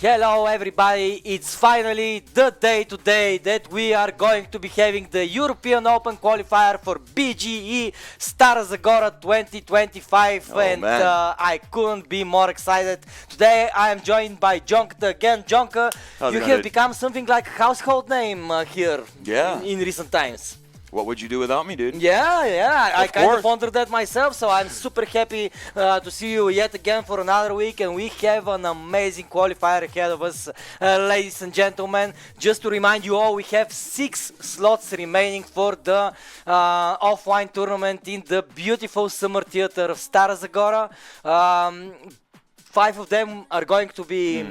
Hello everybody, it's finally the day today that we are going to be having the European Open qualifier for BGE Stara Zagora 2025 I couldn't be more excited. Today I am joined by Jonka again. Jonka, you have become something like a household name here in recent times. What would you do without me, dude? Yeah, I kind of wondered that myself, so I'm super happy to see you yet again for another week, and we have an amazing qualifier ahead of us, ladies and gentlemen. Just to remind you all, we have 6 slots remaining for the offline tournament in the beautiful summer theater of Stara Zagora. 5 of them are going to be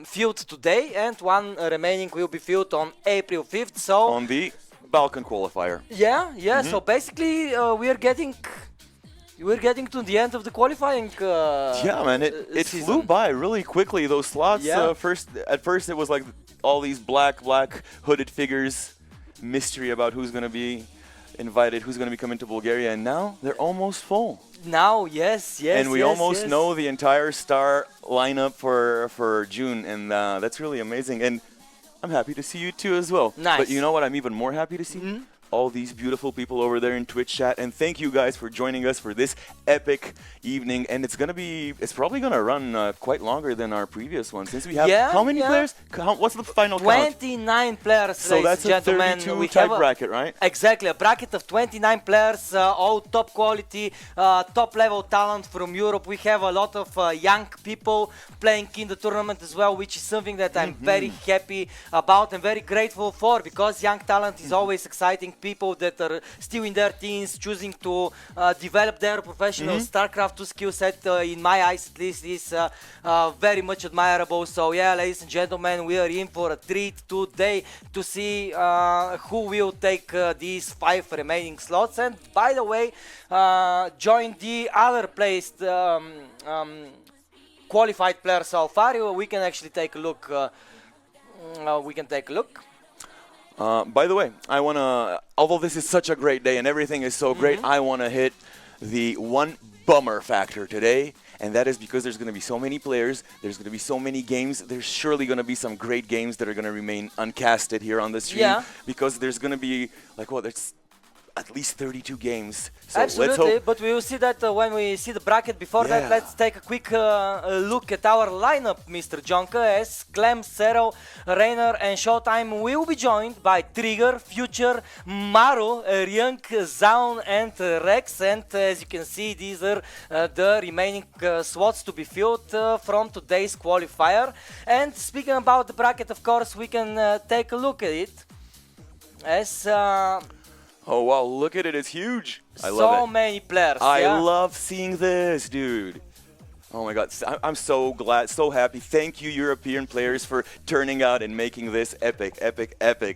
filled today, and 1 remaining will be filled on April 5th. So on the Balkan qualifier. So basically we're getting to the end of the qualifying yeah, man, it flew by really quickly, those slots. At first it was like all these black hooded figures, mystery about who's going to be invited, who's going to be coming to Bulgaria, and now they're almost full. Now, yes. And we almost know the entire star lineup for June, and that's really amazing. And I'm happy to see you too as well. Nice. But you know what I'm even more happy to see? All these beautiful people over there in Twitch chat, and thank you guys for joining us for this epic evening. And it's probably gonna run quite longer than our previous one, since we have how many players? What's the final count? 29 players, so that's a 32 type bracket, right? Exactly, a bracket of 29 players, all top quality, top level talent from Europe. We have a lot of young people playing in the tournament as well, which is something that I'm very happy about and very grateful for, because young talent is always exciting. People that are still in their teens, choosing to develop their professional StarCraft 2 skill set, in my eyes at least, is very much admirable. So yeah, ladies and gentlemen, we are in for a treat today to see who will take these 5 remaining slots. And by the way, join the other placed qualified players so far. We can actually take a look. By the way, I want to, although this is such a great day and everything is so great, I want to hit the one bummer factor today, and that is because there's going to be so many players, there's going to be so many games, there's surely going to be some great games that are going to remain uncasted here on the stream, because there's going to be, like, what, there's at least 32 games. So absolutely, but we will see that when we see the bracket. Before that, let's take a quick look at our lineup, Mr. Jonka, as Clem, Cero, Rainer and Showtime will be joined by Trigger, Future, Maru, Ryunk, Zaun and Rex. And as you can see, these are the remaining slots to be filled from today's qualifier. And speaking about the bracket, of course, we can take a look at it. As oh wow, look at it, it's huge. I love it. So many players. I love seeing this, dude. Oh my god, I'm so glad, so happy. Thank you, European players, for turning out and making this epic,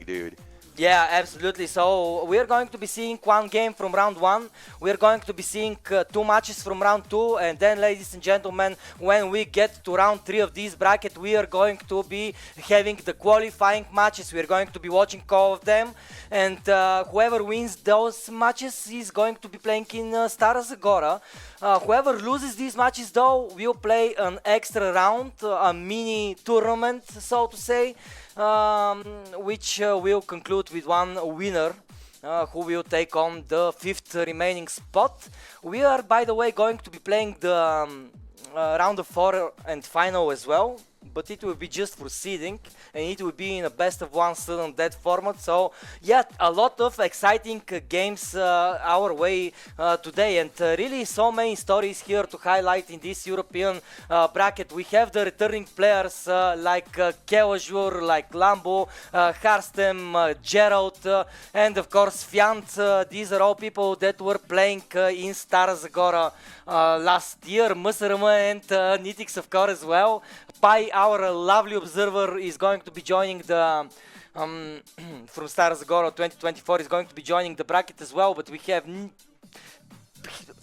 dude. Yeah, absolutely. So we're going to be seeing 1 game from round 1. We're going to be seeing 2 matches from round 2. And then, ladies and gentlemen, when we get to round 3 of this bracket, we are going to be having the qualifying matches. We're going to be watching all of them. And whoever wins those matches is going to be playing in Stara Zagora. Whoever loses these matches, though, will play an extra round, a mini tournament, so to say, which will conclude with 1 winner who will take on the 5th remaining spot. We are, by the way, going to be playing the round of 4 and final as well, but it will be just for seeding, and it will be in a best of 1 sudden death format. So yeah, a lot of exciting games our way today, and really so many stories here to highlight in this European bracket. We have the returning players like Kelajur, like Lambo, Harstem, Gerald, and of course Fiant. These are all people that were playing in Stara Zagora last year. Musarama and Nitix, of course, as well. Pai, our lovely observer, is going to be joining the from Stara Zagora 2024, is going to be joining the bracket as well. But we have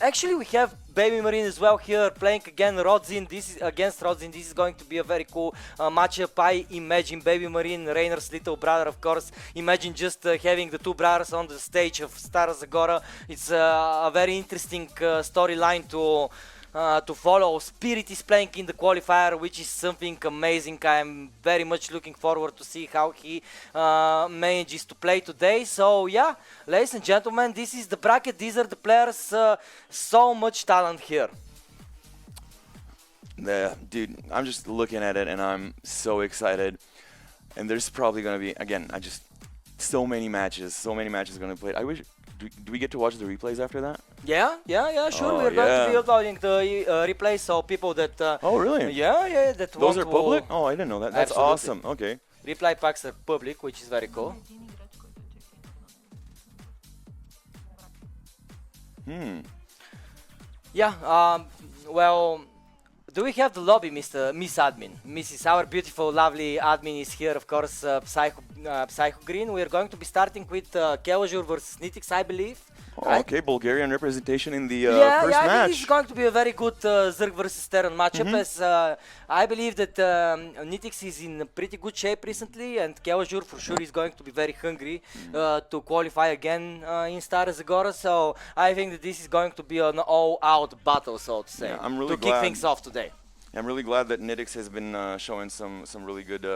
actually we have Baby Marine as well here playing again Rodzin. This is against Rodzin. This is going to be a very cool matchup. I imagine Baby Marine, Rainer's little brother, of course. Imagine just having the 2 brothers on the stage of Stara Zagora. It's a very interesting storyline to to follow. Spirit is playing in the qualifier, which is something amazing. I'm very much looking forward to see how he manages to play today. So yeah, ladies and gentlemen, this is the bracket. These are the players. So much talent here. Yeah, dude, I'm just looking at it and I'm so excited. And there's probably going to be, again, so many matches going to play. I wish, do we get to watch the replays after that? Yeah, sure. Oh, We're going to be yeah. uploading the replays, so people that. Oh, really? Yeah, that Those want are to public? Oh, I didn't know that. That's Absolutely. awesome. Okay. Reply packs are public, which is very cool. Yeah. Well. Do we have the lobby, Miss Admin? Mrs. Our beautiful, lovely admin is here, of course, Psycho Green. We are going to be starting with Kelajur versus Nitix, I believe. Oh, right? okay, Bulgarian representation in the first I think match. this is going to be a very good Zerg versus Terran matchup, as I believe that Nitix is in pretty good shape recently, and Kelajur for sure is going to be very hungry to qualify again in Stara Zagora, so I think that this is going to be an all-out battle, so to say, Yeah, I'm really to kick glad. things off today. I'm really glad that Nitix has been showing some really good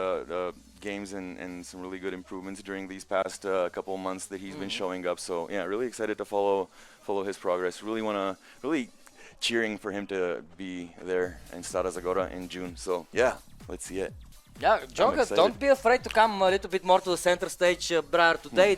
games and some really good improvements during these past couple of months that he's been showing up. So yeah, really excited to follow his progress. Really cheering for him to be there in Stara Zagora in June. So yeah, let's see it. Yeah, Joker, don't be afraid to come a little bit more to the center stage, brother. Today,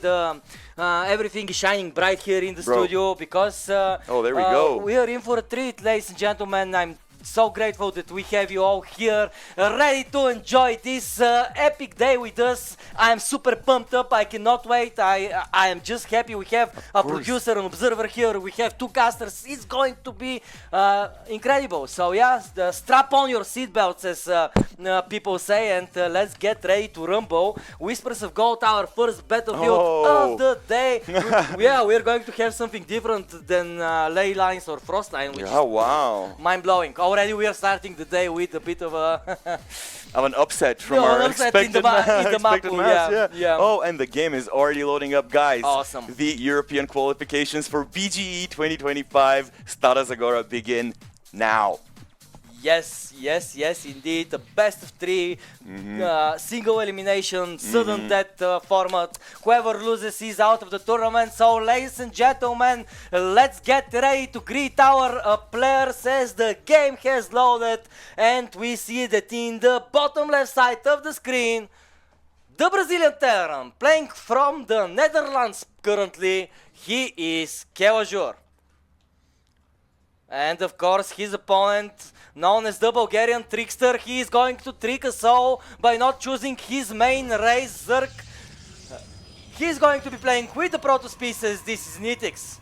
everything is shining bright here in the studio because oh, there we go. We are in for a treat, ladies and gentlemen. I'm so grateful that we have you all here, ready to enjoy this epic day with us. I am super pumped up. I cannot wait. I am just happy. We have a producer and observer here. We have two casters. It's going to be incredible. So yeah, strap on your seatbelts, as people say, and let's get ready to rumble. Whispers of Gold, our first battlefield of the day. Yeah, we're going to have something different than ley lines or frost line, which is mind-blowing. Already we are starting the day with a bit of a of an upset from our expected match. Yeah. Oh, and the game is already loading up, guys. Awesome. The European qualifications for BGE 2025 Stara Zagora begin now. Yes, indeed. The best of three, single elimination, sudden death format. Whoever loses is out of the tournament. So, ladies and gentlemen, let's get ready to greet our players as the game has loaded. And we see that in the bottom left side of the screen, the Brazilian Terran playing from the Netherlands currently, he is Kelajur. And of course, his opponent, known as the Bulgarian Trickster, he is going to trick us all by not choosing his main race, Zerg. He's going to be playing with the Protoss pieces. This is Nitix.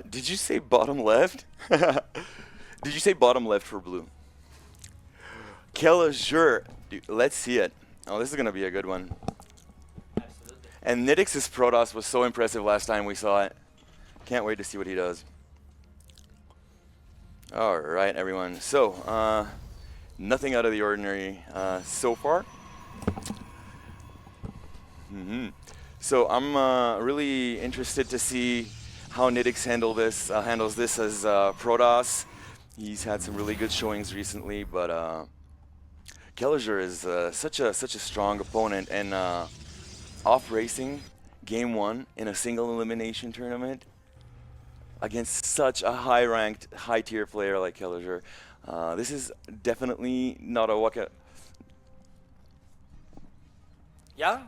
Did you say bottom left? Did you say bottom left for blue? Kelajur. Let's see it. Oh, this is going to be a good one. Absolutely. And Nitix's Protoss was so impressive last time we saw it. Can't wait to see what he does. All right, everyone. So, nothing out of the ordinary so far. So I'm really interested to see how Nitix handles this as Protoss. He's had some really good showings recently, but Kelajur is such a strong opponent, and off racing game 1 in a single elimination tournament against such a high-ranked, high-tier player like Kelajur. This is definitely not a walk. Yeah?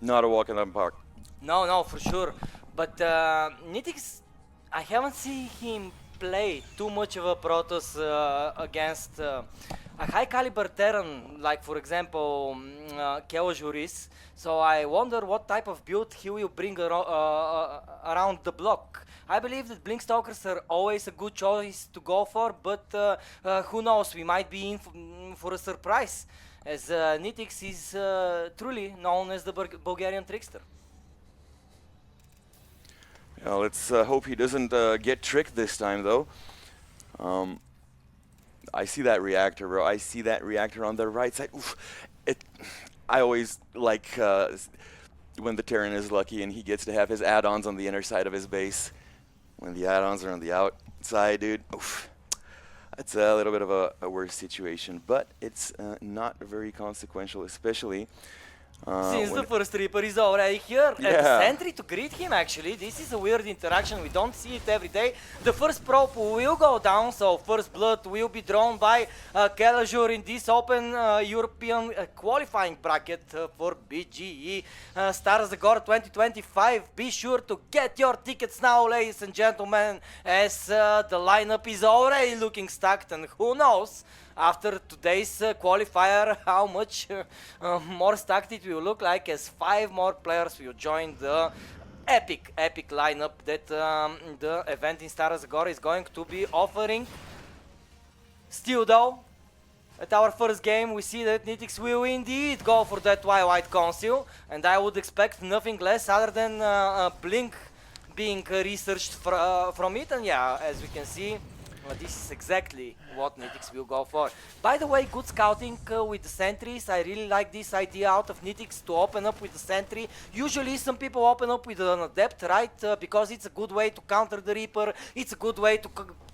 Not a walk in the park. No, for sure. But Nitix, I haven't seen him play too much of a Protoss against a high-caliber Terran, like for example Kelajur is. So I wonder what type of build he will bring around the block. I believe that Blinkstalkers are always a good choice to go for, but who knows, we might be in for a surprise, as Nitix is truly known as the Bulgarian Trickster. Yeah, let's hope he doesn't get tricked this time, though. I see that reactor, bro. I see that reactor on the right side. Oof. I always like when the Terran is lucky and he gets to have his add-ons on the inner side of his base. when the add-ons are on the outside, dude, oof, that's a little bit of a worse situation. But it's not very consequential, especially Since when the first Reaper is already here at the Yeah. sentry to greet him, actually. This is a weird interaction. We don't see it every day. The first probe will go down, so first blood will be drawn by Kelajur in this open European qualifying bracket for BGE Stara Zagora 2025. Be sure to get your tickets now, ladies and gentlemen, as the lineup is already looking stacked, and who knows, after today's qualifier, how much more stacked it will look like, as 5 more players will join the epic lineup that the event in Stara Zagora is going to be offering. Still though, at our first game we see that Nitix will indeed go for that White Council, and I would expect nothing less other than Blink being researched from it, and yeah, as we can see, this is exactly what Nitix will go for. By the way, good scouting with the sentries. I really like this idea out of Nitix to open up with the sentry. Usually some people open up with an adept, right? Because it's a good way to counter the Reaper. It's a good way to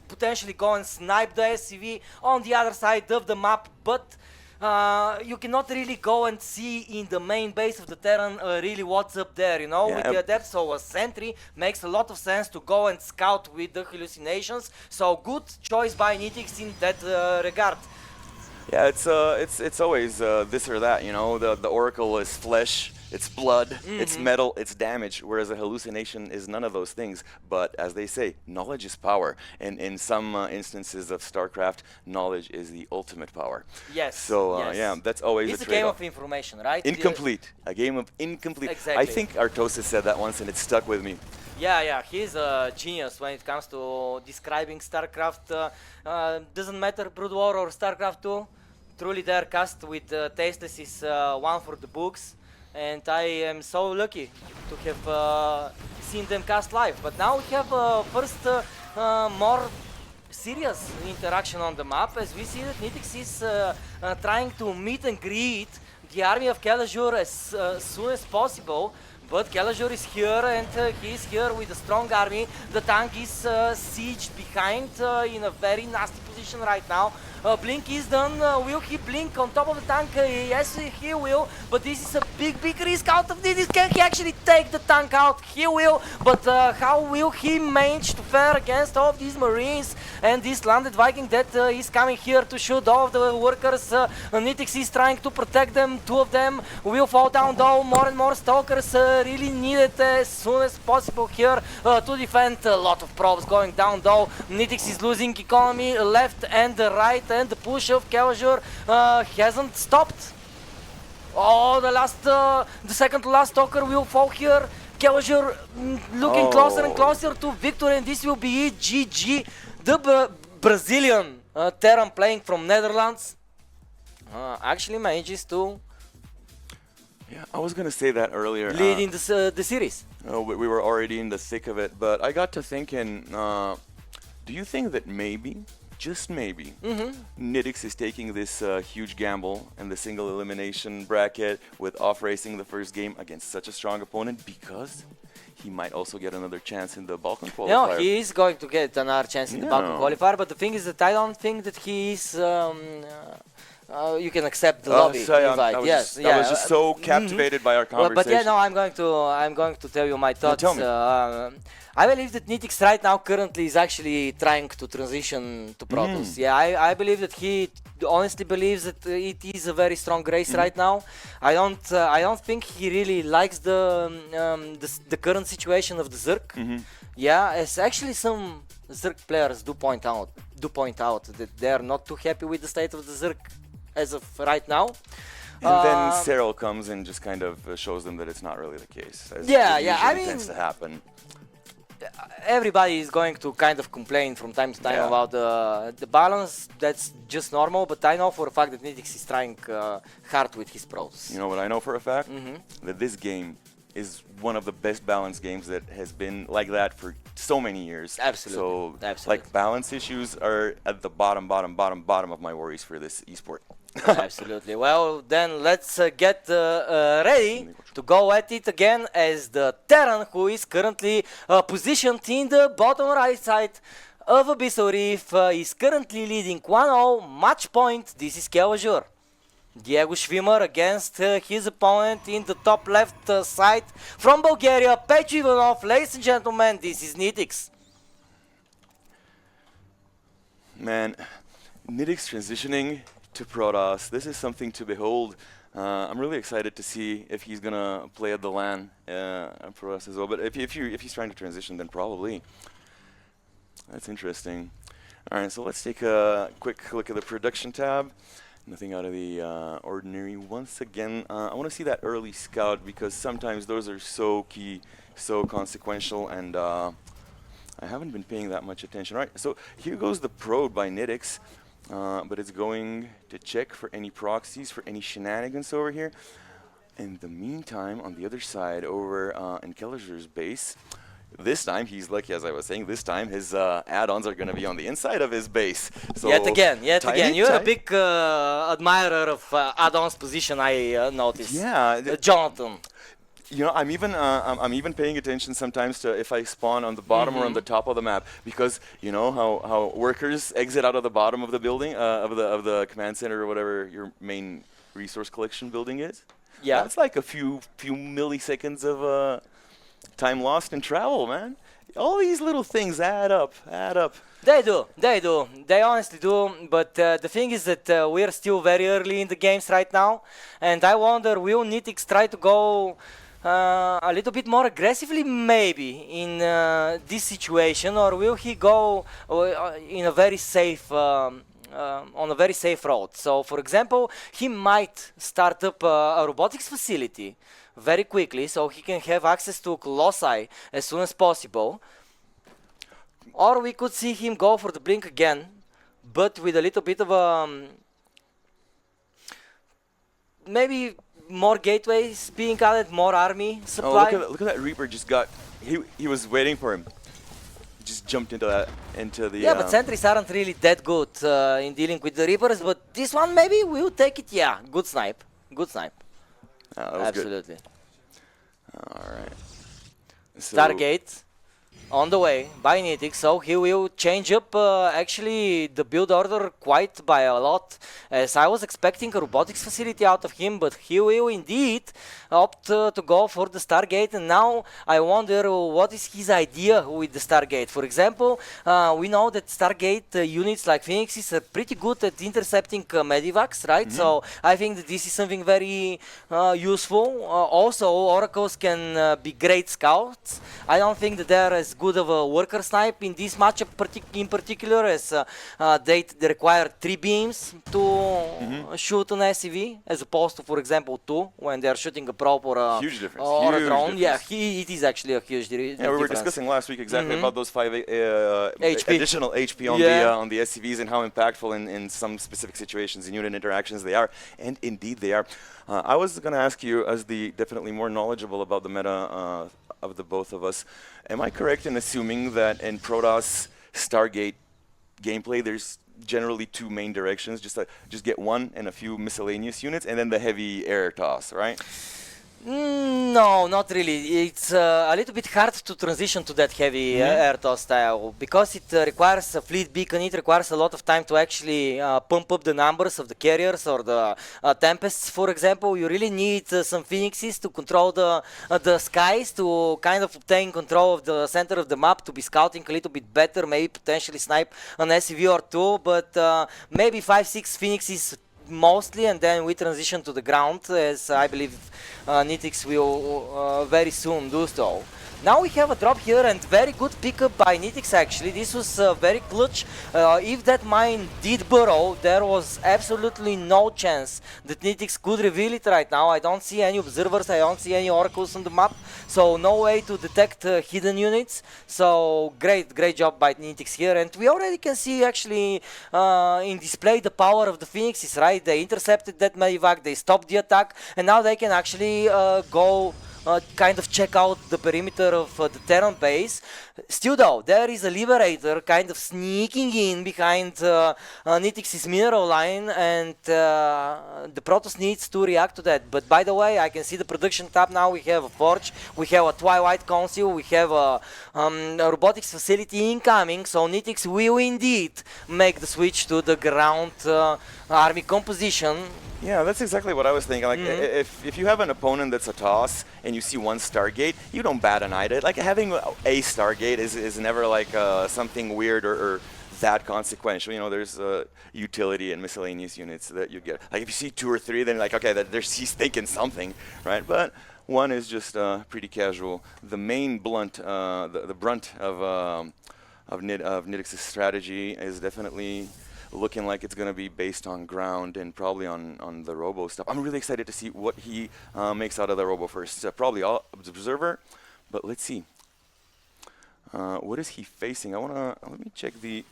potentially go and snipe the SCV on the other side of the map. But you cannot really go and see in the main base of the Terran really what's up there, you know, with the adept. So a sentry makes a lot of sense to go and scout with the hallucinations. So good choice by Nitix in that regard. Yeah, it's always this or that, you know. The Oracle is flesh, it's blood, it's metal, it's damage, whereas a hallucination is none of those things. But as they say, knowledge is power, and in some instances of StarCraft, knowledge is the ultimate power. Yes. So yes. yeah, that's always It's a a game trade-off. of information, right? Incomplete, a game of incomplete. Exactly. I think Artosis said that once, and it stuck with me. Yeah, he's a genius when it comes to describing StarCraft. Doesn't matter, Brood War or StarCraft 2. Truly, their cast with Tasteless is one for the books, and I am so lucky to have seen them cast live. But now we have first more serious interaction on the map, as we see that Nitix is trying to meet and greet the army of Kelajur as soon as possible. But Kelajur is here, and he is here with a strong army. The tank is sieged behind in a very nasty position right now. Blink is done. Will he blink on top of the tank? Yes, he will. But this is a big risk out of this. Can he actually take the tank out? He will. But how will he manage to fare against all of these Marines and this landed Viking that is coming here to shoot all of the workers? Nitix is trying to protect them. 2 of them will fall down though. More and more Stalkers really needed as soon as possible here to defend. A lot of probes going down though. Nitix is losing economy left and right, and the push of Kelajur hasn't stopped. Oh, the second to last Stalker will fall here. Kelajur looking closer and closer to victory, and this will be it. GG. The Brazilian Terran playing from Netherlands actually manages to Yeah, I was gonna say that earlier. lead in the series. We were already in the thick of it, but I got to thinking, do you think that maybe, just maybe, Nitix is taking this huge gamble in the single elimination bracket with off-racing the first game against such a strong opponent because he might also get another chance in the Balkan qualifier? No, he is going to get another chance in the Balkan qualifier, but the thing is that I don't think that he is... you can accept the lobby invite. Yes, I was just so captivated by our conversation. But yeah, no, I'm going to tell you my thoughts. Tell me. I believe that Nitix right now currently is actually trying to transition to Protoss. Yeah, I believe that he honestly believes that it is a very strong race right now. I don't think he really likes the current situation of the Zerg. Yeah, as actually some Zerg players do point out that they are not too happy with the state of the Zerg as of right now. And then Cyril comes and just kind of shows them that it's not really the case. As I mean, tends to happen. Everybody is going to kind of complain from time to time about the balance. That's just normal, but I know for a fact that Nitix is trying hard with his pros. You know what I know for a fact? That this game is one of the best balanced games that has been like that for so many years. Absolutely. So, like, balance issues are at the bottom of my worries for this esport. Absolutely. Well, then let's get ready to go at it again as the Terran, who is currently positioned in the bottom right side of Abyssal Reef, is currently leading 1-0, match point. This is Kelazur. Diego Schwimmer against his opponent in the top left side from Bulgaria, Petr Ivanov. Ladies and gentlemen, this is Nitix. Man, Nitix transitioning to Protoss, this is something to behold. I'm really excited to see if he's gonna play at the LAN Protoss as well. But if he's trying to transition, then probably. That's interesting. All right, so let's take a quick look at the production tab. Nothing out of the ordinary. Once again, I want to see that early scout because sometimes those are so key, so consequential, and I haven't been paying that much attention. All right, so here goes the probe by Nitix, but it's going to check for any proxies, for any shenanigans over here. In the meantime, on the other side, over in Kelazur's base, this time, he's lucky, as I was saying, this time his add-ons are going to be on the inside of his base. So yet again. You're a big admirer of add-ons position, I noticed. Yeah. Jonathan. You know, I'm even paying attention sometimes to if I spawn on the bottom or on the top of the map, because you know how workers exit out of the bottom of the building, of the command center or whatever your main resource collection building is. Yeah. That's like a few milliseconds of time lost in travel, man. All these little things add up. They do. They honestly do. But the thing is that we are still very early in the games right now, and I wonder, will Nitix try to go a little bit more aggressively, maybe, in this situation, or will he go in a very safe? On a very safe road. So, for example, he might start up a robotics facility very quickly, so he can have access to Colossi as soon as possible. Or we could see him go for the blink again, but with a little bit of maybe more gateways being added, more army supply. Oh, look at that Reaper just got. He was waiting for him. He just jumped into the. Yeah, but sentries aren't really that good in dealing with the Reapers. But this one maybe we'll take it. Yeah, good snipe. Absolutely. All right. So Stargate on the way by Nitix, so he will change up actually the build order quite by a lot, as I was expecting a robotics facility out of him, but he will indeed opt to go for the Stargate. And now I wonder what is his idea with the Stargate. For example, we know that Stargate units like Phoenixes are pretty good at intercepting medivacs, right? So I think that this is something very useful. Also, oracles can be great scouts. I don't think that they're as good of a worker snipe in this matchup in particular, as they require 3 beams to shoot an SCV, as opposed to, for example, 2 when they're shooting a probe or a, huge difference. or huge a drone. Difference. Yeah, it is actually a huge difference. Yeah, we were discussing last week exactly about those 5 HP. additional HP on the SCVs and how impactful in some specific situations and unit interactions they are, and indeed they are. I was going to ask you, as the definitely more knowledgeable about the meta of the both of us, am I correct in assuming that in Protoss Stargate gameplay there's generally 2 main directions, just get one and a few miscellaneous units, and then the heavy air toss, right? No, not really. It's a little bit hard to transition to that heavy air toss style, because it requires a fleet beacon. It requires a lot of time to actually pump up the numbers of the carriers or the tempests, for example. You really need some phoenixes to control the skies, to kind of obtain control of the center of the map, to be scouting a little bit better, maybe potentially snipe an SCV or 2, but maybe 5-6 phoenixes mostly, and then we transition to the ground, as I believe Nitix will very soon do so. Now we have a drop here, and very good pickup by Nitix actually. This was very clutch. If that mine did burrow, there was absolutely no chance that Nitix could reveal it right now. I don't see any observers, I don't see any oracles on the map, so no way to detect hidden units. So great job by Nitix here, and we already can see actually in display the power of the Phoenixes, right? They intercepted that medevac, they stopped the attack, and now they can actually go kind of check out the perimeter of the Terran base. Still though, there is a Liberator kind of sneaking in behind Nitix's mineral line, and the Protoss needs to react to that. But by the way, I can see the production tab now. We have a Forge, we have a Twilight Council, we have a robotics facility incoming, so Nitix will indeed make the switch to the ground army composition. Yeah, that's exactly what I was thinking. Like, if you have an opponent that's a toss and you see one Stargate, you don't bat an eye at it. Like, having a Stargate is never like something weird or that consequential. You know, there's utility and miscellaneous units that you get. Like, if you see 2 or 3, then like, okay, he's thinking something, right? But one is just pretty casual. The main brunt of Nitix's strategy is definitely looking like it's going to be based on ground and probably on the robo stuff. I'm really excited to see what he makes out of the robo first. Probably all observer, but let's see. What is he facing? Let me check the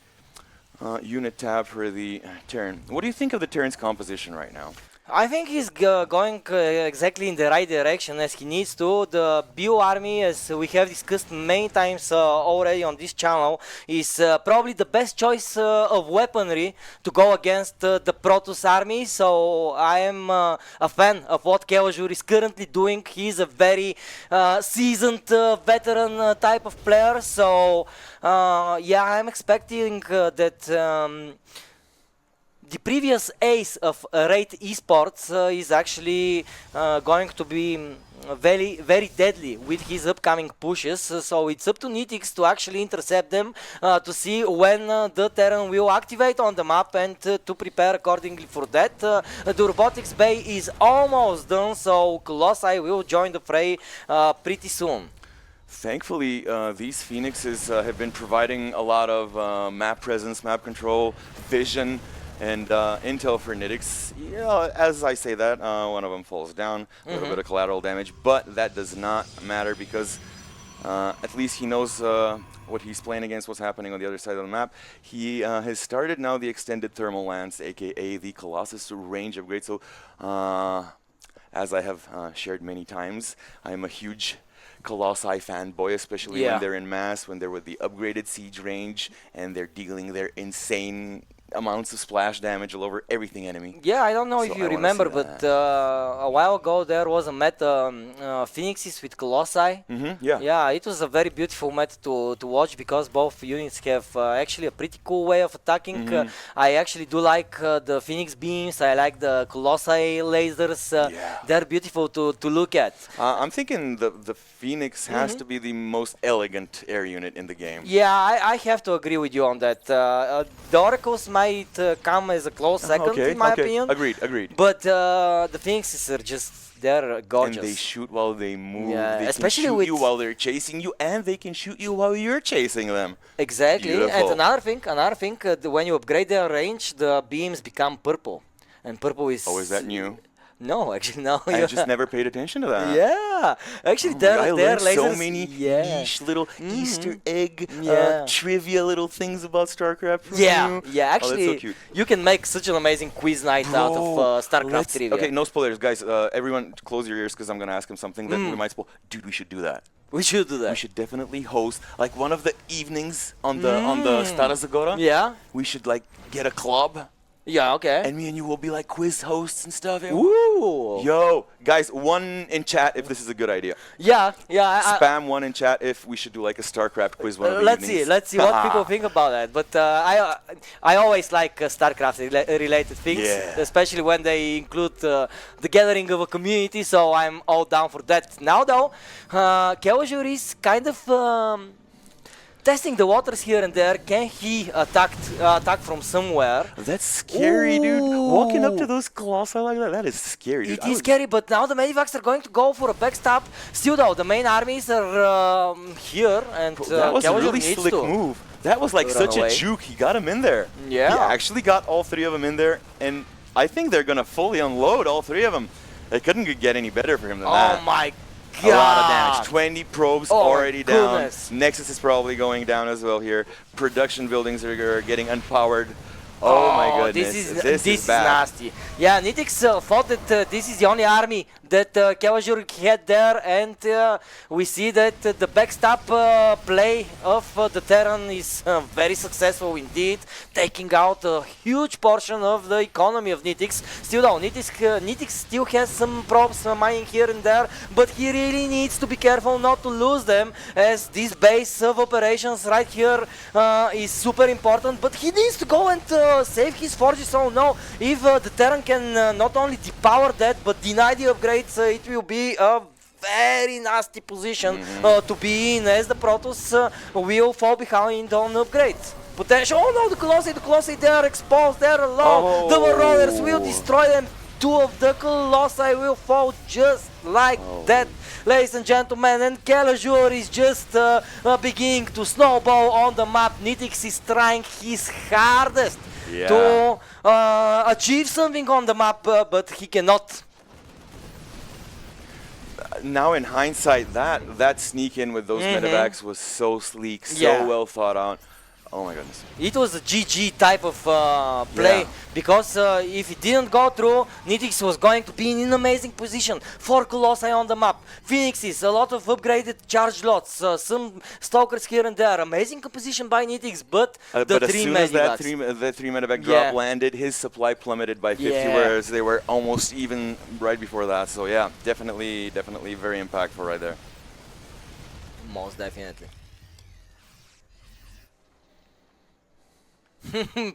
unit tab for the Terran. What do you think of the Terran's composition right now? I think he's going exactly in the right direction as he needs to. The BU army, as we have discussed many times already on this channel, is probably the best choice of weaponry to go against the Protoss army. So I am a fan of what Kelajur is currently doing. He's a very seasoned veteran type of player. So yeah, I'm expecting that the previous ace of Raid Esports is actually going to be very, very deadly with his upcoming pushes. So it's up to Nitix to actually intercept them, to see when the Terran will activate on the map and to prepare accordingly for that. The robotics bay is almost done, so Colossi will join the fray pretty soon. Thankfully, these Phoenixes have been providing a lot of map presence, map control, vision, and intel for Nitix. Yeah, as I say that, one of them falls down, a little bit of collateral damage, but that does not matter because at least he knows what he's playing against, what's happening on the other side of the map. He has started now the extended thermal lance, aka the Colossus range upgrade. So, as I have shared many times, I am a huge Colossi fanboy, especially when they're in mass, when they're with the upgraded siege range, and they're dealing their insane amounts of splash damage all over everything enemy. Yeah, I don't know if you remember, but a while ago there was a meta Phoenixes with Colossi. Yeah, it was a very beautiful meta to watch because both units have actually a pretty cool way of attacking. I actually do like the Phoenix beams. I like the Colossi lasers. They're beautiful to look at. I'm thinking the Phoenix has to be the most elegant air unit in the game. Yeah, I have to agree with you on that. The Oracles might come as a close second, in my opinion. Agreed. But the Phoenixes are just, they're gorgeous. And they shoot while they move. Yeah, they especially can shoot with you while they're chasing you, and they can shoot you while you're chasing them. Exactly. Beautiful. And another thing, when you upgrade their range, the beams become purple. And purple is... Oh, is that new? No, actually, no. I just never paid attention to that. Yeah. Actually, their lasers... so many niche little Easter egg trivia little things about StarCraft from you. Yeah, actually, that's so cute. You can make such an amazing quiz night out of StarCraft trivia. Okay, no spoilers, guys. Everyone close your ears because I'm going to ask him something that we might spoil. Dude, we should do that. We should do that. We should definitely host like one of the evenings on the Stara Zagora. Yeah. We should like get a club. Yeah, okay. And me and you will be like quiz hosts and stuff. Ooh. Yo, guys, one in chat if this is a good idea. Yeah. Spam one in chat if we should do like a StarCraft quiz one of the evenings. Let's see what people think about that. But I always like StarCraft related things, especially when they include the gathering of a community. So I'm all down for that. Now though, Kelajur is kind of testing the waters here and there. Can he attack from somewhere? That's scary, dude. Walking up to those Colossi like that is scary, dude. It is scary, but now the Medivacs are going to go for a backstab. Still though, the main armies are here, and that was a really slick move. That was like such a juke. He got him in there. Yeah. He actually got all three of them in there, and I think they're going to fully unload all three of them. It couldn't get any better for him than that. Oh my God. A lot of damage. 20 probes already goodness. down. Nexus is probably going down as well here. Production buildings are getting unpowered. Oh my goodness. This is bad. nasty. Yeah, Nitix thought that this is the only army that Kevajur had there, and we see that the backstop play of the Terran is very successful indeed, taking out a huge portion of the economy of Nitix. Still though, Nitix still has some props mining here and there, but he really needs to be careful not to lose them, as this base of operations right here is super important, but he needs to go and save his forges. So no, if the Terran can not only depower that but deny the upgrades, it will be a very nasty position to be in, as the Protoss will fall behind on upgrades. Potential. Oh no, the Colossi, they are exposed, they are low. The Marauders will destroy them. Two of the Colossi will fall just like that, ladies and gentlemen, and Kelajur is just beginning to snowball on the map. Nitix is trying his hardest to achieve something on the map, but he cannot. Now in hindsight, that sneak in with those medevacs was so sleek, so well thought out. Oh my goodness. It was a GG type of play, because if it didn't go through, Nitix was going to be in an amazing position. 4 Colossi on the map, Phoenixes, a lot of upgraded charge lots, some Stalkers here and there. Amazing composition by Nitix, but the as three soon as that medevacs. three medevac drop landed, his supply plummeted by 50, whereas they were almost even right before that. So yeah, definitely very impactful right there. Most definitely.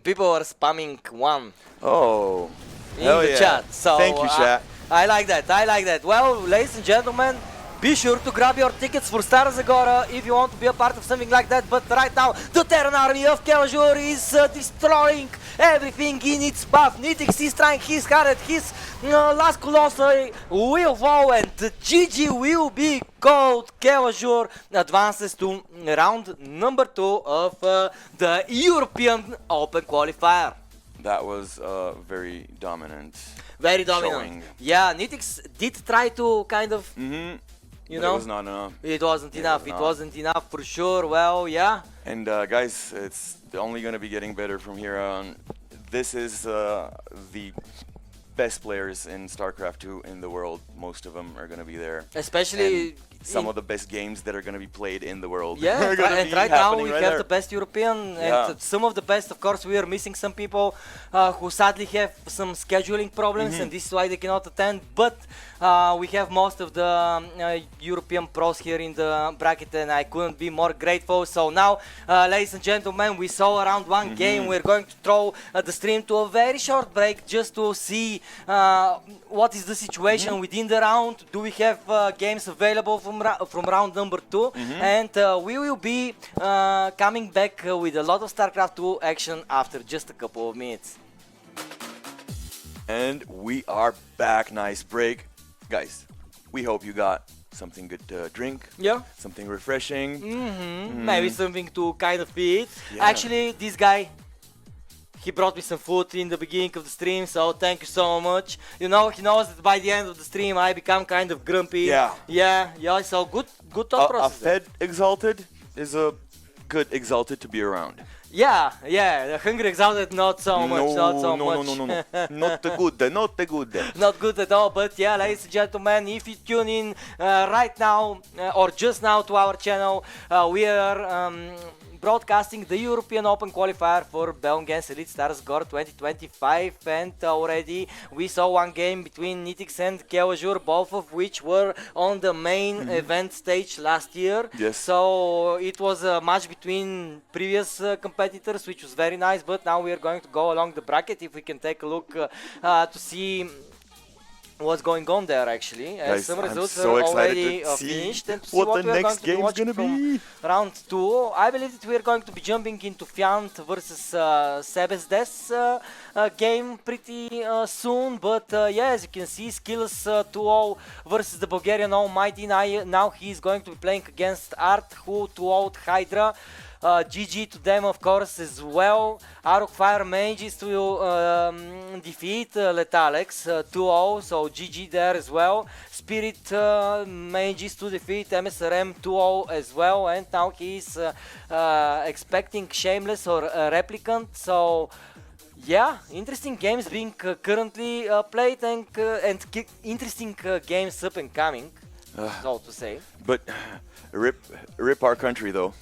People are spamming one in the chat. So thank you, chat. I like that. Well, ladies and gentlemen, be sure to grab your tickets for Stara Zagora if you want to be a part of something like that. But right now, the Terran army of Kelajur is destroying everything in its path. Nitix is trying his hardest. His last Colossi will fall, and the GG will be called. Kelajur advances to round number 2 of the European Open Qualifier. That was very dominant. Very dominant. Showing. Yeah, Nitix did try to kind of... You know, it was not enough. It wasn't enough. It wasn't enough for sure. Well, yeah. And guys, it's only going to be getting better from here on. This is the best players in StarCraft 2 in the world. Most of them are going to be there. Especially some of the best games that are going to be played in the world. Yeah, and right now we have the best European and some of the best. Of course, we are missing some people who sadly have some scheduling problems, and this is why they cannot attend. But we have most of the European pros here in the bracket, and I couldn't be more grateful. So now, ladies and gentlemen, we saw around one game. We're going to throw the stream to a very short break just to see what is the situation within the round. Do we have games available from round number 2? And we will be coming back with a lot of StarCraft 2 action after just a couple of minutes. And we are back. Nice break. Guys, we hope you got something good to drink. Yeah. Something refreshing. Maybe something to kind of eat. Actually, this guy, he brought me some food in the beginning of the stream, so thank you so much. You know, he knows that by the end of the stream I become kind of grumpy. Yeah, so good thought process. A fed exalted is a good exalted to be around. Yeah, the hungry exalted not so much, No, not the good, not the good. Not good at all, but yeah, ladies and gentlemen, if you tune in right now or just now to our channel, we are broadcasting the European Open Qualifier for Bellum against Elite Stara Zagora 2025, and already we saw one game between Nitix and Kelajur, both of which were on the main event stage last year. Yes. So it was a match between previous competitors, which was very nice, but now we are going to go along the bracket. If we can take a look to see what's going on there, actually, as some results are already finished, and to see what the next game is going to be. Round 2, I believe that we are going to be jumping into Fiant versus Sebesdes game pretty soon, but yeah, as you can see, SKillous 2-0 versus the Bulgarian Almighty. Now he's going to be playing against Art, who 2-0'd Hydra. GG to them, of course, as well. Fire manages to defeat Letalex 2-0, so GG there as well. Spirit manages to defeat MSRM 2-0 as well, and now he's expecting Shameless or Replicant, so Yeah, interesting games being currently played and interesting games up and coming, so to say. But rip our country though.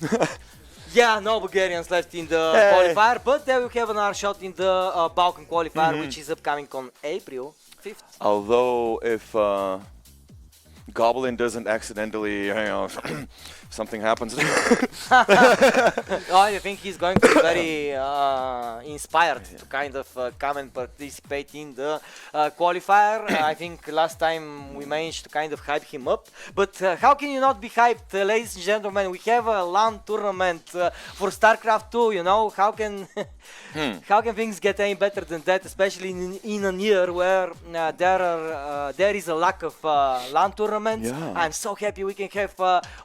Yeah, no Bulgarians left in the qualifier, but there we have another shot in the Balkan qualifier, which is upcoming on April 5th. Although if Goblin doesn't accidentally, something happens. Oh, I think he's going to be very inspired to kind of come and participate in the qualifier. I think last time we managed to kind of hype him up. But how can you not be hyped, ladies and gentlemen? We have a LAN tournament for StarCraft 2, you know? How can how can things get any better than that, especially in a year where there is a lack of LAN tournaments? Yeah. I'm so happy we can have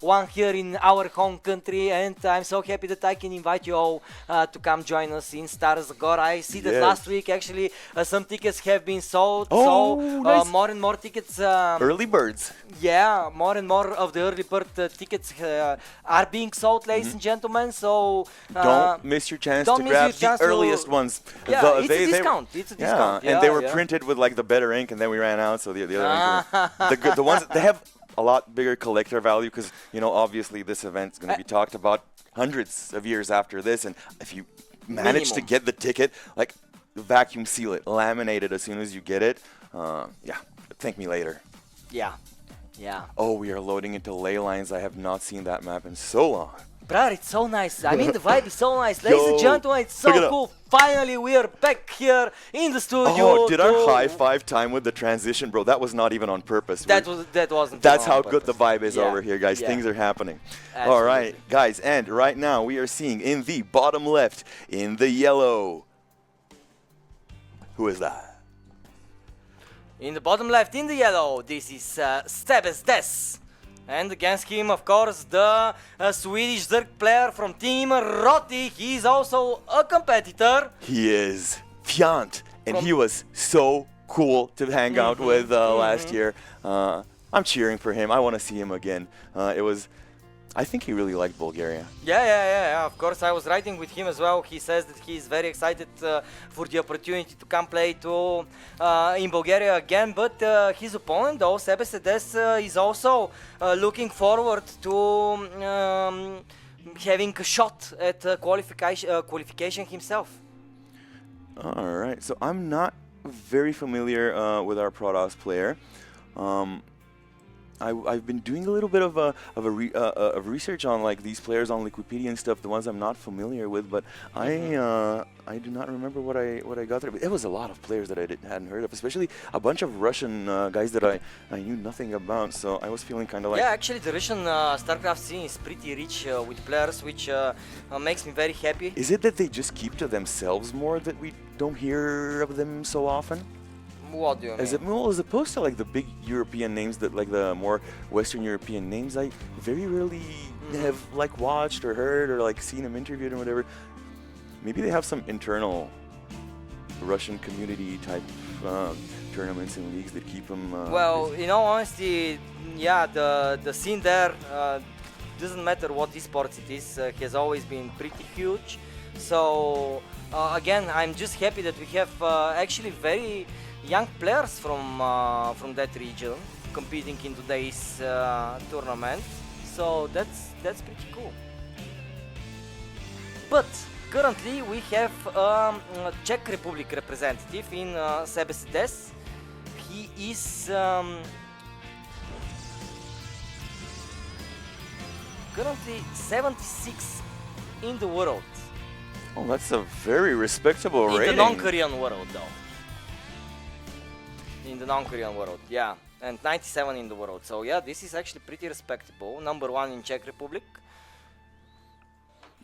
one here in our home country, and I'm so happy that I can invite you all to come join us in Stara Zagora. I see that last week actually some tickets have been sold, nice. More and more tickets. Early birds. Yeah, more and more of the early bird tickets are being sold, ladies and gentlemen. So Don't miss your chance to grab the earliest ones. Yeah, it's a discount. It's a discount. And they were printed with like the better ink, and then we ran out. So the other the ones they have a lot bigger collector value because obviously this event's going to be talked about hundreds of years after this, and if you manage to get the ticket, like vacuum seal it, laminate it as soon as you get it. Thank me later. Yeah. Oh, we are loading into ley lines. I have not seen that map in so long. Brother, it's so nice. I mean, the vibe is so nice. Ladies and gentlemen, it's so cool. Finally, we are back here in the studio. Oh, did our high five time with the transition, bro? That was not even on purpose. That wasn't. That's how good the vibe is over here, guys. Yeah. Things are happening. Absolutely. All right, guys, and right now we are seeing in the bottom left, in the yellow. Who is that? In the bottom left, in the yellow, this is Stebes Des. And against him, of course, the Swedish Zerg player from Team Roti. He is also a competitor. He is Fjant, and he was so cool to hang out with last year. I'm cheering for him. I want to see him again. I think he really liked Bulgaria. Yeah. Of course, I was writing with him as well. He says that he is very excited for the opportunity to come play in Bulgaria again. But his opponent, though, Sebesedes, is also looking forward to having a shot at qualification himself. All right, so I'm not very familiar with our Protoss player. I've been doing a little bit of research on like these players on Wikipedia and stuff, the ones I'm not familiar with, but I do not remember what I got there. But it was a lot of players that I hadn't heard of, especially a bunch of Russian guys that I knew nothing about. So I was feeling kind of like actually the Russian StarCraft scene is pretty rich with players, which makes me very happy. Is it that they just keep to themselves more that we don't hear of them so often? What do you mean? As opposed to like the big European names, that like the more Western European names, I very rarely have like watched or heard or like seen them interviewed or whatever. Maybe they have some internal Russian community type tournaments and leagues that keep them. Well, in all honesty, the scene there doesn't matter what esports it is, has always been pretty huge. So again, I'm just happy that we have actually very young players from that region competing in today's tournament, so that's pretty cool. But currently we have a Czech Republic representative in Sebesedes. He is currently 76 in the world. Oh, that's a very respectable rating. In the non-Korean world, though. In the non-Korean world, yeah, and 97 in the world. So yeah, this is actually pretty respectable. Number 1 in Czech Republic.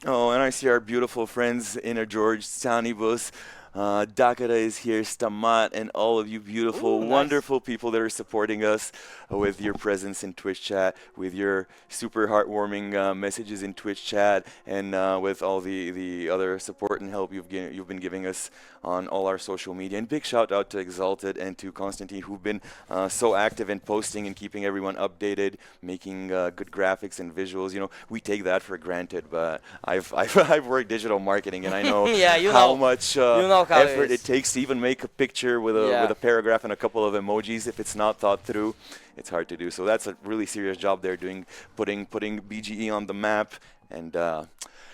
Oh, and I see our beautiful friends Inner George, Sanibus, Dakara is here, Stamat, and all of you beautiful, wonderful people that are supporting us with your presence in Twitch chat, with your super heartwarming messages in Twitch chat, and with all the other support and help you've been giving us on all our social media. And big shout out to Exalted and to Konstantin, who've been so active in posting and keeping everyone updated, making good graphics and visuals. We take that for granted, but I've worked digital marketing, and I know how much how it effort is. it takes to even make a picture with a paragraph and a couple of emojis. If it's not thought through, it's hard to do. So that's a really serious job they're doing, putting BGE on the map. And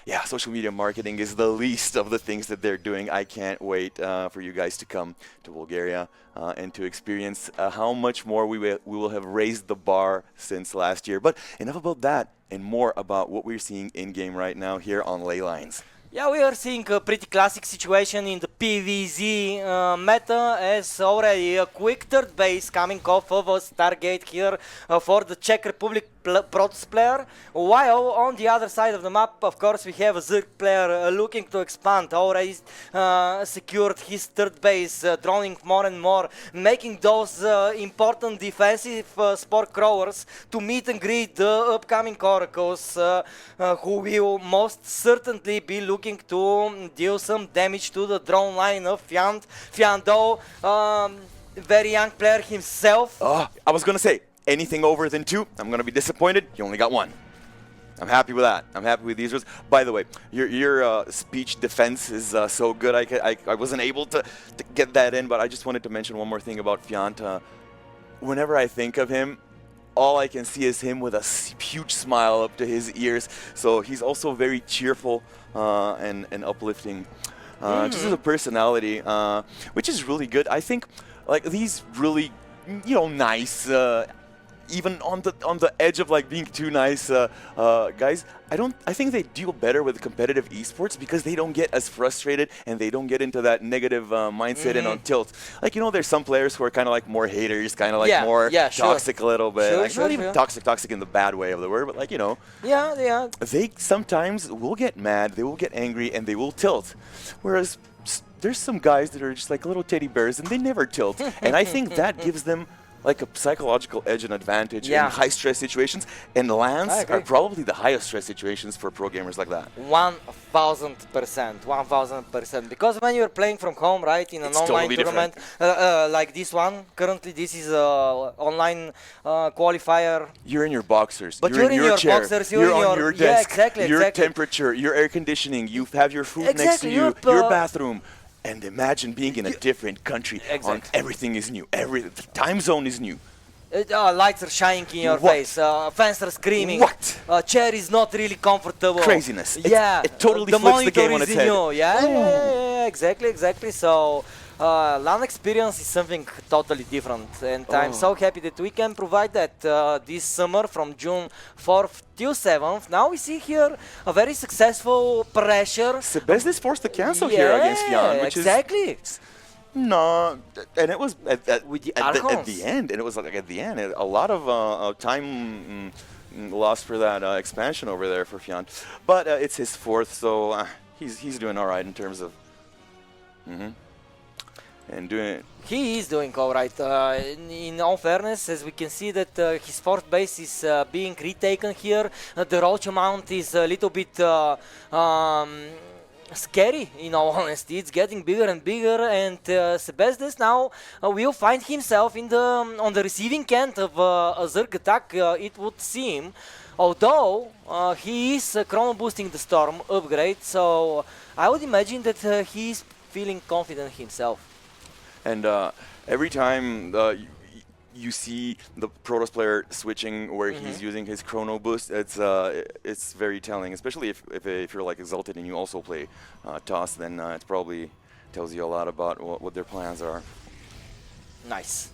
yeah, social media marketing is the least of the things that they're doing. I can't wait for you guys to come to Bulgaria and to experience how much more we will have raised the bar since last year. But enough about that and more about what we're seeing in-game right now here on Leylines. Yeah, we are seeing a pretty classic situation in the PvZ meta, as already a quick third base coming off of a Stargate here for the Czech Republic Protoss player, while on the other side of the map, of course, we have a Zerg player looking to expand, already secured his third base, drawing more and more, making those important defensive spore crawlers to meet and greet the upcoming oracles, who will most certainly be looking to deal some damage to the drone line of Fiant. Fiando, very young player himself. I was going to say, anything over than 2, I'm going to be disappointed. You only got 1. I'm happy with that. I'm happy with these rules. By the way, your speech defense is so good. I wasn't able to get that in, but I just wanted to mention one more thing about Fiant. Whenever I think of him, all I can see is him with a huge smile up to his ears. So he's also very cheerful and uplifting. Just as a personality, which is really good. I think like these really, nice, even on the edge of like being too nice guys, I think they deal better with competitive esports because they don't get as frustrated and they don't get into that negative mindset and on tilt. Like, there's some players who are kind of like more haters, kind of like more toxic a little bit. Like, not even toxic in the bad way of the word, but like, Yeah. They sometimes will get mad, they will get angry, and they will tilt. Whereas there's some guys that are just like little teddy bears and they never tilt. And I think that gives them like a psychological edge and advantage in high stress situations, and LANs are probably the highest stress situations for pro gamers like that. 1000%, because when you're playing from home, right, in an online tournament like this one, currently this is online qualifier. You're in your boxers, but you're in your chair, boxers, you're on your desk, exactly, your temperature, your air conditioning, you have your food next to you, your bathroom. And imagine being in a different country. Everything is new. The time zone is new. Lights are shining in your face. Fans are screaming. Chair is not really comfortable. Craziness. Yeah. It totally flips the game on its head. Yeah, exactly. So LAN experience is something totally different, and I'm so happy that we can provide that this summer from June 4th till 7th. Now we see here a very successful pressure. Sebes is forced to cancel here against Fiant, which is... No, and it was at the end, and it was like at the end, a lot of time lost for that expansion over there for Fiant. But it's his 4th, so he's doing all right in terms of... And he is doing all right. In all fairness, as we can see that his 4th base is being retaken here. The roach amount is a little bit scary, in all honesty. It's getting bigger and bigger, and Sebes now will find himself on the receiving end of a Zerg attack, it would seem. Although he is chrono boosting the Storm upgrade, so I would imagine that he is feeling confident himself. And every time you see the Protoss player switching where he's using his chrono boost, it's very telling. Especially if you're like Exalted and you also play Toss, then it probably tells you a lot about what their plans are. Nice.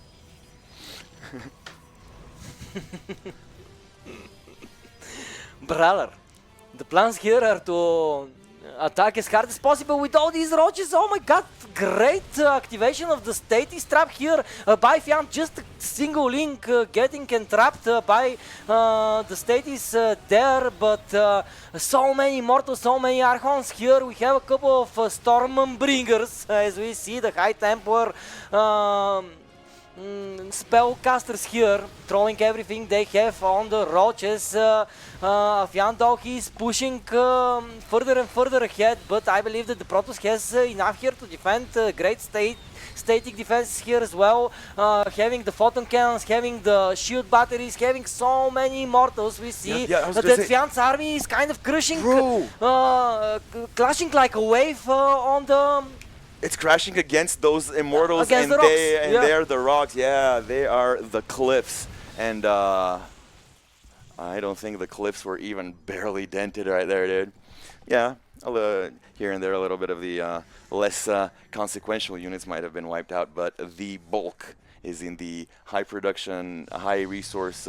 Brother, the plans here are to attack as hard as possible with all these roaches. Oh my god, great activation of the status trap here by Fiant. Just a single link getting entrapped by the status there, but so many mortals, so many Archons here. We have a couple of Stormbringers, as we see the High Templar spellcasters here, throwing everything they have on the roaches. Fiant is pushing further and further ahead, but I believe that the Protoss has enough here to defend. Great static defenses here as well, having the photon cannons, having the shield batteries, having so many mortals. We see that Fiant's army is kind of crushing, clashing like a wave on the it's crashing against those immortals, Against and the rocks, yeah. they're the rocks. Yeah, they are the cliffs, and I don't think the cliffs were even barely dented right there, dude. Yeah, here and there a little bit of the less consequential units might have been wiped out, but the bulk is in the high production, high resource,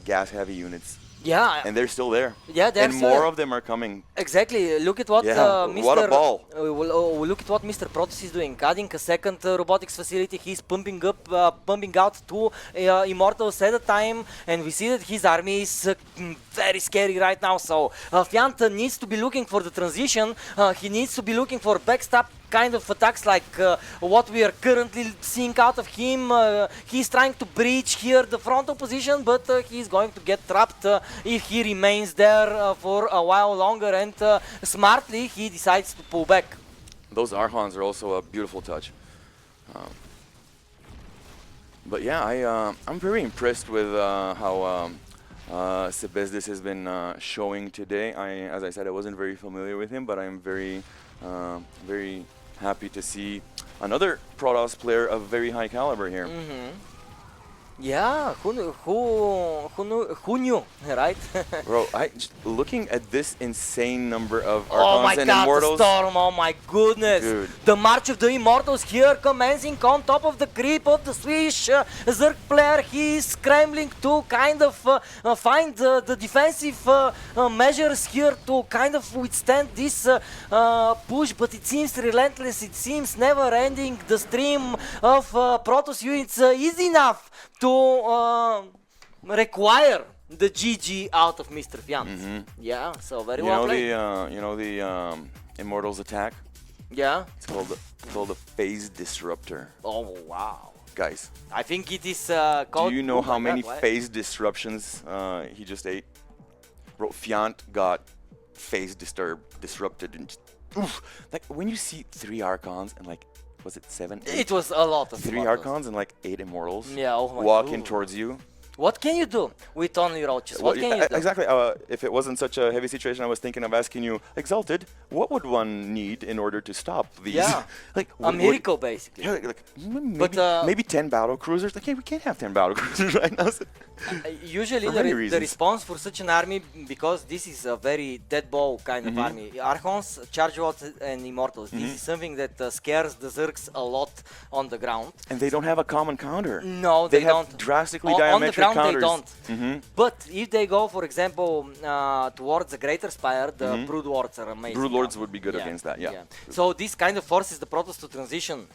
gas-heavy units. Yeah. And they're still there. Yeah, they're and still more there. of them are coming. Exactly. Look at what Mr. What a ball. Look at what Mr. Protoss is doing. Adding a second robotics facility, he's pumping out 2 immortals at a time, and we see that his army is very scary right now. So Fiant needs to be looking for the transition. He needs to be looking for backstop kind of attacks like what we are currently seeing out of him. He's trying to breach here the frontal position, but he's going to get trapped if he remains there for a while longer, and smartly he decides to pull back. Those Archons are also a beautiful touch. But yeah, I'm very impressed with how Sebesdis has been showing today. As I said, I wasn't very familiar with him, but I'm very happy to see another Protoss player of very high caliber here. Yeah, who knew, right? Bro, looking at this insane number of Oh my Archons and god, Immortals. the storm, oh my goodness. Dude. The March of the Immortals here commencing on top of the creep of the Swiss Zerg player. He is scrambling to kind of find the defensive measures here to kind of withstand this push, but it seems relentless, it seems never ending. The stream of Protoss units is enough to require the GG out of Mr. Fiant. Yeah, so very well played. You know the Immortals attack? Yeah. It's called a phase disruptor. Oh wow. Guys, I think it is called. do you know how many phase disruptions he just ate? Bro, Fiant got phase disrupted and just, oof. Like when you see 3 Archons and like, was it 7? 8? It was a lot of 3 Archons and like 8 Immortals. Yeah, oh my walking God. towards you. What can you do with only roaches? What can you do? Exactly. If it wasn't such a heavy situation, I was thinking of asking you, Exalted, what would one need in order to stop these? Yeah, like a miracle basically. Yeah, maybe 10 battle cruisers. Like, hey, we can't have 10 battle cruisers right now. Usually the response for such an army, because this is a very dead ball kind of army, Archons, Charge Rods and Immortals, this is something that scares the Zergs a lot on the ground. And they don't have a common counter. No, they have don't. Drastically On the diametric ground counters. they don't. But if they go, for example, towards the Greater Spire, the Brood Lords are amazing. Brood Lords would be good against that, yeah. So this kind of forces the Protoss to transition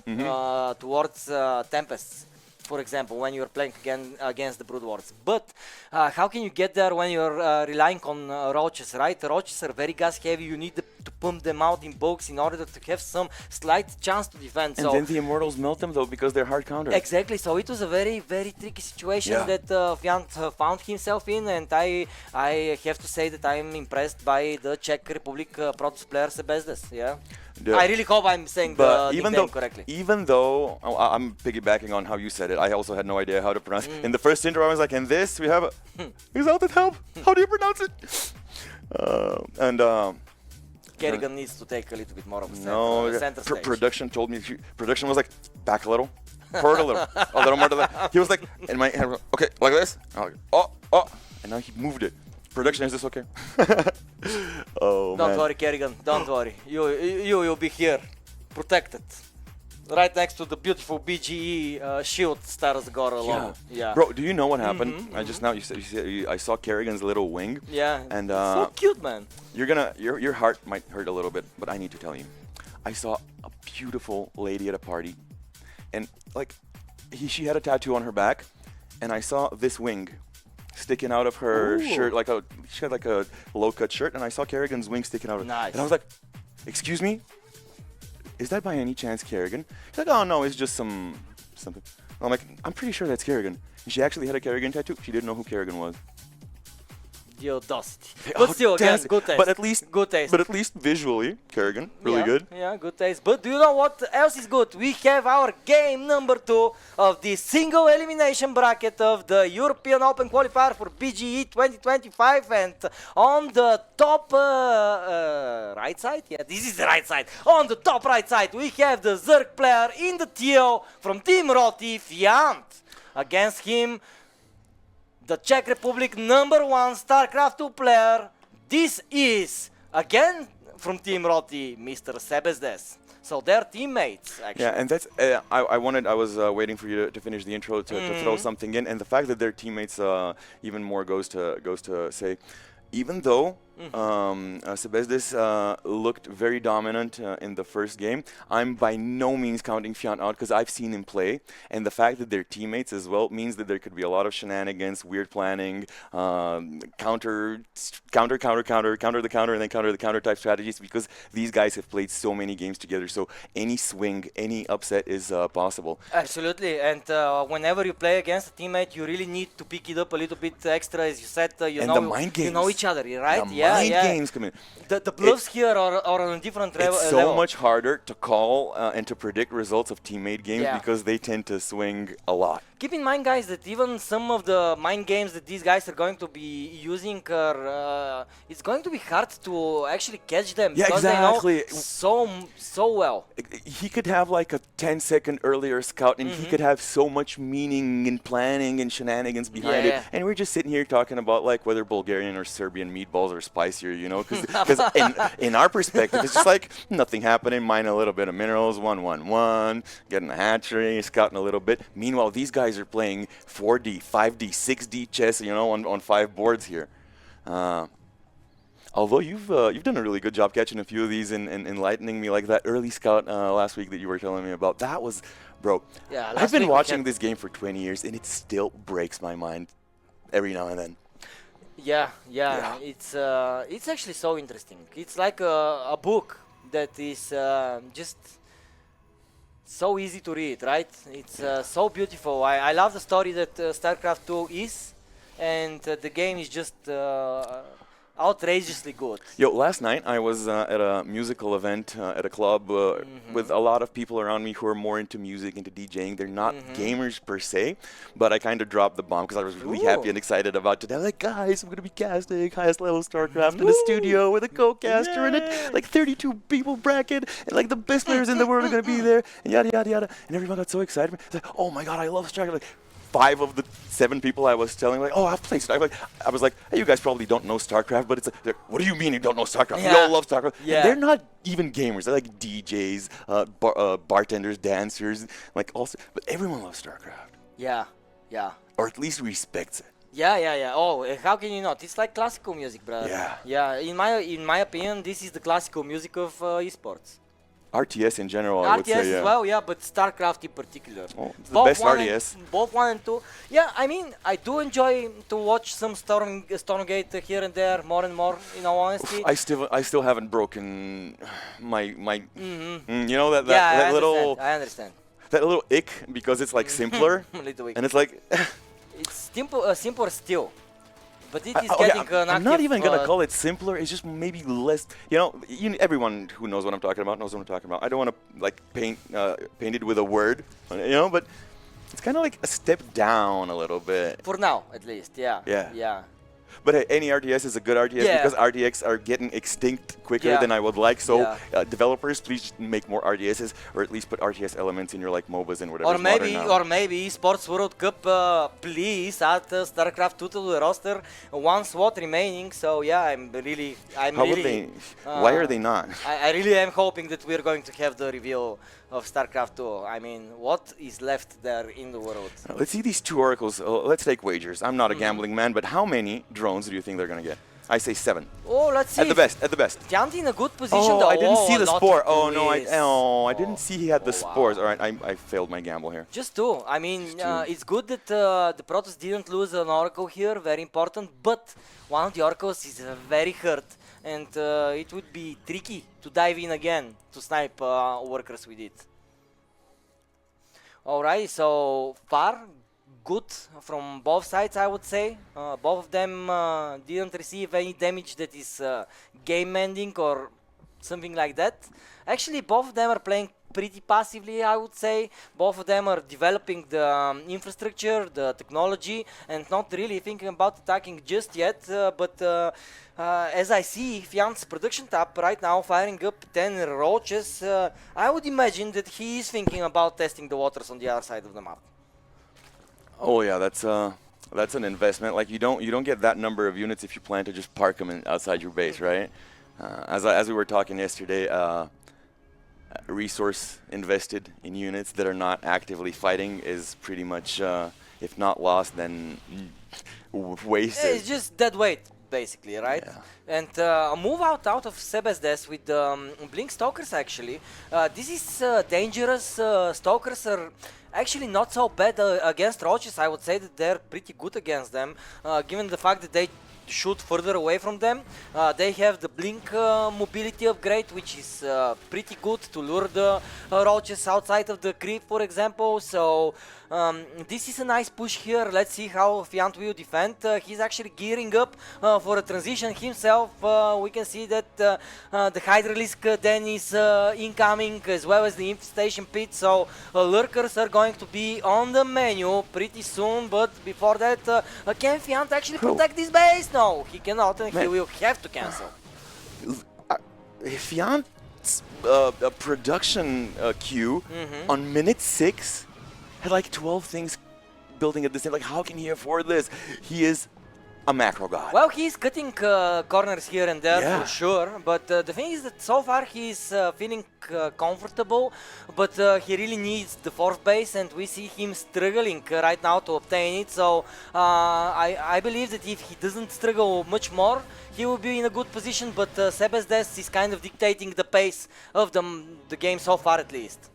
towards Tempests, for example, when you're playing against the Brood Lords. But how can you get there when you're relying on roaches, right? Roaches are very gas heavy. You need to pump them out in bulks in order to have some slight chance to defend. And then the Immortals melt them though because they're hard counter. Exactly. So it was a very, very tricky situation that Fiant found himself in, and I have to say that I'm impressed by the Czech Republic Protoss player Sebesdis. Yeah. I really hope I'm saying the name correctly. Even though I'm piggybacking on how you said it, I also had no idea how to pronounce it. In the first intro, I was like, "In this, we have a Exalted help. How do you pronounce it?" Kerrigan needs to take a little bit more of a center stage. Production told me. Production was like, "Back a little, forward a little more to that." He was like, in my hand, okay, like this. I'm like, oh, and now he moved it. Production, is this okay? Oh, don't worry, Kerrigan. Don't worry. You will be here, protected, right next to the beautiful BGE shield Stara Zagora logo. Yeah. Bro, do you know what happened? I just now I saw Kerrigan's little wing. Yeah. And so cute, man. Your heart might hurt a little bit, but I need to tell you, I saw a beautiful lady at a party, and like she had a tattoo on her back, and I saw this wing sticking out of her shirt, she had like a low-cut shirt, and I saw Kerrigan's wing sticking out of it. Nice. And I was like, "Excuse me, is that by any chance Kerrigan?" She's like, "Oh no, it's just something." I'm like, "I'm pretty sure that's Kerrigan." And she actually had a Kerrigan tattoo. She didn't know who Kerrigan was. The audacity. But still, again, Audacity. good taste. But at least, good taste. But at least visually, Kerrigan, really good. Yeah, good taste. But do you know what else is good? We have our game number 2 of the single elimination bracket of the European Open Qualifier for BGE 2025. And on the top right side, yeah, this is the right side. On the top right side, we have the Zerg player in the TO from Team Roti, Fiant. Against him, the Czech Republic number 1 StarCraft 2 player. This is, again, from Team Roti, Mr. Sebesdes. So they're teammates, actually. Yeah, and that's I was waiting for you to finish the intro to throw something in, and the fact that they're teammates even more goes to say, even though Sebesdes looked very dominant in the first game, I'm by no means counting Fiant out because I've seen him play, and the fact that they're teammates as well means that there could be a lot of shenanigans, weird planning, counter the counter, and then counter the counter type strategies, because these guys have played so many games together, so any swing, any upset is possible. Absolutely, and whenever you play against a teammate, you really need to pick it up a little bit extra, as you said. You know each other, right? Mind games come in. The bluffs here are on a different level. It's so much harder to call and to predict results of teammate games because they tend to swing a lot. Keep in mind, guys, that even some of the mind games that these guys are going to be using are, it's going to be hard to actually catch them because they know so well. He could have like a 10-second earlier scout, and he could have so much meaning and planning and shenanigans behind it. And we're just sitting here talking about like whether Bulgarian or Serbian meatballs are spicier, you know, because in our perspective, it's just like nothing happening, mine a little bit of minerals, 1-1-1, getting a hatchery, scouting a little bit. Meanwhile, these guys are playing 4D, 5D, 6D chess, you know, on 5 boards here. Although you've done a really good job catching a few of these and enlightening me, like that early scout last week that you were telling me about. That was, bro. Yeah, I've been watching this game for 20 years, and it still breaks my mind every now and then. Yeah. It's actually so interesting. It's like a book that is just so easy to read, right? It's so beautiful. I love the story that StarCraft 2 is, and the game is just outrageously good. Yo, last night I was at a musical event at a club with a lot of people around me who are more into music, into DJing. They're not gamers per se, but I kind of dropped the bomb because I was really happy and excited about today. Like, guys, I'm going to be casting highest level StarCraft in a studio with a co-caster in it, like 32 people bracket, and like the best players in the world are going to be there, and yada, yada, yada. And everyone got so excited. It's like, oh my God, I love StarCraft. Like, 5 of the 7 people I was telling, like, oh, I've played StarCraft. I was like, hey, you guys probably don't know StarCraft, but it's like, what do you mean you don't know StarCraft? We all love StarCraft. Yeah. They're not even gamers. They're like DJs, bartenders, dancers, like also, but everyone loves StarCraft. Yeah. Or at least respects it. Yeah. Oh, how can you not? It's like classical music, brother. Yeah. In my opinion, this is the classical music of esports. RTS in general, I would say, RTS as well, yeah, but StarCraft in particular. Oh, it's the best RTS. Both 1 and 2. Yeah, I mean, I do enjoy to watch some Stormgate here and there, more and more, in all honesty. I still haven't broken my you know that little I understand. That little ick because it's like simpler and it's like it's simpler still. But it is getting an I'm not even gonna call it simpler. It's just maybe less. You know, everyone who knows what I'm talking about knows what I'm talking about. I don't want to like paint it with a word, you know. But it's kind of like a step down a little bit. For now, at least, yeah. Yeah. But hey, any RTS is a good RTS because RTX are getting extinct quicker than I would like. So developers, please make more RTSs, or at least put RTS elements in your like MOBAs and whatever. Or maybe Esports World Cup, please add StarCraft 2 to the roster. 1 slot remaining. So yeah, why are they not? I really am hoping that we're going to have the reveal of StarCraft 2. I mean, what is left there in the world? Let's see these 2 oracles. Let's take wagers. I'm not a gambling man, but how many drones do you think they're going to get? I say 7. Oh, let's see. At the best. Tiant in a good position though. I didn't see the spore. I didn't see he had the spores. All right, I failed my gamble here. Just 2. I mean, it's good that the Protoss didn't lose an oracle here. Very important. But one of the oracles is very hurt. And it would be tricky to dive in again to snipe workers with it. Alright, so far, good from both sides, I would say. Both of them didn't receive any damage that is game-ending or something like that. Actually, both of them are playing pretty passively, I would say. Both of them are developing the infrastructure, the technology, and not really thinking about attacking just yet. As I see Fiant's production tab right now firing up 10 roaches, I would imagine that he is thinking about testing the waters on the other side of the map. Oh yeah, that's an investment. Like you don't get that number of units if you plan to just park them outside your base, right? As we were talking yesterday, resource invested in units that are not actively fighting is pretty much, if not lost, then wasted. Yeah, it's just dead weight, basically, right? Yeah. And a move out of Sebesdes with Blink Stalkers, actually. This is dangerous. Stalkers are actually not so bad against Roaches. I would say that they're pretty good against them, given the fact that they shoot further away from them. They have the blink mobility upgrade, which is pretty good to lure the roaches outside of the creep, for example. So this is a nice push here. Let's see how Fiant will defend. He's actually gearing up for a transition himself. We can see that the Hydralisk then is incoming, as well as the infestation pit. So lurkers are going to be on the menu pretty soon. But before that, can Fiant actually protect this base? No, he cannot, and he will have to cancel. Fiant's production queue on minute 6 had like 12 things building at the same. Like, how can he afford this? He is a macro god. Well, he's cutting corners here and there for sure, but the thing is that so far he's feeling comfortable, but he really needs the fourth base, and we see him struggling right now to obtain it. So I believe that if he doesn't struggle much more, he will be in a good position, but Sebesdes is kind of dictating the pace of the game so far, at least.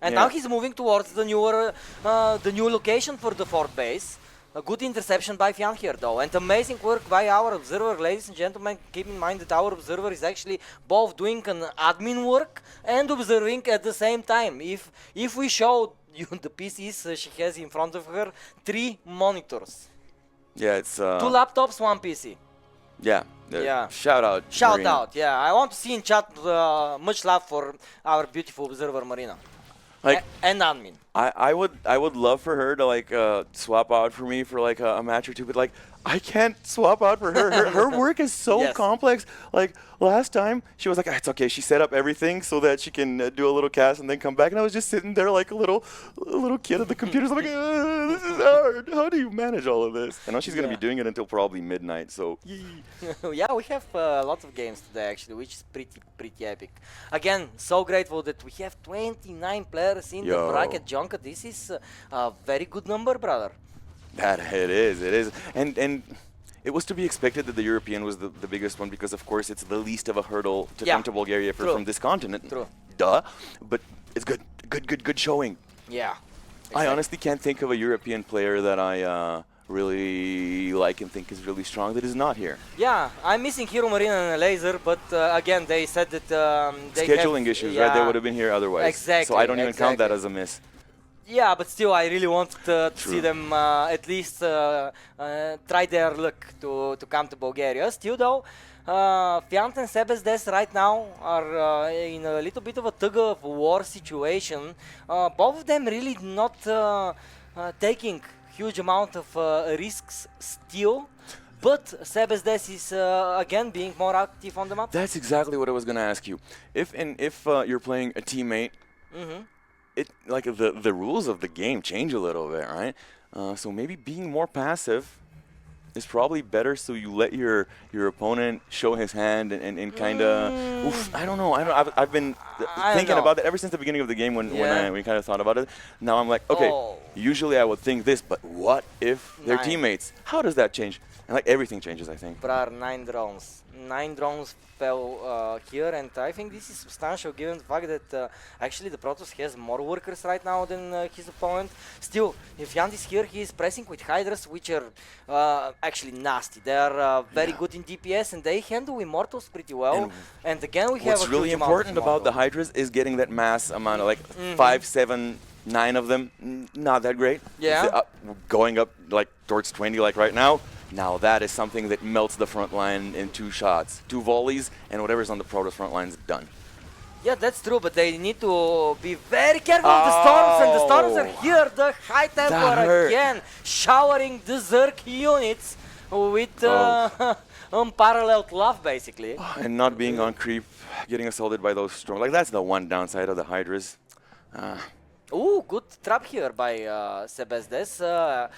And now he's moving towards the new location for the fourth base. A good interception by Fiant here, though, and amazing work by our observer, ladies and gentlemen. Keep in mind that our observer is actually both doing an admin work and observing at the same time. If we show you the PCs she has in front of her, 3 monitors. Yeah, it's 2 laptops, 1 PC. Yeah. Shout out. Shout Marina. out. Yeah, I want to see in chat much love for our beautiful observer, Marina. Like, and admin. I would love for her to like swap out for me for like a match or two, but like I can't swap out for her. Her work is so complex. Like last time she was like, it's okay. She set up everything so that she can do a little cast and then come back, and I was just sitting there like a little kid at the computer. So I'm like, this is hard. How do you manage all of this? I know she's gonna be doing it until probably midnight. So yeah, we have lots of games today actually, which is pretty epic. Again, so grateful that we have 29 players in the bracket. Jonka, this is a very good number, brother. It is, and it was to be expected that the European was the biggest one, because of course it's the least of a hurdle to come to Bulgaria from this continent. True. Duh, but it's good showing. Yeah. Exactly. I honestly can't think of a European player that I really like and think is really strong that is not here. Yeah, I'm missing Hero Marina and Laser, but again they said that they scheduling issues, right? They would have been here otherwise. Exactly. So I don't even count that as a miss. Yeah, but still, I really wanted to see them at least try their luck to come to Bulgaria. Still, though, Fiant and Sebesdes right now are in a little bit of a tug-of-war situation. Both of them really not taking huge amount of risks still. But Sebesdes is again being more active on the map. That's exactly what I was going to ask you. If you're playing a teammate, it like the rules of the game change a little bit, right? So maybe being more passive is probably better, so you let your opponent show his hand and kind of. I don't know. I've been thinking about that ever since the beginning of the game when we kind of thought about it. Now I'm like, okay, usually I would think this, but what if they're teammates? How does that change? And like everything changes, I think. There are 9 drones. 9 drones fell here, and I think this is substantial given the fact that actually the Protoss has more workers right now than his opponent. Still, if Fiant is here, he is pressing with Hydras, which are actually nasty. They are very good in DPS, and they handle Immortals pretty well. And again, we have what's really important about the Hydras is getting that mass amount of like 5-7 9 of them, not that great. Yeah. Going up like towards 20 like right now, now that is something that melts the front line in 2 shots. 2 volleys, and whatever's on the Protoss front line is done. Yeah, that's true, but they need to be very careful of the storms, and the storms are here. The high temper again, showering the Zerg units with unparalleled love, basically. And not being on creep, getting assaulted by those storms. Like, that's the one downside of the Hydras. Ooh, good trap here by Sebesdes.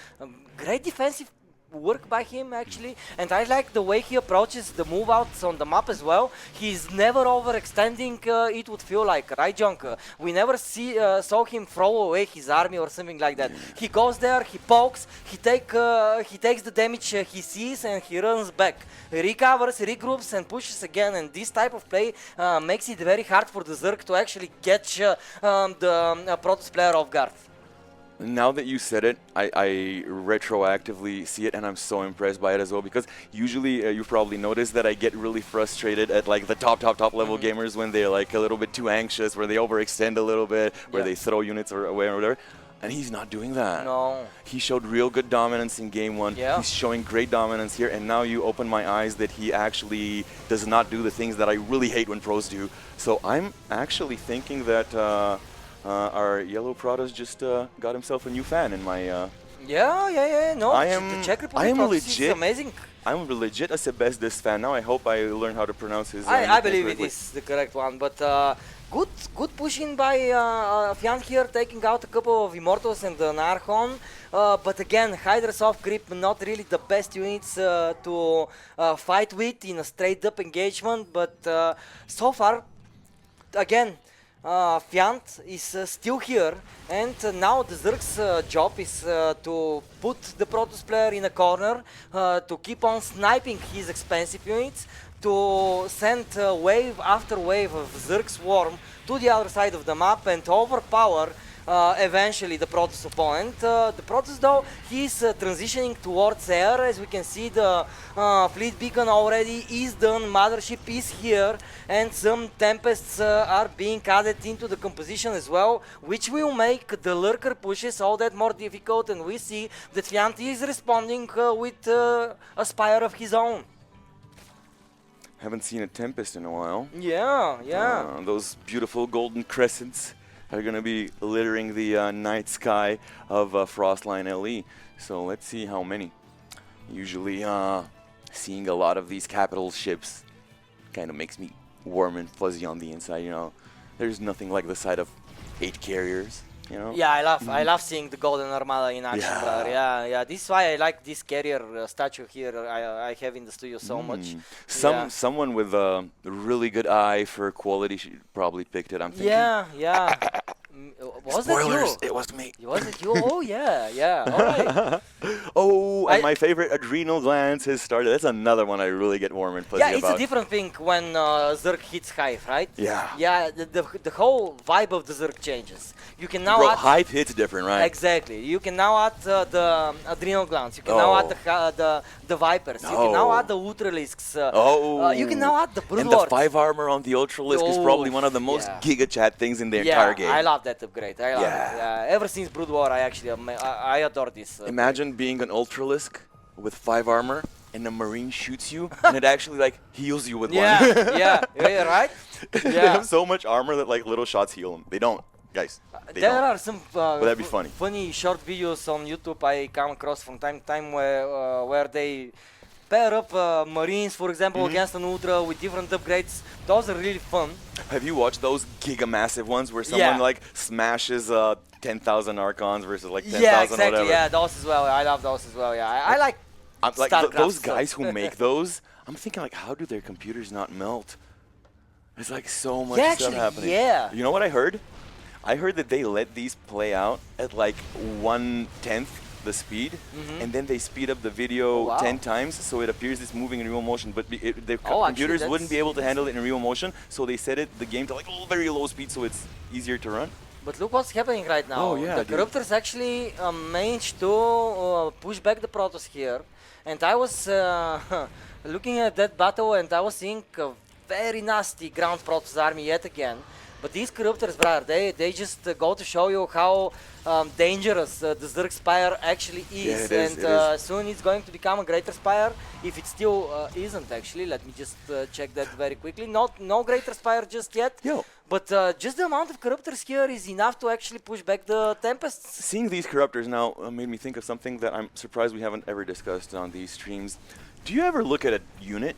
Great defensive work by him, actually. And I like the way he approaches the move outs on the map as well. He's never overextending, it would feel like, right, Junk? We never saw him throw away his army or something like that. He goes there, he pokes, he takes the damage he sees, and he runs back. He recovers, regroups, and pushes again. And this type of play makes it very hard for the Zerg to actually catch the Protoss player off guard. Now that you said it, I retroactively see it, and I'm so impressed by it as well, because usually you've probably noticed that I get really frustrated at like the top level gamers when they're like a little bit too anxious, where they overextend a little bit, where they throw units away or whatever. And he's not doing that. No. He showed real good dominance in game 1. Yeah. He's showing great dominance here, and now you open my eyes that he actually does not do the things that I really hate when pros do. So I'm actually thinking that our yellow Protoss just got himself a new fan in my. No. The Czech Republic Protoss is amazing. I'm legit a Sebesdes fan now. I hope I learn how to pronounce his. I believe it is the correct one, but good pushing by Fian here, taking out a couple of Immortals and an Archon. But again, Hydra soft grip, not really the best units to fight with in a straight up engagement. But so far, again, Fiant is still here, and now the Zerg's job is to put the Protoss player in a corner, to keep on sniping his expensive units, to send wave after wave of Zerg Swarm to the other side of the map and overpower eventually the Protoss opponent. The Protoss, though, he's transitioning towards air. As we can see, the fleet beacon already is done, Mothership is here, and some Tempests are being added into the composition as well, which will make the lurker pushes all that more difficult, and we see that Fiant is responding with a Spire of his own. Haven't seen a Tempest in a while. Yeah. Those beautiful golden crescents are going to be littering the night sky of Frostline LE. So let's see how many. Usually seeing a lot of these capital ships kind of makes me warm and fuzzy on the inside, you know. There's nothing like the sight of 8 carriers, you know. Yeah, I love seeing the Golden Armada in action. Yeah. This is why I like this carrier statue here I have in the studio so much. Someone with a really good eye for quality probably picked it, I'm thinking. Yeah. Was Spoilers, it you? It was me. Was it you? Oh, yeah. All right. And my favorite adrenal glands has started. That's another one I really get warm and fuzzy about. Yeah, it's a different thing when Zerg hits Hive, right? Yeah. Yeah, the whole vibe of the Zerg changes. You can now add... Hive hits different, right? Exactly. You can now add the adrenal glands. You can now add the Vipers. You can now add the Ultralisks. You can now add the Broodlords. And the 5 armor on the Ultralisk is probably one of the most giga chat things in the entire game. I love that upgrade. I love it. Ever since Brood War, I adore this. Imagine being an Ultralisk with 5 armor and a Marine shoots you and it actually like heals you with one. Yeah, right? They have so much armor that like little shots heal them. They don't, guys. There are some but that'd be funny short videos on YouTube I come across from time to time where they pair up Marines, for example, against an Ultra with different upgrades. Those are really fun. Have you watched those giga massive ones where someone like smashes 10,000 Archons versus like 10,000 exactly. whatever? Yeah, those as well. I love those as well. Yeah, I like those guys who make those. I'm thinking like, how do their computers not melt? There's like so much stuff happening. Yeah. You know what I heard? I heard that they let these play out at like 1/10 the speed, and then they speed up the video 10 times, so it appears it's moving in real motion. But the computers wouldn't be able to handle it in real motion, so they set the game to like very low speed, so it's easier to run. But look what's happening right now. The Corruptors actually managed to push back the Protoss here, and I was looking at that battle, and I was seeing a very nasty ground Protoss army yet again. But these corruptors, brother, they just go to show you how dangerous the Zerg Spire actually is. Yeah, it is, and it is. soon it's going to become a greater Spire. If it still isn't, actually. Let me just check that very quickly. No greater Spire just yet. Yo. But just the amount of corruptors here is enough to actually push back the Tempests. Seeing these corruptors now made me think of something that I'm surprised we haven't ever discussed on these streams. Do you ever look at a unit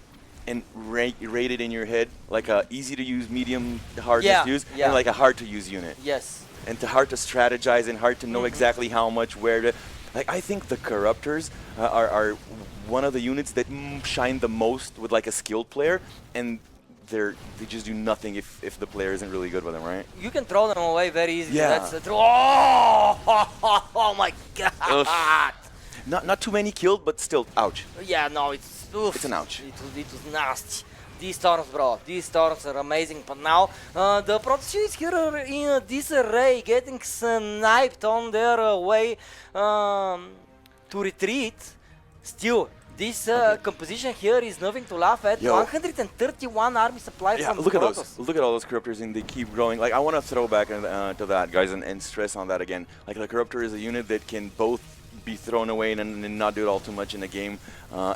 and rate it in your head like a easy to use, medium, hard to use, and like a hard to use unit? Yes. And hard to strategize and hard to know exactly how much, where to. Like, I think the corruptors are one of the units that shine the most with like a skilled player, and they just do nothing if the player isn't really good with them, right? You can throw them away very easily. Yeah. That's the oh my god! Not too many killed, but still, ouch. Yeah, no, it's oof. It's an ouch. It was nasty. These storms, bro, these storms are amazing. But now the Proteus here are in disarray, getting sniped on their way to retreat. Still, this composition here is nothing to laugh at. Yo. 131 army supply Yeah, from look at Protoss. those. Look at all those corruptors, and they keep growing. Like, I want to throw back to that, guys, and stress on that again. Like, the corruptor is a unit that can both be thrown away and not do it all too much in the game.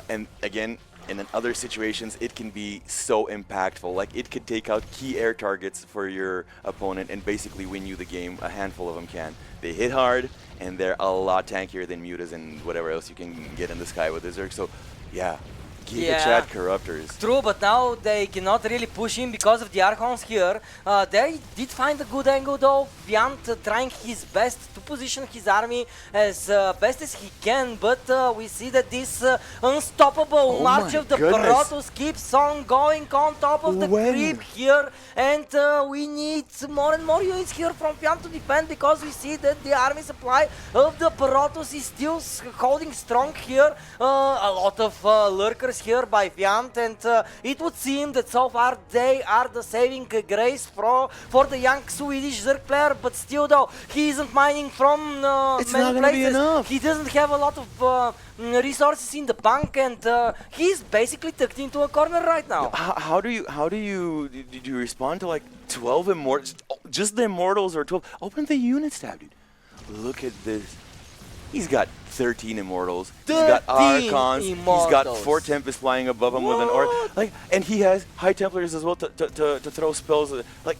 And again, in other situations, it can be so impactful. Like, it could take out key air targets for your opponent and basically win you the game. A handful of them can. They hit hard, and they're a lot tankier than mutas and whatever else you can get in the sky with the Zerg. So, yeah. Giga Chat corruptors. True, but now they cannot really push him because of the Archons here. They did find a good angle though. Viant trying his best to position his army as best as he can, but we see that this unstoppable march of the Protoss keeps on going on top of the creep here, and we need more and more units here from Viant to defend, because we see that the army supply of the Protoss is still holding strong here. A lot of lurkers here by Viant, and it would seem that so far they are the saving grace for the young Swedish Zerg player, but still though, he isn't mining from many places. He doesn't have a lot of resources in the bank, and he's basically tucked into a corner right now. How do you did you respond to like 12 immortals? Just the immortals or 12? Open the units tab, dude. Look at this. He's got 13 immortals. He's got Archons. He's got 4 Tempests flying above him with an aura. Like, and he has High Templars as well to throw spells. Like,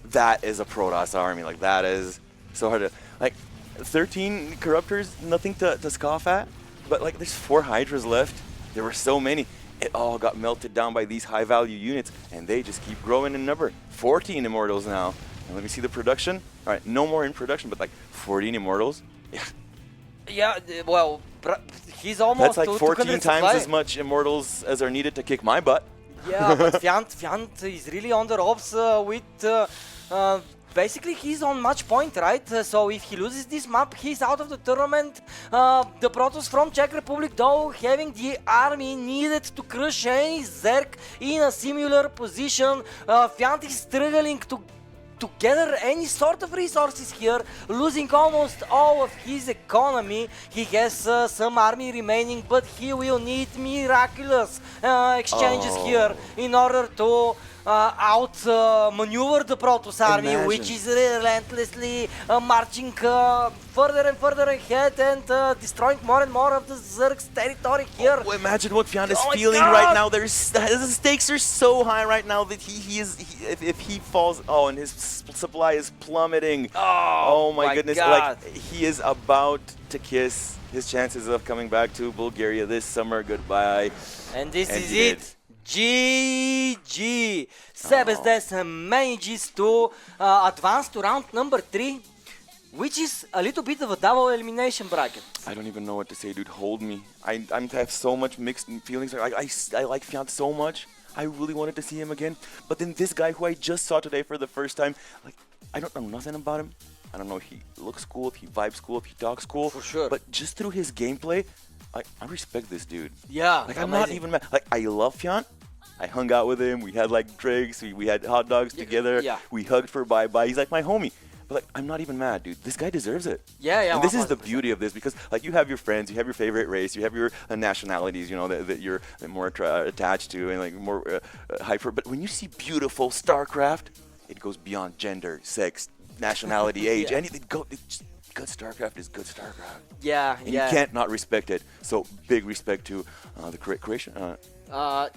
that is a Protoss army. Like, that is so hard to. Like, 13 corruptors, nothing to scoff at. But like, there's 4 Hydras left. There were so many. It all got melted down by these high-value units, and they just keep growing in number. 14 immortals now. And let me see the production. All right, no more in production, but like 14 immortals. Yeah. Yeah, well, he's almost. That's like 14 times as much immortals as are needed to kick my butt. Yeah, but Viant is really on the ropes with. Basically, he's on match point, right? So if he loses this map, he's out of the tournament. The Protoss from Czech Republic, though, having the army needed to crush any Zerg in a similar position. Viant is struggling to gather any sort of resources here, losing almost all of his economy. He has some army remaining, but he will need miraculous exchanges here in order to outmaneuver the Protoss army, which is relentlessly marching further and further ahead and destroying more and more of the Zerg's territory here. Oh, imagine what Viant is feeling right now. The stakes are so high right now that if he falls, and his supply is plummeting. Oh my goodness! God. Like, he is about to kiss his chances of coming back to Bulgaria this summer goodbye. And this is it. GG. Sebesdes manages to advance to round number 3, which is a little bit of a double elimination bracket. I don't even know what to say, dude. Hold me. I have so much mixed feelings. I like Viant so much. I really wanted to see him again. But then this guy who I just saw today for the first time, like, I don't know nothing about him. I don't know if he looks cool, if he vibes cool, if he talks cool. For sure. But just through his gameplay, I respect this dude. Yeah. Like, I'm not even mad. Like, I love Viant. I hung out with him. We had like drinks. We had hot dogs together. Yeah. We hugged for bye-bye. He's like my homie. But like, I'm not even mad, dude. This guy deserves it. Yeah, yeah. And this is the 100%. beauty of this, because like, you have your friends, you have your favorite race, you have your nationalities, you know, that you're more attached to and like more hyper. But when you see beautiful StarCraft, it goes beyond gender, sex, nationality, age, anything. Good StarCraft is good StarCraft. Yeah, And you can't not respect it. So big respect to the Croatian,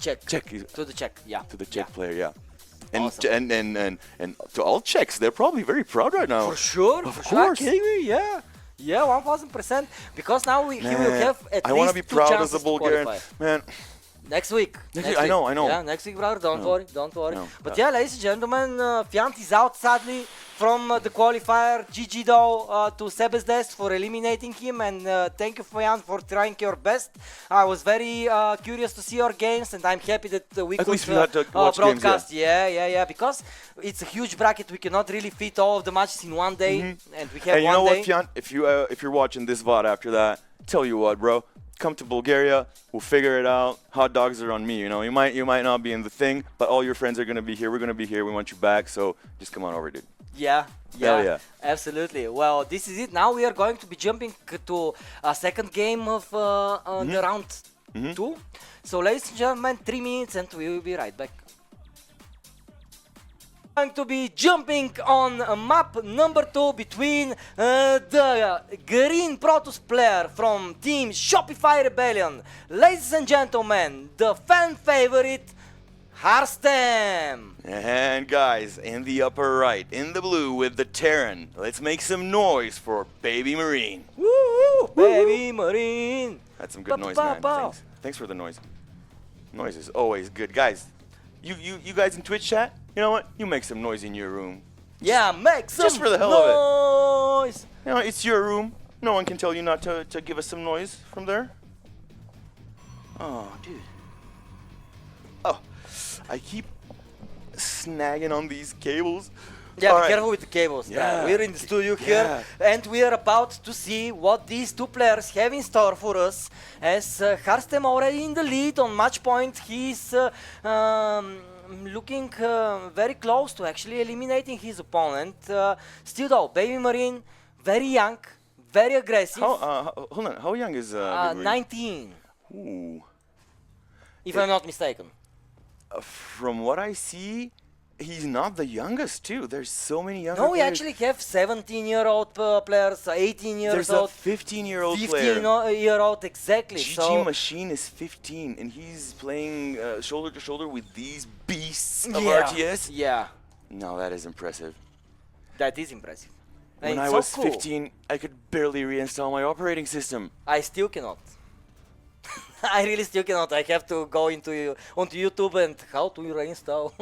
Czech. Czech, To the Czech, yeah. to the Czech Yeah. player, yeah. And, Awesome. and to all Czechs, they're probably very proud right now. For sure, Of for sure. Are you course. kidding me? Yeah. Yeah, 1000%. Because now he will have at I want least to be 2 proud as chances a to Bulgarian. qualify. Man, Next week. I know. Yeah, next week, brother. Don't worry, don't worry. No, But yeah. yeah, ladies and gentlemen, Fiant is out sadly from the qualifier. GG though to Sebesdes for eliminating him, and thank you Fiant for trying your best. I was very curious to see your games, and I'm happy that we At could least we had to watch games, broadcast. Yeah, because it's a huge bracket. We cannot really fit all of the matches in one day, and we have and you one know day. what, Fiant? If you're watching this VOD after that, tell you what, bro. Come to Bulgaria. We'll figure it out. Hot dogs are on me. You know, you might not be in the thing, but all your friends are gonna be here. We're gonna be here. We want you back. So just come on over, dude. Yeah, Hell yeah. absolutely. Well, this is it. Now we are going to be jumping to a second game of the round 2. So, ladies and gentlemen, 3 minutes and we will be right back. Going to be jumping on map number 2 between the green Protoss player from team Shopify Rebellion. Ladies and gentlemen, the fan favorite Harstem. And guys, in the upper right, in the blue with the Terran, let's make some noise for Baby Marine. Woo, baby Marine. That's some good noise, man. Thanks for the noise. Noise is always good, guys. You guys in Twitch chat, you know what? You make some noise in your room. Yeah, make some Just for the hell of it. noise. You know, it's your room. No one can tell you not to give us some noise from there. Oh, dude. Oh, I keep snagging on these cables. Yeah, All be right. careful with the cables. Yeah. We're in the studio here, and we are about to see what these two players have in store for us. As Harstem already in the lead on match point, he's looking very close to actually eliminating his opponent. Still though, Baby Marine, very young, very aggressive. Hold on. How young is Baby Marine? 19, Ooh. if I'm not mistaken. From what I see, he's not the youngest too. There's so many younger No, we players. actually have 17-year-old players, 18 years There's old, a 15-year-old player. 15-year-old, exactly. GG So Machine is 15, and he's playing shoulder to shoulder with these beasts of yeah, RTS. yeah, No, that is impressive. that is impressive. When And I so was cool. 15, I could barely reinstall my operating system. I still cannot. I really still cannot. I have to go onto YouTube and how to reinstall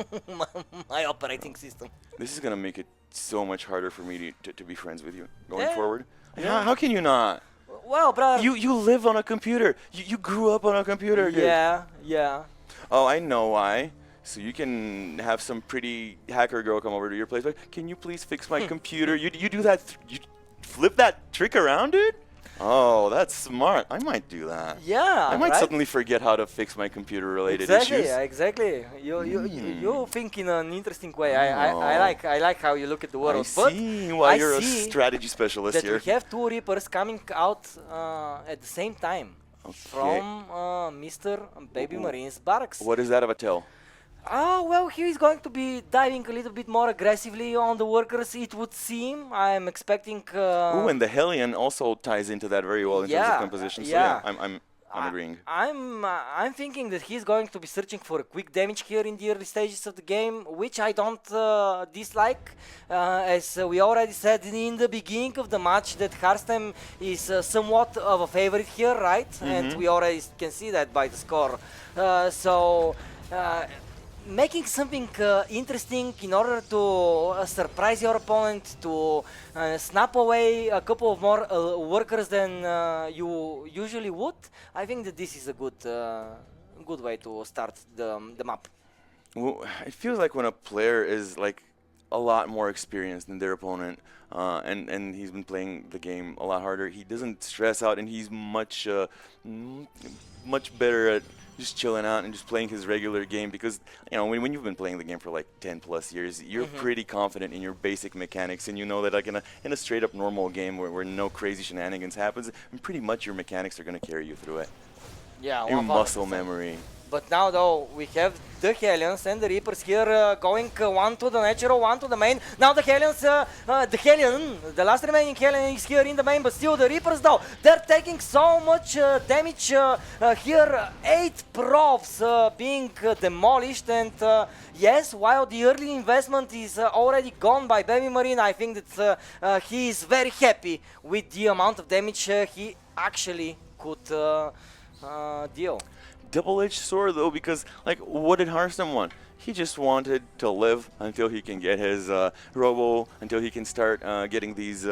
my operating system. This is gonna make it so much harder for me to be friends with you going Yeah, forward. yeah. How can you not? Well, brother. You live on a computer. You grew up on a computer. Dude. Yeah. Oh, I know why. So you can have some pretty hacker girl come over to your place. But can you please fix my computer? You do that. You flip that trick around, dude. Oh, that's smart. I might do that. Yeah. I might right? suddenly forget how to fix my computer-related Exactly, issues. exactly. You think in an interesting way. I like how you look at the world. I But see why I you're a see strategy specialist that here. we have two Reapers coming out at the same time from Mr. Baby Ooh. Marine's barracks. What is that of a tell? Well, he is going to be diving a little bit more aggressively on the workers, it would seem. I'm expecting. Ooh, and the Hellion also ties into that very well in terms yeah, of composition. So yeah. I'm agreeing. I'm thinking that he's going to be searching for a quick damage here in the early stages of the game, which I don't dislike. As we already said in the beginning of the match, that Harstem is somewhat of a favorite here, right? And we already can see that by the score. Making something interesting in order to surprise your opponent, to snap away a couple of more workers than you usually would. I think that this is a good way to start the map. Well, it feels like when a player is like a lot more experienced than their opponent, and he's been playing the game a lot harder, he doesn't stress out, and he's much better at just chilling out and just playing his regular game, because you know when you've been playing the game for like 10 plus years, you're pretty confident in your basic mechanics, and you know that like in a straight up normal game where no crazy shenanigans happens, and pretty much your mechanics are going to carry you through it. Yeah, Your 100%. muscle memory. But now though we have the Hellions and the Reapers here going one to the natural, one to the main. Now the Hellions, the last remaining Hellion is here in the main, but still the Reapers though, they're taking so much damage here. 8 profs being demolished, and yes, while the early investment is already gone by Baby Marine, I think that he is very happy with the amount of damage he actually could deal. Double-edged sword though, because like, what did Harstem want? He just wanted to live until he can get his robo, until he can start getting these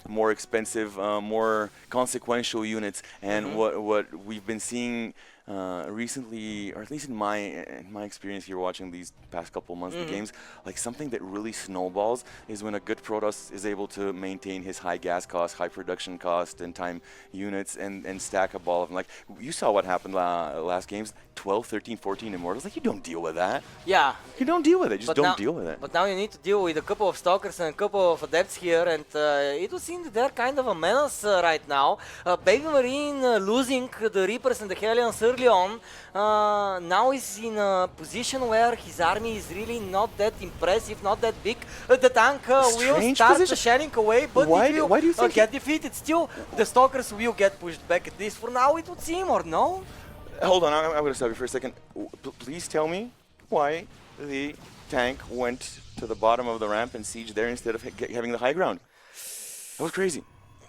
more expensive, more consequential units. And what we've been seeing recently, or at least in my experience here watching these past couple months of games, like something that really snowballs is when a good Protoss is able to maintain his high gas cost, high production cost, and time units, and stack a ball of them. Like, you saw what happened last games, 12, 13, 14 Immortals. Like, you don't deal with that. Yeah. You don't deal with it. Just But don't deal with it. But now you need to deal with a couple of Stalkers and a couple of Adepts here, and it would seem that they're kind of a menace right now. Baby Marine losing the Reapers and the Hellions early on, now is in a position where his army is really not that impressive, not that big. The tank will start shedding away, but it will why do you think get defeated. Still, the Stalkers will get pushed back, at least for now, it would seem, or no? Hold on, I'm going to stop you for a second. Please tell me why the tank went to the bottom of the ramp and siege there instead of having the high ground. That was crazy.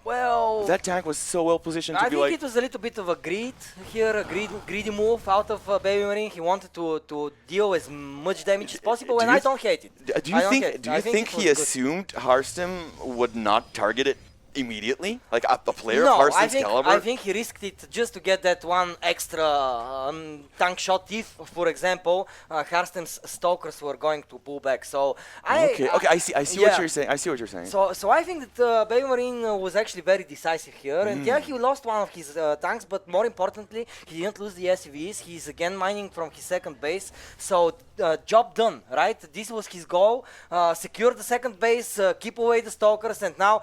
Well, that tank was so well positioned to be like... I think it was a little bit of a greed here, a greedy move out of Baby Marine. He wanted to deal as much damage as possible, and I don't hate it. Do you think he assumed Harstem would not target it immediately? Like a player of Harstem's caliber? I think he risked it just to get that one extra tank shot if, for example, Harstem's Stalkers were going to pull back. So I see what you're saying. I see what you're saying. So I think that Baby Marine was actually very decisive here, and yeah, he lost one of his tanks, but more importantly, he didn't lose the SCVs. He's again mining from his second base, so job done, right? This was his goal: secure the second base, keep away the Stalkers, and now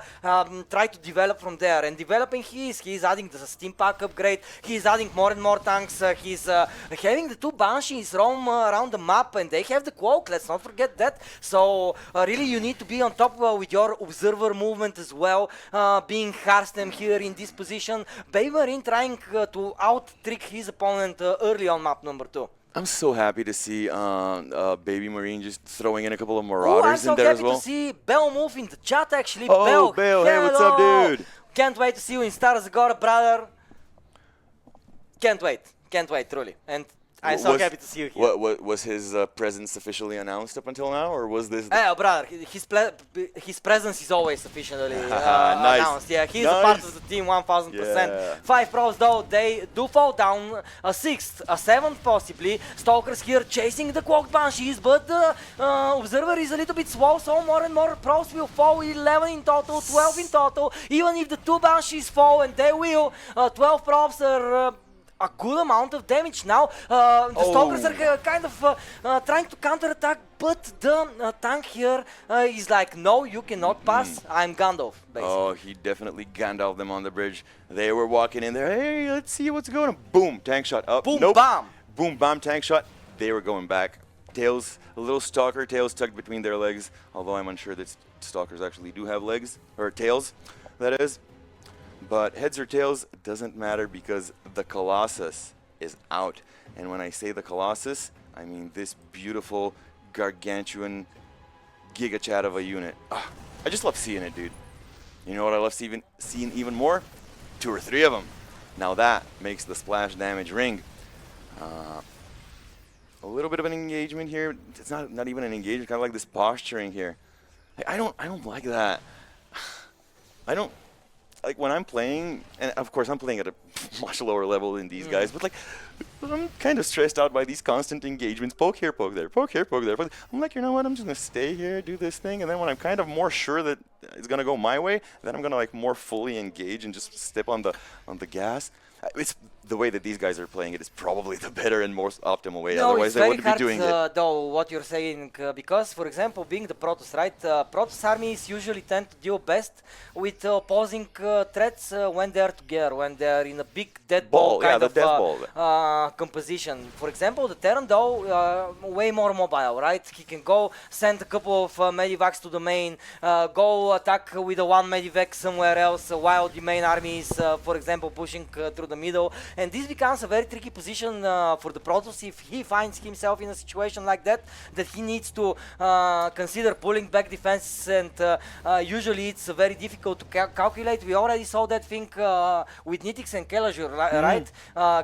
try to develop from there. And developing he's adding the steam pack upgrade, he's adding more and more tanks, he's having the 2 Banshees roam around the map, and they have the cloak, let's not forget that. So really you need to be on top with your observer movement as well, being Harstem here in this position. Baby Marine trying to out-trick his opponent early on map number 2. I'm so happy to see Baby Marine just throwing in a couple of Marauders in there as well. I'm so happy to see Bell move in the chat actually. Oh, Bell, hey, what's up, dude? Can't wait to see you in Stara Zagora, brother. Can't wait, truly. And I'm so happy to see you here. Was his presence officially announced up until now, or was this... brother, his presence is always officially announced. Yeah, he's a part of the team 1000%. Yeah. 5 pros though, they do fall down, a 6th, a 7th possibly. Stalkers here chasing the Cloaked Banshees, but the Observer is a little bit slow, so more and more pros will fall. 11 in total, 12 in total. Even if the 2 Banshees fall, and they will, 12 pros are... a good amount of damage now. The Stalkers are kind of trying to counterattack, but the tank here is like, no, you cannot pass. I'm Gandalf, basically. Oh, he definitely Gandalf them on the bridge. They were walking in there. Hey, let's see what's going on. Boom, tank shot up. Boom, nope. bam. Boom, bam, tank shot. They were going back. Tails, a little Stalker, tails tucked between their legs. Although I'm unsure that Stalkers actually do have legs, or tails, that is. But heads or tails, it doesn't matter because the Colossus is out. And when I say the Colossus, I mean this beautiful, gargantuan Giga Chat of a unit. I just love seeing it, dude. You know what I love seeing even more? 2 or 3 of them. Now that makes the splash damage ring. A little bit of an engagement here. It's not even an engagement, kind of like this posturing here. I don't like that. I don't... Like when I'm playing, and of course I'm playing at a much lower level than these guys, but like I'm kind of stressed out by these constant engagements. Poke here, poke there, poke here, poke there. But I'm like, you know what? I'm just gonna stay here, do this thing, and then when I'm kind of more sure that it's gonna go my way, then I'm gonna like more fully engage and just step on the gas. It's the way that these guys are playing it is probably the better and most optimal way. No, Otherwise, it's they very wouldn't be hard, doing it. though, what you're saying, because, for example, being the Protoss, right? Protoss armies usually tend to deal best with opposing threats when they're together, when they're in a big dead ball kind of composition. For example, the Terran, though, way more mobile, right? He can go send a couple of medivacs to the main, go attack with a one medivac somewhere else, while the main army is, for example, pushing through the middle. And this becomes a very tricky position for the Protoss if he finds himself in a situation like that he needs to consider pulling back defenses, and usually it's very difficult to calculate. We already saw that thing with Nitix and Kelazur, right?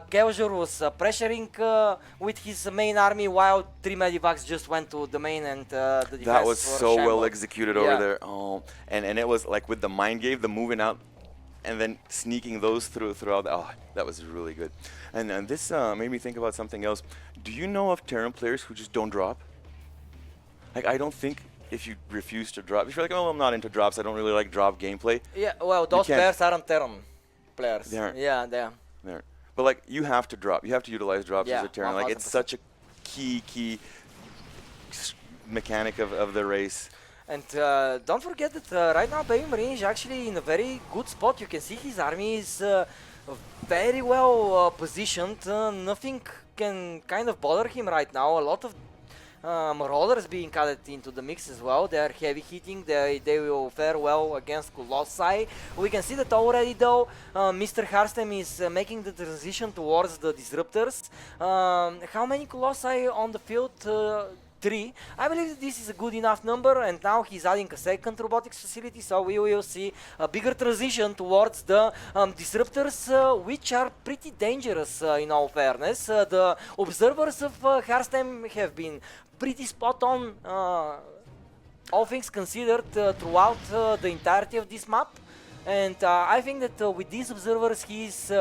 Kelazur was pressuring with his main army while 3 medivacs just went to the main, and the defense that was so shambled. well executed over there. Oh, and it was like with the mind game, the moving out and then sneaking those throughout. Oh, that was really good. And this made me think about something else. Do you know of Terran players who just don't drop? Like, I don't think if you refuse to drop, if you're like, oh, I'm not into drops, I don't really like drop gameplay. Yeah, well, those players aren't Terran players. They aren't. Yeah, they are. They aren't. But like, you have to drop. You have to utilize drops as a Terran. 100%. Like, it's such a key mechanic of the race. And don't forget that right now Baby Marine is actually in a very good spot. You can see his army is very well positioned. Nothing can kind of bother him right now. A lot of Marauders being added into the mix as well. They are heavy hitting. They will fare well against Colossi. We can see that already though. Mr. Harstem is making the transition towards the Disruptors. How many Colossi on the field? 3. I believe that this is a good enough number, and now he's adding a second robotics facility, so we will see a bigger transition towards the Disruptors, which are pretty dangerous in all fairness. The observers of Harstem have been pretty spot on, all things considered, throughout the entirety of this map. And I think that with these observers, he's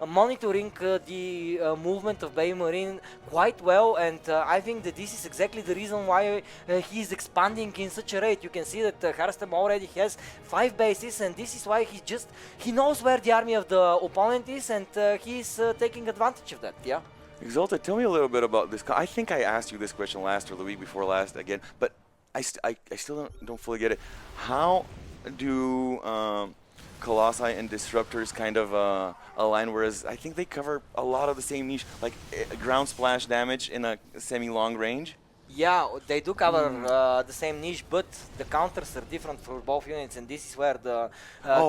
monitoring the movement of Baby Marine quite well, and I think that this is exactly the reason why he's expanding in such a rate. You can see that Harstem already has 5 bases, and this is why he knows where the army of the opponent is, and he's taking advantage of that. Yeah. Exalted, tell me a little bit about this. I think I asked you this question last or the week before last again, but I still don't fully get it. How do Colossi and Disruptors kind of align, whereas I think they cover a lot of the same niche, like ground splash damage in a semi-long range? Yeah, they do cover the same niche, but the counters are different for both units, and this is where the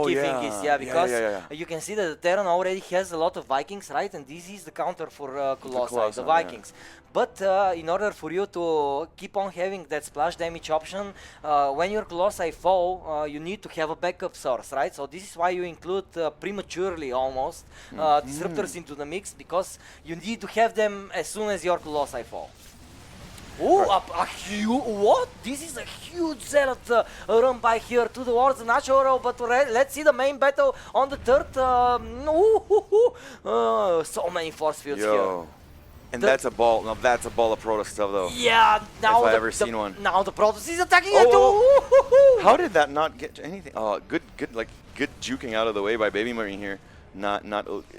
key thing is. Yeah, because you can see that the Terran already has a lot of Vikings, right? And this is the counter for Colossi, the Vikings. Yeah. But in order for you to keep on having that splash damage option, when your Colossi fall, you need to have a backup source, right? So this is why you include prematurely almost Disruptors into the mix, because you need to have them as soon as your Colossi fall. Oh, what? This is a huge Zealot run by here towards the natural, but let's see the main battle on the third. So many force fields here. And that's a ball. Now that's a ball of Protoss stuff, though. Yeah, now if I ever seen one. Now the Protoss is attacking it too. How did that not get anything? Oh, good juking out of the way by Baby Marine here, not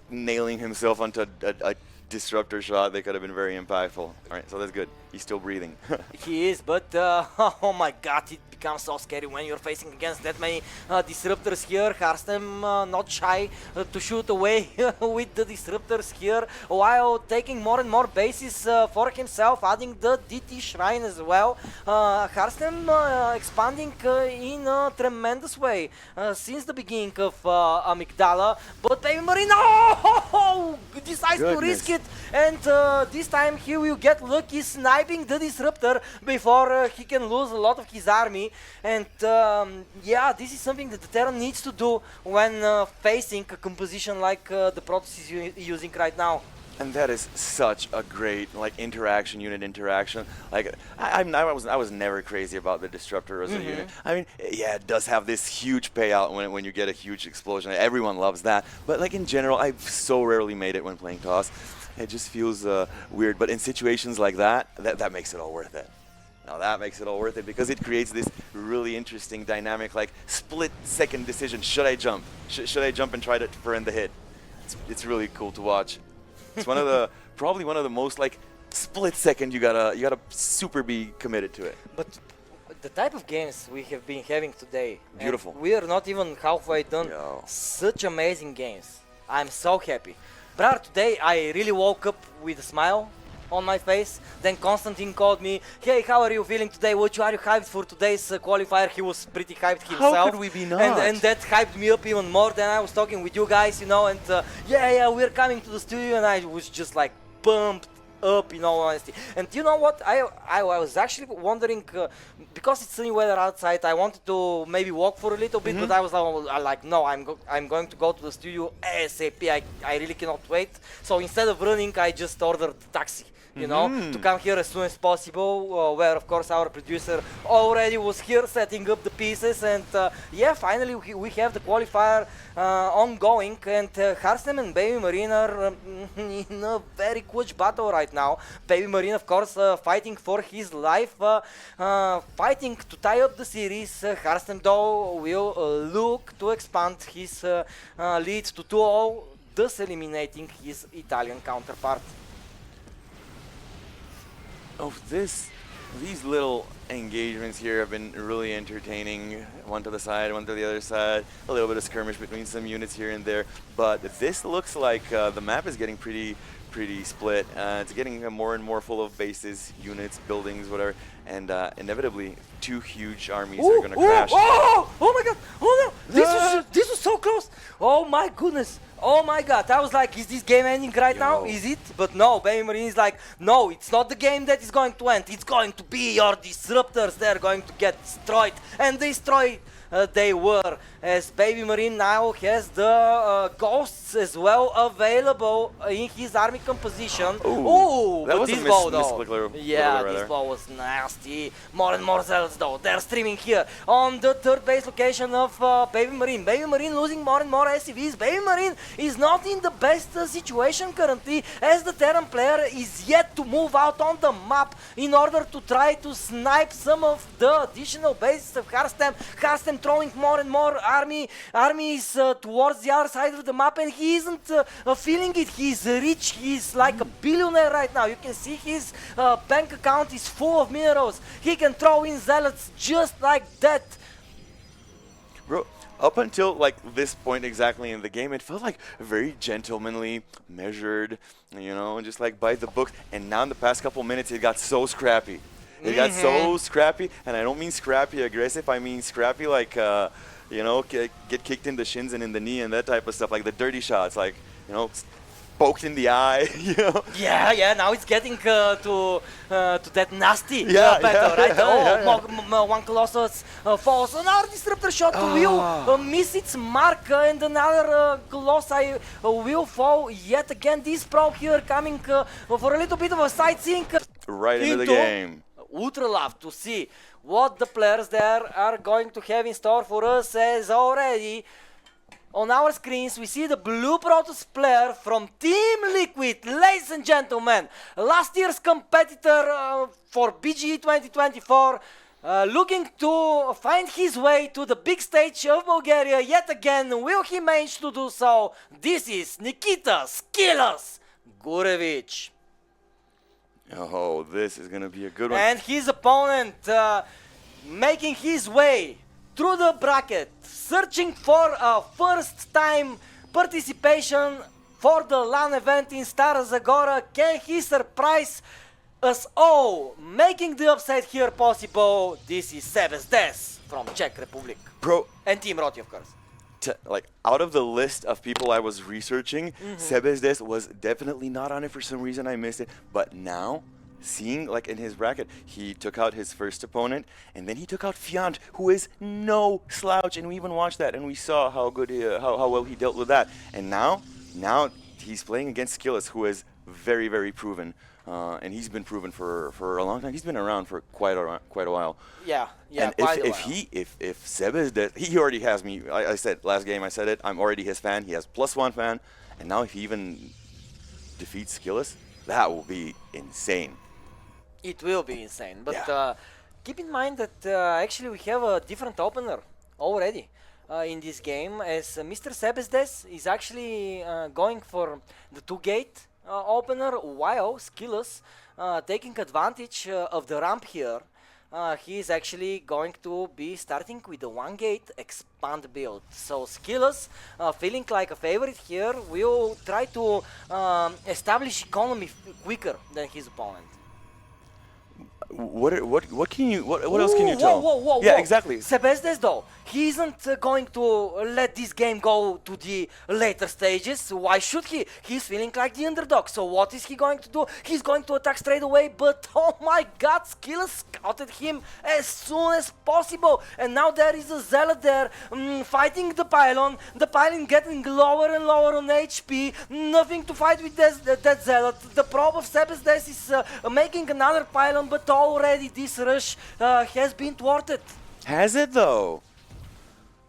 nailing himself onto a disruptor shot. They could have been very impactful. All right, so that's good. He's still breathing. He is, but oh my God, it becomes so scary when you're facing against that many disruptors here. Harstem not shy to shoot away with the disruptors here, while taking more and more bases for himself, adding the DT Shrine as well. Harstem expanding in a tremendous way since the beginning of Amygdala, but Baby Marine decides to risk it, and this time he will get lucky sniping the disruptor before he can lose a lot of his army. And yeah, this is something that the Terran needs to do when facing a composition like the Protoss is using right now. And that is such a great unit interaction. Like I was never crazy about the disruptor as a unit. I mean, yeah, it does have this huge payout when you get a huge explosion. Everyone loves that. But like in general, I've so rarely made it when playing TOS. It just feels weird. But in situations like that makes it all worth it. Now that makes it all worth it, because it creates this really interesting dynamic, like split-second decision. Should I jump? Should I jump and try to end the hit? it's really cool to watch. It's one of the probably one of the most like split second you gotta super be committed to it. But the type of games we have been having today, and Beautiful. we are not even halfway done. Yo. Such amazing games. I'm so happy. Brother, today I really woke up with a smile on my face. Then Konstantin called me, hey, how are you feeling today? Are you hyped for today's qualifier? He was pretty hyped himself. How could we be not? And that hyped me up even more. Then I was talking with you guys, you know, and yeah, we're coming to the studio, and I was just like pumped up, in all honesty. And you know what? I was actually wondering, because it's sunny weather outside, I wanted to maybe walk for a little bit, but I was like, no, I'm going to go to the studio ASAP. I really cannot wait. So instead of running, I just ordered a taxi, you know, to come here as soon as possible, where of course our producer already was here setting up the pieces, and yeah, finally we have the qualifier ongoing, and Harstem and Baby Marine are in a very clutch battle right now. Baby Marine, of course, fighting for his life, fighting to tie up the series. Harstem, though, will look to expand his lead to 2-0, thus eliminating his Italian counterpart. Oh, these little engagements here have been really entertaining. One to the side, one to the other side, a little bit of skirmish between some units here and there. But this looks like the map is getting pretty split. It's getting more and more full of bases, units, buildings, whatever. And inevitably, two huge armies are going to crash. Oh my god! Oh no! This was so close! Oh my goodness! Oh my god, I was like, is this game ending right now? Is it? But no, Baby Marine is like, no, it's not the game that is going to end. It's going to be your disruptors. They're going to get destroyed. And destroyed they were, as Baby Marine now has the ghosts as well available in his army composition. Ooh, that but was this a ball though. Yeah, this ball was nasty. More and more zealots though. They're streaming here on the third base location of Baby Marine. Baby Marine losing more and more SCVs. Baby Marine is not in the best situation currently, as the Terran player is yet to move out on the map in order to try to snipe some of the additional bases of Harstem. Harstem throwing more and more armies towards the other side of the map, and he isn't feeling it. He's rich. He's like a billionaire right now. You can see his bank account is full of minerals. He can throw in zealots just like that. Bro, up until like this point exactly in the game, it felt like very gentlemanly, measured, you know, just like by the book. And now in the past couple minutes, it got so scrappy. It got so scrappy, and I don't mean scrappy aggressive. I mean scrappy like, you know, get kicked in the shins and in the knee and that type of stuff, like the dirty shots, like, you know, poked in the eye, you know. Yeah. Now it's getting to that nasty battle, right? One Colossus falls. Another disruptor shot will miss its mark, and another Colossi will fall yet again. This pro here coming for a little bit of a sightseeing. Right into the game. Ultra love to see what the players there are going to have in store for us, as already on our screens we see the blue Protoss player from Team Liquid, ladies and gentlemen, last year's competitor for BGE 2024, looking to find his way to the big stage of Bulgaria yet again. Will he manage to do so? This is Nikita SKillous Gurevich. Oh, this is going to be a good one. And his opponent making his way through the bracket, searching for a first-time participation for the LAN event in Stara Zagora. Can he surprise us all, making the upset here possible? This is Sebes Des from Czech Republic. Bro. And Team Roti, of course. Like, out of the list of people I was researching, Sebes Des was definitely not on it. For some reason I missed it. But now, seeing like in his bracket, he took out his first opponent, and then he took out Fiant, who is no slouch, and we even watched that, and we saw how good how well he dealt with that. And now he's playing against SKillous, who is very, very proven. And he's been proven for a long time. He's been around for quite a while. Yeah, and if Sebes Des, he already has me. I said last game, I said it. I'm already his fan. He has +1 fan, and now if he even defeats SKillous, that will be insane. It will be insane. But keep in mind that actually we have a different opener already. in this game, as Mr. Sebesdes is actually going for the 2-gate opener, while SKillous taking advantage of the ramp here. He is actually going to be starting with the 1-gate expand build. So SKillous, feeling like a favorite here, will try to establish economy quicker than his opponent. What else can you tell? Whoa, yeah, exactly. Sebesdes though, he isn't going to let this game go to the later stages. Why should he? He's feeling like the underdog. So what is he going to do? He's going to attack straight away, but oh my god, SKillous scouted him as soon as possible. And now there is a Zealot there fighting the pylon getting lower and lower on HP. Nothing to fight with that Zealot. The probe of Sebesdes is making another pylon, but already this rush has been thwarted. Has it though?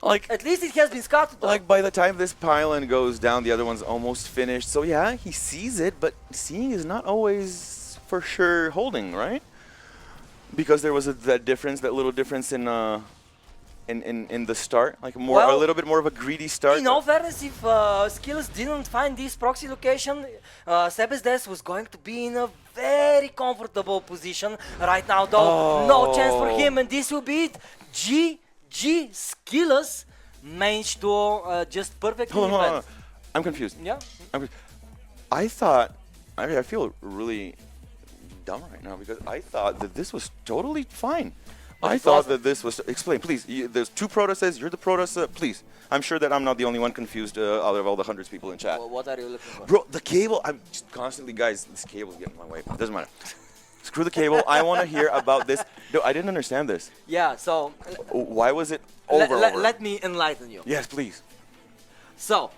Like, at least it has been scouted though. Like by the time this pylon goes down, the other one's almost finished. So yeah, he sees it, but seeing is not always for sure holding, right? Because there was that difference, that little difference in the start, like a little bit more of a greedy start. In all fairness, if SKillous didn't find this proxy location, Sebesdes was going to be in a very comfortable position right now, though. No chance for him, and this will be it. GG SKillous managed to just perfectly Hold on. I'm confused. Yeah. I thought, I feel really dumb right now because I thought that this was totally fine. I thought that this was... Explain, please. There's two Protoss. You're the Protoss. Please. I'm sure that I'm not the only one confused out of all the hundreds of people in chat. Well, what are you looking for? Bro, the cable... I'm just constantly... Guys, this cable's getting in my way. Doesn't matter. Screw the cable. I want to hear about this. No, I didn't understand this. Yeah, so... Why was it over? Let me enlighten you. Yes, please. So,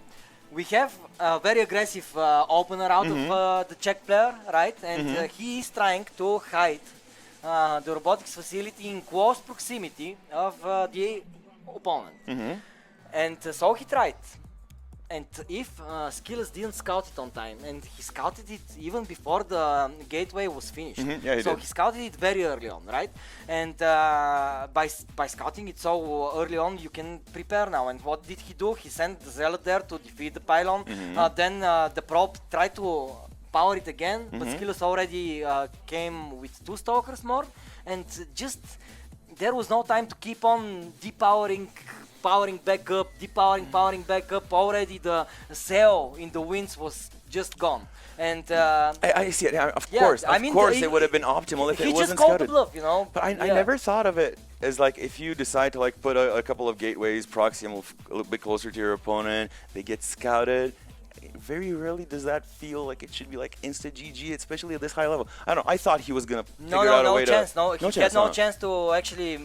we have a very aggressive opener out of the Czech player, right? And he is trying to hide the robotics facility in close proximity of the opponent. And so he tried. And if SKillous didn't scout it on time, and he scouted it even before the gateway was finished, Yeah, so he scouted it very early on, right? And by scouting it so early on, you can prepare now. And what did he do? He sent the Zealot there to defeat the pylon. Then the probe tried to power it again, but SKillous already came with 2 Stalkers more, and just there was no time to keep on depowering, powering back up, depowering, powering back up. Already the sail in the winds was just gone. And I see it. Of course, it would have been optimal if it wasn't scouted. He just called the bluff, you know. But I never thought of it as like if you decide to like put a couple of gateways, proxy them a little bit closer to your opponent, they get scouted. Very rarely does that feel like it should be like insta GG, especially at this high level. I don't know. I thought he was gonna figure out a way chance, to. He had no chance to actually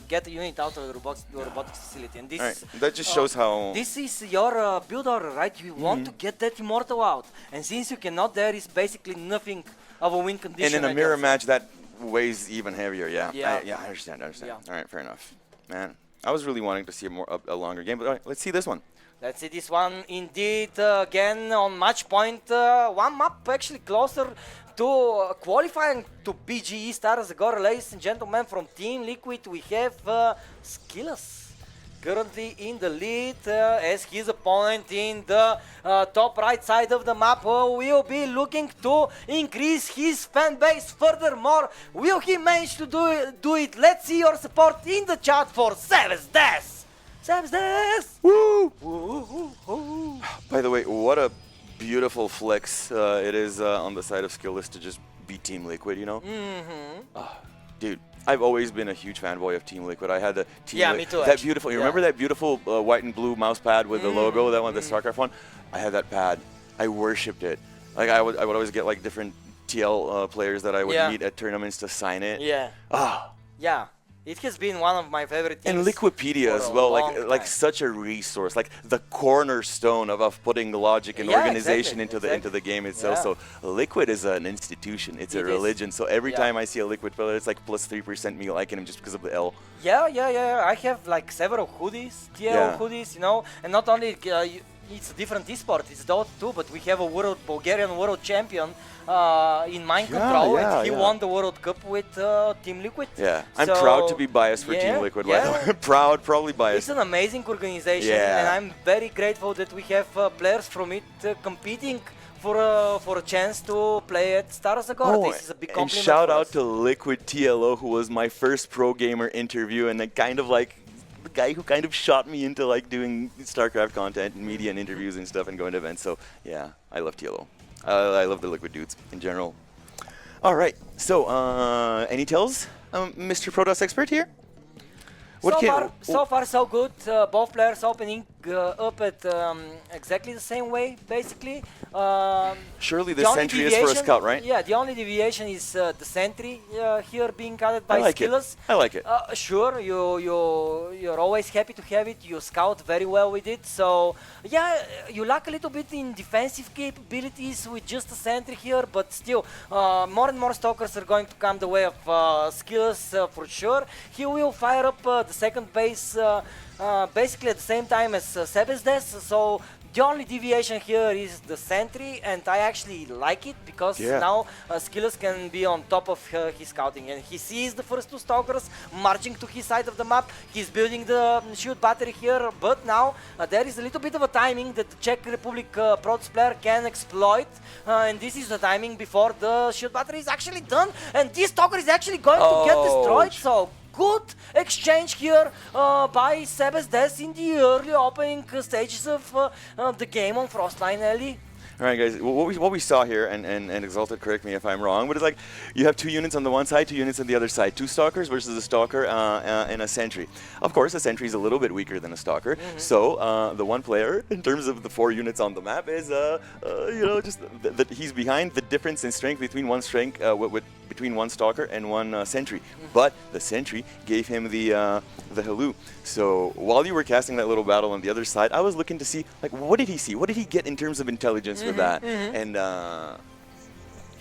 get a unit out of the robotics facility. And this that just shows how. This is your build order, right? You want to get that immortal out, and since you cannot, there is basically nothing of a win condition. And in a mirror match, that weighs even heavier. Yeah. Yeah. I understand. Yeah. All right, fair enough. Man, I was really wanting to see a longer game, but all right, let's see this one. Let's see this one indeed again on match point. One map actually closer to qualifying to BGE Stara Zagora, ladies and gentlemen. From Team Liquid, we have SKillous currently in the lead as his opponent in the top right side of the map will be looking to increase his fan base furthermore. Will he manage to do it? Let's see your support in the chat for Sebesdes. Woo! By the way, what a beautiful flex it is on the side of SKillous to just beat Team Liquid, you know? Dude, I've always been a huge fanboy of Team Liquid. I had the Team me too. That beautiful. You remember that beautiful white and blue mouse pad with the logo? That one, the StarCraft one. I had that pad. I worshipped it. Like I would always get like different TL players that I would meet at tournaments to sign it. Yeah. It has been one of my favorite things. And Liquipedia as well, like such a resource, like the cornerstone of putting logic and organization into the game itself. So Liquid is an institution, it's a religion. So every time I see a Liquid player, it's like plus 3% me liking him just because of the L. Yeah. I have like several hoodies, TL hoodies, you know, and not only it's a different esport. It's Dota 2, but we have a Bulgarian world champion in Mind Control, and he won the World Cup with Team Liquid. Yeah, I'm So, proud to be biased for Team Liquid. Proud, probably biased. It's an amazing organization, Yeah. and I'm very grateful that we have players from it competing for a chance to play at Stara Zagora. This is a big compliment. And shout for out us. to Liquid TLO, who was my first pro gamer interview, and kind of like the guy who kind of shot me into like doing StarCraft content and media and interviews and stuff and going to events. So yeah, I love TLO. I love the Liquid dudes in general. All right, so any tells, Mr. Protoss expert here? So far, so good. Both players opening up at exactly the same way, basically. Surely the sentry is for a scout, right? Yeah, the only deviation is the sentry here being added by I like SKillous. it. I like it. Sure, you're always happy to have it. You scout very well with it. So yeah, you lack a little bit in defensive capabilities with just a sentry here, but still, more and more stalkers are going to come the way of SKillous for sure. He will fire up the second base basically at the same time as Sebes does. So the only deviation here is the sentry, and I actually like it because now SKillous can be on top of his scouting, and he sees the first two stalkers marching to his side of the map. He's building the shield battery here, but now there is a little bit of a timing that the Czech Republic Protoss player can exploit, and this is the timing before the shield battery is actually done, and this stalker is actually going to get destroyed. So good exchange here by Sebes Des in the early opening stages of the game on Frostline Alley. All right, guys, what we saw here, and Exalted, correct me if I'm wrong, but it's like you have 2 units on the one side, 2 units on the other side, 2 stalkers versus a stalker and a sentry. Of course, a sentry is a little bit weaker than a stalker, so the one player, in terms of the 4 units on the map, is just that he's behind the difference in strength between one between one stalker and one sentry. But the sentry gave him the Hello. So while you were casting that little battle on the other side, I was looking to see, like, what did he see? What did he get in terms of intelligence with that? And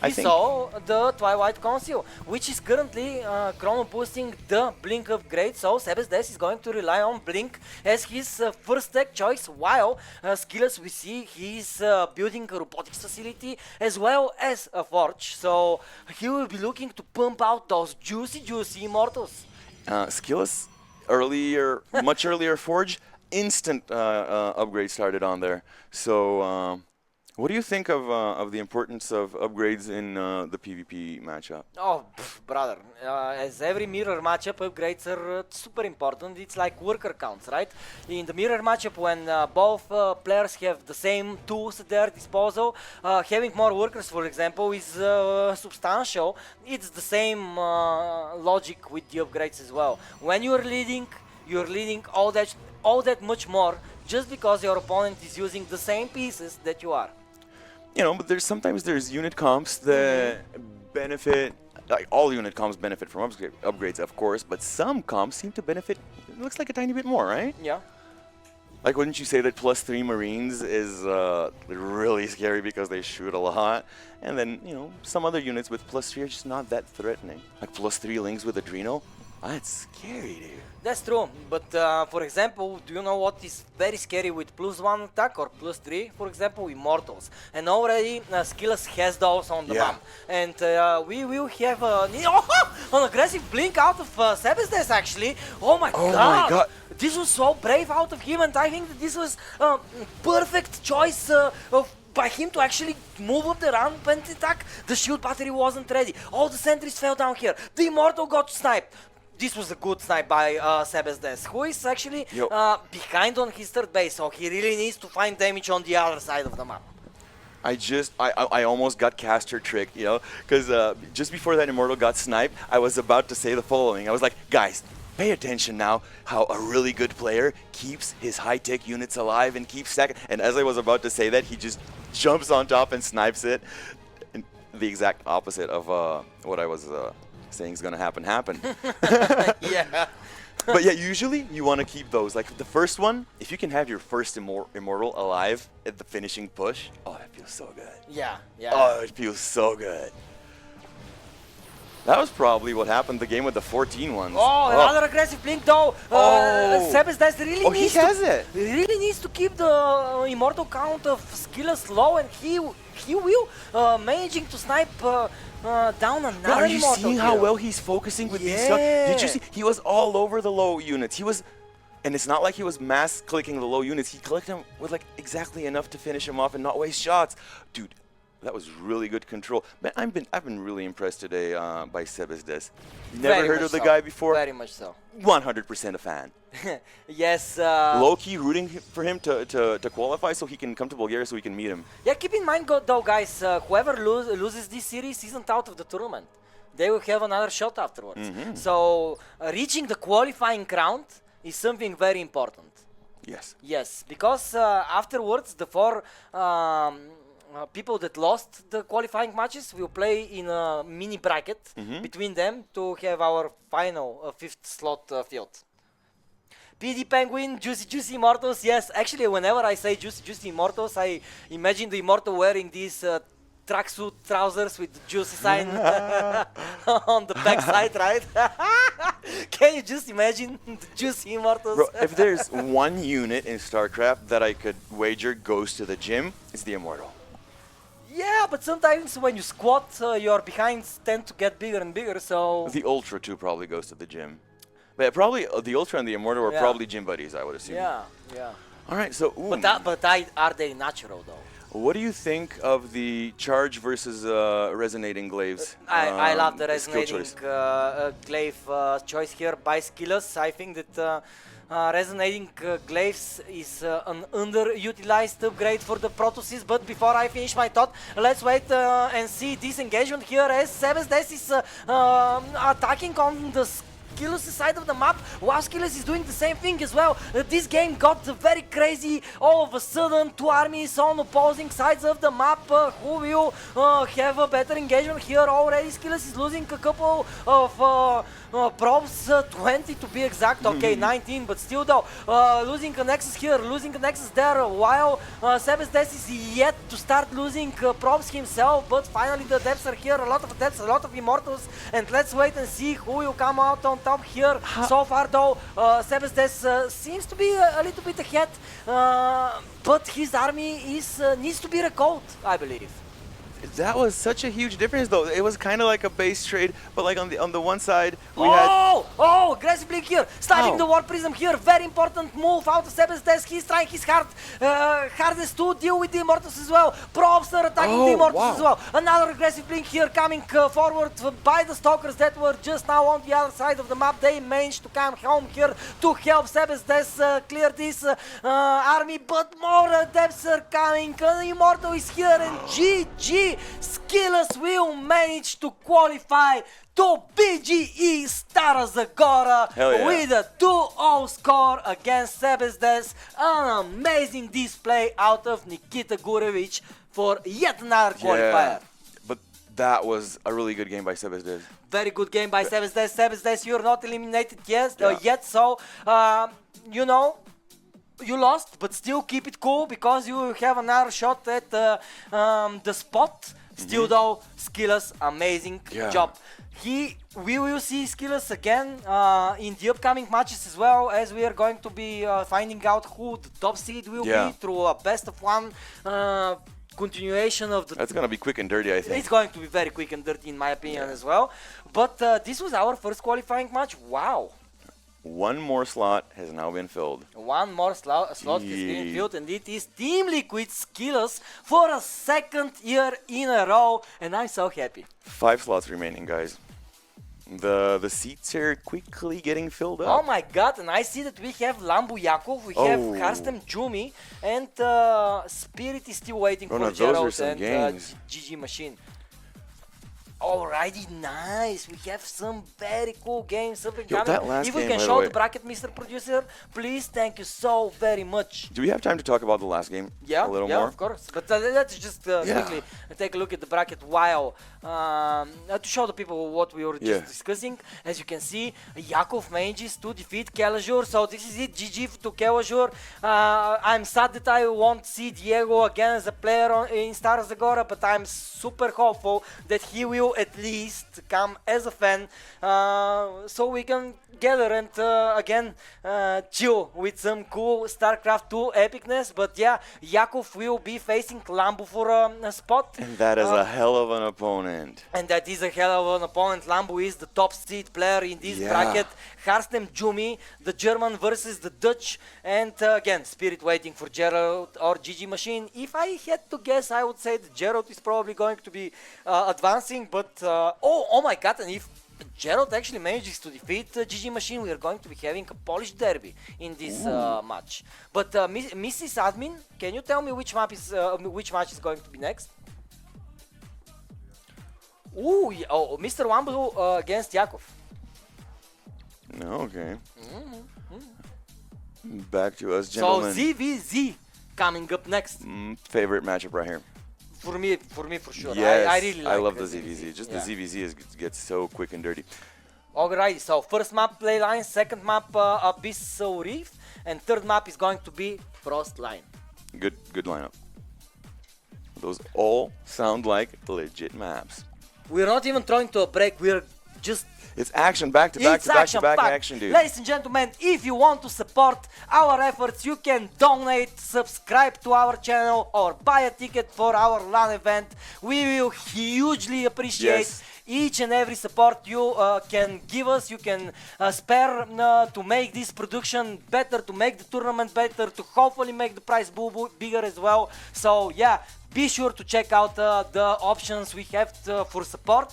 I think saw the Twilight Conceal, which is currently chrono boosting the Blink upgrade, so Sebes Des is going to rely on Blink as his first tech choice, while SKillous, we see he's building a robotics facility as well as a forge, so he will be looking to pump out those juicy immortals. SKillous, much earlier forge, instant upgrade started on there. So what do you think of the importance of upgrades in the PvP matchup? Oh, brother, as every mirror matchup, upgrades are super important. It's like worker counts, right? In the mirror matchup, when both players have the same tools at their disposal, having more workers, for example, is substantial. It's the same logic with the upgrades as well. When you're leading all that much more, just because your opponent is using the same pieces that you are. You know, but sometimes there's unit comps that benefit, like all unit comps benefit from upgrades, of course, but some comps seem to benefit, it looks like a tiny bit more, right? Yeah. Like, wouldn't you say that +3 Marines is really scary because they shoot a lot? And then, you know, some other units with +3 are just not that threatening. Like +3 Lings with Adrenal? That's scary, dude. That's true, but for example, do you know what is very scary with +1 attack or +3? For example, Immortals. And already SKillous has those on the map. And we will have an aggressive blink out of Sebes Des actually. Oh my god! This was so brave out of him, and I think that this was a perfect choice by him to actually move up the rampant attack. The shield battery wasn't ready. All the sentries fell down here. The Immortal got sniped. This was a good snipe by Sebes Des, who is actually behind on his third base, so he really needs to find damage on the other side of the map. I almost got caster tricked, you know, because just before that Immortal got sniped, I was about to say the following. I was like, guys, pay attention now how a really good player keeps his high-tech units alive and keeps stacking. And as I was about to say that, he just jumps on top and snipes it. And the exact opposite of what I was saying is going to happen. Yeah. But yeah, usually you want to keep those. Like the first one, if you can have your first Immortal alive at the finishing push, oh, that feels so good. Yeah, yeah. Oh, it feels so good. That was probably what happened the game with the 14 ones. Oh, another aggressive blink though. Sebes really he needs has to, it. really needs to keep the immortal count of SKillous low, and he will managing to snipe down another Bro, are you immortal seeing here. how well he's focusing with these stuff? Did you see? He was all over the low units. He was, and it's not like he was mass clicking the low units. He clicked them with like exactly enough to finish him off and not waste shots. Dude, that was really good control. Man, I've been really impressed today by Sebes. Never heard of the guy before. Very much so. 100% a fan. Yes. Low-key rooting for him to qualify so he can come to Bulgaria so we can meet him. Yeah, keep in mind though, guys, whoever loses this series isn't out of the tournament. They will have another shot afterwards. So reaching the qualifying round is something very important. Yes. Yes, because afterwards the four people that lost the qualifying matches will play in a mini bracket between them to have our final fifth slot filled. PD Penguin, Juicy Immortals. Yes, actually, whenever I say Juicy Immortals, I imagine the Immortal wearing these tracksuit trousers with the Juicy sign on the backside, right? Can you just imagine the Juicy Immortals? Bro, if there's one unit in StarCraft that I could wager goes to the gym, it's the Immortal. Yeah, but sometimes when you squat, your behinds tend to get bigger and bigger, so... The Ultra too probably goes to the gym. But probably the Ultra and the Immortal are probably gym buddies, I would assume. Yeah, yeah. All right, so... Ooh. But are they natural, though? What do you think of the charge versus resonating glaives? I love the resonating choice. glaive choice here by SKillous. I think that resonating glaives is an underutilized upgrade for the Protoss, but before I finish my thought, let's wait and see this engagement here as Sebes is attacking on the SKillous side of the map, while SKillous is doing the same thing as well. This game got very crazy. All of a sudden, two armies on opposing sides of the map. Who will have a better engagement here? Already SKillous is losing a couple of probes, 20 to be exact. Okay, 19, but still though, losing a Nexus here, losing a Nexus there, while Sebes is yet to start losing probes himself, but finally the depths are here, a lot of depths, a lot of Immortals, and let's wait and see who will come out on top here. So far though, Sebes seems to be a little bit ahead, but his army needs to be recalled, I believe. That was such a huge difference, though. It was kind of like a base trade, but like on the one side, we had... Oh, aggressive blink here, starting the War Prism here, very important move out of Sebes. He's trying his hardest to deal with the Immortals as well. Probes are attacking the Immortals as well. Another aggressive blink here coming forward by the Stalkers that were just now on the other side of the map. They managed to come home here to help Sebes clear this army, but more depths are coming. Immortal is here and GG. SKillous will manage to qualify to BGE Stara Zagora with a 2-0 score against Sebes. An amazing display out of Nikita Gurevic for yet another qualifier. But that was a really good game by Sebes. Very good game by Sebes. Sebes, you're not eliminated yet, so you know, you lost, but still keep it cool because you have another shot at the spot. Still though, SKillous, amazing job. We will see SKillous again in the upcoming matches as well, as we are going to be finding out who the top seed will be through a best of one continuation of the... That's going to be quick and dirty, I think. It's going to be very quick and dirty in my opinion as well. But this was our first qualifying match. Wow. One more slot has now been filled. One more slot has been filled, and it is Team Liquid SKillous for a second year in a row, and I'm so happy. 5 slots remaining, guys. The seats are quickly getting filled up. Oh my god, and I see that we have Lambo Yakov, we have Harstem Jumi, and Spirit is still waiting for Gerald and GG Machine. Alrighty, nice. We have some very cool games. Something coming. If we can show the bracket, Mr. Producer, please. Thank you so very much. Do we have time to talk about the last game? Yeah, a little more? Of course. But let's just quickly take a look at the bracket while to show the people what we were just discussing. As you can see, Yakov manages to defeat Kelazur. So this is it. GG to Kelazur. I'm sad that I won't see Diego again as a player in Stara Zagora, but I'm super hopeful that he will at least come as a fan, so we can gather and again chill with some cool StarCraft 2 epicness. But yeah, Yakov will be facing Lambo for a spot. And that is a hell of an opponent. And that is a hell of an opponent. Lambo is the top seed player in this bracket. Harstem, Jumi, the German versus the Dutch. And again, Spirit waiting for Gerald or GG Machine. If I had to guess, I would say that Gerald is probably going to be advancing. But, oh my god, and if Gerald actually manages to defeat GG Machine, we are going to be having a Polish derby in this match. But Mrs. Admin, can you tell me which match is going to be next? Ooh, Mr. Wambu against Yakov. Okay. Back to us, gentlemen. So ZVZ coming up next. Favorite matchup right here. For me, for sure. Yes, I really like I love the ZVZ. Just yeah. the ZVZ gets so quick and dirty. Alright, so first map Play Line, second map Abyss Reef, and third map is going to be Frost Line. Good lineup. Those all sound like legit maps. We're not even trying to a break, we're just... It's action, back to back to back to back action, dude. Ladies and gentlemen, if you want to support our efforts, you can donate, subscribe to our channel, or buy a ticket for our LAN event. We will hugely appreciate each and every support you can give us. You can spare to make this production better, to make the tournament better, to hopefully make the prize pool bigger as well. So yeah, be sure to check out the options we have for support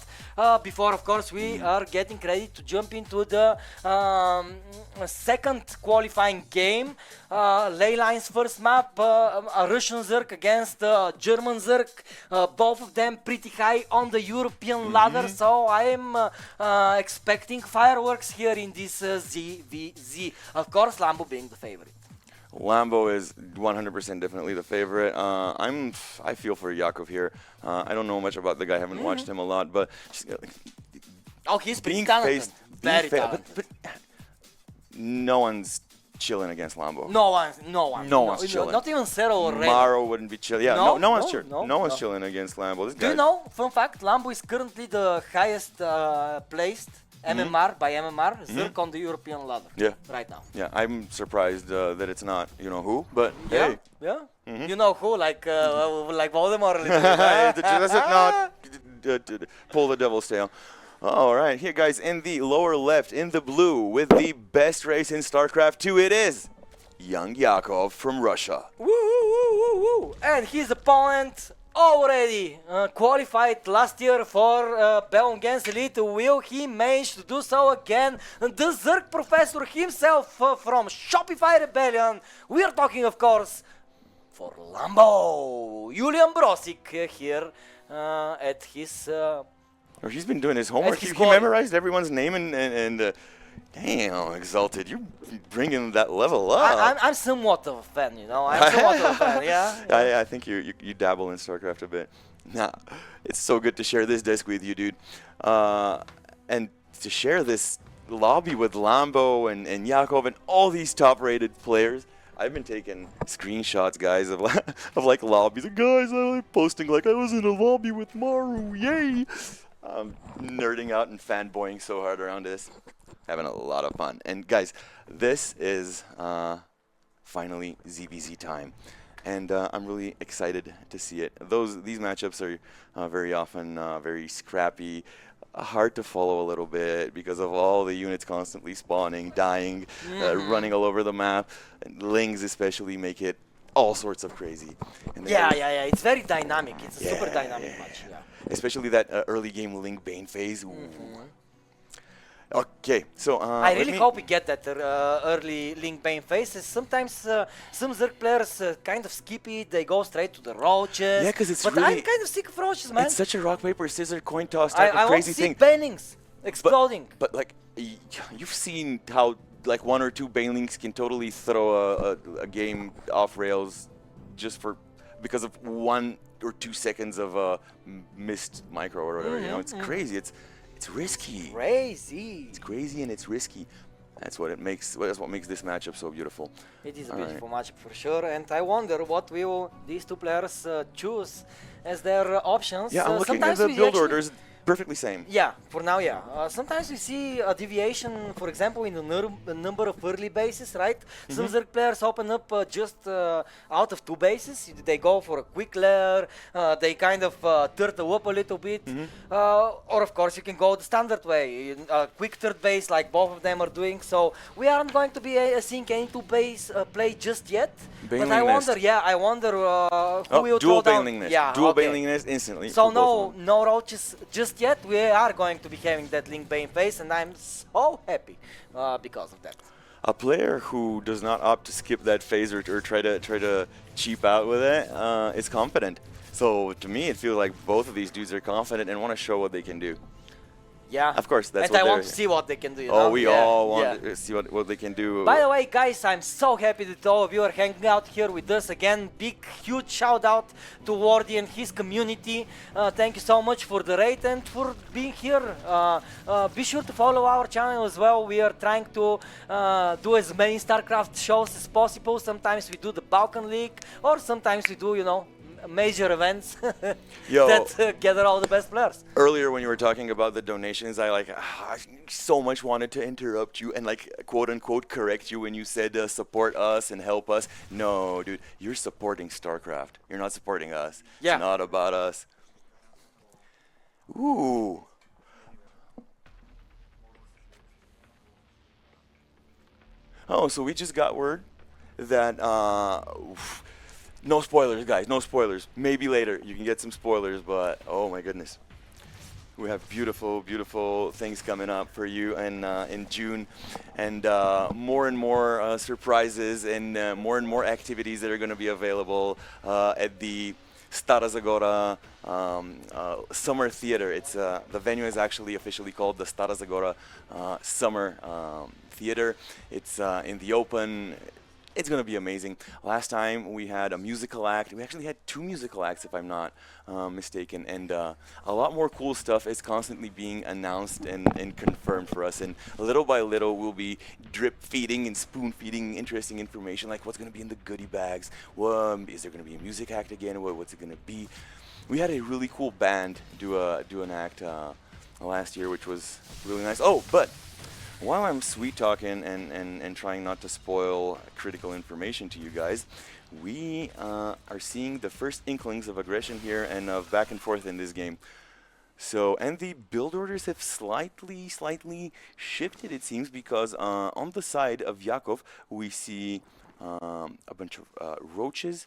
before, of course, we are getting ready to jump into the second qualifying game. Leyline's first map, a Russian Zerg against a German Zerg, both of them pretty high on the European ladder, so I am expecting fireworks here in this ZVZ. Of course, Lambo being the favorite. Lambo is 100% definitely the favorite. I feel for Yakov here. I don't know much about the guy. I haven't watched him a lot, but just, he's being talented. Very talented. But no one's chilling against Lambo. No one's chilling. Not even Zero or Red. Maro wouldn't be chilling. Yeah, no one's chilling. No one's chilling against Lambo. This Do you know, fun fact, Lambo is currently the highest placed MMR by MMR Zerg on the European ladder. Yeah. Right now. Yeah, I'm surprised that it's not you know who, but yeah, hey. Yeah. You know who, like Voldemort a little bit. Let's not pull the devil's tail. All right, here guys, in the lower left, in the blue, with the best race in StarCraft 2, it is YoungYakov from Russia. Woo, woo, woo, woo. And his opponent already qualified last year for Bellum against Elite. Will he manage to do so again? The Zerg Professor himself from Shopify Rebellion. We are talking, of course, for Lambo. Julian Brosik here at his... He's been doing his homework. He memorized everyone's name and damn, Exalted, you're bringing that level up. I'm somewhat of a fan, you know. I'm somewhat of a fan, yeah. I think you dabble in StarCraft a bit. Nah, it's so good to share this desk with you, dude. And to share this lobby with Lambo and Yakov and all these top-rated players. I've been taking screenshots, guys, of like lobbies. Guys, I'm posting like I was in a lobby with Maru, yay! I'm nerding out and fanboying so hard around this. Having a lot of fun. And guys, this is finally ZVZ time. And I'm really excited to see it. These matchups are very often very scrappy, hard to follow a little bit because of all the units constantly spawning, dying, running all over the map. And Lings especially make it all sorts of crazy. And yeah. It's very dynamic. It's a super dynamic match. Yeah. Especially that early game Ling Bane phase. Okay, so I really hope we get that early Link Bane phase. Sometimes some Zerg players kind of skip it, they go straight to the roaches. Yeah, because it's but really... I'm kind of sick of roaches, man. It's such a rock, paper, scissors, coin toss type of crazy thing. I want to see banelings exploding. But like, you've seen how like 1 or 2 banelings can totally throw a game off rails just because of 1 or 2 seconds of missed micro or whatever. You know, it's crazy. It's risky. It's crazy and it's risky. That's what makes this matchup so beautiful. It is a beautiful matchup for sure, and I wonder what will these two players choose as their options. Yeah, I'm looking at the build orders. perfectly same. Yeah, for now, yeah. Sometimes we see a deviation, for example, in the number of early bases, right? Some Zerg players open up just out of 2 bases. They go for a quick lair, they kind of turtle up a little bit. Or, of course, you can go the standard way, a quick third base like both of them are doing. So we aren't going to be seeing any 2 base play just yet. But I wonder, I wonder who will dual throw down. bailing nest. Yeah, Dual okay. bailing nest instantly. So for both of them. no roaches just yet. We are going to be having that Link Bane phase, and I'm so happy because of that. A player who does not opt to skip that phase or try to cheap out with it is confident. So to me, it feels like both of these dudes are confident and want to show what they can do. Yeah. Of course, that's and what I they're... want to see what they can do. Oh, we all want to see what they can do. By the way, guys, I'm so happy that all of you are hanging out here with us again. Big, huge shout out to Wardy and his community. Thank you so much for the raid and for being here. Be sure to follow our channel as well. We are trying to do as many StarCraft shows as possible. Sometimes we do the Balkan League, or sometimes we do, you know, major events that gather all the best players. Earlier when you were talking about the donations, I so much wanted to interrupt you and like quote unquote correct you when you said support us and help us. No, dude, you're supporting StarCraft. You're not supporting us. Yeah. It's not about us. Ooh. Oh, so we just got word that no spoilers, guys. No spoilers. Maybe later you can get some spoilers, but oh my goodness, we have beautiful, beautiful things coming up for you in June, and more surprises and more activities that are going to be available at the Stara Zagora Summer Theater. It's the venue is actually officially called the Stara Zagora Summer Theater. It's in the open. It's going to be amazing. Last time we had a musical act. We actually had 2 musical acts, if I'm not mistaken. And a lot more cool stuff is constantly being announced and confirmed for us. And little by little, we'll be drip feeding and spoon feeding interesting information, like what's going to be in the goodie bags. Is there going to be a music act again? What's it going to be? We had a really cool band do an act last year, which was really nice. Oh, but while I'm sweet talking and trying not to spoil critical information to you guys, we are seeing the first inklings of aggression here and of back and forth in this game. So, and the build orders have slightly shifted, it seems, because on the side of Yakov we see a bunch of roaches,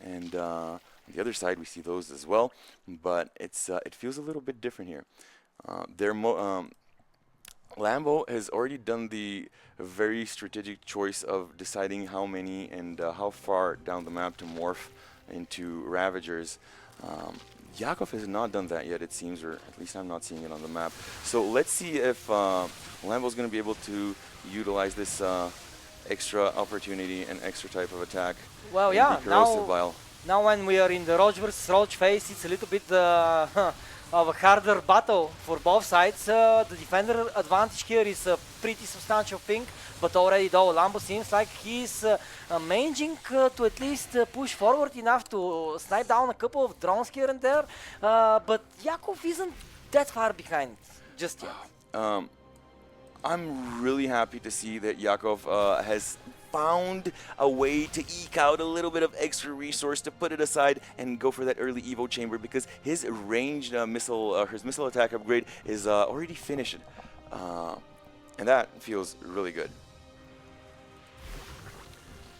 and on the other side we see those as well. But it feels a little bit different here. Lambo has already done the very strategic choice of deciding how many and how far down the map to morph into Ravagers. Yakov has not done that yet, it seems, or at least I'm not seeing it on the map. So let's see if Lambo's going to be able to utilize this extra opportunity and extra type of attack. Well, yeah, now when we are in the Roach versus Roach phase, it's a little bit of a harder battle for both sides. The defender advantage here is a pretty substantial thing, but already though Lambo seems like he's managing to at least push forward enough to snipe down a couple of drones here and there, but Yakov isn't that far behind just yet. I'm really happy to see that Yakov has found a way to eke out a little bit of extra resource to put it aside and go for that early Evo chamber, because his ranged his missile attack upgrade is already finished, and that feels really good.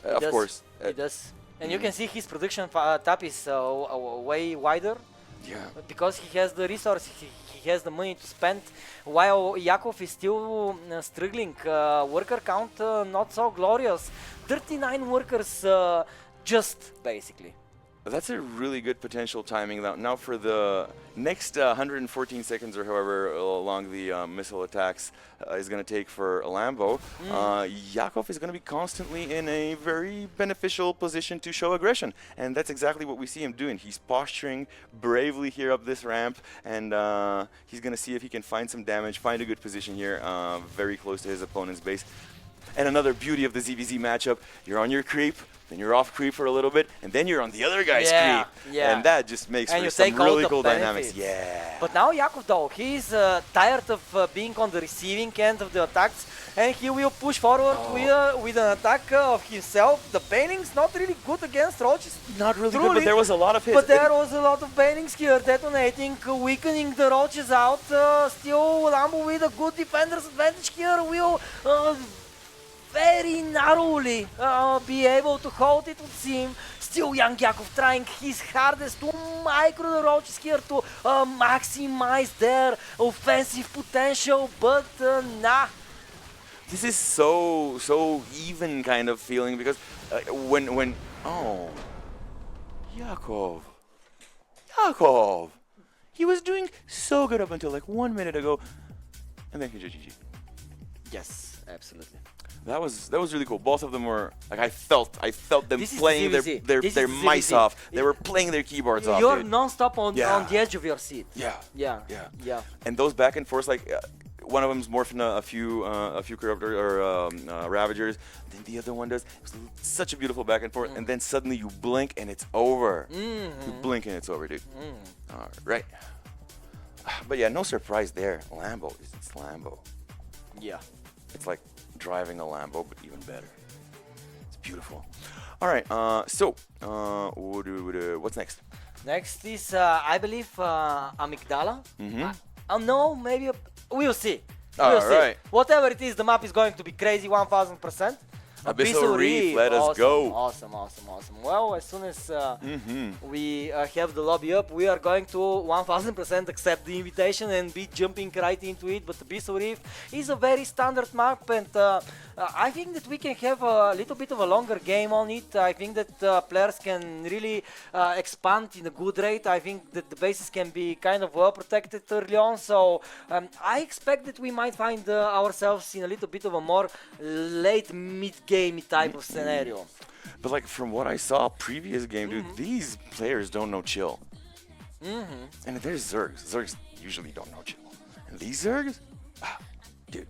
Of course, it does, and you can see his production tap is way wider. Yeah, because he has the resource, he has the money to spend, while Yakov is still struggling. Worker count not so glorious. 39 workers just basically. That's a really good potential timing. Now for the next 114 seconds or however long the missile attacks is going to take for Lambo, Yakov is going to be constantly in a very beneficial position to show aggression. And that's exactly what we see him doing. He's posturing bravely here up this ramp, and he's going to see if he can find some damage, find a good position here, very close to his opponent's base. And another beauty of the ZVZ matchup, you're on your creep, then you're off creep for a little bit, and then you're on the other guy's creep. Yeah. And that just makes And for you some take all really the cool dynamics. benefits. Yeah. But now Yakov though, he's tired of being on the receiving end of the attacks, and he will push forward with an attack of himself. The banning's not really good against roaches. Not really Truly, good, but there was a lot of hits. But there was a lot of bannings here, detonating, weakening the roaches out. Still, Lambo with a good defender's advantage here will very narrowly be able to hold it with him. Still YoungYakov trying his hardest to micro the roaches here to maximize their offensive potential, but nah. This is so even kind of feeling because when Yakov, he was doing so good up until like 1 minute ago, and then he just GG. Yes, absolutely. That was really cool. Both of them were like I felt them This is playing ZVZ. their This their is mice ZVZ. off. They were playing their keyboards off. You're Dude. non-stop on Yeah. the edge of your seat. Yeah. Yeah. And those back and forth, like one of them's morphing a few corruptors or ravagers, then the other one does. It was such a beautiful back and forth, and then suddenly you blink and it's over. You blink and it's over, dude. All right. But yeah, no surprise there. Lambo, it's Lambo. Yeah. It's like driving a Lambo, but even better. It's beautiful. All right. What's next? Next is, I believe, Amygdala. No, maybe we'll see. We'll see. Alright. Whatever it is, the map is going to be crazy 1000%. Abyssal Reef, let us awesome, go. Awesome. Well, as soon as we have the lobby up, we are going to 1000% accept the invitation and be jumping right into it. But Abyssal Reef is a very standard map, and I think that we can have a little bit of a longer game on it. I think that players can really expand in a good rate. I think that the bases can be kind of well protected early on. So I expect that we might find ourselves in a little bit of a more late mid-game type of scenario. But like from what I saw previous game, dude, these players don't know chill. And there's Zergs. Zergs usually don't know chill. And these Zergs, dude,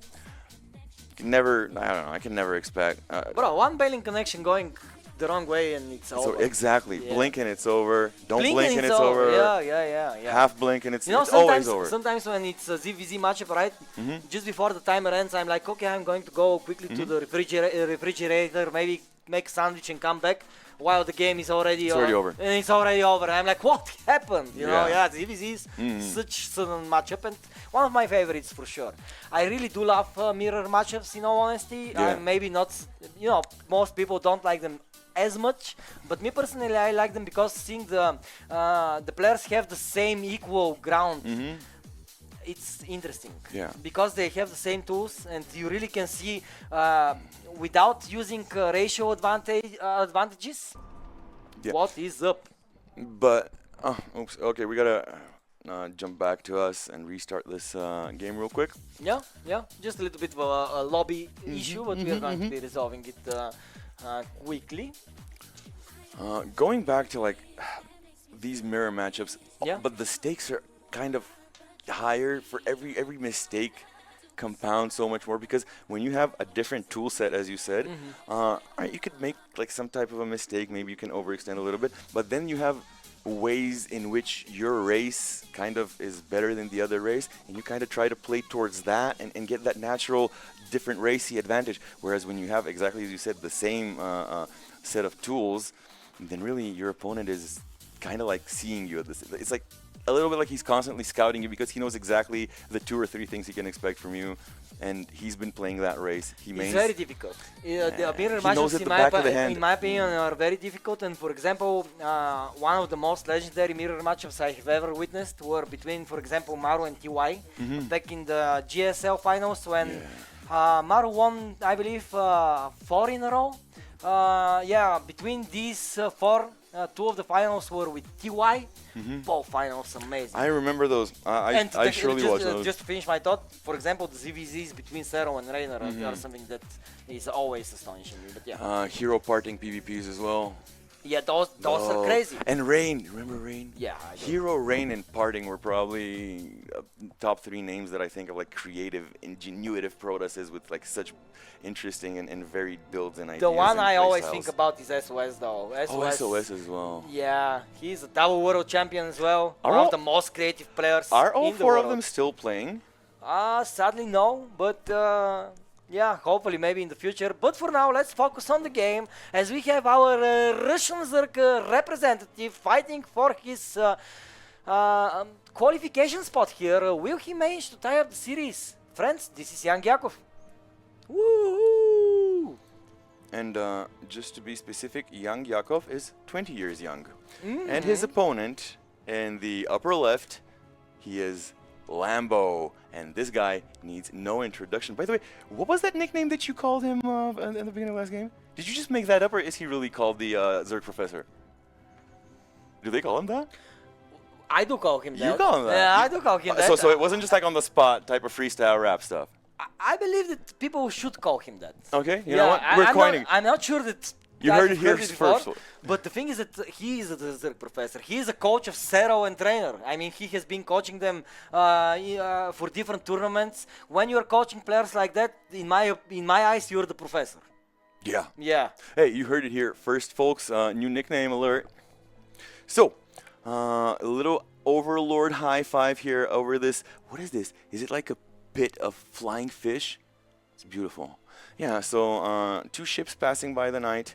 I can never expect. Bro, one bailing connection going the wrong way and it's So over. exactly, Yeah. blink and it's over. Don't Blink blink and it's over. Yeah. Half blink and it's, You know, it's always sometimes, over. sometimes when it's a ZVZ matchup, right? Just before the timer ends, I'm like, okay, I'm going to go quickly to the refrigerator, maybe make a sandwich and come back while the game is already, over. And it's already over. I'm like, what happened? You know, Yeah. ZVZ is such a matchup and one of my favorites for sure. I really do love mirror matchups, in all honesty. Yeah. Maybe not, you know, most people don't like them as much, but me personally, I like them because seeing the players have the same equal ground, it's interesting. Yeah. Because they have the same tools, and you really can see without using ratio advantages, Yeah. what is up. But oops. Okay, we gotta jump back to us and restart this game real quick. Yeah. Just a little bit of a lobby issue, but we are going to be resolving it quickly. Going back to like these mirror matchups, Yeah. but the stakes are kind of higher for every mistake compounds so much more because when you have a different tool set, as you said, alright, you could make like some type of a mistake, maybe you can overextend a little bit, but then you have ways in which your race kind of is better than the other race, and you kind of try to play towards that and get that natural different racy advantage. Whereas when you have, exactly as you said, the same set of tools, then really your opponent is kind of like seeing you at this. It's like a little bit like he's constantly scouting you because he knows exactly the 2 or 3 things he can expect from you, and he's been playing that race. It's very difficult. The mirror he knows matchups, at the back of the hand. in my opinion, are very difficult. And for example, one of the most legendary mirror matchups I have ever witnessed were between, for example, Maru and TY back in the GSL finals when Maru won, I believe, 4 in a row. Between these 4, 2 of the finals were with TY. Both finals amazing. I remember those. I surely watched those. Just to finish my thought, for example, the ZVZs between Zero and Rainer are something that is always astonishing me. But yeah. Hero parting PvPs as well. Yeah, those are crazy. And Rain, remember Rain? Yeah, I do. Hero, Rain, and Parting were probably top 3 names that I think of like creative, ingenuitive protesses with like such interesting and varied builds and ideas. The one and I always playstyles. think about is SOS though. SOS as well. Yeah, he's a double world champion as well. Are One all- of the most creative players Are all in the 4 world. of them still playing? Sadly no, but yeah, hopefully maybe in the future. But for now, let's focus on the game as we have our Russian Zerk representative fighting for his qualification spot here. Will he manage to tie up the series? Friends, this is YoungYakov. Woo! And just to be specific, YoungYakov is 20 years young. And his opponent in the upper left, he is Lambo. And this guy needs no introduction. By the way, what was that nickname that you called him in the beginning of last game? Did you just make that up, or is he really called the Zerk Professor? Do they call him that? I do call him that. You call him that? Yeah, I do call him that. So it wasn't just like on the spot type of freestyle rap stuff. I believe that people should call him that. Okay, you know what? We're I'm coining. I'm not sure that You guys heard have it here before, first. but the thing is that he is a Zerk professor. He is a coach of Zero and trainer. I mean, he has been coaching them for different tournaments. When you're coaching players like that, in my eyes, you're the professor. Yeah. Yeah. Hey, you heard it here first, folks. New nickname alert. So, a little Overlord high five here over this. What is this? Is it like a pit of flying fish? It's beautiful. Yeah, so 2 ships passing by the night.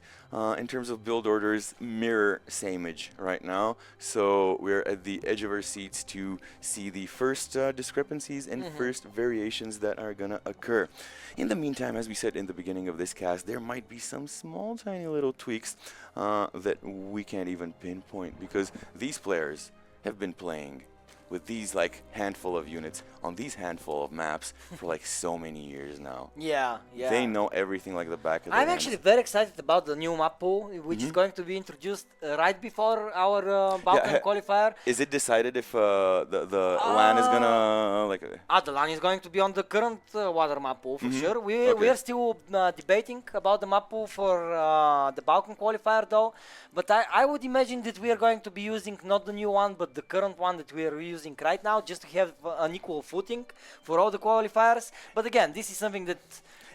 In terms of build orders, mirror sameage right now. So we're at the edge of our seats to see the first discrepancies and first variations that are going to occur. In the meantime, as we said in the beginning of this cast, there might be some small, tiny little tweaks that we can't even pinpoint because these players have been playing with these like handful of units on these handful of maps for like so many years now. Yeah. They know everything like the back of their I'm hands. actually very excited about the new map pool, which is going to be introduced right before our Balkan qualifier. Is it decided if the LAN is gonna like? The LAN is going to be on the current water map pool for sure. We are still debating about the map pool for the Balkan qualifier though. But I would imagine that we are going to be using not the new one, but the current one that we are using right now, just to have an equal footing for all the qualifiers. But again, this is something that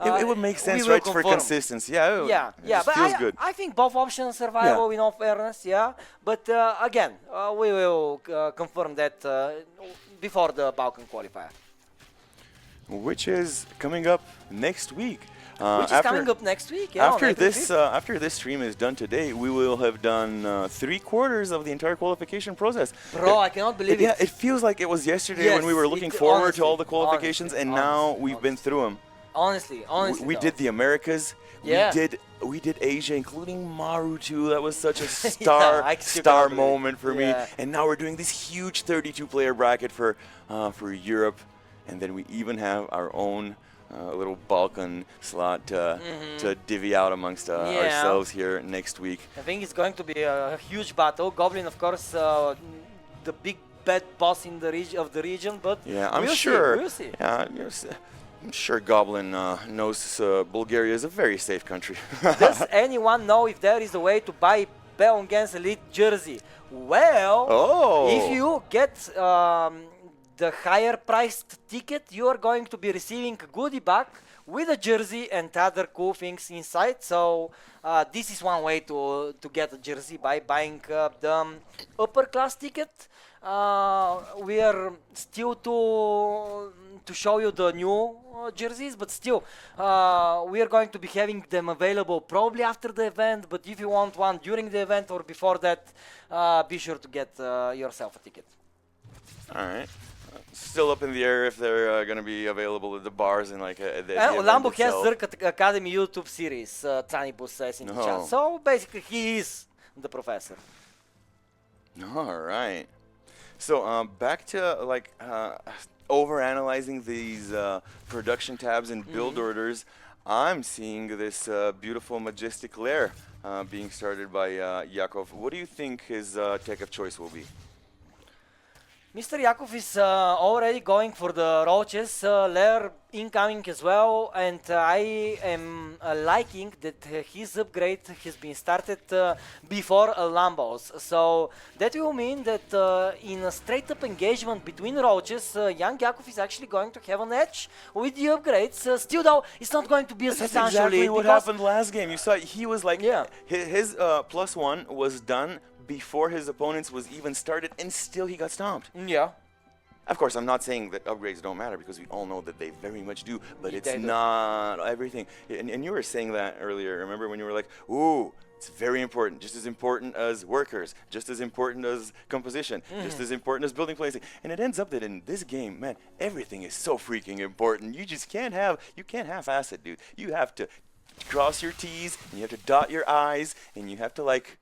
it would make sense, right, for consistency. Yeah, yeah. But feels good. I think both options survival in all fairness. Yeah, but again, we will confirm that before the Balkan qualifier, which is coming up next week. Which is coming up next week. Yeah, after this stream is done today, we will have done 3/4 of the entire qualification process. Bro, I cannot believe it. Yeah, it feels like it was yesterday when we were looking forward to all the qualifications, and now we've been through them. Honestly, we did the Americas. Yeah. We did Asia, including Maru too. That was such a star moment for me. And now we're doing this huge 32-player bracket for Europe, and then we even have our own little Balkan slot to divvy out amongst ourselves here next week. I think it's going to be a huge battle. Goblin, of course, the big bad boss in the region, but yeah, I'm we'll sure. We'll see. Yeah, I'm sure Goblin knows Bulgaria is a very safe country. Does anyone know if there is a way to buy Bellum Elite jersey? Well, if you get the higher priced ticket, you are going to be receiving a goodie bag with a jersey and other cool things inside. So this is one way to get a jersey by buying the upper class ticket. We are still to show you the new jerseys, but still we are going to be having them available probably after the event. But if you want one during the event or before that, be sure to get yourself a ticket. All right. Still up in the air if they're going to be available at the bars and like at the Lambo has Zerk Academy YouTube series, Tranibus says in the chat. So basically he is the professor. All right. So back to like over-analyzing these production tabs and build orders. I'm seeing this beautiful majestic lair being started by Yakov. What do you think his tech of choice will be? Mr. Yakov is already going for the roaches. Lair incoming as well, and I am liking that his upgrade has been started before Lambo's. So that will mean that in a straight-up engagement between roaches, YoungYakov is actually going to have an edge with the upgrades. Still, though, it's not going to be a That's substantial exactly lead what because happened last game. You saw he was like, Yeah. his +1 was done before his opponent's was even started, and still he got stomped. yeah. Of course, I'm not saying that upgrades don't matter because we all know that they very much do, but Yeah, it's they do. not everything. And you were saying that earlier. Remember when you were like, ooh, it's very important, just as important as workers, just as important as composition, just as important as building placing. And it ends up that in this game, man, everything is so freaking important. You just can't half-ass it, dude. You have to cross your T's, and you have to dot your I's, and you have to like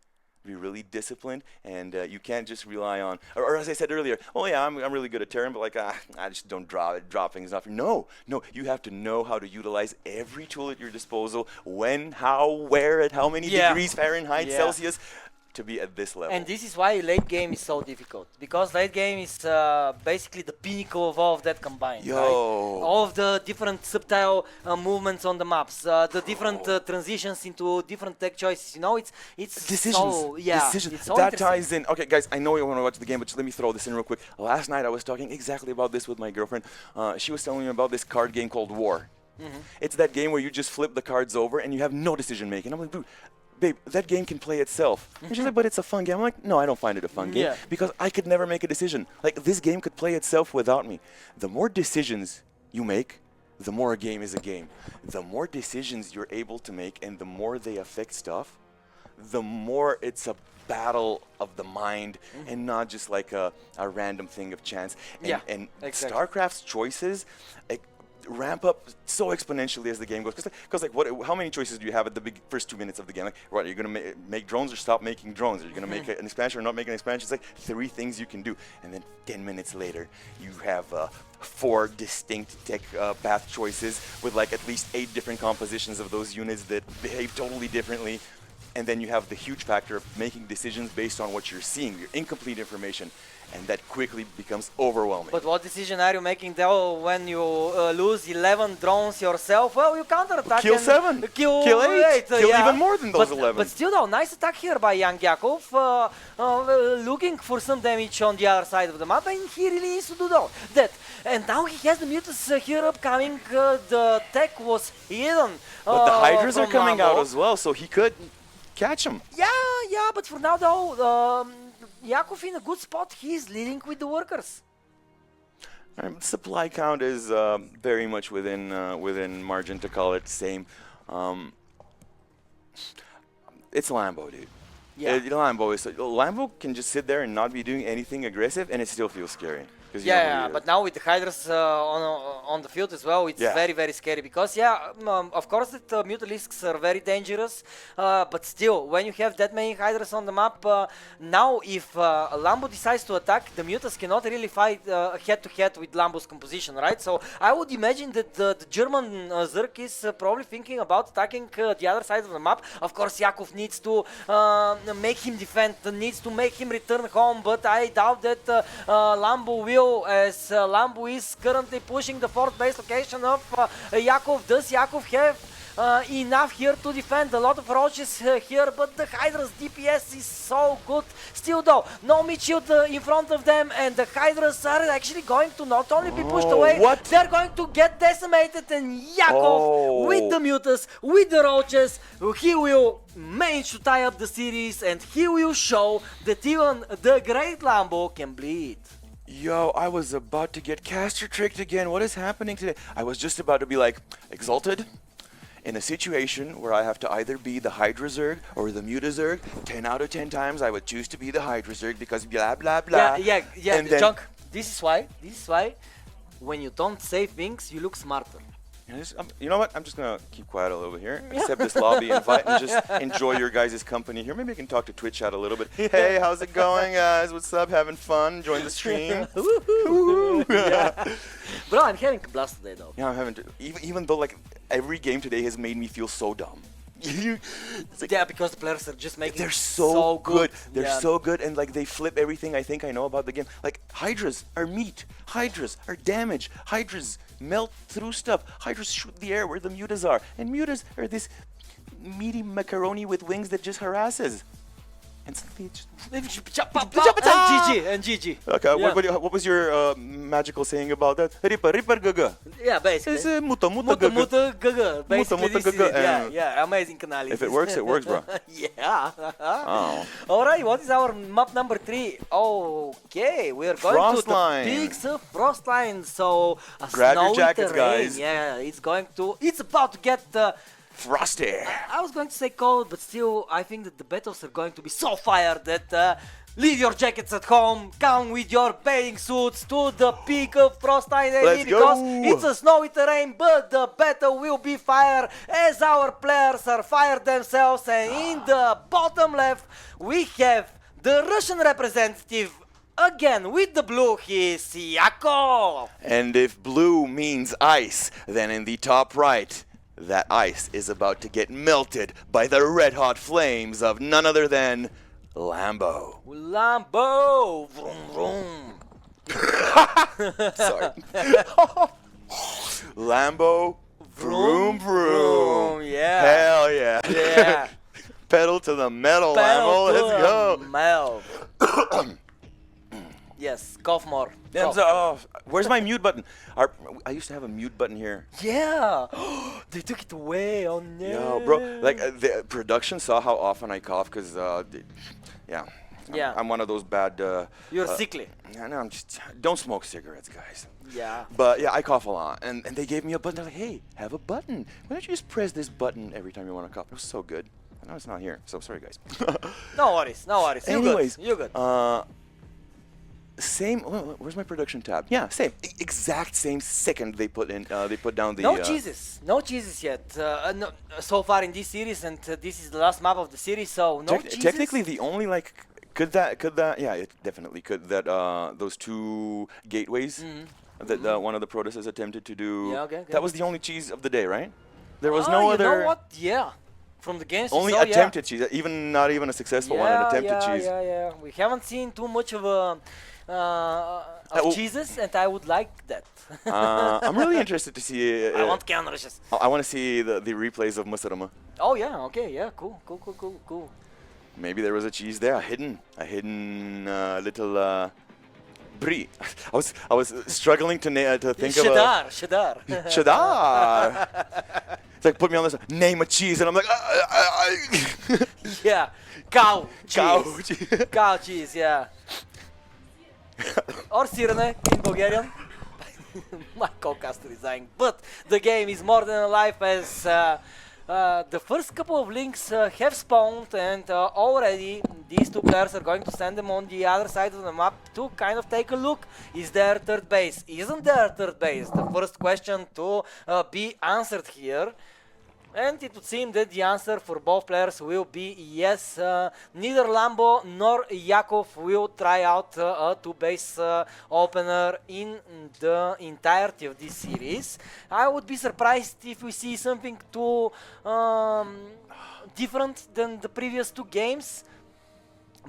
be really disciplined, and you can't just rely on, or as I said earlier, oh yeah, I'm really good at Terran, but like I just don't drop things off. No, you have to know how to utilize every tool at your disposal, when, how, where, at how many Yeah. degrees Fahrenheit, Yeah. Celsius, to be at this level. And this is why late game is so difficult, because late game is basically the pinnacle of all of that combined. Yo. Right? All of the different subtle movements on the maps, the different transitions into different tech choices. You know, it's Decisions. so Decisions. It's so That interesting. ties in. Okay, guys, I know you want to watch the game, but just let me throw this in real quick. Last night I was talking exactly about this with my girlfriend. She was telling me about this card game called War. It's that game where you just flip the cards over and you have no decision making. I'm like, dude, babe, that game can play itself. And she's like, but it's a fun game. I'm like, no, I don't find it a fun game Yeah. because I could never make a decision. Like, this game could play itself without me. The more decisions you make, the more a game is a game. The more decisions you're able to make and the more they affect stuff, the more it's a battle of the mind and not just like a random thing of chance. And, Yeah, and exactly. StarCraft's choices ramp up so exponentially as the game goes. Because like, how many choices do you have at the first 2 minutes of the game? Like, what, are you going to make drones or stop making drones? Are you going to make an expansion or not make an expansion? It's like 3 things you can do. And then 10 minutes later, you have 4 distinct tech path choices with like at least 8 different compositions of those units that behave totally differently. And then you have the huge factor of making decisions based on what you're seeing, your incomplete information. And that quickly becomes overwhelming. But what decision are you making though when you lose 11 drones yourself? Well, you counter-attack Kill and 7, kill kill 8, kill yeah. even more than those but, 11. But still though, nice attack here by YoungYakov, looking for some damage on the other side of the map, and he really needs to do that. And now he has the Mutas here upcoming, the tech was hidden. But the Hydras are from coming out Lambo. as well, so he could catch them. Yeah, but for now though, Yakov in a good spot, he's leading with the workers. Supply count is very much within margin to call it same. It's Lambo, dude. Yeah. Lambo can just sit there and not be doing anything aggressive, and it still feels scary. Yeah, but now with the Hydras on the field as well, it's very, very scary because, of course, the Mutalisks are very dangerous, but still, when you have that many Hydras on the map, now if Lambo decides to attack, the Mutas cannot really fight head-to-head with Lambo's composition, right? So I would imagine that the German Zerg is probably thinking about attacking the other side of the map. Of course, Yakov needs to make him defend, needs to make him return home, but I doubt that Lambo will, as Lambo is currently pushing the 4th base location of Yakov. Does Yakov have enough here to defend? A lot of roaches here, but the Hydra's DPS is so good. Still though, no mid-shield in front of them, and the Hydras are actually going to not only be pushed away, they're going to get decimated, and Yakov with the Mutas, with the roaches, he will manage to tie up the series, and he will show that even the great Lambo can bleed. Yo, I was about to get caster tricked again. What is happening today? I was just about to be like, exalted? In a situation where I have to either be the Hydra Zerg or the Muta Zerg, 10 out of 10 times I would choose to be the Hydra Zerg because blah blah blah. Yeah, and then, Junk, this is why, when you don't say things, you look smarter. You know what? I'm just gonna keep quiet a little bit here, accept this lobby invite, and just enjoy your guys' company here. Maybe I can talk to Twitch chat a little bit. Hey, how's it going, guys? What's up? Having fun? Enjoying the stream? Bro, I'm having a blast today, though. Yeah, I'm having to. Even though like every game today has made me feel so dumb. It's like, Yeah, because the players are just making they're so good. They're Yeah. so good, and like they flip everything I think I know about the game. Like hydras are meat, hydras are damage, hydras melt through stuff, hydras shoot the air where the mutas are, and mutas are this meaty macaroni with wings that just harasses. And suddenly it just And GG. Okay, Yeah. what was your magical saying about that? Ripper gaga. Yeah, basically. It's muta Muta gaga. muta gaga. Basically, muta this is gaga, it. Yeah, and- yeah, amazing analysis. If it works, it works, bro. Yeah. Oh. Alright, what is our map number 3? Okay, we are going Frost to the line. big frost line. So a Grab your snowy jackets, terrain. guys. Yeah, it's about to get Frosty. I was going to say cold, but still, I think that the battles are going to be so fired that leave your jackets at home, come with your bathing suits to the peak of Frost Line Let's because go. it's a snowy terrain, but the battle will be fire as our players are fired themselves. And in the bottom left, we have the Russian representative again with the blue. He's Yakov. And if blue means ice, then in the top right, that ice is about to get melted by the red-hot flames of none other than Lambo. Lambo, vroom vroom. Sorry. Lambo, vroom vroom. Yeah. Hell yeah. Yeah. Pedal to the metal, Lambo. Let's go. Mel. Yes, cough more. Damn, Cough. where's my mute button? I used to have a mute button here. Yeah. They took it away. Oh no. Yo, bro, like the production saw how often I cough because, yeah. Yeah. I'm one of those bad. You're sickly. Yeah, no, I'm just. Don't smoke cigarettes, guys. Yeah. But yeah, I cough a lot, and they gave me a button. They're like, hey, have a button. Why don't you just press this button every time you want to cough? It was so good. I know it's not here, so sorry, guys. No worries. No worries. You Anyways, good. You good. Same. Where's my production tab? Yeah, same. Exact same second they put in. They put down the. No cheeses. No cheeses yet. No, so far in this series, and this is the last map of the series. So no cheeses. Technically, the only like could that yeah, it definitely could that those two gateways that one of the protesters attempted to do. Yeah, okay, okay. That was the only cheese of the day, right? There was Ah, no you other. know what? Yeah. From the games. Only we saw, attempted cheese, not even a successful one. An attempted cheese. Yeah. We haven't seen too much of well- cheeses, and I would like that. I'm really interested to see. I want can rushes. I want to see the replays of Musarama. Oh yeah. Okay. Yeah. Cool. Maybe there was a cheese there, a hidden little brie. I was struggling to think of a Shadar. cheddar. It's like put me on this. Name a cheese, and I'm like, Yeah. Cow cheese. cow cheese. Cow cheese. Yeah. Or sirene in Bulgarian. My co-caster is dying, but the game is more than alive as the first couple of links have spawned, and already these two players are going to send them on the other side of the map to kind of take a look. Is there third base? Isn't there third base? The first question to be answered here. And it would seem that the answer for both players will be yes. Neither Lambo nor Yakov will try out a two-base opener in the entirety of this series. I would be surprised if we see something too different than the previous two games.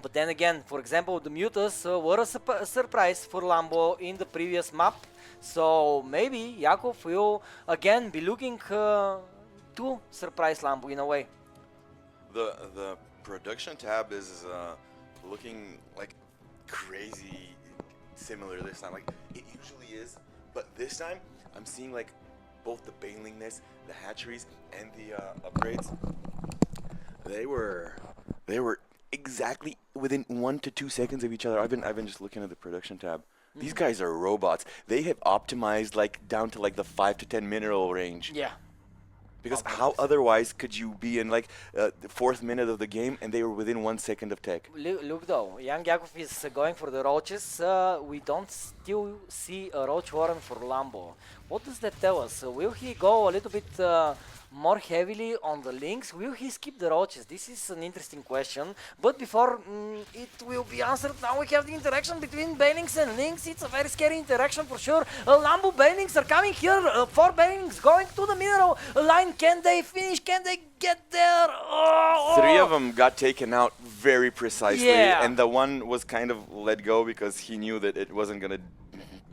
But then again, for example, the Mutas were a surprise for Lambo in the previous map. So maybe Yakov will again be looking to surprise Lambo in a way. The production tab is looking like crazy similar this time. Like it usually is, but this time I'm seeing like both the balingness, the hatcheries, and the upgrades. They were exactly within 1 to 2 seconds of each other. I've been just looking at the production tab. These guys are robots. They have optimized like down to like the 5 to 10 mineral range. Yeah. Because how otherwise could you be in like the 4th minute of the game and they were within 1 second of tech? Look though, YoungYakov is going for the roaches. We don't still see a roach warren for Lambo. What does that tell us? Will he go a little bit more heavily on the links? Will he skip the roaches? This is an interesting question. But before it will be answered, now we have the interaction between Bailings and Links. It's a very scary interaction for sure. Lambo Bailings are coming here. 4 Bailings going to the middle line. Can they finish? Can they get there? Oh, 3 of them got taken out very precisely, Yeah. and the one was kind of let go because he knew that it wasn't going to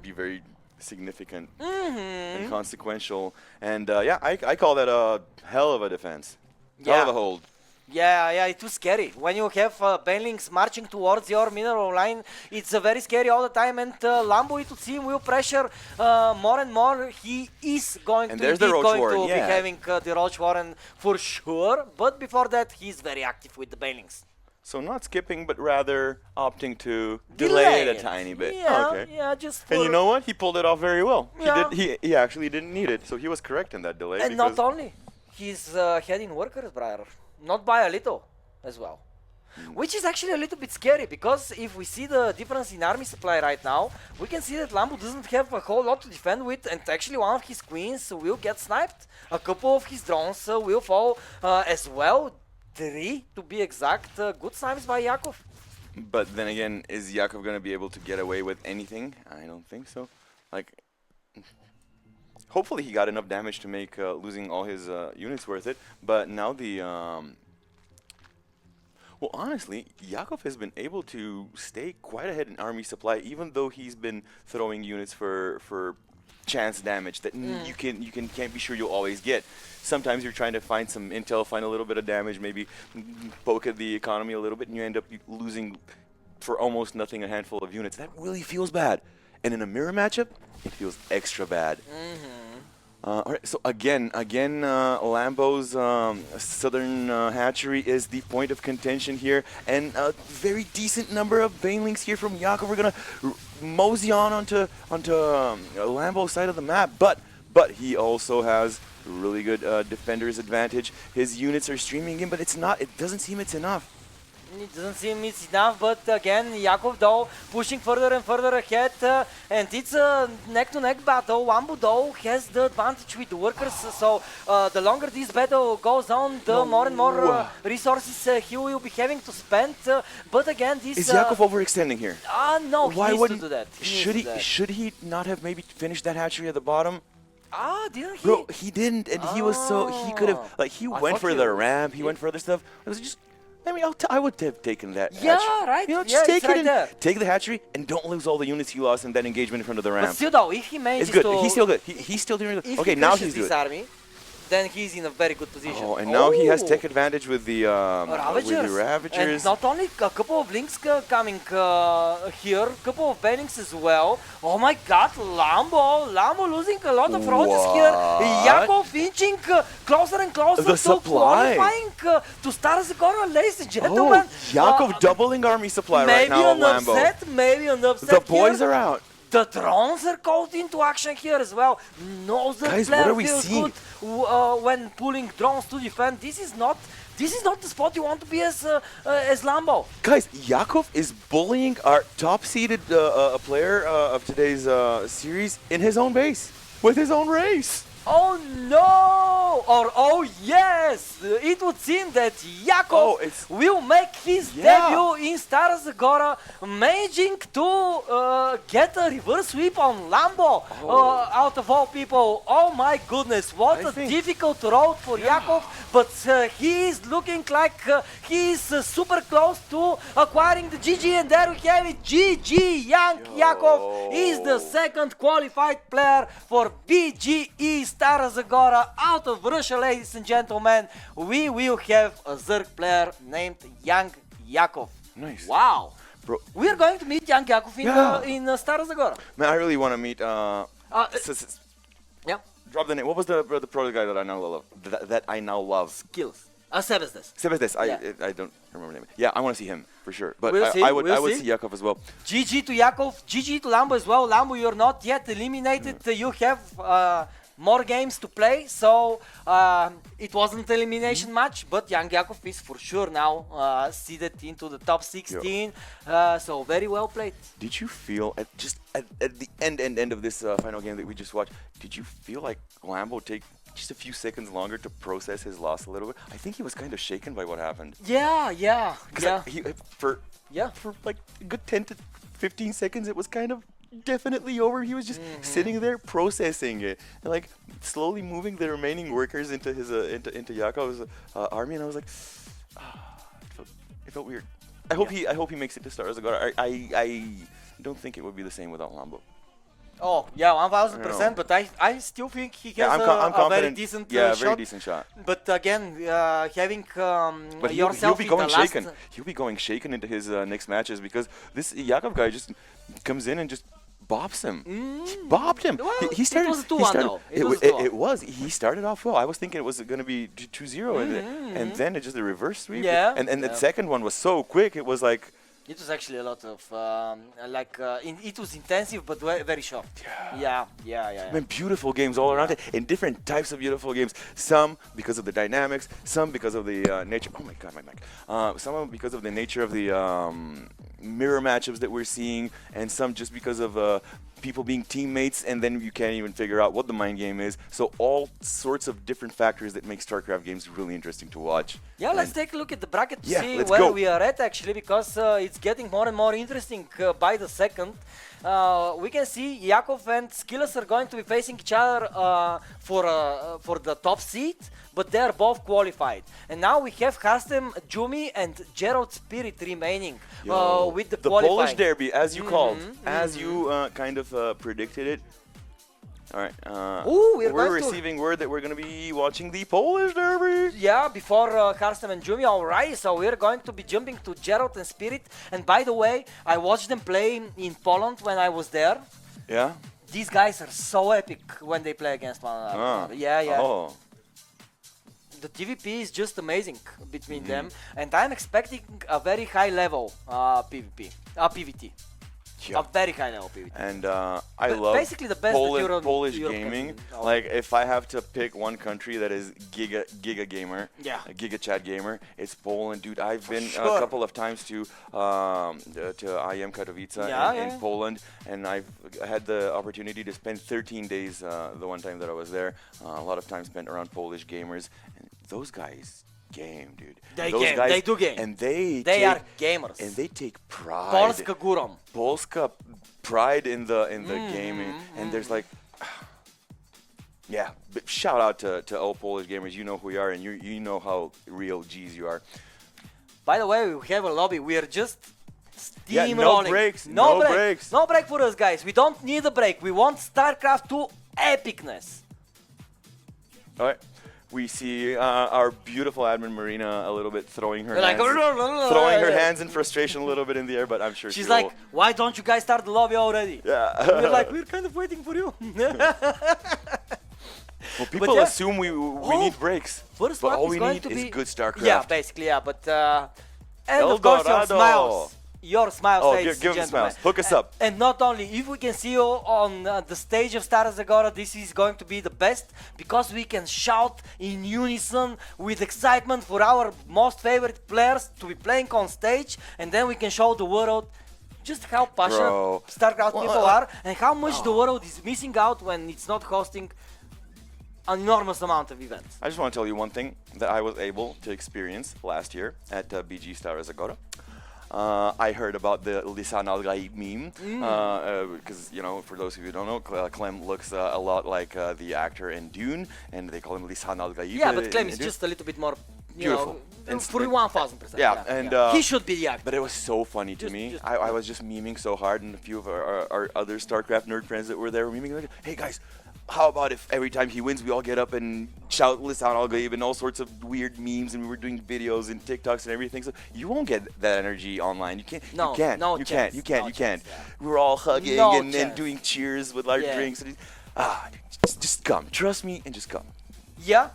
be very significant and consequential. And yeah, I call that a hell of a defense. Hell of a hold. Yeah, it was scary. When you have Bailings marching towards your middle line, it's very scary all the time. And Lambo, it would seem, will pressure more and more. He is going And to, there's the Roach going Warren, to yeah. be having the Roach Warren for sure. But before that, he's very active with the Bailings. So not skipping, but rather opting to delay it a tiny bit. Yeah, Okay. yeah, just for... And you know what? He pulled it off very well. Yeah. He actually didn't need it, so he was correct in that delay. And not because only, he's heading workers, brother. Not by a little as well. Which is actually a little bit scary, because if we see the difference in army supply right now, we can see that Lambo doesn't have a whole lot to defend with, and actually one of his queens will get sniped. A couple of his drones will fall as well. 3 to be exact. Good snipes by Yakov. But then again, is Yakov going to be able to get away with anything? I don't think so. Like, hopefully he got enough damage to make losing all his units worth it. But now the... well, honestly, Yakov has been able to stay quite ahead in army supply, even though he's been throwing units for chance damage that can't be sure you'll always get. Sometimes you're trying to find some intel, find a little bit of damage, maybe poke at the economy a little bit, and you end up losing for almost nothing a handful of units. That really feels bad. And in a mirror matchup, it feels extra bad. All right, so again, Lambo's southern hatchery is the point of contention here, and a very decent number of banelings here from Yakov. We're gonna mosey on onto Lambo's side of the map, but he also has really good defender's advantage. His units are streaming in, but it doesn't seem it's enough. It doesn't seem it's enough, but again, Yakov though pushing further and further ahead, and it's a neck-to-neck battle. Lambo though has the advantage with the workers, so the longer this battle goes on, the more and more resources he will be having to spend. But again, this Is Yakov overextending here? no, Why he needs wouldn't to do that. Should he not have maybe finished that hatchery at the bottom? Didn't he? Bro, he didn't, and he was so he could have he I went thought for he the would. ramp. He went for other stuff. It was just. I mean, I would have taken that. Yeah, hatchery. right. You know, Yeah, just take it's right it there. and take the hatchery, and don't lose all the units he lost in that engagement in front of the ramp. But still though, if he manages It's good. to... He's still good. He's still doing good. If Okay, he now crushes he's this doing. army, then he's in a very good position. Oh, and now he has tech advantage with the Ravagers. And not only a couple of links coming here, a couple of bailings as well. Oh my god, Lambo losing a lot of roaches here. What? Yakov inching closer and closer The to supply. qualifying to Stara Zagora, ladies and gentlemen. Yakov doubling army supply right now on Lambo. Maybe an upset The boys here. are out. The drones are called into action here as well. Nozer Guys, player what are we feels seeing? good when pulling drones to defend. This is not the spot you want to be as Lambo. Guys, Yakov is bullying our top-seeded player of today's series in his own base with his own race. Oh no! Or oh yes! It would seem that Yakov will make his debut in Stara Zagora, managing to get a reverse sweep on Lambo out of all people. Oh my goodness, what a difficult road for Yakov, but he is looking like he is super close to acquiring the GG, and there we have it. GG, YoungYakov is the second qualified player for BGE Stara Zagora out of Russia, ladies and gentlemen. We will have a Zerg player named YoungYakov. Nice. Wow. Bro. We are going to meet YoungYakov in Stara Zagora. Man, I really want to meet. Yeah. Drop the name. What was the pro guy that I now love? That I now love. SKillous. Sebesdes. Sebesdes. I don't remember the name. Yeah, I want to see him for sure. But We'll I would see. see Yakov as well. GG to Yakov. GG to Lambo as well. Lambo, you're not yet eliminated. You have more games to play, so it wasn't an elimination match, but YoungYakov is for sure now seeded into the top 16, so very well played. Did you feel at the end of this final game that we just watched, did you feel like Lambo just a few seconds longer to process his loss a little bit. I think he was kind of shaken by what happened. Yeah, yeah, yeah. For Yeah. like a good 10 to 15 seconds, it was kind of definitely over. He was just sitting there processing it and like slowly moving the remaining workers into his into Yakov's army, and I was like, it felt weird. I hope he makes it to Stara Zagora. I don't think it would be the same without Lambo. Oh, yeah, 1000%, but I still think he has I'm a very confident. decent very shot. decent shot. But again, having But yourself he'll be in going the last... shaken. He'll be going shaken into his next matches because this Yakov guy just comes in and just bops him. Bopped him. Well, he started. it was 2-1 though. It was. He started off well. I was thinking it was going to be 2-0, and then it just a reverse sweep. Yeah. And the second one was so quick. It was like. It was actually a lot of, it was intensive, but very short. Yeah. Man, beautiful games all around it, and different types of beautiful games. Some because of the dynamics, some because of the nature. Oh my God, my mic. Some because of the nature of the mirror matchups that we're seeing, and some just because of people being teammates, and then you can't even figure out what the mind game is. So all sorts of different factors that make StarCraft games really interesting to watch. Yeah, let's take a look at the bracket to see let's where go. we are at actually, because it's getting more and more interesting by the second. We can see Yakov and SKillous are going to be facing each other for the top seed, but they are both qualified. And now we have Harstem, Jumi, and Gerald Spirit remaining with the qualifying. Polish derby, as you called, as you kind of predicted it. All right. We're receiving word that we're going to be watching the Polish derby. Yeah, before Harstem and Jumi. Alright, so we're going to be jumping to Gerald and Spirit. And by the way, I watched them play in Poland when I was there. Yeah? These guys are so epic when they play against one another. Yeah. Oh. The TVP is just amazing between them. And I'm expecting a very high level PVT. Yeah. A very high level PVT. And I love basically the best Polish Europe gaming. can. Like, if I have to pick one country that is giga gamer, a giga chat gamer, it's Poland, dude. I've been a couple of times to IM Katowice in Poland, and I've had the opportunity to spend 13 days the one time that I was there. A lot of time spent around Polish gamers, and those guys game, dude. They do game. And they are gamers. And they take pride. Polska górom. Polska pride in the gaming. And there's like, yeah, but shout out to all Polish gamers. You know who you are, and you know how real G's you are. By the way, we have a lobby. We are just steamrolling. No breaks. No breaks. No break for us, guys. We don't need a break. We want StarCraft 2 epicness. All right. We see our beautiful admin Marina a little bit throwing her hands in frustration a little bit in the air, but I'm sure she's like, why don't you guys start the lobby already? Yeah. We're like, we're kind of waiting for you. Well, people assume we need breaks, but all we need is good StarCraft. Yeah, basically, yeah, but and of course your smiles. Your smiles, ladies give and them smiles. gentlemen. Hook us up. And not only, if we can see you on the stage of Stara Zagora, this is going to be the best, because we can shout in unison with excitement for our most favorite players to be playing on stage, and then we can show the world just how passionate StarCraft people are, and how much the world is missing out when it's not hosting an enormous amount of events. I just want to tell you one thing that I was able to experience last year at BGE Stara Zagora. I heard about the Lisan Al-Gaib meme, because, you know, for those of you who don't know, Clem looks a lot like the actor in Dune, and they call him Lisan Al-Gaib. Yeah, but Clem is just a little bit more, beautiful. For 1000%. Yeah, and he should be the actor. But it was so funny to me. I was just memeing so hard, and a few of our other StarCraft nerd friends that were there were memeing like, hey guys, how about if every time he wins, we all get up and shout Lisan Al-Gaib and all sorts of weird memes, and we were doing videos and TikToks and everything. So you won't get that energy online. You can't. You can't. Yeah. We were all hugging and doing cheers with our drinks. And just come. Trust me and just come. Yeah.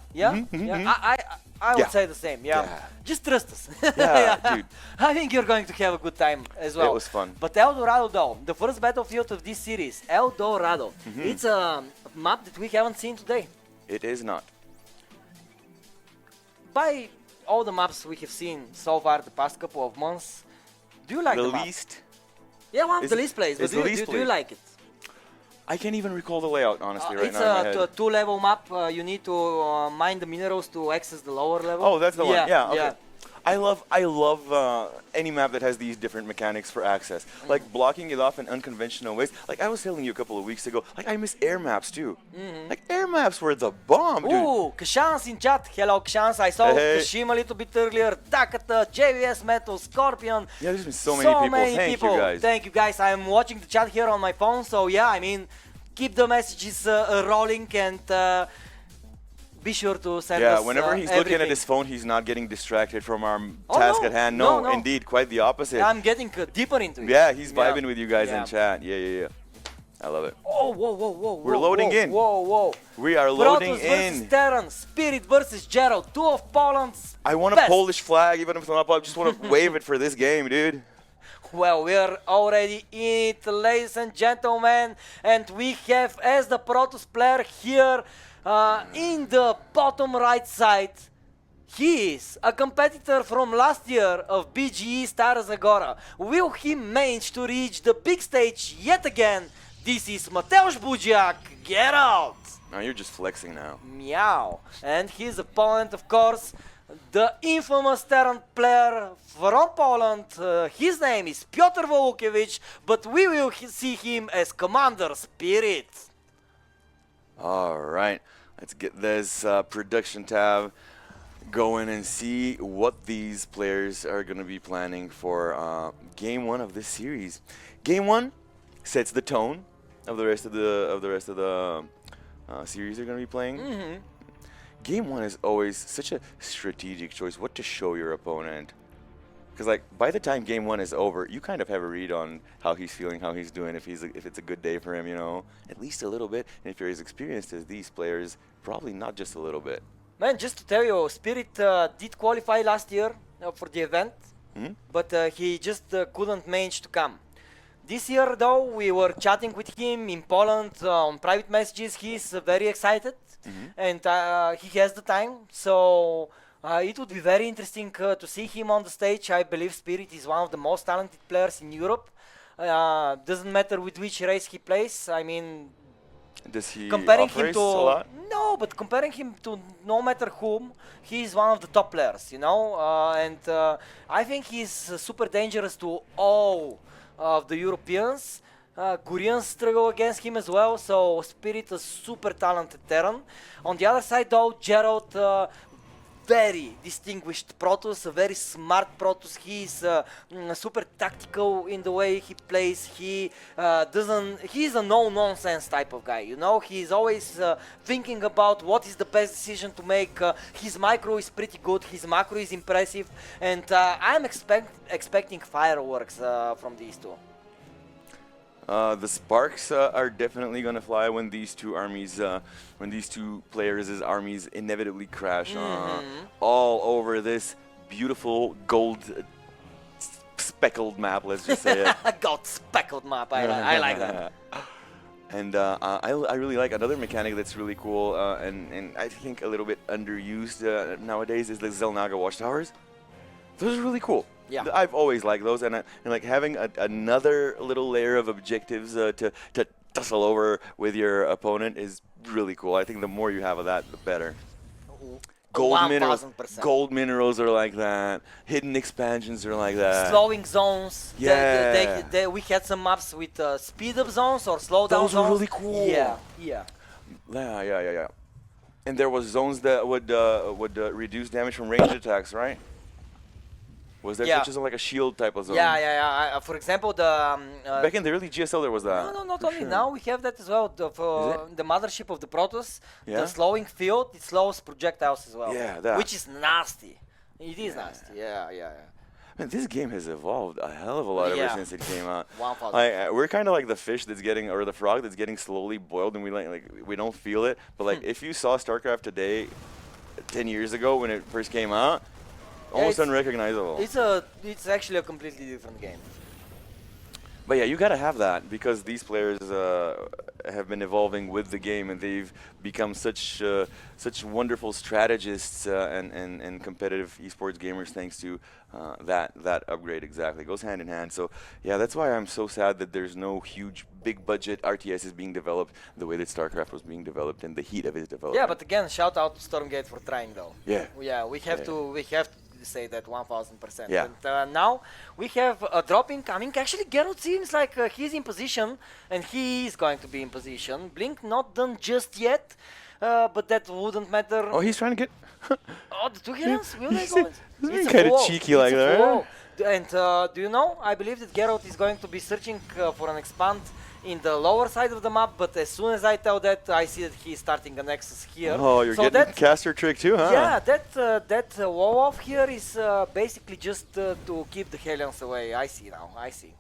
I would say the same. Yeah. Just trust us. Yeah, dude. I think you're going to have a good time as well. It was fun. But El Dorado, though, the first battlefield of this series, El Dorado, it's a map that we haven't seen today. It is not. By all the maps we have seen so far the past couple of months, do you like the map? Least? Yeah, one of the least plays. But do you like it? I can't even recall the layout, honestly, right it's now in my head. a two-level map. You need to mine the minerals to access the lower level. Oh, that's the one. Yeah, okay. Yeah. I love any map that has these different mechanics for access. Like blocking it off in unconventional ways. Like I was telling you a couple of weeks ago, like I miss air maps too. Like air maps were the bomb, dude. Ooh, Kashans in chat. Hello, Kashans. I saw Kashim a little bit earlier. Dakata, JVS Metal, Scorpion. Yeah, there's been so many people. Thank you guys. Thank you guys. I'm watching the chat here on my phone, so yeah, I mean, keep the messages rolling and be sure to send us whenever he's everything. looking at his phone, he's not getting distracted from our task at hand. No, indeed, quite the opposite. I'm getting deeper into it. Yeah, he's vibing with you guys in chat. Yeah. I love it. Oh, whoa. We're loading in. Whoa. We are loading Protoss versus in. Terran, Spirit versus Gerald, two of Poland's I want a best. Polish flag, even if it's not up. I just want to wave it for this game, dude. Well, we're already in it, ladies and gentlemen, and we have, as the Protoss player here, in the bottom right side, he is a competitor from last year of BGE Stara Zagora. Will he manage to reach the big stage yet again? This is Mateusz Budziak, Gerald. Now you're just flexing now. Meow. And his opponent, of course, the infamous Terran player from Poland. His name is Piotr Wołkiewicz, but we will see him as Commander Spirit. All right, let's get this production tab going and see what these players are going to be planning for game one of this series. Game one sets the tone of the rest of the series they're going to be playing. Game one is always such a strategic choice, what to show your opponent. Because like by the time game one is over, you kind of have a read on how he's feeling, how he's doing, if it's a good day for him, you know, at least a little bit. And if you're as experienced as these players, probably not just a little bit. Man, just to tell you, Spirit did qualify last year for the event, but he just couldn't manage to come. This year, though, we were chatting with him in Poland on private messages. He's very excited, and he has the time. So it would be very interesting to see him on the stage. I believe Spirit is one of the most talented players in Europe. Doesn't matter with which race he plays. I mean, does he comparing him off-race to a lot? no, but comparing him to no matter whom, he is one of the top players, you know. And I think he's super dangerous to all of the Europeans. Koreans struggle against him as well, so Spirit is super talented Terran. On the other side though, Gerald, very distinguished Protoss, a very smart Protoss. He's super tactical in the way he plays. He's a no-nonsense type of guy, you know. He's always thinking about what is the best decision to make. His micro is pretty good, his macro is impressive, and I'm expecting fireworks from these two. The sparks are definitely going to fly when these two armies, when these two players' armies inevitably crash all over this beautiful gold speckled map. Let's just say it. Gold speckled map. I like that. And I really like another mechanic that's really cool and I think a little bit underused nowadays is the Zelnaga watchtowers. Those are really cool. Yeah. I've always liked those, and like having another little layer of objectives to tussle over with your opponent is really cool. I think the more you have of that, the better. Gold minerals are like that. Hidden expansions are like that. Slowing zones. Yeah. We had some maps with speed up zones or slow down zones. Those were really cool. Yeah. And there was zones that would reduce damage from ranged attacks, right? Was there such as like a shield type of zone? Yeah. For example, the back in the early GSL there was that. No, not only now we have that as well. The mothership of the Protoss, the slowing field, it slows projectiles as well. Yeah, that. Which is nasty. It is nasty. Yeah. Man, this game has evolved a hell of a lot ever since it came out. 1000. We're kind of like the fish that's getting, or the frog that's getting slowly boiled, and we don't feel it. But like, if you saw StarCraft today, 10 years ago when it first came out. Almost unrecognizable. It's actually a completely different game. But yeah, you gotta have that because these players have been evolving with the game, and they've become such wonderful strategists and competitive esports gamers thanks to that upgrade. Exactly, it goes hand in hand. So yeah, that's why I'm so sad that there's no huge, big budget RTS is being developed the way that StarCraft was being developed in the heat of its development. Yeah, but again, shout out to Stormgate for trying though. Yeah. Yeah, we have to say that 1000%. Yeah. And now we have a drop incoming. Actually, Gerald seems like he's in position, and he is going to be in position. Blink not done just yet, but that wouldn't matter. Oh, he's trying to get. Oh, the two healers? Will they go? He's being kind of cheeky like that. And do you know, I believe that Gerald is going to be searching for an expand in the lower side of the map, but as soon as I tell that, I see that he's starting a nexus here. Oh, you're getting the caster trick too, huh? Yeah, that wall off here is basically just to keep the Hellions away. I see now, I see.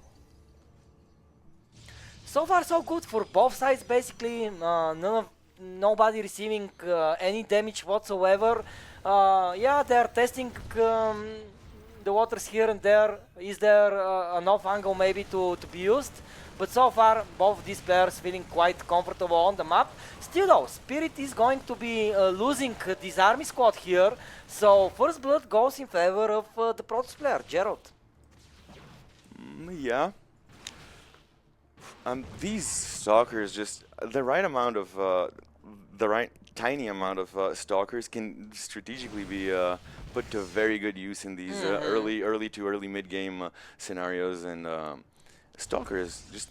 So far so good for both sides, basically. Nobody receiving any damage whatsoever. Yeah, they're testing the waters here and there. Is there enough angle maybe to be used? But so far, both these players feeling quite comfortable on the map. Still though, Spirit is going to be losing this army squad here. So first blood goes in favor of the Protoss player, Gerald. Yeah. These stalkers just the right amount of the right tiny amount of stalkers can strategically be put to very good use in these early to early mid game scenarios, and Stalker is just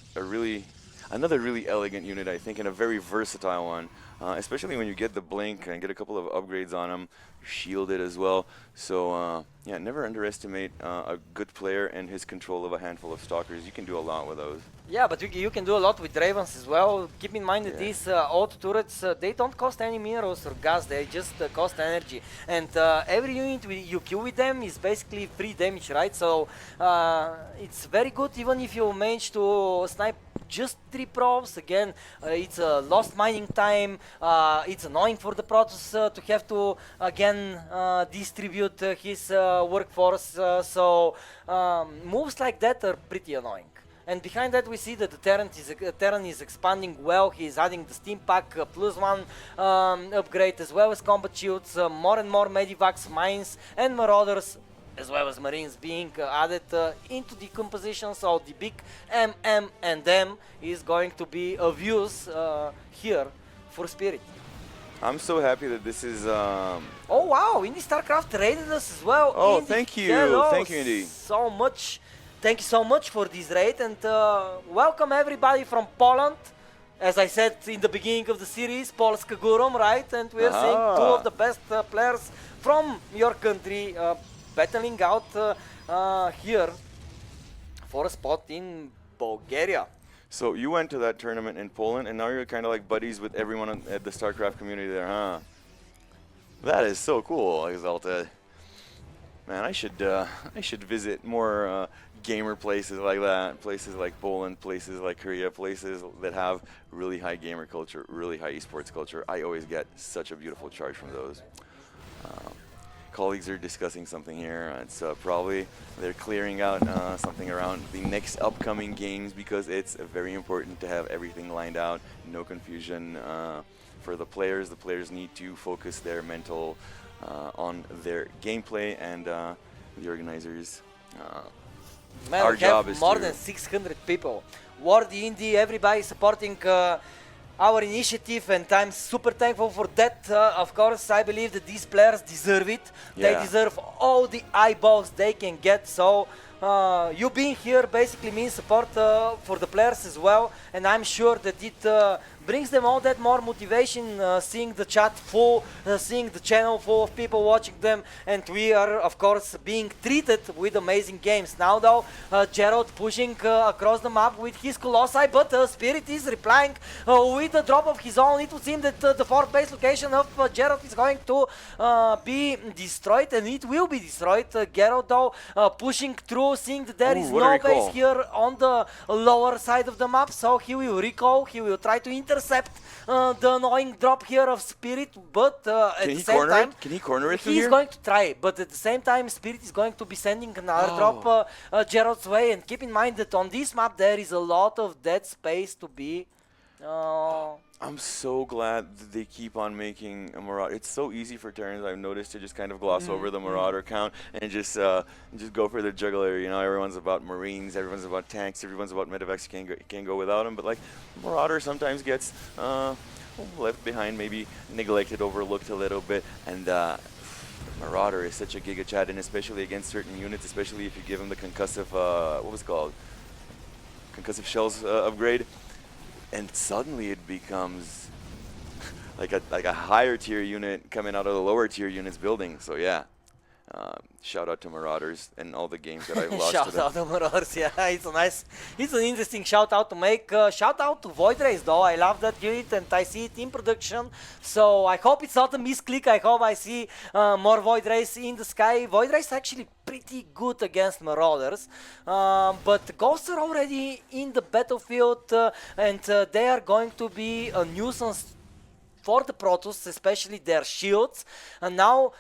another really elegant unit, I think, and a very versatile one, especially when you get the blink and get a couple of upgrades on him, shielded as well. So yeah, never underestimate a good player and his control of a handful of stalkers. You can do a lot with those. Yeah, but you can do a lot with Ravens as well. Keep in mind that these auto turrets, they don't cost any minerals or gas, they just cost energy. And every unit you kill with them is basically free damage, right? So it's very good even if you manage to snipe just 3 probes. Again, it's a lost mining time. It's annoying for the Protoss to have to again distribute his workforce. So moves like that are pretty annoying. And behind that we see that the Terran is expanding well. He is adding the Steam Pack +1 upgrade as well as combat shields, more and more Medivacs, mines and Marauders as well as Marines being added into the composition. So the big MM and M is going to be of use here for Spirit. I'm so happy that this is... Oh wow, Indie StarCraft raided us as well. Oh, Indie, thank you. hello, Thank you, Indie. So much. Thank you so much for this raid, and welcome everybody from Poland. As I said in the beginning of the series, Polska Górom, right? And we are seeing 2 of the best players from your country battling out here for a spot in Bulgaria. So you went to that tournament in Poland, and now you're kind of like buddies with everyone at the StarCraft community there, huh? That is so cool, Exalted. Man, I should visit more gamer places like that, places like Poland, places like Korea, places that have really high gamer culture, really high esports culture. I always get such a beautiful charge from those. Colleagues are discussing something here. It's probably they're clearing out something around the next upcoming games because it's very important to have everything lined out, no confusion for the players. The players need to focus their mental on their gameplay, and the organizers. Man, our we job have is more to than 600 people. Ward, Indie, everybody supporting our initiative, and I'm super thankful for that. Of course, I believe that these players deserve it. They deserve all the eyeballs they can get. So you being here basically means support for the players as well, and I'm sure that it brings them all that more motivation, seeing the chat full, seeing the channel full of people watching them, and we are of course being treated with amazing games. Now though, Gerald pushing across the map with his Colossi, but Spirit is replying with a drop of his own. It would seem that the 4th base location of Gerald is going to be destroyed, and it will be destroyed. Gerald though pushing through, seeing that there is no base here on the lower side of the map, so he will recall, he will try to intercept intercept the annoying drop here of Spirit, but at the same time, Can he corner it from he's here? going to try, but at the same time, Spirit is going to be sending another drop Gerald's way. And keep in mind that on this map there is a lot of dead space to be. I'm so glad that they keep on making a Marauder. It's so easy for Terrans, I've noticed, to just kind of gloss over the Marauder count and just go for the juggler. You know, everyone's about Marines, everyone's about tanks, everyone's about medevacs. You can't go without them. But like Marauder sometimes gets left behind, maybe neglected, overlooked a little bit. And Marauder is such a giga chat, and especially against certain units, especially if you give them the concussive, what was it called? Concussive shells upgrade. And suddenly it becomes like a higher tier unit coming out of the lower tier units building. So yeah, shout out to Marauders and all the games that I've lost to them. Shout out to Marauders, yeah, it's an interesting shout out to make. Shout out to Void Race though, I love that unit and I see it in production. So I hope it's not a misclick, I hope I see more Void Race in the sky. Void Race actually pretty good against Marauders, but Ghosts are already in the battlefield and they are going to be a nuisance for the Protoss, especially their shields. And now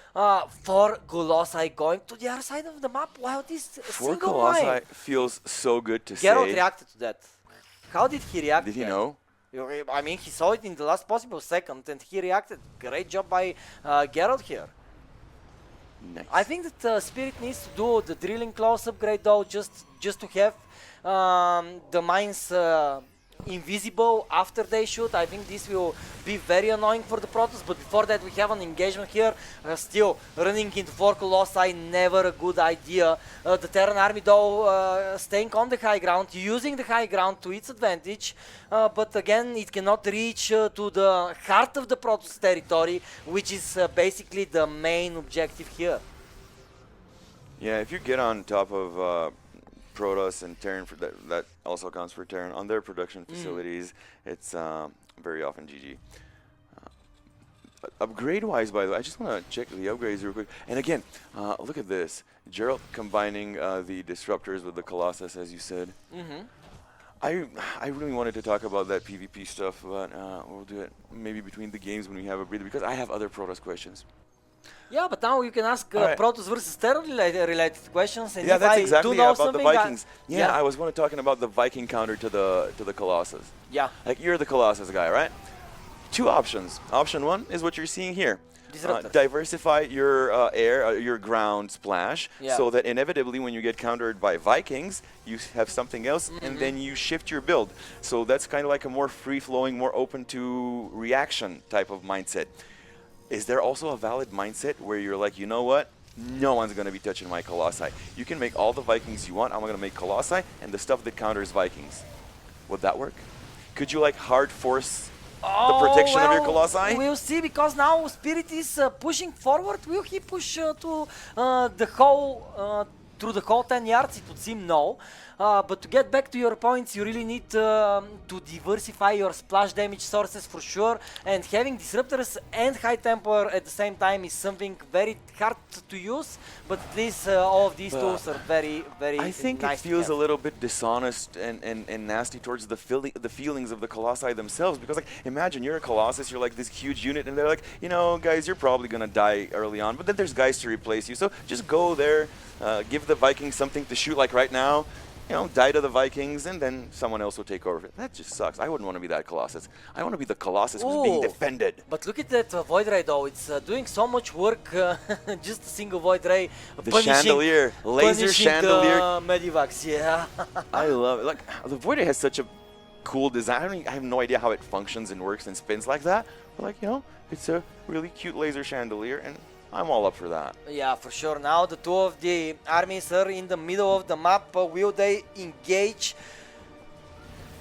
for Colossi going to the other side of the map. Wow, this For single Colossi line. feels so good to Gerald say. reacted to that. How did he react? Did he to that? know? I mean, he saw it in the last possible second and he reacted. Great job by Gerald here. Nice. I think that Spirit needs to do the drilling claws upgrade though, just to have the mines invisible after they shoot. I think this will be very annoying for the Protoss, but before that we have an engagement here. Still running into 4 Colossi, never a good idea. The Terran army though staying on the high ground, using the high ground to its advantage, but again it cannot reach to the heart of the Protoss territory, which is basically the main objective here. Yeah, if you get on top of Protoss and Terran, for that also counts for Terran, on their production facilities, it's very often GG. Upgrade-wise, by the way, I just want to check the upgrades real quick. And again, look at this. Gerald combining the Disruptors with the Colossus, as you said. I really wanted to talk about that PvP stuff, but we'll do it maybe between the games when we have a breather, because I have other Protoss questions. Yeah, but now you can ask Protoss versus Terran related questions. And Yeah, if that's I exactly do know about the something, Vikings. Yeah, I was talking about the Viking counter to the Colossus. Yeah. Like, you're the Colossus guy, right? 2 options. Option 1 is what you're seeing here. Diversify your your ground splash, so that inevitably when you get countered by Vikings, you have something else, and then you shift your build. So that's kind of like a more free-flowing, more open to reaction type of mindset. Is there also a valid mindset where you're like, you know what? No one's going to be touching my Colossi. You can make all the Vikings you want. I'm going to make Colossi and the stuff that counters Vikings. Would that work? Could you like hard force the protection of your Colossi? We'll see, because now Spirit is pushing forward. Will he push to the whole through the whole 10 yards? It would seem no. But to get back to your points, you really need to diversify your splash damage sources for sure. And having Disruptors and High Temper at the same time is something very hard to use. But at least all of these tools are very, very I think nice it feels a little bit dishonest and nasty towards the feelings of the Colossi themselves. Because like, imagine you're a Colossus, you're like this huge unit, and they're like, you know, guys, you're probably going to die early on. But then there's guys to replace you. So just go there, give the Vikings something to shoot like right now. You know, die to the Vikings, and then someone else will take over. That just sucks. I wouldn't want to be that Colossus. I want to be the Colossus who's being defended. But look at that Void Ray though. It's doing so much work. Just a single Void Ray. The chandelier, laser chandelier. Medivacs, yeah. I love it. Like, the Void Ray has such a cool design. I have no idea how it functions and works and spins like that. But like, you know, it's a really cute laser chandelier, and I'm all up for that. Yeah, for sure. Now the 2 of the armies are in the middle of the map. Will they engage?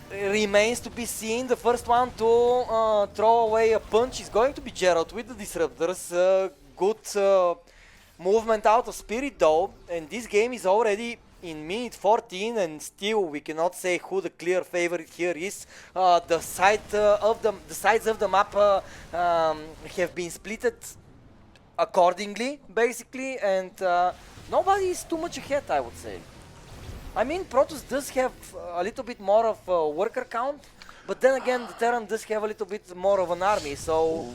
Remains to be seen. The first one to throw away a punch is going to be Gerald with the Disruptors. Good movement out of Spirit though. And this game is already in minute 14, and still we cannot say who the clear favorite here is. The sides of the map have been splitted accordingly, basically, and nobody is too much ahead, I would say. I mean, Protoss does have a little bit more of a worker count, But then again, the Terran does have a little bit more of an army, so...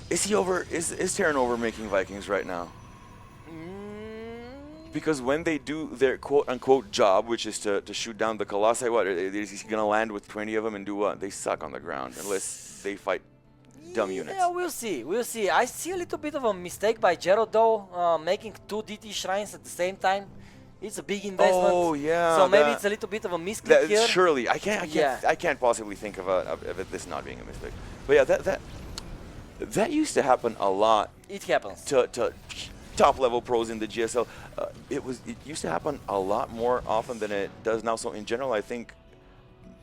Is he over? Is Terran over making Vikings right now? Because when they do their quote-unquote job, which is to shoot down the Colossi, what, is he going to land with 20 of them and do what? They suck on the ground unless they fight dumb units. Yeah, we'll see. We'll see. I see a little bit of a mistake by Gerald, though, making 2 DT shrines at the same time. It's a big investment. Oh, yeah. So maybe it's a little bit of a misclick here. Surely. I can't possibly think of this not being a mistake. But yeah, that used to happen a lot. It happens. To top-level pros in the GSL. It used to happen a lot more often than it does now. So in general, I think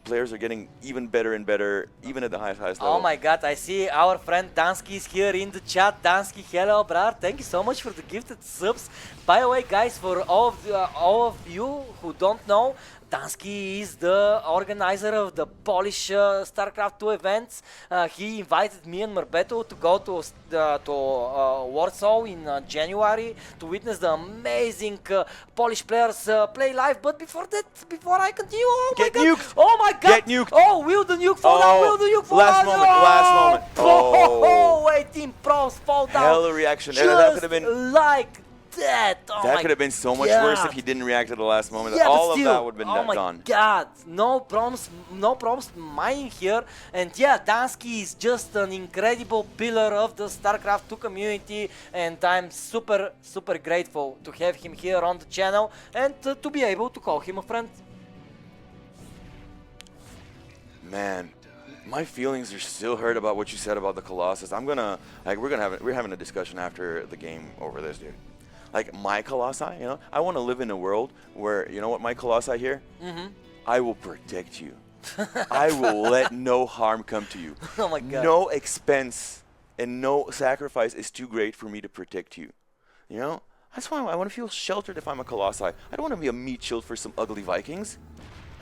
players are getting even better and better, even at the highest level. Oh my god, I see our friend Dansky is here in the chat. Dansky, hello, brother. Thank you so much for the gifted subs. By the way, guys, for all of you who don't know, Dansky is the organizer of the Polish StarCraft 2 events. He invited me and Marbeto to go to Warsaw in January to witness the amazing Polish players play live. But before that, before I continue, oh Get my god! nuked. Oh my god! Get nuked! Oh, will the nuke fall down? Will the nuke fall last down? moment, last moment. Oh, 18 pros fall down. Hell of a reaction. Just That could have been like that. Oh that my could have been so much god. worse if he didn't react at the last moment. Yeah, All but of still, that would have been oh my gone. god, no problems mining here. And yeah, Dansky is just an incredible pillar of the StarCraft 2 community, and I'm super grateful to have him here on the channel and to be able to call him a friend. Man, my feelings are still hurt about what you said about the Colossus. We're having a discussion after the game over this, dude. Like my Colossi, you know, I want to live in a world where, you know what, my Colossi here, I will protect you. I will let no harm come to you. Oh my god. No expense and no sacrifice is too great for me to protect you. You know, that's why I want to feel sheltered if I'm a Colossi. I don't want to be a meat shield for some ugly Vikings.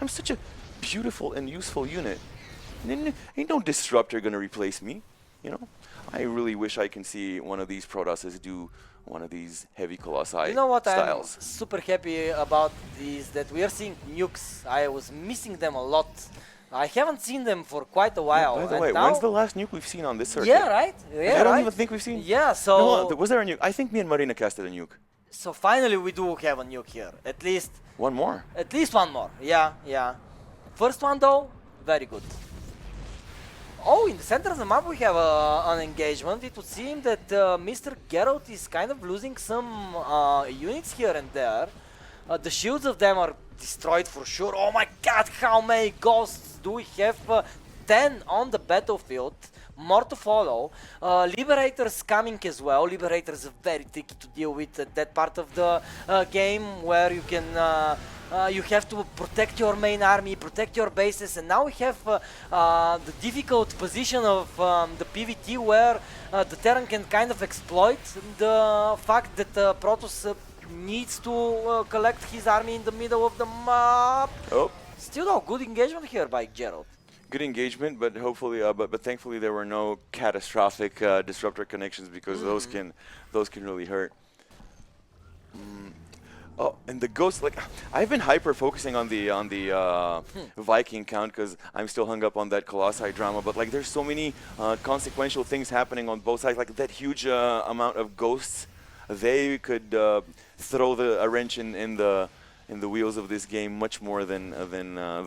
I'm such a beautiful and useful unit. Ain't no disruptor gonna replace me, you know. I really wish I can see one of these Protosses do one of these heavy Colossi You know what styles. I'm super happy about is that we are seeing nukes. I was missing them a lot. I haven't seen them for quite a while. By the and way, now when's the last nuke we've seen on this circuit? Yeah, right? Yeah, I don't right? even think we've seen. Yeah, so No, was there a nuke? I think me and Marina casted a nuke. so finally we do have a nuke here. At least One more. one more. Yeah. First one though, very good. Oh, in the center of the map we have an engagement. It would seem that Mr. Gerald is kind of losing some units here and there. The shields of them are destroyed for sure. Oh my god, how many ghosts do we have? 10 on the battlefield. More to follow. Liberators coming as well. Liberators are very tricky to deal with at that part of the game where you can you have to protect your main army, protect your bases, and now we have the difficult position of the PvT where the Terran can kind of exploit the fact that Protoss needs to collect his army in the middle of the map. Oh. Still though, good engagement here by Gerald. Good engagement, but hopefully, but thankfully there were no catastrophic disruptor connections because those can really hurt. Oh, and the ghost, like I've been hyper focusing on the Viking count because I'm still hung up on that Colossi drama. But like, there's so many consequential things happening on both sides. Like that huge amount of ghosts, they could throw a wrench in the wheels of this game much more than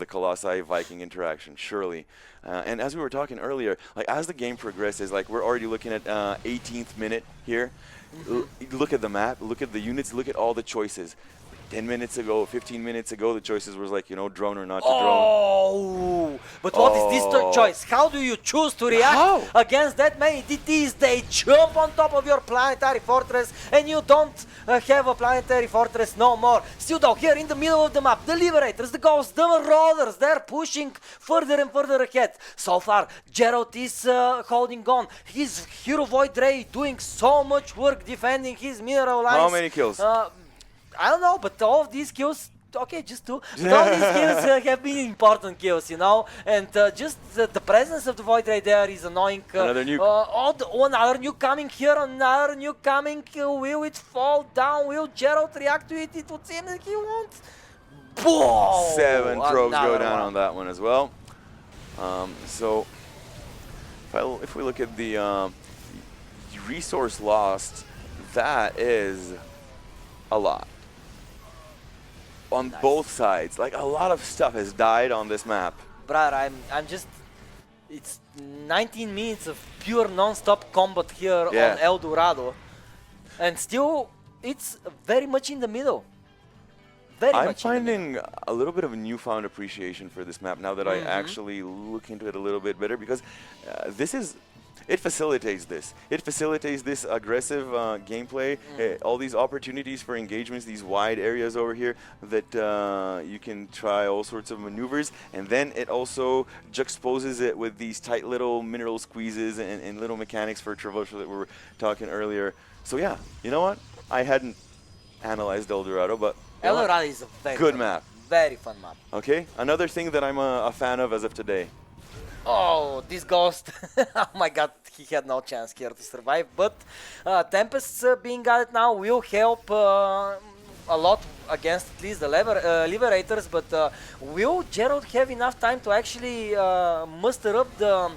the Colossi Viking interaction, surely. And as we were talking earlier, like as the game progresses, like we're already looking at 18th minute here. Look at the map, look at the units, look at all the choices. 10 minutes ago, 15 minutes ago, the choices was like, you know, drone or not to drone. Oh, but what is this choice? How do you choose to react against that many DTs? They jump on top of your planetary fortress and you don't have a planetary fortress no more. Still though, here in the middle of the map, the Liberators, the Ghosts, the Marauders, they're pushing further and further ahead. So far, Gerald is holding on. His Hero Void Ray doing so much work defending his mineral lines. How many kills? I don't know, but all of these kills, okay, just 2. But all these kills have been important kills, you know, and just the presence of the Void Ray there is annoying. Another nuke. Another nuke coming here, another nuke coming. Will it fall down? Will Gerald react to it? It would seem that he won't. Boom! 7 probes go down one. on that one as well. So if we look at the resource lost, that is a lot. On both sides. Like, a lot of stuff has died on this map. Brother, I'm just... It's 19 minutes of pure non-stop combat here on El Dorado. And still, it's very much in the middle. I'm finding a little bit of a newfound appreciation for this map now that I actually look into it a little bit better, because it facilitates this. It facilitates this aggressive gameplay, all these opportunities for engagements, these wide areas over here that you can try all sorts of maneuvers, and then it also juxtaposes it with these tight little mineral squeezes and little mechanics for traversal that we were talking earlier. So yeah, you know what? I hadn't analyzed El Dorado, but El Dorado is a very good map. Very fun map. Okay, another thing that I'm a fan of as of today. Oh, this Ghost. Oh my god, he had no chance here to survive. But Tempest being added now will help a lot against at least the Liberators. But will Gerald have enough time to actually muster up the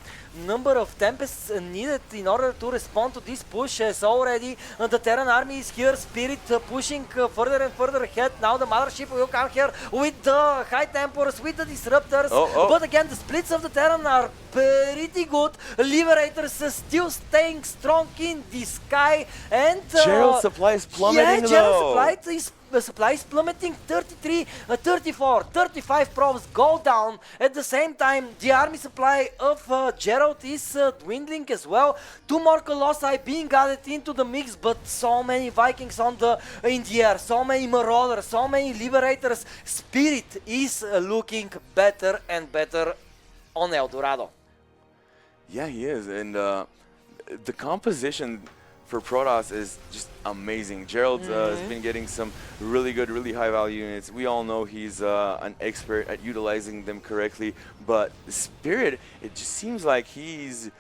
number of Tempests needed in order to respond to this push? As already the Terran army is here, Spirit pushing further and further ahead. Now the Mothership will come here with the High Tempers, with the Disruptors. But again, the splits of the Terran are pretty good. Liberators still staying strong in the sky. And Gerald supply is plummeting, Gerald supply is plummeting. 33, 34, 35 probes go down. At the same time, the army supply of Gerald is dwindling as well. 2 more Colossi being added into the mix, but so many Vikings in the air, so many Marauders, so many Liberators. Spirit is looking better and better on El Dorado. Yeah, he is, and the composition for Protoss is just amazing. Gerald has been getting some really good, really high-value units. We all know he's an expert at utilizing them correctly, but Spirit, it just seems like he's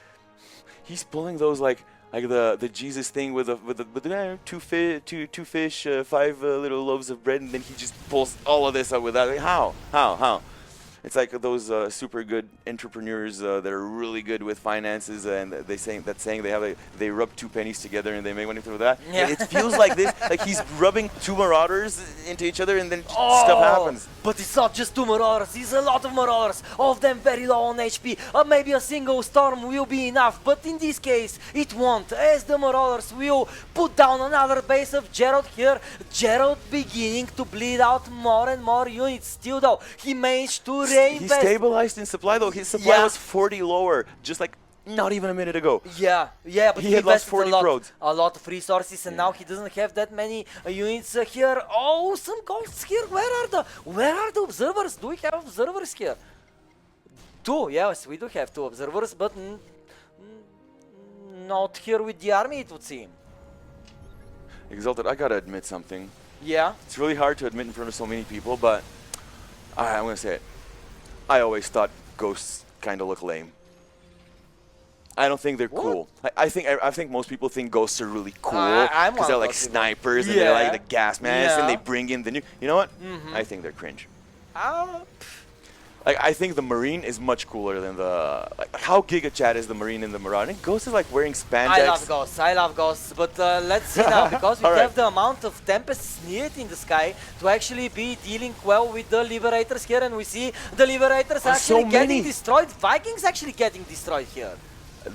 pulling those like the Jesus thing with the two fish, 5 little loaves of bread, and then he just pulls all of this out with that. Like, how? It's like those super good entrepreneurs that are really good with finances, and they rub 2 pennies together and they make money through that. Yeah. It feels like this, like he's rubbing 2 Marauders into each other, and then stuff happens. But it's not just 2 Marauders, it's a lot of Marauders, all of them very low on HP. Maybe a single storm will be enough, but in this case it won't, as the Marauders will put down another base of Gerald here. Gerald beginning to bleed out more and more units. Still though, he managed to he stabilized in supply though. His supply was 40 lower, just like not even a minute ago. Yeah, but he had lost 40 prods. A lot of resources, and now he doesn't have that many units here. Oh, some ghosts here. Where are the observers? Do we have observers here? 2, yes, we do have 2 observers, but not here with the army, it would seem. Exalted, I gotta admit something. Yeah? It's really hard to admit in front of so many people, but I'm gonna say it. I always thought ghosts kind of look lame. I don't think they're cool. I think most people think ghosts are really cool because they're like snipers and they're like the gas masks and they bring in the new. You know what? I think they're cringe. Like, I think the Marine is much cooler than the... Like, how Giga Chat is the Marine and the Marauder? I think Ghost is like wearing spandex. I love Ghosts, but let's see now, because we have the amount of Tempests needed in the sky to actually be dealing well with the Liberators here, and we see the Liberators actually getting destroyed, Vikings actually getting destroyed here.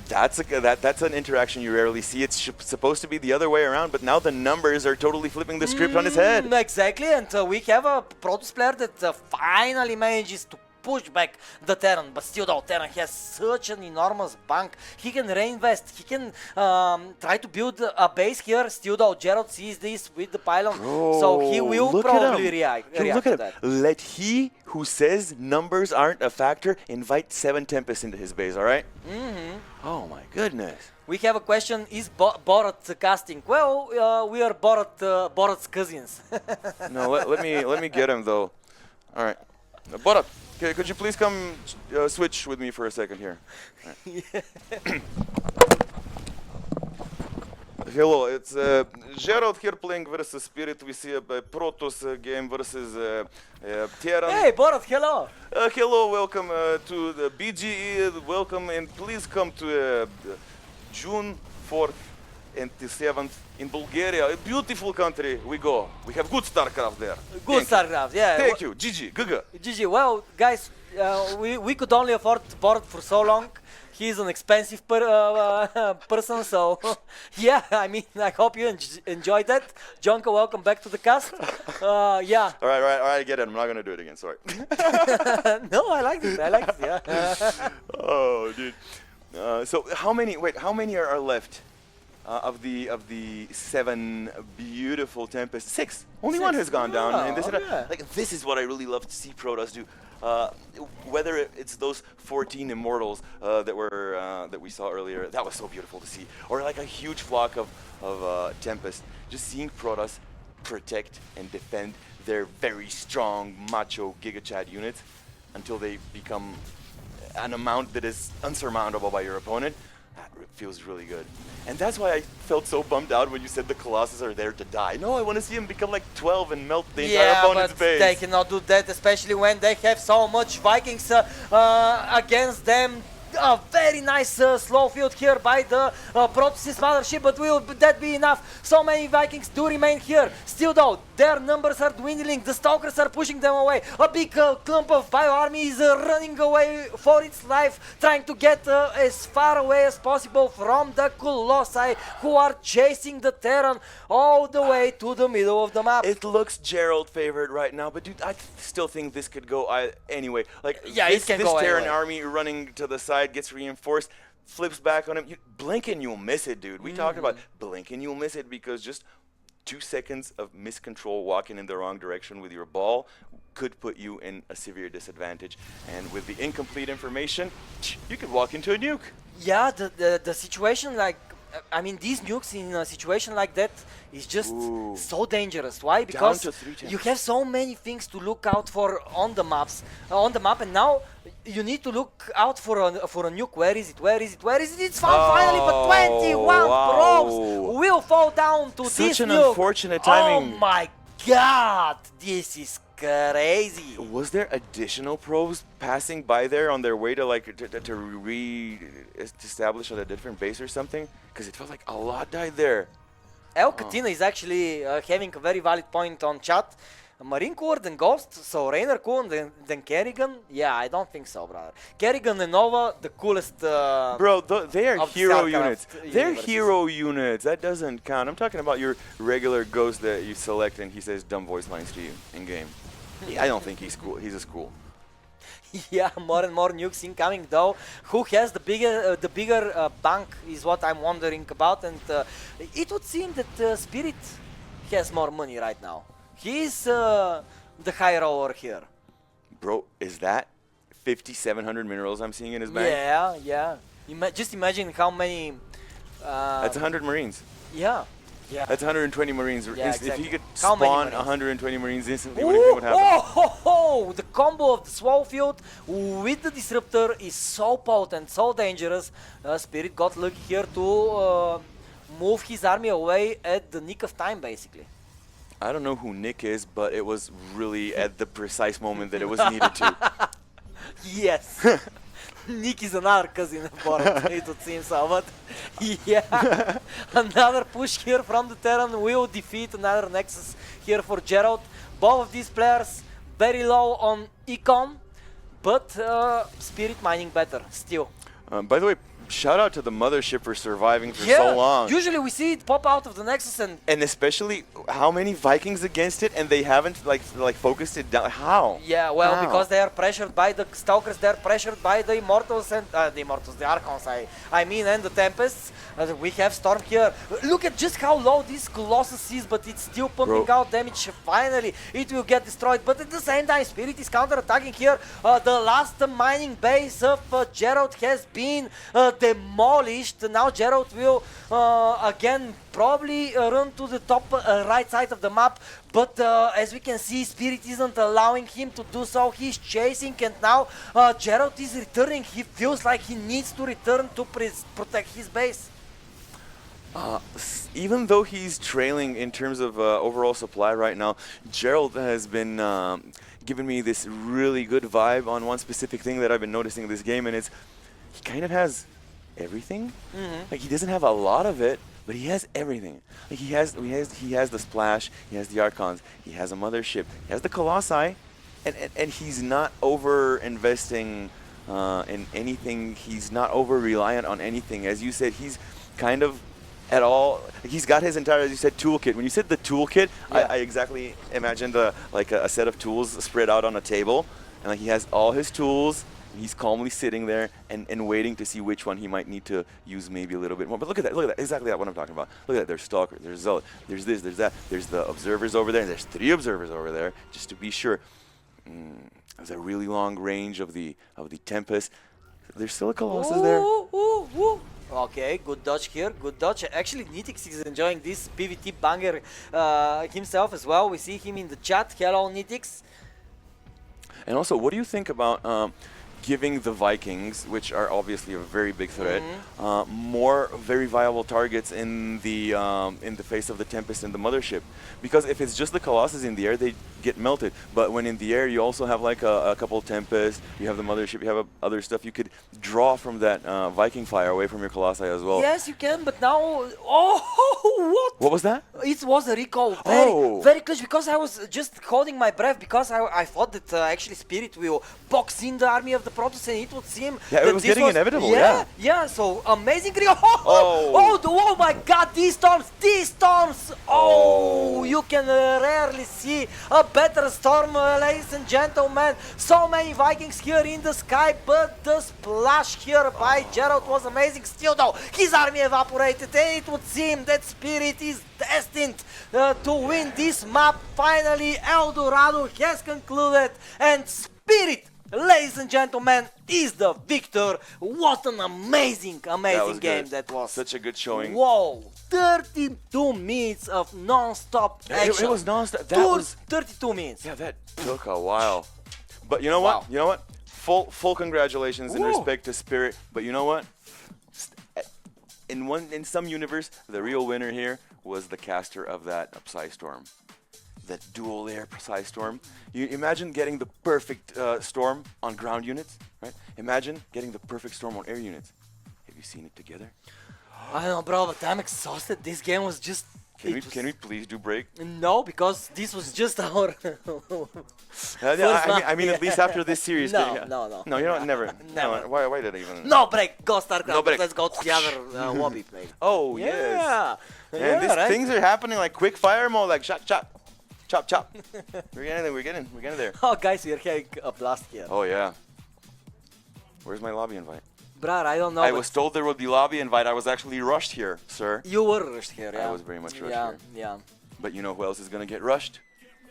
That's an interaction you rarely see. It's supposed to be the other way around, but now the numbers are totally flipping the script on his head. Exactly, and we have a Protoss player that finally manages to push back the Terran, but still though, Terran has such an enormous bank. He can reinvest, he can try to build a base here. Still though, Gerald sees this with the pylon, so he will probably react to that. Let he who says numbers aren't a factor invite 7 Tempests into his base, alright? Oh my goodness. We have a question, is Borat casting? Well, we are Borat's cousins. No, let me get him though. Alright. Borat, could you please come switch with me for a second here? Right. Hello, it's Gerald here playing versus Spirit. We see a Protoss game versus Terran. Hey, Borat, hello. Hello, welcome to the BGE. Welcome, and please come to June 4th and the 7th in Bulgaria. A beautiful country. We go. We have good StarCraft there. Good StarCraft, yeah. Thank you. GG. Gaga. GG. Well, guys, we could only afford Borat for so long. He's an expensive person, so yeah, I mean, I hope you enjoyed that. Jonko, welcome back to the cast. Yeah. All right, I get it. I'm not going to do it again, sorry. No, I liked it, yeah. Oh, dude. So how many are left of the 7 beautiful Tempests? 6. Only 1 has gone down. And this is what I really love to see Protoss do. Whether it's those 14 immortals that we saw earlier, that was so beautiful to see, or like a huge flock of Tempest, just seeing Protoss protect and defend their very strong macho Giga Chad units until they become an amount that is unsurmountable by your opponent. That feels really good. And that's why I felt so bummed out when you said the Colossus are there to die. No, I want to see them become like 12 and melt the entire opponent's base. They cannot do that, especially when they have so much Vikings against them. A very nice slow field here by the Protoss' mothership, but will that be enough? So many Vikings do remain here. Still though, their numbers are dwindling. The Stalkers are pushing them away. A big clump of Bio Army is running away for its life, trying to get as far away as possible from the Colossi, who are chasing the Terran all the way to the middle of the map. It looks Gerald favored right now, but dude, I still think this could go anyway. Like, yeah, this go Terran anyway. army running to the side gets reinforced, flips back on him. You blink and you'll miss it, dude. We talked about blink and you'll miss it because just 2 seconds of miscontrol walking in the wrong direction with your ball could put you in a severe disadvantage. And with the incomplete information, you could walk into a nuke. Yeah, the situation, like, I mean, these nukes in a situation like that is just so dangerous. Why? Because you have so many things to look out for on the map, and now you need to look out for a nuke. Where is it? Where is it? Where is it? It's found finally, but 21 probes will fall down to this nuke. Such an unfortunate timing. Oh my God, this is crazy. Was there additional probes passing by there on their way to like to re-establish at a different base or something? Because it felt like a lot died there. El Katina is actually having a very valid point on chat. Marine Cooler then Ghost, so Rainer Cooler then Kerrigan? Yeah, I don't think so, brother. Kerrigan and Nova, the coolest. Bro, they are hero units. They're universes. hero units. That doesn't count. I'm talking about your regular Ghost that you select and he says dumb voice lines to you in game. I don't think he's cool. He's as cool. Yeah, more and more nukes incoming though. Who has the bigger bank is what I'm wondering about, and it would seem that Spirit has more money right now. He's the high roller here. Bro, is that 5,700 minerals I'm seeing in his bank? Yeah. Just imagine how many. That's 100 Marines. Yeah. That's 120 Marines. Yeah, If exactly. he could How many spawn Marines? 120 Marines instantly, what do you think would happen? The combo of the Swall Field with the Disruptor is so potent, so dangerous. Spirit got lucky here to move his army away at the nick of time, basically. I don't know who Nick is, but it was really at the precise moment that it was needed to. Yes. Nick is another cousin of Borat, it would seem so, but yeah. Another push here from the Terran will defeat another Nexus here for Gerald. Both of these players very low on econ, but Spirit mining better still. By the way, shout out to the mothership for surviving for so long. Usually we see it pop out of the Nexus and especially how many Vikings against it and they haven't like focused it down. How? Yeah, well, How? because they are pressured by the Stalkers, they are pressured by the Immortals and the Archons, I mean, and the Tempests. We have Storm here. Look at just how low this Colossus is, but it's still pumping out damage. Finally, it will get destroyed, but at the same time, Spirit is counter-attacking here. The last mining base of Gerald has been demolished. Now Gerald will again probably run to the top right side of the map, but as we can see, Spirit isn't allowing him to do so. He's chasing, and now Gerald is returning. He feels like he needs to return to protect his base. Even though he's trailing in terms of overall supply right now, Gerald has been giving me this really good vibe on one specific thing that I've been noticing in this game, and it's he kind of has everything. Like he doesn't have a lot of it, but he has everything. Like he has the splash, he has the archons, he has a mothership, he has the colossi, and he's not over investing in anything. He's not over reliant on anything. As you said, he's kind of at all. He's got his entire, as you said, toolkit. When you said the toolkit, I exactly imagined like a set of tools spread out on a table, and like he has all his tools. He's calmly sitting there and waiting to see which one he might need to use maybe a little bit more. But look at that, exactly that what I'm talking about. Look at that, there's Stalker, there's Zealot, there's this, there's that, there's the observers over there, there's 3 observers over there, just to be sure. There's a really long range of the Tempest. There's still a Colossus there. Okay, good dodge here, good dodge. Actually, Nitix is enjoying this PvT banger himself as well. We see him in the chat. Hello, Nitix. And also, what do you think about giving the Vikings, which are obviously a very big threat, more very viable targets in the face of the Tempest and the Mothership? Because if it's just the Colossus in the air, they get melted. But when in the air, you also have like a couple Tempests, you have the Mothership, you have other stuff. You could draw from that Viking fire away from your Colossi as well. Yes, you can, but now... Oh, what? What was that? It was a recall. Very close, because I was just holding my breath, because I thought that actually Spirit will box in the army of the Protoss, and it would seem that it was getting inevitable. Yeah, so amazing recall. Oh my god, these storms! Oh, you can rarely see a better storm, ladies and gentlemen. So many Vikings here in the sky, but the splash here by Gerald was amazing. Still though, his army evaporated, and it would seem that Spirit is destined to win this map. Finally, El Dorado has concluded, and Spirit, ladies and gentlemen, is the victor. What an amazing game that was. Such a good showing. Whoa, 32 minutes of non-stop action. It was non-stop. That was 32 minutes. Yeah, that took a while. But you know what? You know what? Full congratulations and respect to Spirit. But you know what? In some universe, the real winner here was the caster of that Psystorm. That dual layer Psystorm. You imagine getting the perfect storm on ground units, right? Imagine getting the perfect storm on air units. Have you seen it together? I don't know, bro, but I'm exhausted. This game was just... Can we please do break? No, because this was just our... I mean, at least after this series. No, you know what? Never. Never. No, why did I even... No break. Go StarCraft. No break. Let's go to the other lobby play. Oh, yes. And things are happening like quick fire mode, like chop, chop. Chop, chop. We're getting there. Oh, guys, we're having a blast here. Oh, yeah. Where's my lobby invite? Brad, I don't know. I was told there would be lobby invite. I was actually rushed here, sir. You were rushed here, yeah. I was very much rushed here. Yeah. But you know who else is going to get rushed?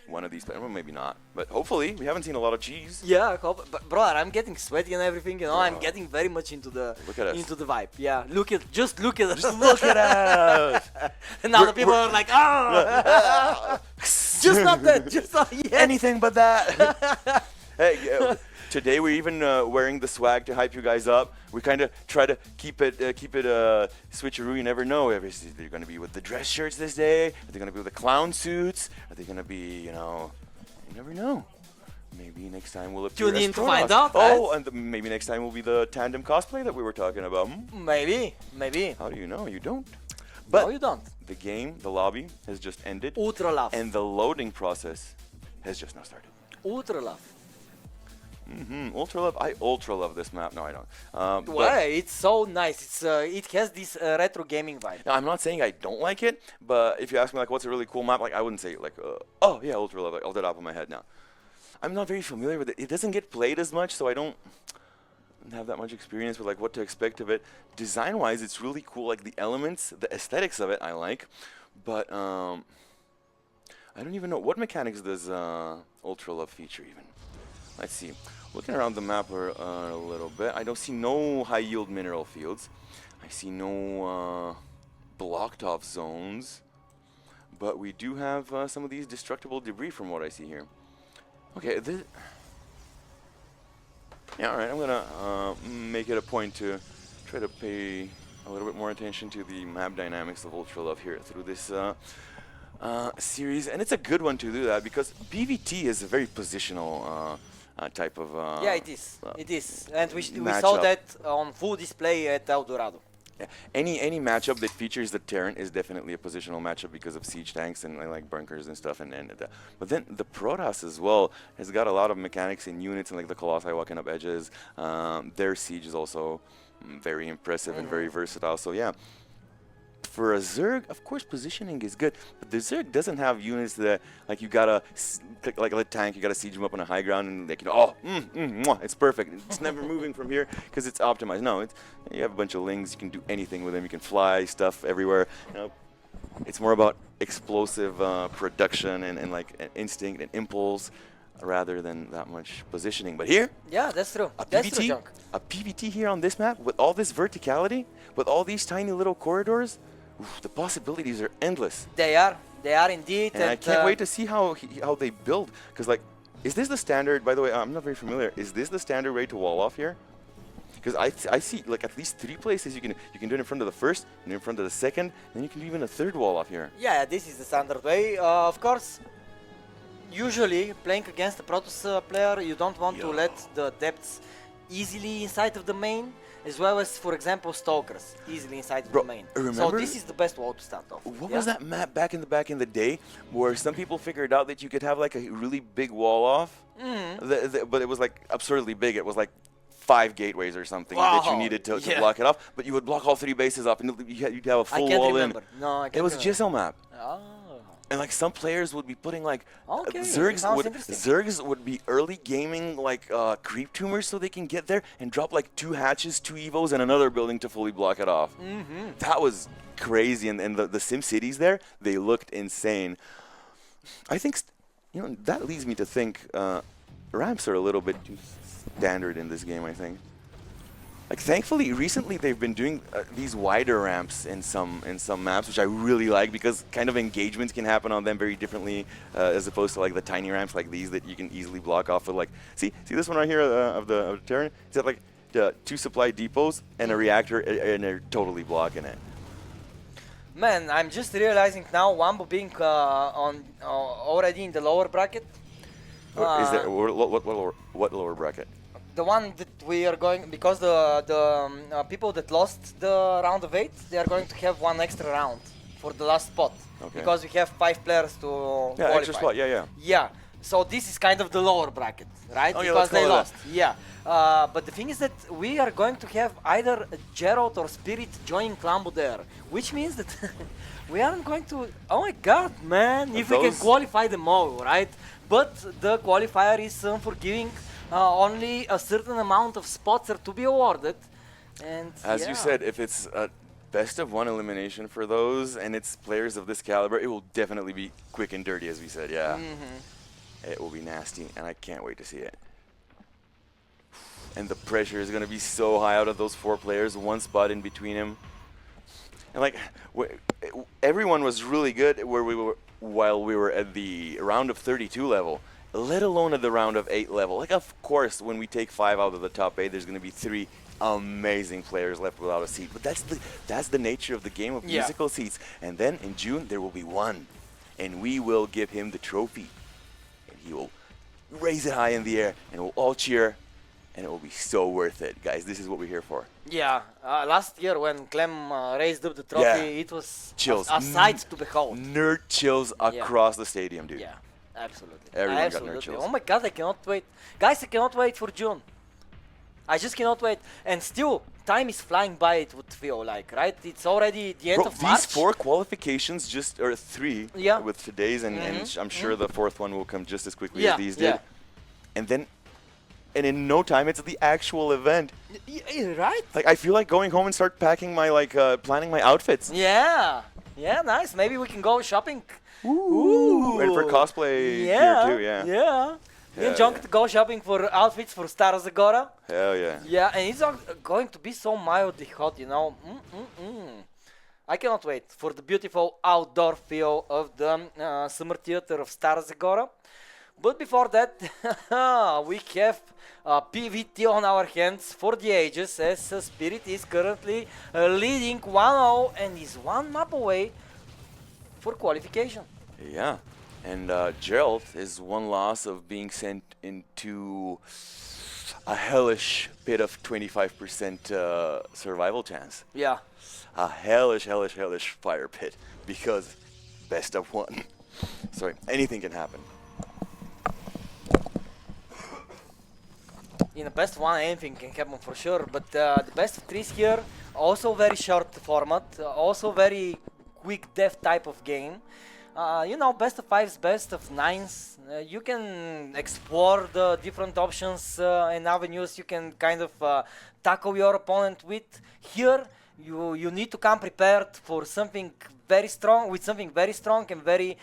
One of these players. Well, maybe not. But hopefully, we haven't seen a lot of cheese. Yeah, I hope. But brother, I'm getting sweaty and everything. You know, I'm getting very much into the vibe. Yeah, just look at us. Just look at us. And now the people are like, oh, just not that. Just not yet. Anything but that. Hey. Today we're even wearing the swag to hype you guys up. We kind of try to keep it switcheroo. You never know. Are they going to be with the dress shirts this day? Are they going to be with the clown suits? Are they going to be, you never know. Maybe next time we'll appear Tune in as to Pronouns. find out. Oh, and maybe next time will be the tandem cosplay that we were talking about. Maybe. How do you know? You don't. But no, you don't. The game, the lobby, has just ended. Ultra love. And the loading process has just now started. Ultra love. Ultra love. I ultra love this map. No, I don't. Why? It's so nice. It has this retro gaming vibe. Now, I'm not saying I don't like it, but if you ask me like what's a really cool map, like I wouldn't say like oh yeah, ultra love, like off the top of my head now. I'm not very familiar with it. It doesn't get played as much, so I don't have that much experience with like what to expect of it. Design-wise, it's really cool. Like the elements, the aesthetics of it, I like, but I don't even know what mechanics does ultra love feature even. Let's see. Looking around the map a little bit, I don't see no high-yield mineral fields. I see no blocked-off zones. But we do have some of these destructible debris from what I see here. Okay, yeah, alright, I'm going to make it a point to try to pay a little bit more attention to the map dynamics of Ultra Love here through this series, and it's a good one to do that because BVT is a very positional type of yeah, it is. It is, and we saw matchup. that on full display at El Dorado. Yeah. Any matchup that features the Terran is definitely a positional matchup because of siege tanks and like bunkers and stuff. But then the Protoss as well has got a lot of mechanics in units and like the Colossi walking up edges. Their siege is also very impressive and very versatile. So yeah, for a Zerg, of course, positioning is good, but the Zerg doesn't have units that like you gotta like a tank, you gotta siege them up on a high ground and like it's perfect. It's never moving from here because it's optimized. No, it's you have a bunch of lings, you can do anything with them, you can fly stuff everywhere. You know, it's more about explosive production and like an instinct and impulse rather than that much positioning. But here, yeah, that's true. That's true, Junk. A PVT here on this map with all this verticality, with all these tiny little corridors. Oof, the possibilities are endless. They are indeed. And I can't wait to see how they build. Because like, is this the standard? By the way, I'm not very familiar. Is this the standard way to wall off here? Because I see like at least 3 places you can do it in front of the first, and in front of the second, and you can do even a third wall off here. Yeah, this is the standard way. Of course, usually playing against a Protoss player, you don't want to let the depths easily inside of the main, as well as, for example, Stalkers easily inside of the main. So this is the best wall to start off. What was that map back in the day where some people figured out that you could have like a really big wall off, but it was like absurdly big. It was like 5 gateways or something that you needed to block it off, but you would block all 3 bases off and you'd have a full wall in. No, I can't It was a GSL map. Oh. And like some players would be putting like Zergs would be early gaming like creep tumors so they can get there and drop like 2 hatches, 2 evos, and another building to fully block it off. That was crazy, and the Sim Cities there, they looked insane. I think that leads me to think ramps are a little bit too standard in this game. I think. Like thankfully, recently they've been doing these wider ramps in some maps, which I really like because kind of engagements can happen on them very differently as opposed to like the tiny ramps like these that you can easily block off with. Like, see this one right here of the Terran. It's got like 2 supply depots and a reactor, and they're totally blocking it. Man, I'm just realizing now, Lambo being already in the lower bracket. Is there what lower bracket? The one that we are going, because the people that lost the round of 8, they are going to have 1 extra round for the last spot. Okay. Because we have 5 players to qualify. Extra spot, yeah. Yeah, so this is kind of the lower bracket, right? Oh, because they lost. That. Yeah, but the thing is that we are going to have either Gerald or Spirit joining Lambo there, which means that we aren't going to. Oh my God, man! If we can qualify them all, right? But the qualifier is unforgiving. Only a certain amount of spots are to be awarded, and as you said, if it's a best of 1 elimination for those and it's players of this caliber, it will definitely be quick and dirty, as we said. Yeah, it will be nasty, and I can't wait to see it. And the pressure is going to be so high out of those 4 players, 1 spot in between them, and like everyone was really good where we were while we were at the round of 32 level. Let alone at the round of 8 level. Like, of course, when we take 5 out of the top 8, there's going to be 3 amazing players left without a seat. But that's the nature of the game of musical seats. And then in June, there will be 1. And we will give him the trophy. And he will raise it high in the air. And we'll all cheer. And it will be so worth it. Guys, this is what we're here for. Yeah. Last year when Clem raised up the trophy, it was chills. A sight to behold. Nerd chills across the stadium, dude. Yeah. Absolutely. Everyone got nerd chills. Oh my God, I cannot wait. Guys, I cannot wait for June. I just cannot wait. And still, time is flying by, it would feel like, right? It's already the end of March. These 4 qualifications, or 3 with today's, and I'm sure the 4th one will come just as quickly as these did. And then, in no time, it's the actual event. Right? Like, I feel like going home and start packing my, planning my outfits. Yeah. Yeah, nice. Maybe we can go shopping. Ooh. And for cosplay gear too, Yeah. Me and Junk to go shopping for outfits for Stara Zagora. Hell yeah. Yeah, and it's going to be so mildly hot, you know. I cannot wait for the beautiful outdoor feel of the Summer Theater of Stara Zagora. But before that, we have PVT on our hands for the ages, as Spirit is currently leading 1-0 and is one map away for qualification. Yeah, and Gerald is one loss of being sent into a hellish bit of 25% survival chance. Yeah. A hellish fire pit because best of one. Sorry, anything can happen. In the best one, anything can happen for sure, but the best of threes here, also very short format, also very quick death type of game. You know, best of fives, best of nines, you can explore the different options and avenues you can kind of tackle your opponent with. Here, you need to come prepared for something very strong, with something very strong and very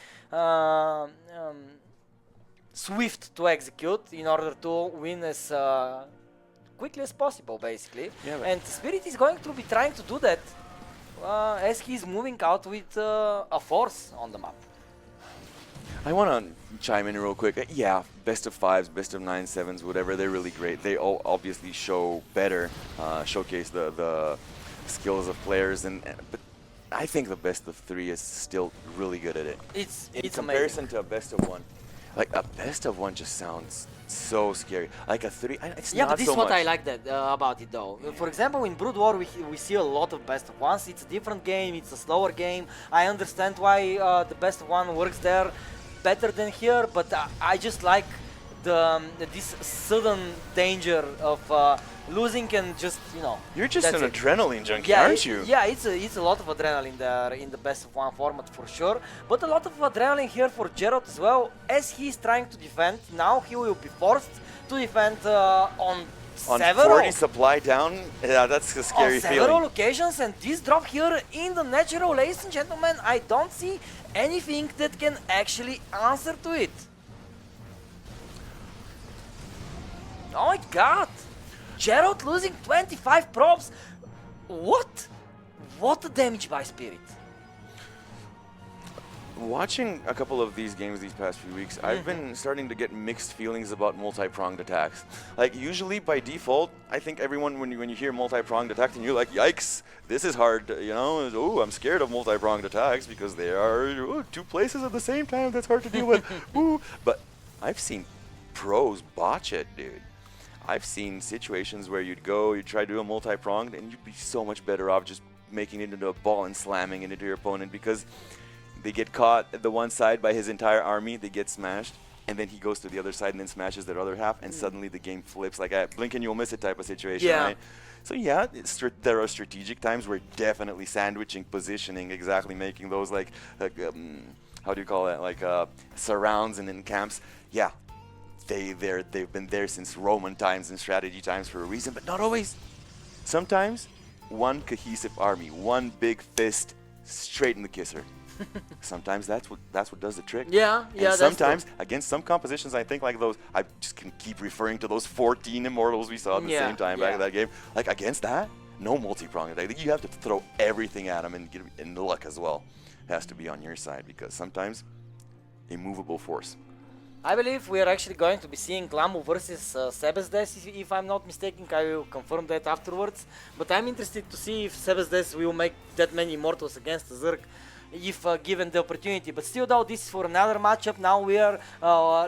swift to execute in order to win as quickly as possible, basically. Yeah, and Spirit is going to be trying to do that as he's moving out with a force on the map. I want to chime in real quick. Yeah, best of fives, best of 9, 7s, whatever, they're really great. They all obviously show better, showcase the skills of players, but I think the best of 3 is still really good at it. It's comparison amazing. to a best of 1. Like a best of 1 just sounds so scary. Like a 3, it's Yeah, not but this so is what much. I like that about it though. For example, in Brood War we see a lot of best of ones. It's a different game, it's a slower game. I understand why the best of one works there better than here, but I just like this sudden danger of losing and just, you know. You're just an adrenaline junkie, Yeah, aren't you? Yeah, it's a lot of adrenaline there in the best of one format for sure, but a lot of adrenaline here for Gerald as well, as he's trying to defend. Now he will be forced to defend on several 40 supply down, yeah, that's a scary on several feeling. occasions, and this drop here in the natural, ladies and gentlemen, I don't see anything that can actually answer to it. Oh my god! Gerald losing 25 probes. What? What a damage by Spirit. Watching a couple of these games these past few weeks, I've been starting to get mixed feelings about multi-pronged attacks. Like, usually by default, I think everyone, when you hear multi-pronged attack, and you're like, yikes, this is hard, you know, ooh, I'm scared of multi-pronged attacks because they are 2 places at the same time, that's hard to deal with. Ooh. But I've seen pros botch it, dude. I've seen situations where you'd try to do a multi-pronged, and you'd be so much better off just making it into a ball and slamming it into your opponent, because they get caught at the one side by his entire army, they get smashed, and then he goes to the other side and then smashes their other half, and suddenly the game flips like a blink and you'll miss it type of situation, Yeah. right? So yeah, there are strategic times where definitely sandwiching, positioning, exactly making those like how do you call it, like surrounds and then camps. Yeah, they've been there since Roman times and strategy times for a reason, but not always. Sometimes one cohesive army, one big fist straight in the kisser. Sometimes that's what does the trick. Yeah, and that's sometimes against some compositions, I think like those, I just can keep referring to those 14 immortals we saw at the same time back in that game. Like against that, no multi-pronged attack. I think you have to throw everything at them, and luck as well has to be on your side, because sometimes immovable force. I believe we are actually going to be seeing Lambo versus Sebesdes, if I'm not mistaken. I will confirm that afterwards. But I'm interested to see if Sebesdes will make that many immortals against Zerg, if given the opportunity. But still though, this is for another matchup. Now we are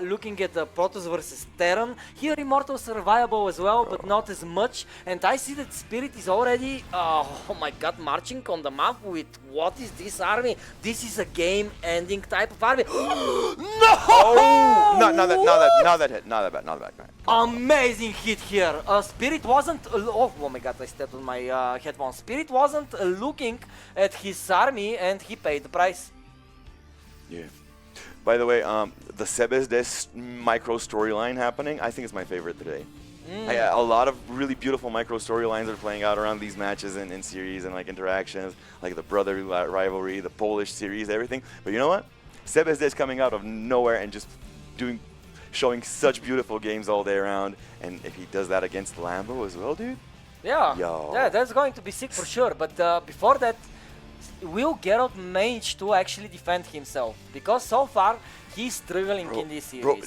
looking at Protoss versus Terran. Here immortals are viable as well, but not as much. And I see that Spirit is already, oh my god, marching on the map with, what is this army? This is a game-ending type of army. No! Oh! Not that bad. Amazing hit here. Spirit wasn't. Oh my god, I stepped on my headphones. Spirit wasn't looking at his army, and he paid the price. Yeah. By the way, the Sebesdes micro storyline happening, I think is my favorite today. A lot of really beautiful micro storylines are playing out around these matches and series and like interactions, like the brotherly rivalry, the Polish series, everything. But you know what? Sebesdes coming out of nowhere and just showing such beautiful games all day around, and if he does that against Lambo as well, dude. Yeah, Yo. yeah, that's going to be sick for sure. But before that, will Gerald manage to actually defend himself? Because so far he's struggling in this series. Bro,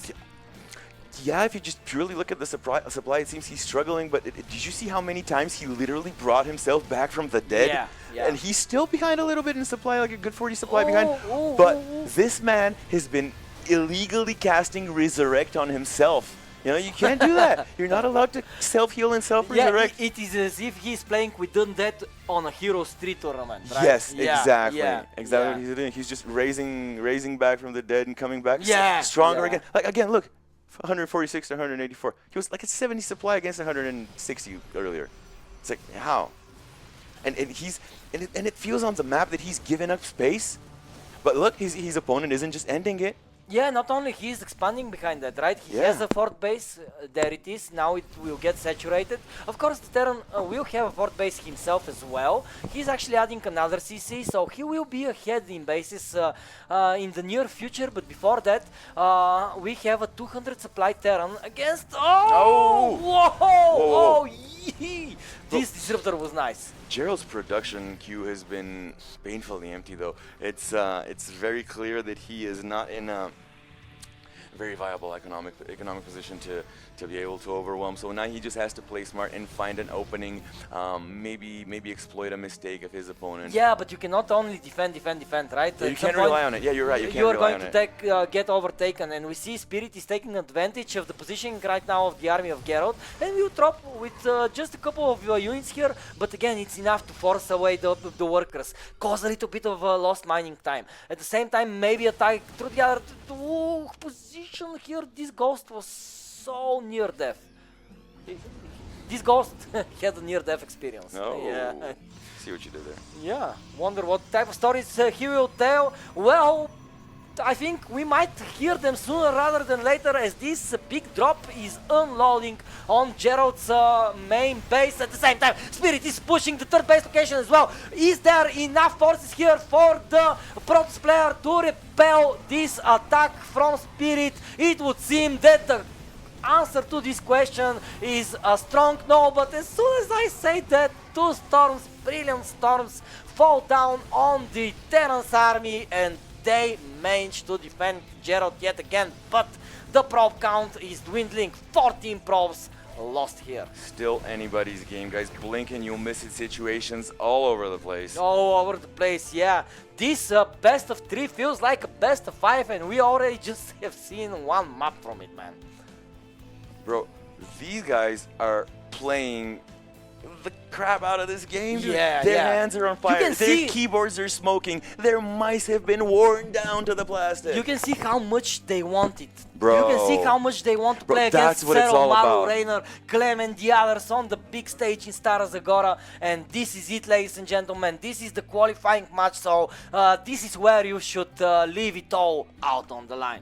yeah, if you just purely look at the supply, it seems he's struggling. But did you see how many times he literally brought himself back from the dead? Yeah. And he's still behind a little bit in supply, like a good 40 supply behind. But this man has been illegally casting Resurrect on himself. You know, you can't do that. You're not allowed to self-heal and self-resurrect. Yeah, it is as if he's playing with Undead on a Heroes 3 tournament, right? Yes, exactly. Yeah, Exactly what he's doing. He's just raising back from the dead and coming back stronger again. Like, again, look, 146 to 184. He was like a 70 supply against 160 earlier. It's like, how? And it feels on the map that he's given up space. But look, his opponent isn't just ending it. Yeah, not only he's expanding behind that, right? He has a fourth base, there it is, now it will get saturated. Of course, the Terran will have a fourth base himself as well. He's actually adding another CC, so he will be ahead in bases in the near future, but before that, we have a 200 supply Terran against... Yee! This disruptor was nice. Gerald's production queue has been painfully empty, though. It's very clear that he is not in a very viable economic position to be able to overwhelm. So now he just has to play smart and find an opening, maybe exploit a mistake of his opponent. Yeah, but you cannot only defend, right? Yeah, you can't rely on it. Yeah, you're right. You are going to get overtaken, and we see Spirit is taking advantage of the positioning right now of the army of Gerald, and we'll drop with just a couple of units here, but again, it's enough to force away the workers, cause a little bit of lost mining time. At the same time, maybe attack through the other position here. This ghost was so near death. This ghost had a near death experience. Oh. Yeah. See what you did there. Yeah, wonder what type of stories he will tell. Well, I think we might hear them sooner rather than later, as this big drop is unloading on Gerald's main base. At the same time, Spirit is pushing the third base location as well. Is there enough forces here for the Protoss player to repel this attack from Spirit? It would seem that the answer to this question is a strong no, but as soon as I say that, two storms, brilliant storms, fall down on the Terran's army, and they managed to defend Gerald yet again, but the probe count is dwindling. 14 probes lost here. Still anybody's game, guys. Blink and you'll miss it situations all over the place. All over the place, yeah. This best of 3 feels like a best of 5, and we already just have seen one map from it, man. Bro, these guys are playing the crap out of this game, dude. Yeah, Their hands are on fire. Their keyboards are smoking. Their mice have been worn down to the plastic. You can see how much they want it. Bro. You can see how much they want to play against Cero, Maru, Rainer, Clem, and the others on the big stage in Stara Zagora. And this is it, ladies and gentlemen. This is the qualifying match, so this is where you should leave it all out on the line.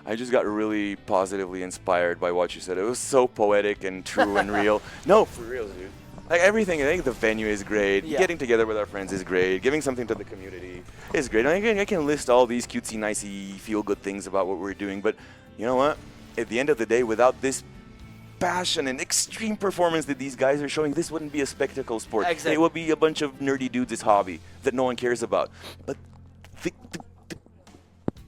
I just got really positively inspired by what you said. It was so poetic and true and real. No, for real, dude. Like everything, I think the venue is great. Yeah. Getting together with our friends is great. Giving something to the community is great. I can list all these cutesy, nicey, feel-good things about what we're doing, but you know what? At the end of the day, without this passion and extreme performance that these guys are showing, this wouldn't be a spectacle sport. Exactly. It would be a bunch of nerdy dudes' hobby that no one cares about. But the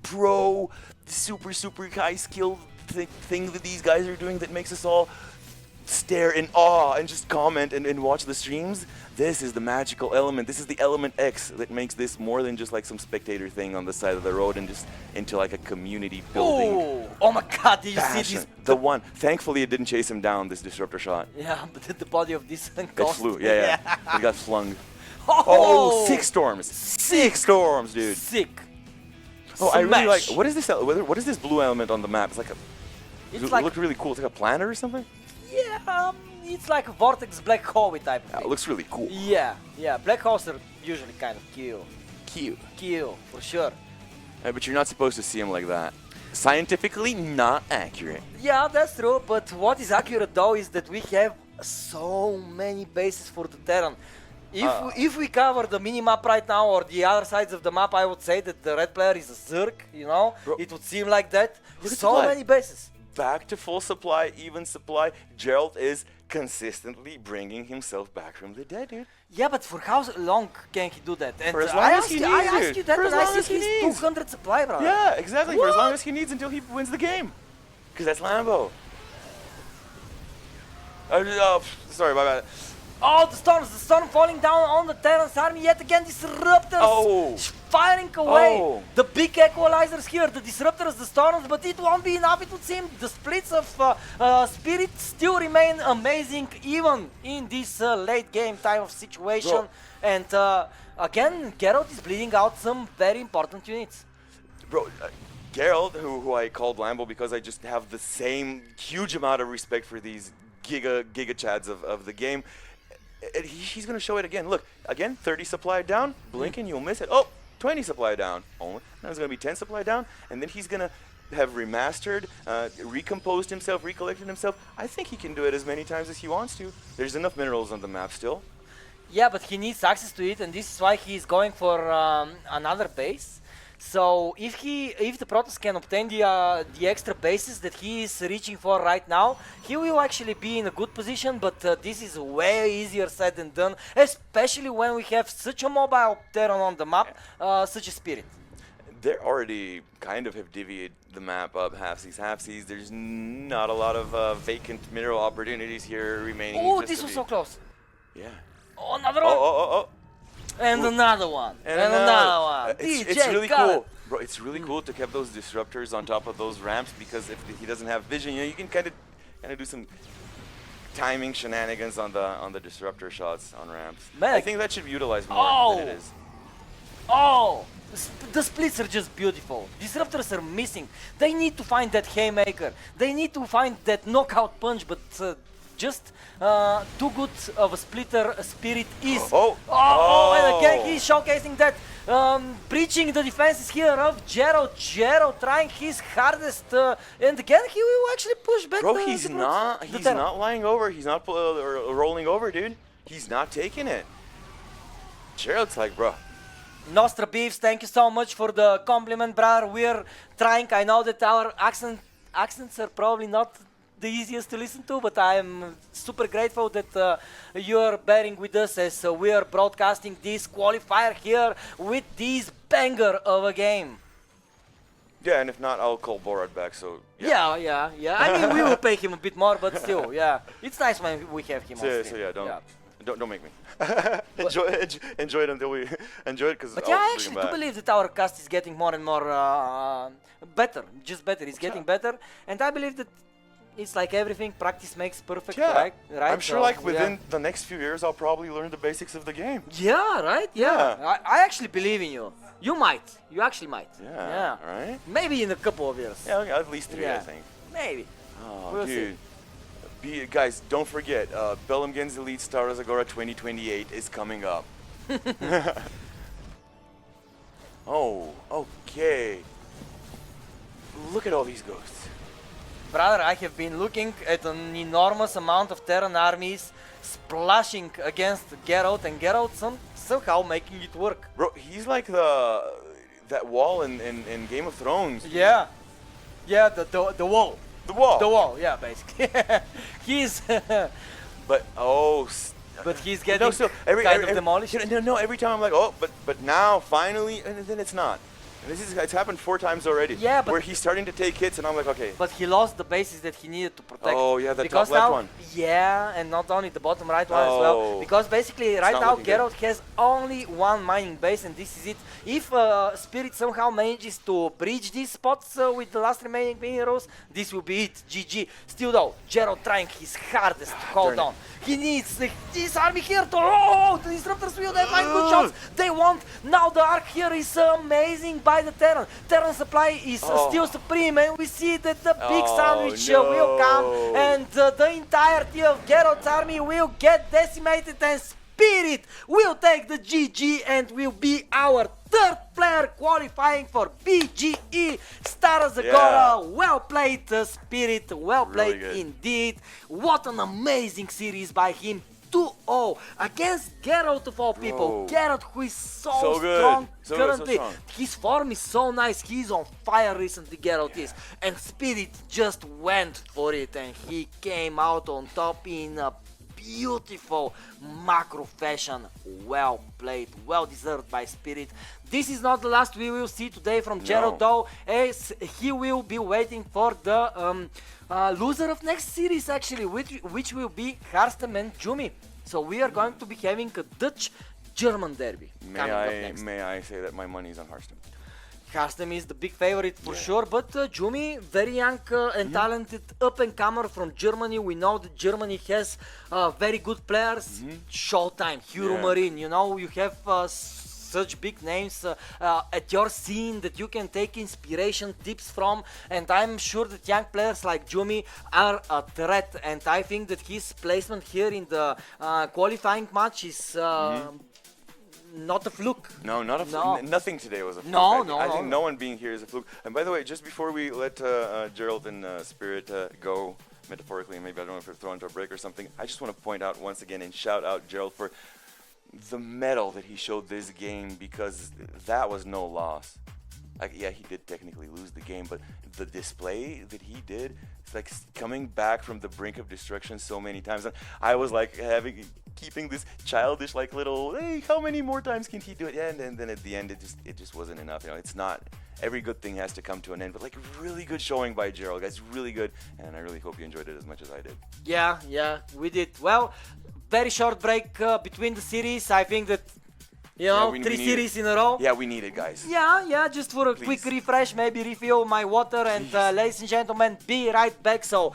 pro, super high skill thing that these guys are doing that makes us all stare in awe and just comment and watch the streams, this is the magical element. This is the element X that makes this more than just like some spectator thing on the side of the road and just into like a community building. Oh my god, did you see this? The one. Thankfully it didn't chase him down, this disruptor shot. Yeah, but the body of this It ghost. flew, yeah. It got flung. Oh, 6 storms. 6 storms, dude. Sick. Oh, I really like, Smash. what is this blue element on the map? It's like a, It's it like, looked really cool. It's like a planet or something? yeah, it's like a vortex black hole type of Yeah, it thing. looks really cool. Yeah, black holes are usually kind of Cute. kill, for sure. But you're not supposed to see them like that. Scientifically not accurate. Yeah, that's true, but what is accurate though is that we have so many bases for the Terran. If we cover the mini-map right now or the other sides of the map, I would say that the red player is a Zerg, you know? Bro. It would seem like that. Look at So the play. many bases. Back to full supply, even supply. Gerald is consistently bringing himself back from the dead, dude. Yeah, but for how long can he do that? And For as long I as asked he you, needs, I asked dude. you that For as and I long said as he he's needs. 200 supply, bro. Yeah, exactly. For as long What? as he needs until he wins the game. Because that's Lambo. Sorry, my bad. Oh, the storm falling down on the Terran's army yet again. Disruptors Oh. firing away. Oh. The big equalizers here, the disruptors, the storms, but it won't be enough. It would seem the splits of Spirit still remain amazing, even in this late game type of situation. Bro. And again, Gerald is bleeding out some very important units. Bro, Gerald, who I called Lambo because I just have the same huge amount of respect for these giga chads of the game. He's going to show it again. Look, again, 30 supply down, blink and you'll miss it. Oh, 20 supply down. Only. Now it's going to be 10 supply down, and then he's going to have remastered, recomposed himself, recollected himself. I think he can do it as many times as he wants to. There's enough minerals on the map still. Yeah, but he needs access to it, and this is why he's going for another base. So if the Protoss can obtain the extra bases that he is reaching for right now, he will actually be in a good position. But this is way easier said than done, especially when we have such a mobile Terran on the map, such a Spirit. They already kind of have divvied the map up halfsies. There's not a lot of vacant mineral opportunities here remaining. Oh, this was so close. Yeah. Oh, another one. Oh. And Ooh. another one. And another one. It's really got cool. it. Bro, it's really cool to keep those disruptors on top of those ramps, because if he doesn't have vision, you know, you can kind of do some timing shenanigans on the disruptor shots on ramps. Man, I think that should be utilized more than it is. Oh! The splits are just beautiful. Disruptors are missing. They need to find that haymaker. They need to find that knockout punch, but just too good of a splitter Spirit is. And again he's showcasing that, breaching the defenses here of Gerald. Gerald trying his hardest, and again he will actually push back. Bro, he's not lying over. He's not rolling over, dude. He's not taking it. Gerald's like, bro. Nostra Beefs, thank you so much for the compliment, brother. We're trying. I know that our accents are probably not the easiest to listen to, but I'm super grateful that you're bearing with us as we are broadcasting this qualifier here with this banger of a game. Yeah, and if not, I'll call Borat back. So yeah. I mean, we will pay him a bit more, but still, yeah, it's nice when we have him on stream. So yeah, don't make me. enjoy it until we enjoy it, because. But yeah, I actually do believe that our cast is getting more and more better, just better. It's getting better, and I believe that it's like everything, practice makes perfect, right? I'm sure, like, within the next few years, I'll probably learn the basics of the game. Yeah, right? Yeah. I actually believe in you. You might. You actually might. Yeah. Right? Maybe in a couple of years. Yeah, at least 3, I think. Maybe. Oh, we'll dude. Guys, don't forget, Bellum Elite Stara Zagora 2028 is coming up. Oh, okay. Look at all these ghosts. Brother, I have been looking at an enormous amount of Terran armies splashing against Gerald, and Gerald somehow making it work. Bro, he's like that wall in Game of Thrones. Yeah. Yeah, the wall. The wall. The wall, yeah, basically. He's... But he's getting kind of demolished. No, every time I'm like, oh, but now, finally, and then it's not. And it's happened 4 times already. Yeah, but... where he's starting to take hits, and I'm like, okay. But he lost the bases that he needed to protect. Oh, yeah, the because top left now, one. Yeah, and not only the bottom right one as well. Because basically, right now, Gerald has only one mining base, and this is it. If Spirit somehow manages to breach these spots with the last remaining minerals, this will be it. GG. Still though, Gerald trying his hardest to hold on. He needs this army here to... Oh, the disruptors will find good shots. They won't. Now the arc here is amazing by the Terran. Terran supply is still supreme, and we see that the big sandwich will come, and the entirety of Gerald's army will get decimated, and Spirit will take the GG and will be our 3rd player qualifying for BGE Stara Zagora. Yeah. Well played, Spirit. Well played indeed. What an amazing series by him. 2-0 against Gerald of all people. Gerald, who is so strong currently. His form is so nice. He's on fire recently, Gerald is. And Spirit just went for it, and he came out on top in a beautiful macro fashion. Well played, well deserved by Spirit. This is not the last we will see today from Gerald though, as he will be waiting for the loser of next series actually, which will be Harstem and Jumi. So we are going to be having a Dutch-German derby. May I say that my money is on Harstem? Harstem is the big favorite for sure, but Jumi, very young and talented up-and-comer from Germany. We know that Germany has very good players. Showtime, Hero Marine, you know, you have such big names at your scene that you can take inspiration, tips from, and I'm sure that young players like Jumi are a threat, and I think that his placement here in the qualifying match is not a fluke. No, not a fluke. Nothing today was a fluke. I think no one being here is a fluke. And by the way, just before we let Gerald and Spirit go, metaphorically, and maybe I don't know if we're thrown into a break or something, I just want to point out once again and shout out Gerald for the mettle that he showed this game, because that was no loss. Like, yeah, he did technically lose the game, but the display that he did, it's like coming back from the brink of destruction so many times. And I was like keeping this childish like little, hey, how many more times can he do it? Yeah, and then at the end it just wasn't enough. You know, it's not every good thing has to come to an end, but like really good showing by Gerald, guys, really good, and I really hope you enjoyed it as much as I did. Yeah, we did. Well, very short break between the series. I think that, you know, three series in a row. Yeah, we need it, guys. Yeah, just for a quick refresh, maybe refill my water, and ladies and gentlemen, be right back. So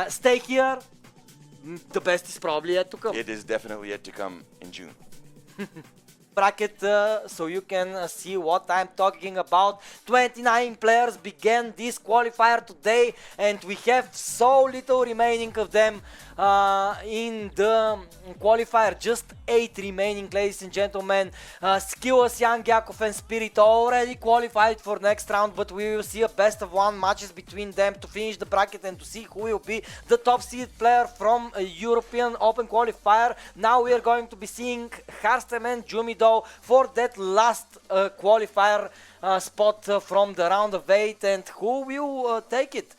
stay here. The best is probably yet to come. It is definitely yet to come in June. Bracket so you can see what I'm talking about. 29 players began this qualifier today, and we have so little remaining of them in the qualifier. Just 8 remaining, ladies and gentlemen. SKillous, YoungYakov and Spirit already qualified for next round, but we will see a best of 1 matches between them to finish the bracket and to see who will be the top seeded player from a European Open qualifier. Now we are going to be seeing Harstem and Jumi for that last qualifier spot from the round of 8, and who will take it?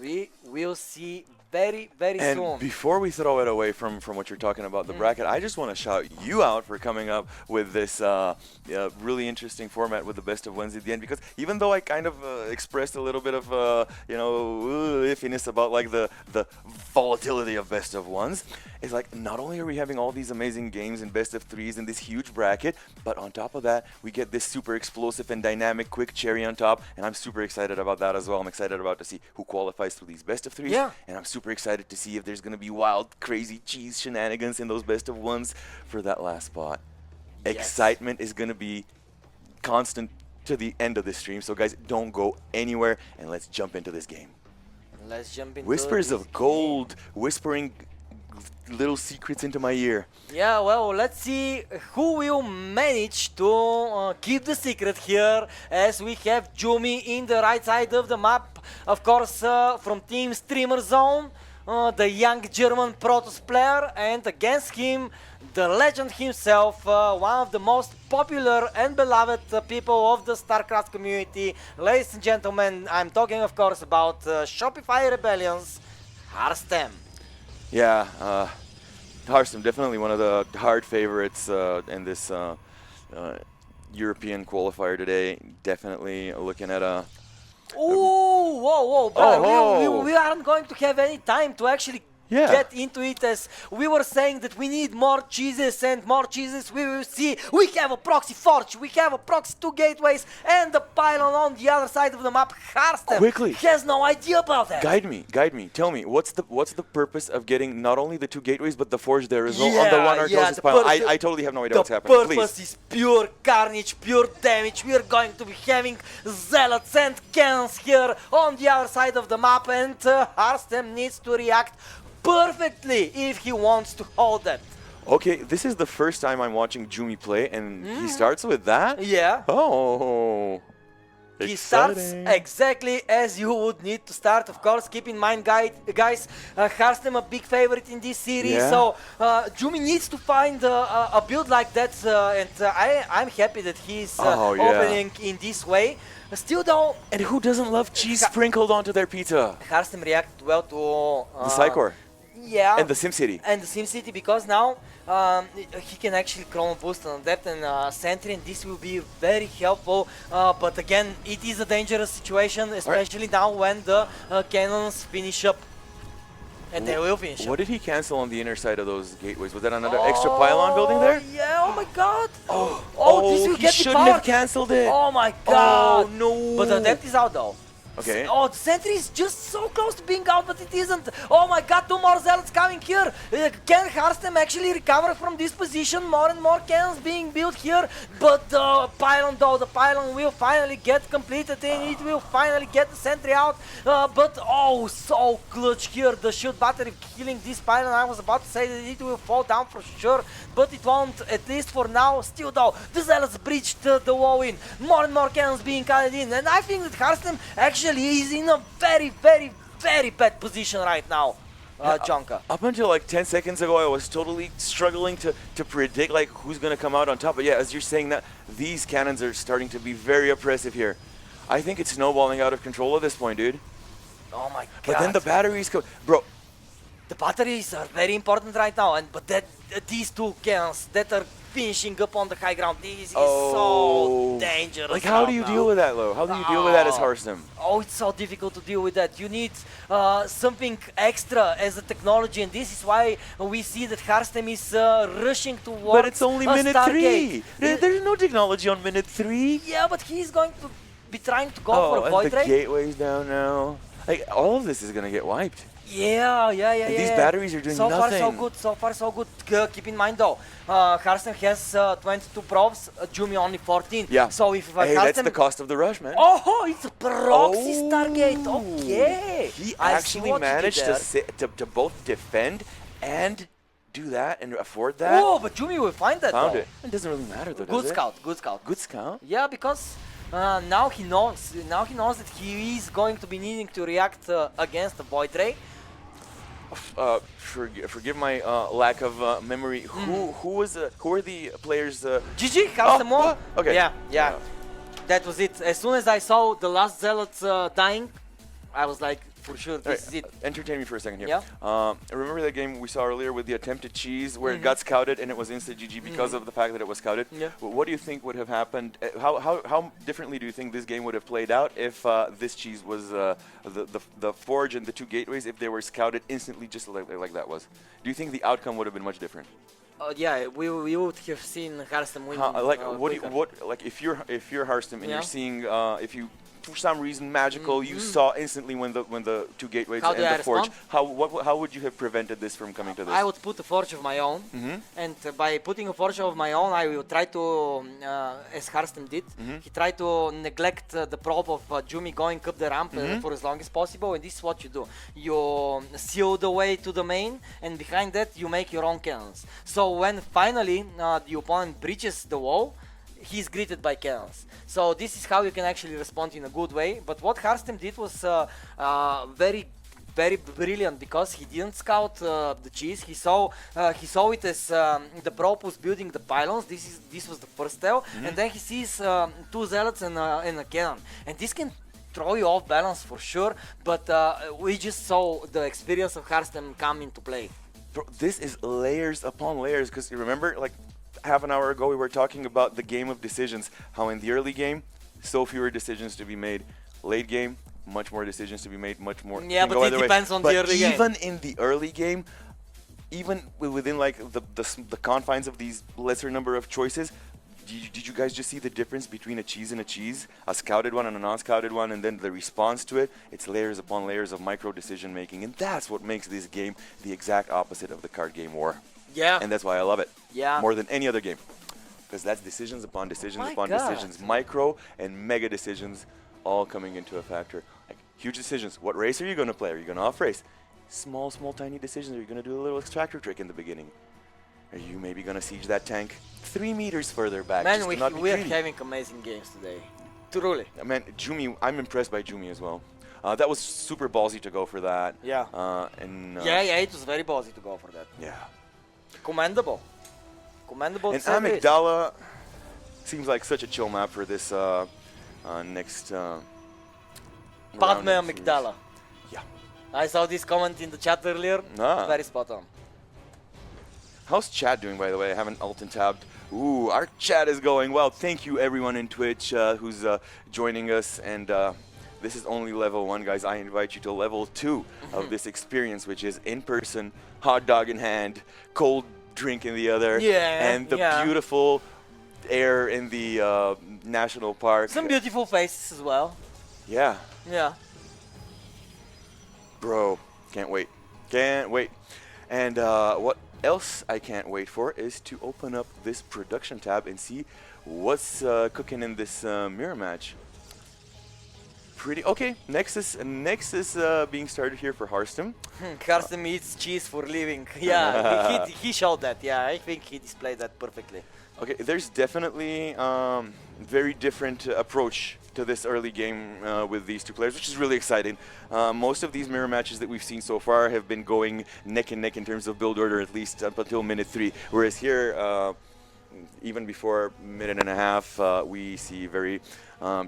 We will see very soon. And before we throw it away from what you're talking about, the bracket, I just want to shout you out for coming up with this really interesting format with the best of ones at the end, because even though I kind of expressed a little bit of iffiness about like the volatility of best of ones, it's like not only are we having all these amazing games and best of threes in this huge bracket, but on top of that we get this super explosive and dynamic quick cherry on top, and I'm super excited about that as well. I'm excited about to see who qualifies through these best of threes, and I'm super excited to see if there's going to be wild, crazy cheese shenanigans in those best of ones for that last spot. Excitement is going to be constant to the end of this stream, so guys, don't go anywhere, and let's jump into this game. Let's jump into Whispers of gold, whispering little secrets into my ear. Yeah, well, let's see who will manage to keep the secret here, as we have Jumi in the right side of the map, of course, from Team Streamer Zone, the young German Protoss player, and against him, the legend himself, one of the most popular and beloved people of the StarCraft community. Ladies and gentlemen, I'm talking, of course, about Shopify Rebellion's Harstem. Yeah, Harstem, definitely one of the hard favorites in this European qualifier today. Definitely looking at a... Ooh, whoa, bro. We aren't going to have any time to actually get into it, as we were saying that we need more cheeses and more cheeses. We will see. We have a proxy forge, we have a proxy 2 gateways, and the pylon on the other side of the map. Harstem has no idea about that. Guide me. Tell me, what's the purpose of getting not only the 2 gateways but the forge there as well on the one Artosis pylon? I totally have no idea what's happening. The purpose is pure carnage, pure damage. We are going to be having zealots and cannons here on the other side of the map, and Harstem needs to react perfectly if he wants to hold that. Okay, this is the first time I'm watching Jumi play, and he starts with that? Yeah. Oh, he starts exactly as you would need to start. Of course, keep in mind, guys, Harstem a big favorite in this series, so Jumi needs to find a build like that, and I'm happy that he's opening in this way. Still though... And who doesn't love cheese sprinkled onto their pizza? Harstem reacted well to... the Psychor. Yeah. And the SimCity. And the SimCity, because now he can actually chrono boost on depth and sentry, and this will be very helpful. But again, it is a dangerous situation, especially now when the cannons finish up. And they will finish up. What did he cancel on the inner side of those gateways? Was that another extra pylon building there? Yeah, oh my god! This will he get shouldn't have cancelled it. Oh my god! Oh, no. But the depth is out though. Okay. Oh, the sentry is just so close to being out, but it isn't. Oh my god, 2 more zealots coming here. Can Harstem actually recover from this position? More and more cannons being built here. But the pylon though, the pylon will finally get completed and it will finally get the sentry out. But oh, so clutch here. The shield battery killing this pylon. I was about to say that it will fall down for sure, but it won't, at least for now. Still though, the zealots breached the wall in. More and more cannons being added in. And I think that Harstem actually is in a very, very, very bad position right now, Jonka. Up until like 10 seconds ago, I was totally struggling to predict like who's going to come out on top. But yeah, as you're saying that, these cannons are starting to be very oppressive here. I think it's snowballing out of control at this point, dude. Oh my god. But then the batteries go... Bro. The batteries are very important right now, but these two cannons that are finishing up on the high ground, this is so dangerous. Like, how do you deal with that, Lo? How do you deal with that as Harstem? Oh, it's so difficult to deal with that. You need something extra as a technology, and this is why we see that Harstem is rushing towards But it's only minute Stargate. 3. There's no technology on minute 3. Yeah, but he's going to be trying to go for a void the ray. gateway's down now. Like, all of this is going to get wiped. Yeah. These batteries are doing so nothing. So far, so good. Keep in mind though, Harstem has 22 probes, Jumi only 14. Yeah. So if hey, Harstem... that's the cost of the rush, man. Oh, it's a proxy Stargate. Okay. He actually managed to both defend and do that and afford that. Oh, but Jumi will find that. Found though. it. It doesn't really matter though, Good does scout. Good scout? Yeah, because now he knows. Now he knows that he is going to be needing to react against the void ray. Forgive my lack of memory. Who are the players? GG, Harstem won. Okay. Yeah. That was it. As soon as I saw the last zealots dying, I was like, for sure, this is it. Entertain me for a second here. Yeah. Remember that game we saw earlier with the attempted cheese where it got scouted and it was insta GG because of the fact that it was scouted? Yeah. Well, what do you think would have happened? How differently do you think this game would have played out if this cheese was the forge and the 2 gateways, if they were scouted instantly just like that was? Do you think the outcome would have been much different? Yeah, we would have seen Harstem win. If you're Harstem and you're seeing if you for some reason magical you saw instantly when the 2 gateways and the forge, how would you have prevented this from coming to this? I would put a forge of my own, and by putting a forge of my own, I will try to, as Harstem did, he tried to neglect the probe of Jumi going up the ramp for as long as possible, and this is what you do. You seal the way to the main, and behind that you make your own cannons. So when finally the opponent breaches the wall, he's greeted by cannons. So this is how you can actually respond in a good way. But what Harstem did was very, very brilliant, because he didn't scout the cheese. He saw it as the probe was building the pylons. This was the first tell, and then he sees 2 zealots and a cannon, and this can throw you off balance for sure. But we just saw the experience of Harstem come into play. Bro, this is layers upon layers, because you remember, like, half an hour ago we were talking about the game of decisions, how in the early game so fewer decisions to be made, late game much more decisions to be made, much more. Yeah, but it depends on the early game. Even in the early game, even within like the confines of these lesser number of choices, did you guys just see the difference between a cheese and a cheese, a scouted one and a non-scouted one, and then the response to it? It's layers upon layers of micro decision making, and that's what makes this game the exact opposite of the card game war. Yeah. And that's why I love it. Yeah. More than any other game. Because that's decisions upon decisions upon decisions. Micro and mega decisions all coming into a factor. Like huge decisions. What race are you going to play? Are you going to off-race? Small, tiny decisions. Are you going to do a little extractor trick in the beginning? Are you maybe going to siege that tank 3 meters further back? Man, we're having amazing games today. Truly. Man, Jumi, I'm impressed by Jumi as well. That was super ballsy to go for that. Yeah. Yeah, it was very ballsy to go for that. Yeah. Commendable. And Amygdala seems like such a chill map for this next Padme Amygdala. Yeah. I saw this comment in the chat earlier. Ah. Very spot on. How's chat doing, by the way? I haven't alt and tabbed. Ooh, our chat is going well. Thank you, everyone in Twitch who's joining us. And this is only level 1, guys. I invite you to level 2 of this experience, which is in person, hot dog in hand, cold drink in the other, and the beautiful air in the national park. Some beautiful faces as well. Yeah. Yeah. Bro, can't wait. Can't wait. And what else I can't wait for is to open up this production tab and see what's cooking in this mirror match. Pretty okay. Next is being started here for Harstem. Harstem eats cheese for living. Yeah, he showed that. Yeah, I think he displayed that perfectly. Okay, there's definitely very different approach to this early game with these two players, which is really exciting. Most of these mirror matches that we've seen so far have been going neck and neck in terms of build order, at least up until minute 3. Whereas here, even before minute and a half, we see very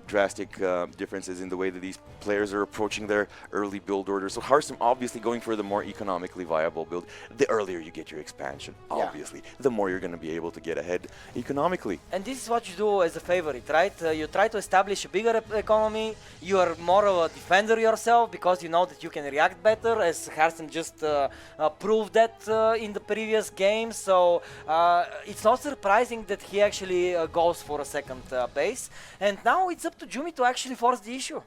drastic differences in the way that these players are approaching their early build order. So Harstem obviously going for the more economically viable build. The earlier you get your expansion, obviously, the more you're going to be able to get ahead economically. And this is what you do as a favorite, right? You try to establish a bigger economy. You are more of a defender yourself because you know that you can react better, as Harstem just proved that in the previous game. So it's not surprising that he actually goes for a second base. And now it's up to Jumi to actually force the issue.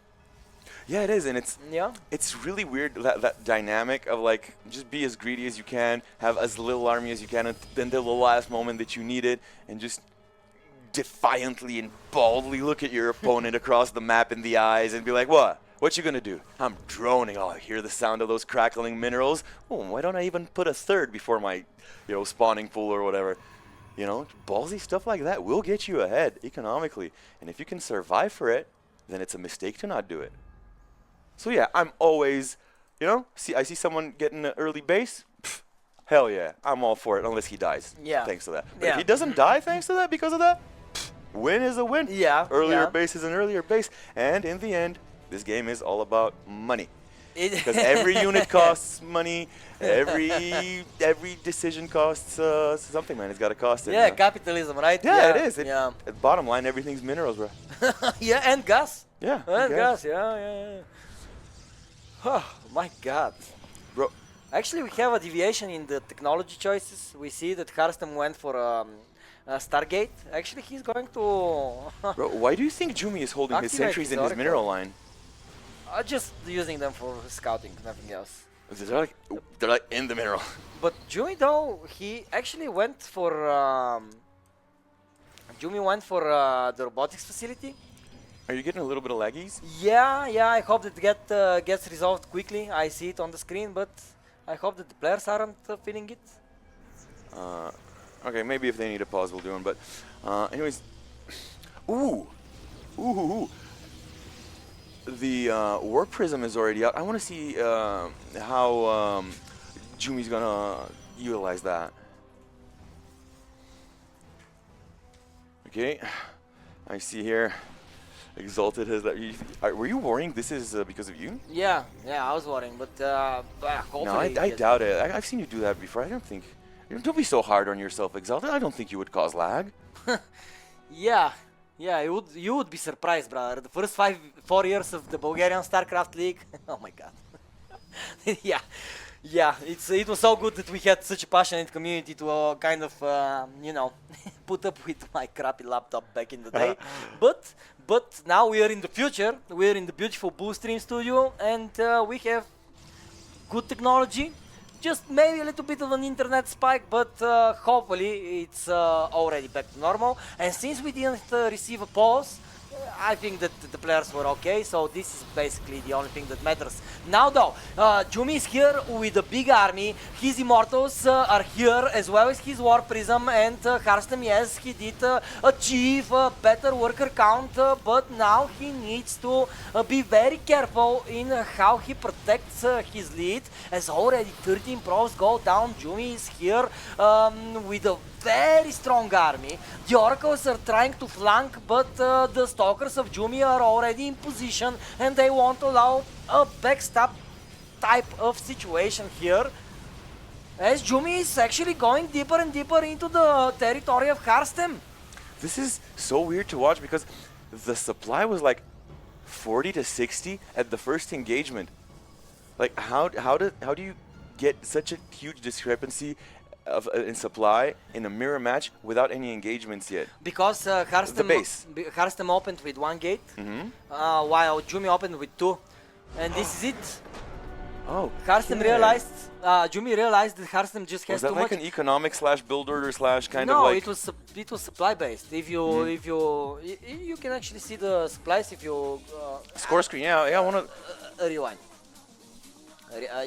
Yeah, it is, and it's really weird that dynamic of like just be as greedy as you can, have as little army as you can until the last moment that you need it, and just defiantly and boldly look at your opponent across the map in the eyes and be like, what? What you gonna do? I'm droning. Oh, I hear the sound of those crackling minerals. Oh, why don't I even put a third before my, spawning pool or whatever? Ballsy stuff like that will get you ahead economically. And if you can survive for it, then it's a mistake to not do it. So yeah, I'm always, I see someone getting an early base, hell yeah, I'm all for it, unless he dies. Yeah. Thanks to that. But if he doesn't die thanks to that, because of that, win is a win. Yeah. Earlier base is an earlier base. And in the end, this game is all about money. Because every unit costs money, every decision costs something, man. It's got to cost it. Yeah, capitalism, right? Yeah, it is. At bottom line, everything's minerals, bro. Yeah, and gas. Yeah, and gas. Yeah. Oh my God, bro. Actually, we have a deviation in the technology choices. We see that Harstem went for Stargate. Actually, he's going to. Bro, why do you think Jumi is holding his sentries in his mineral line? Just using them for scouting, nothing else. They're like in the mineral. But Jumi, though, he actually went for the robotics facility. Are you getting a little bit of laggies? Yeah. I hope that gets resolved quickly. I see it on the screen, but I hope that the players aren't feeling it. Okay, maybe if they need a pause, we'll do them. But anyways, ooh. The Warp Prism is already out. I want to see how Jumi's gonna utilize that. Okay, I see here. Exalted has that. Were you worrying this is because of you? Yeah, I was worrying, but hopefully. No, I doubt it. I've seen you do that before. I don't think. Don't be so hard on yourself, Exalted. I don't think you would cause lag. Yeah, you would be surprised, brother. The first 4 years of the Bulgarian StarCraft League. Oh my God. Yeah. It was so good that we had such a passionate community to kind of put up with my crappy laptop back in the day. But now we are in the future. We are in the beautiful Blue Stream studio, and we have good technology. Just maybe a little bit of an internet spike, but hopefully it's already back to normal. And since we didn't receive a pause, I think that the players were okay, so this is basically the only thing that matters. Now though, Jumi is here with a big army, his Immortals are here as well as his War Prism, and Harstem, yes, he did achieve a better worker count, but now he needs to be very careful in how he protects his lead, as already 13 pros go down. Jumi is here with a very strong army. The Oracles are trying to flank, but the Stalkers of Jumi are already in position and they won't allow a backstab type of situation here, as Jumi is actually going deeper and deeper into the territory of Harstem. This is so weird to watch because the supply was like 40 to 60 at the first engagement. Like how do you get such a huge discrepancy in supply in a mirror match without any engagements yet? Because Harstem opened with 1 gate, while Jumi opened with 2, and this is it. Oh, Harstem realized, Jumi realized that Harstem just has too much. Was that like an economic slash build order slash kind of No, like? it was supply based. If you can actually see the supplies if you Score screen, yeah, I wanna. rewind.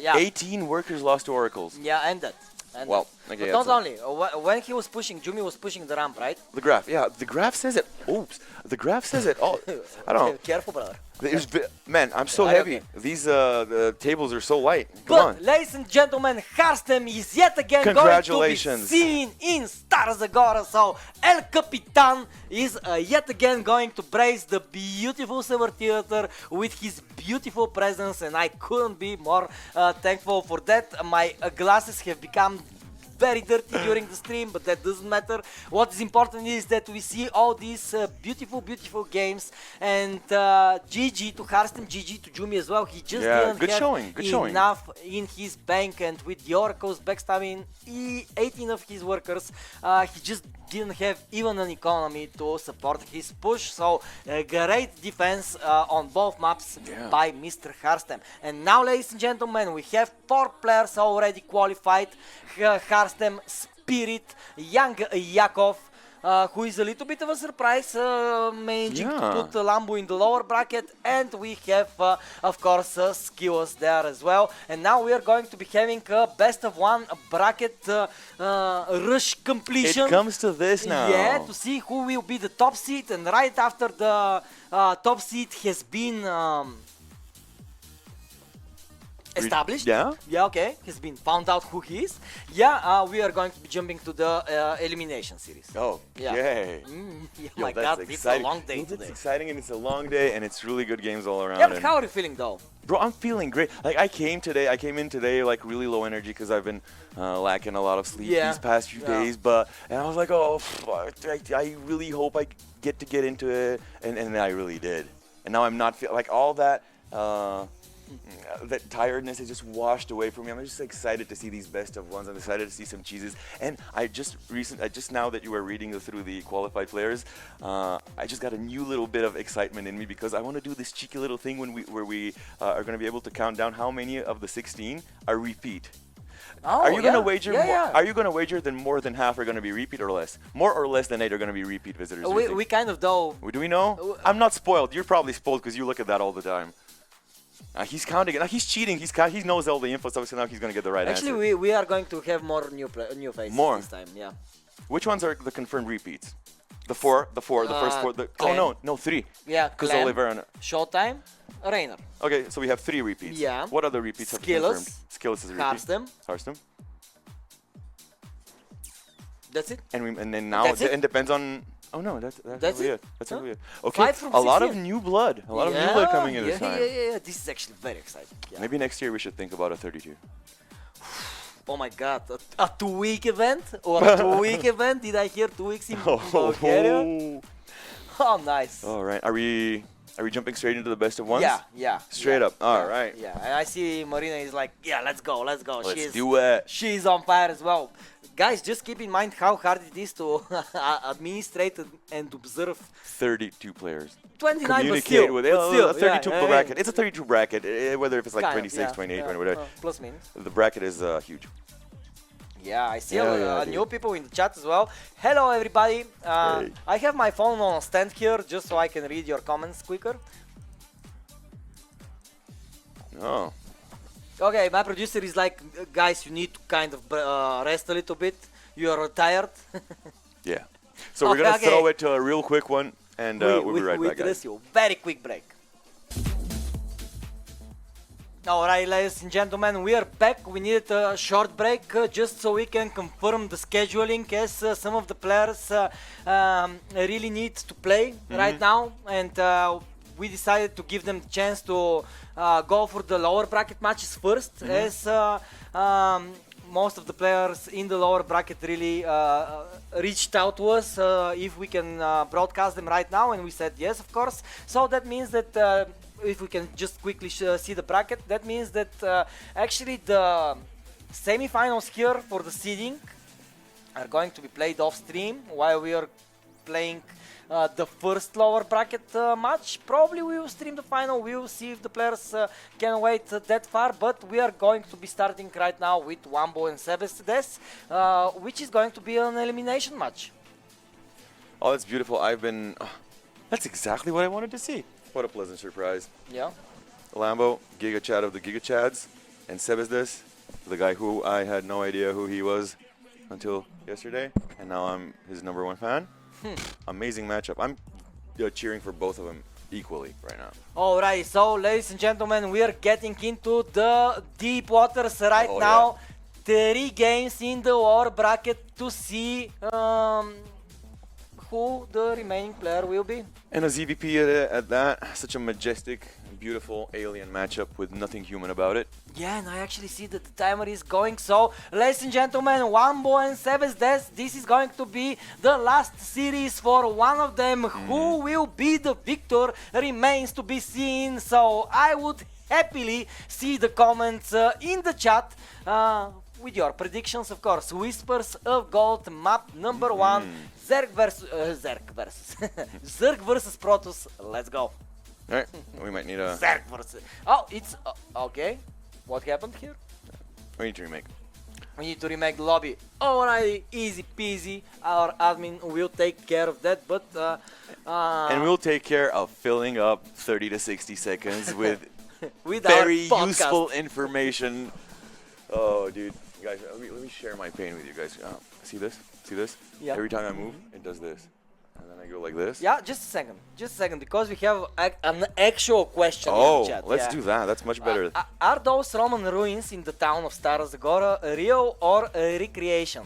Yeah. 18 workers lost to oracles. Yeah, and that. And Well, that. okay, But not that's only. When he was pushing, Jumi was pushing the ramp, right? The graph, yeah, the graph says it. Oops, the graph says it. Oh, I don't know. Careful, brother. Man, I'm so Okay, heavy. okay. These the tables are so light. Come But, on. ladies and gentlemen, Harstem is yet again going to be Congratulations. seen in Stara Zagora. So, El Capitan is yet again going to brace the beautiful Summer Theater with his beautiful presence, and I couldn't be more thankful for that. My glasses have become very dirty during the stream, but that doesn't matter. What is important is that we see all these beautiful games, and GG to Harstem, GG to Jumi as well. He just didn't good have showing, good showing. enough in his bank, and with the Oracles backstabbing 18 of his workers, he just didn't have even an economy to support his push. So great defense on both maps by Mr. Harstem. And now, ladies and gentlemen, we have 4 players already qualified. Harstem, Spirit, YoungYakov, who is a little bit of a surprise, managing to put Lambo in the lower bracket, and we have, of course, SKillous there as well. And now we are going to be having a best of 1 bracket rush completion. It comes to this now. Yeah, to see who will be the top seed, and right after the top seed has been established. Yeah? Yeah, okay. Has been found out who he is. Yeah, we are going to be jumping to the elimination series. Oh, Yeah. yay. Yeah, Yo, my that's god, it's a exciting. long day Yo, that's today. exciting, and it's a long day, and it's really good games all around. Yeah, but and- how are you feeling though? Bro, I'm feeling great. Like I came in today like really low energy because I've been lacking a lot of sleep these past few days. And I was like, oh, I really hope I get into it, and I really did. And now I'm not like all that. That tiredness is just washed away from me. I'm just excited to see these best of ones. I'm excited to see some cheeses. And I just now that you were reading through the qualified players, I just got a new little bit of excitement in me because I want to do this cheeky little thing where we are going to be able to count down how many of the 16 are repeat. Oh, Are you going to wager? Yeah. Are you going to wager that more than half are going to be repeat or less? More or less than 8 are going to be repeat visitors? do you think? We kind of though. Do we know? I'm not spoiled. You're probably spoiled because you look at that all the time. He's counting it. He's cheating. He knows all the info stuff, so now he's going to get the right answer. Actually, we are going to have more new faces More? this time. Yeah. Which ones are the confirmed repeats? The first 4. Clan. No, 3. Yeah. Because Clan, Oliver. Showtime, Rainer, Okay, so we have 3 repeats. Yeah. What other repeats have been SKillous, confirmed? SKillous is a repeat. Harstem. That's it. And then now That's it? it depends on. Oh no, that's That's really it? That's Huh? really it. Okay, 5 from a lot of 16. new blood. A lot of new blood coming in this time. Yeah. This is actually very exciting. Yeah. Maybe next year we should think about a 32. Oh my god, a 2-week event? Or a 2-week event? Did I hear 2 weeks in Bulgaria? Oh, nice. All right, are we jumping straight into the best of ones? Yeah. Straight up. All right. Yeah, and I see Marina is like, yeah, let's go. Let's do it. She's on fire as well. Guys, just keep in mind how hard it is to administrate and observe 32 players. 29, but Communicate still. with but still, a 32 yeah, bracket. It's a 32 bracket, whether if it's like Kind of, 26, 28, 20, whatever. Plus minus. The bracket is huge. Yeah, I see Yeah, new people in the chat as well. Hello, everybody. Hey. I have my phone on a stand here just so I can read your comments quicker. Oh. Okay, my producer is like, guys, you need to kind of rest a little bit. You are tired. Yeah. So we're going to Okay. throw it to a real quick one, and we'll be right back, guys. Very quick break. Alright, ladies and gentlemen, we are back. We needed a short break just so we can confirm the scheduling, as some of the players really need to play right now, and we decided to give them the chance to go for the lower bracket matches first, as most of the players in the lower bracket really reached out to us if we can broadcast them right now, and we said yes, of course. So that means that if we can just quickly see the bracket, that means that actually the semi-finals here for the seeding are going to be played off stream while we are playing the first lower bracket match. Probably we will stream the final. We will see if the players can wait that far, but we are going to be starting right now with Lambo and Sebes, which is going to be an elimination match. Oh, that's beautiful. That's exactly what I wanted to see. What a pleasant surprise. Yeah. Lambo, Giga Chad of the Giga Chads, and Sebes, the guy who I had no idea who he was until yesterday, and now I'm his #1 fan. Amazing matchup. I'm cheering for both of them equally right now. Alright, so ladies and gentlemen, we are getting into the deep waters right now. Yeah. 3 games in the lower bracket to see who the remaining player will be. And a ZVP at that. Such a majestic, beautiful alien matchup with nothing human about it. Yeah, and I actually see that the timer is going. So, ladies and gentlemen, Lambo and Sebes, this is going to be the last series for one of them. Who will be the victor remains to be seen. So, I would happily see the comments in the chat with your predictions, of course. Whispers of Gold, map #1, Zerg versus Zerg versus Protoss. Let's go. Alright, we might need a... Zerg versus... Oh, it's... okay. What happened here? We need to remake. We need to remake the lobby. Alrighty, easy peasy. Our admin will take care of that, but... and we'll take care of filling up 30 to 60 seconds with with very our useful information. Oh, dude. Guys, let me share my pain with you guys. See this? See this? Yeah. Every time I move, it does this. And then I go like this. Yeah, just a second. Just a second, because we have an actual question in the chat. Let's do that. That's much better. Are those Roman ruins in the town of Stara Zagora real or a recreation?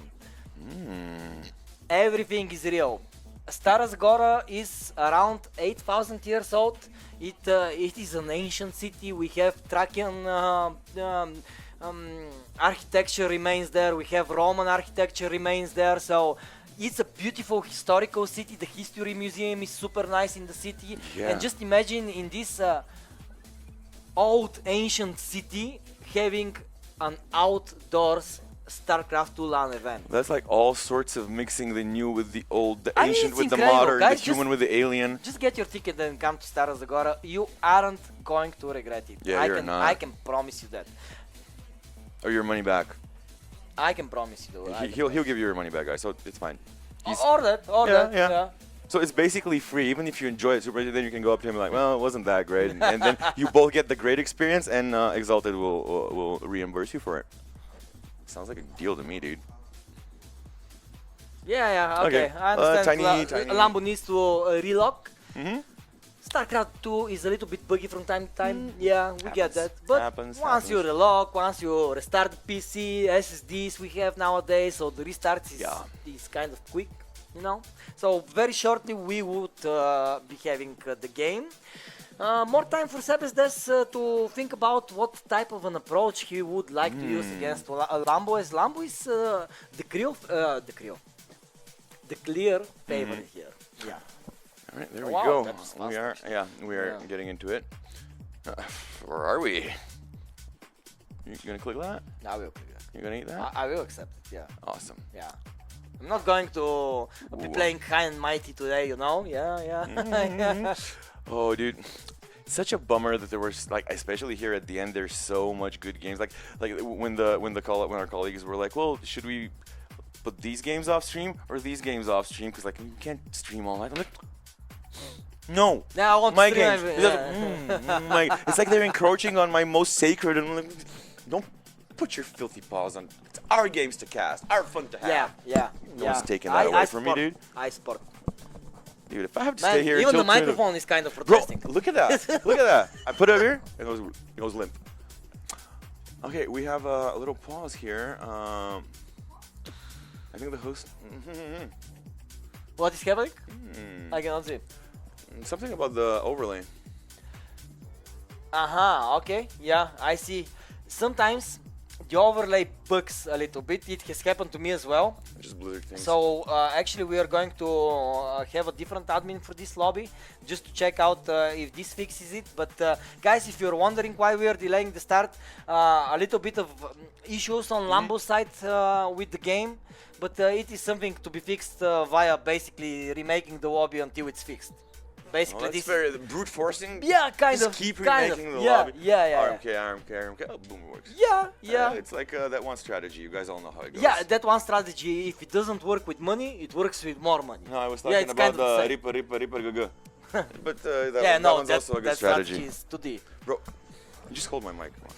Everything is real. Stara Zagora is around 8,000 years old. It is an ancient city. We have Thracian architecture remains there. We have Roman architecture remains there. So it's a beautiful historical city. The history museum is super nice in the city. Yeah. And just imagine in this old ancient city having an outdoors StarCraft 2 LAN event. That's like all sorts of mixing the new with the old, the I mean, ancient it's with the incredible. modern, Guys, the human with the alien. Just get your ticket and come to Stara Zagora. You aren't going to regret it. Yeah, you're not. I can promise you that. Or your money back. I can promise you that. He'll give you your money back, guys, so it's fine. Or that. Yeah. So it's basically free, even if you enjoy it super. Then you can go up to him and like, well, it wasn't that great, and then you both get the great experience, and Exalted will reimburse you for it. Sounds like a deal to me, dude. Yeah, okay. I understand. Tiny. Lambo needs to relock. StarCraft 2 is a little bit buggy from time to time. Yeah, we get that. But once you relock, once you restart the PC, SSDs we have nowadays, so the restart is kind of quick, you know. So very shortly we would be having the game. More time for Sebes to think about what type of an approach he would like to use against Lambo, as Lambo is the clear favorite here. Yeah. All right, there we Wow, go. that was We are getting into it. Where are we? You gonna click that? I will click that. You gonna eat that? I will accept it. Yeah. Awesome. Yeah. I'm not going to be playing high and mighty today, you know? Yeah. Oh, dude. Such a bummer that there was, like, especially here at the end, there's so much good games. Like when our colleagues were like, well, should we put these games off stream or these games off stream? Because like you can't stream all night. I'm like, no. Now I want my to games. stream. It's like they're encroaching on my most sacred. And I'm like, don't put your filthy paws on. It's our games to cast, our fun to have. Yeah. No one's taking that away from me, dude. I support. Dude, if I have to Man, stay here even until the microphone is kind of Bro, protesting. look at that. Look at that. I put it up here, and it goes limp. Okay, we have a little pause here. I think the host... What is happening? I cannot see. Something about the overlay. Okay, yeah, I see. Sometimes the overlay bugs a little bit. It has happened to me as well. Just blurred things. So actually we are going to have a different admin for this lobby just to check out if this fixes it. But guys, if you're wondering why we are delaying the start, a little bit of issues on Lambo's side with the game, but it is something to be fixed via basically remaking the lobby until it's fixed. Basically, that's this very the brute forcing. yeah, kind Just of. keep kind remaking of. the lobby. Yeah. RMK. Oh, boom, it works. Yeah. It's like that one strategy. You guys all know how it goes. Yeah, that one strategy, if it doesn't work with money, it works with more money. No, I was Yeah, talking it's about kind of the the Ripper, Gaga. But Yeah, that no, one's that, also a good that strategy. is 2D. Bro, you just hold my mic. Come on.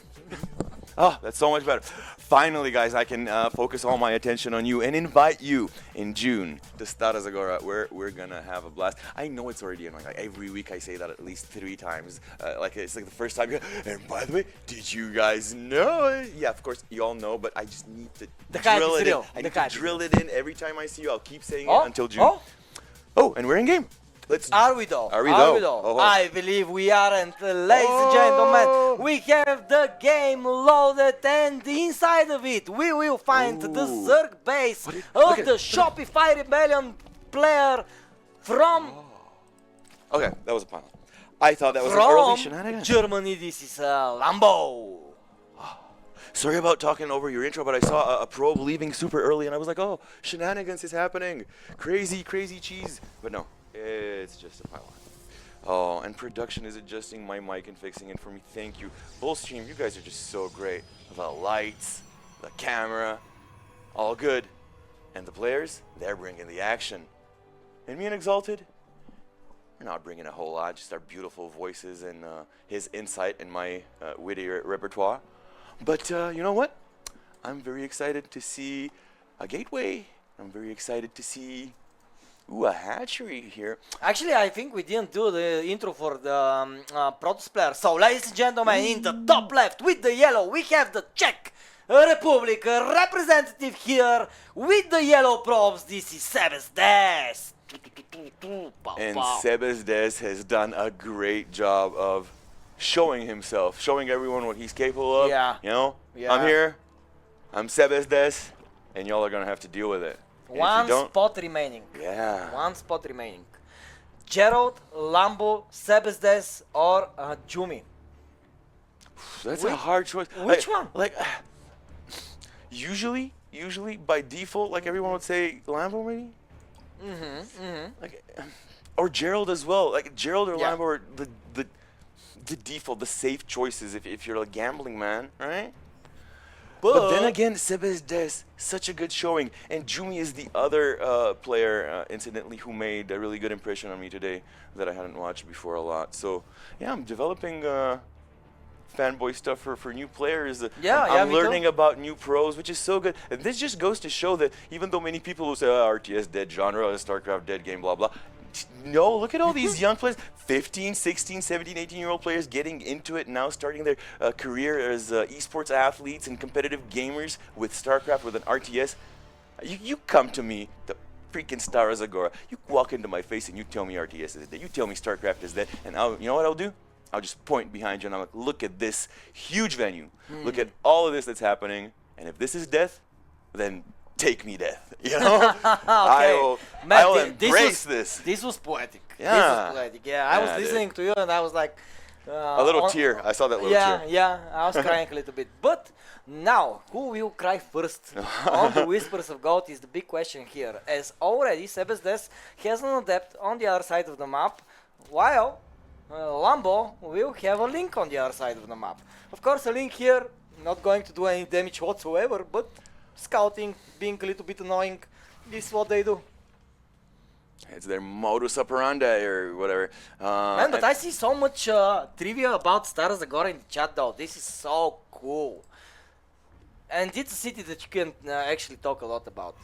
Oh, that's so much better. Finally, guys, I can focus all my attention on you and invite you in June to Stara Zagora, where we're gonna have a blast. I know it's already annoying. Like every week, I say that at least 3 times. Like it's like the first time. And by the way, did you guys know? Yeah, of course, you all know, but I just need to drill it in. I need to drill it in every time I see you. I'll keep saying it until June. Oh, and we're in game. Are we though? Are we though? Oh. I believe we are, and ladies and gentlemen, we have the game loaded, and inside of it, we will find the Zerg base of the Shopify Rebellion player from. Okay, that was a pun. I thought that was an early shenanigan. Germany. This is Lambo. Sorry about talking over your intro, but I saw a probe leaving super early, and I was like, oh, shenanigans is happening. Crazy cheese. But no. It's just a pylon. Oh, and production is adjusting my mic and fixing it for me. Thank you. Bullstream, you guys are just so great. The lights, the camera, all good. And the players, they're bringing the action. And me and Exalted, we're not bringing a whole lot, just our beautiful voices and his insight and my witty repertoire. But you know what? I'm very excited to see a gateway. I'm very excited to see a hatchery here. Actually, I think we didn't do the intro for the Protoss player. So, ladies and gentlemen, in the top left with the yellow, we have the Czech Republic representative here with the yellow probes. This is Sebes. And Sebes has done a great job of showing himself, showing everyone what he's capable of. Yeah. You know? Yeah. I'm here. I'm Sebes, and y'all are going to have to deal with it. One spot remaining. Yeah. One spot remaining. Gerald, Lambo, Sebes or Jumi. That's a hard choice. Which one? Like, usually by default, like everyone would say Lambo maybe. Like, or Gerald as well. Like Gerald or Lambo are the default, the safe choices if you're a gambling man, right? But then again, Sebes, such a good showing. And Jumi is the other player, incidentally, who made a really good impression on me today that I hadn't watched before a lot. So, yeah, I'm developing fanboy stuff for new players. I'm learning about new pros, which is so good. And this just goes to show that even though many people will say, RTS dead genre, StarCraft dead game, blah, blah. No, look at all these young players, 15, 16, 17, 18-year-old players getting into it now, starting their career as esports athletes and competitive gamers with StarCraft, with an RTS. You come to me, the freaking Stara Zagora, you walk into my face and you tell me RTS is dead, you tell me StarCraft is dead, and you know what I'll do? I'll just point behind you and I'm like, look at this huge venue. Look at all of this that's happening, and if this is death, then take me death, you know? I will embrace this. This was poetic. Yeah. This was poetic. Yeah, I was listening to you and I was like... a little tear. I saw that little tear. Yeah, I was crying a little bit. But now, who will cry first on the Whispers of God is the big question here. As already Sebes has an adept on the other side of the map, while Lambo will have a link on the other side of the map. Of course, a link here, not going to do any damage whatsoever, but scouting, being a little bit annoying, this is what they do. It's their modus operandi or whatever. Man, but I see so much trivia about Stara Zagora in the chat though. This is so cool. And it's a city that you can actually talk a lot about.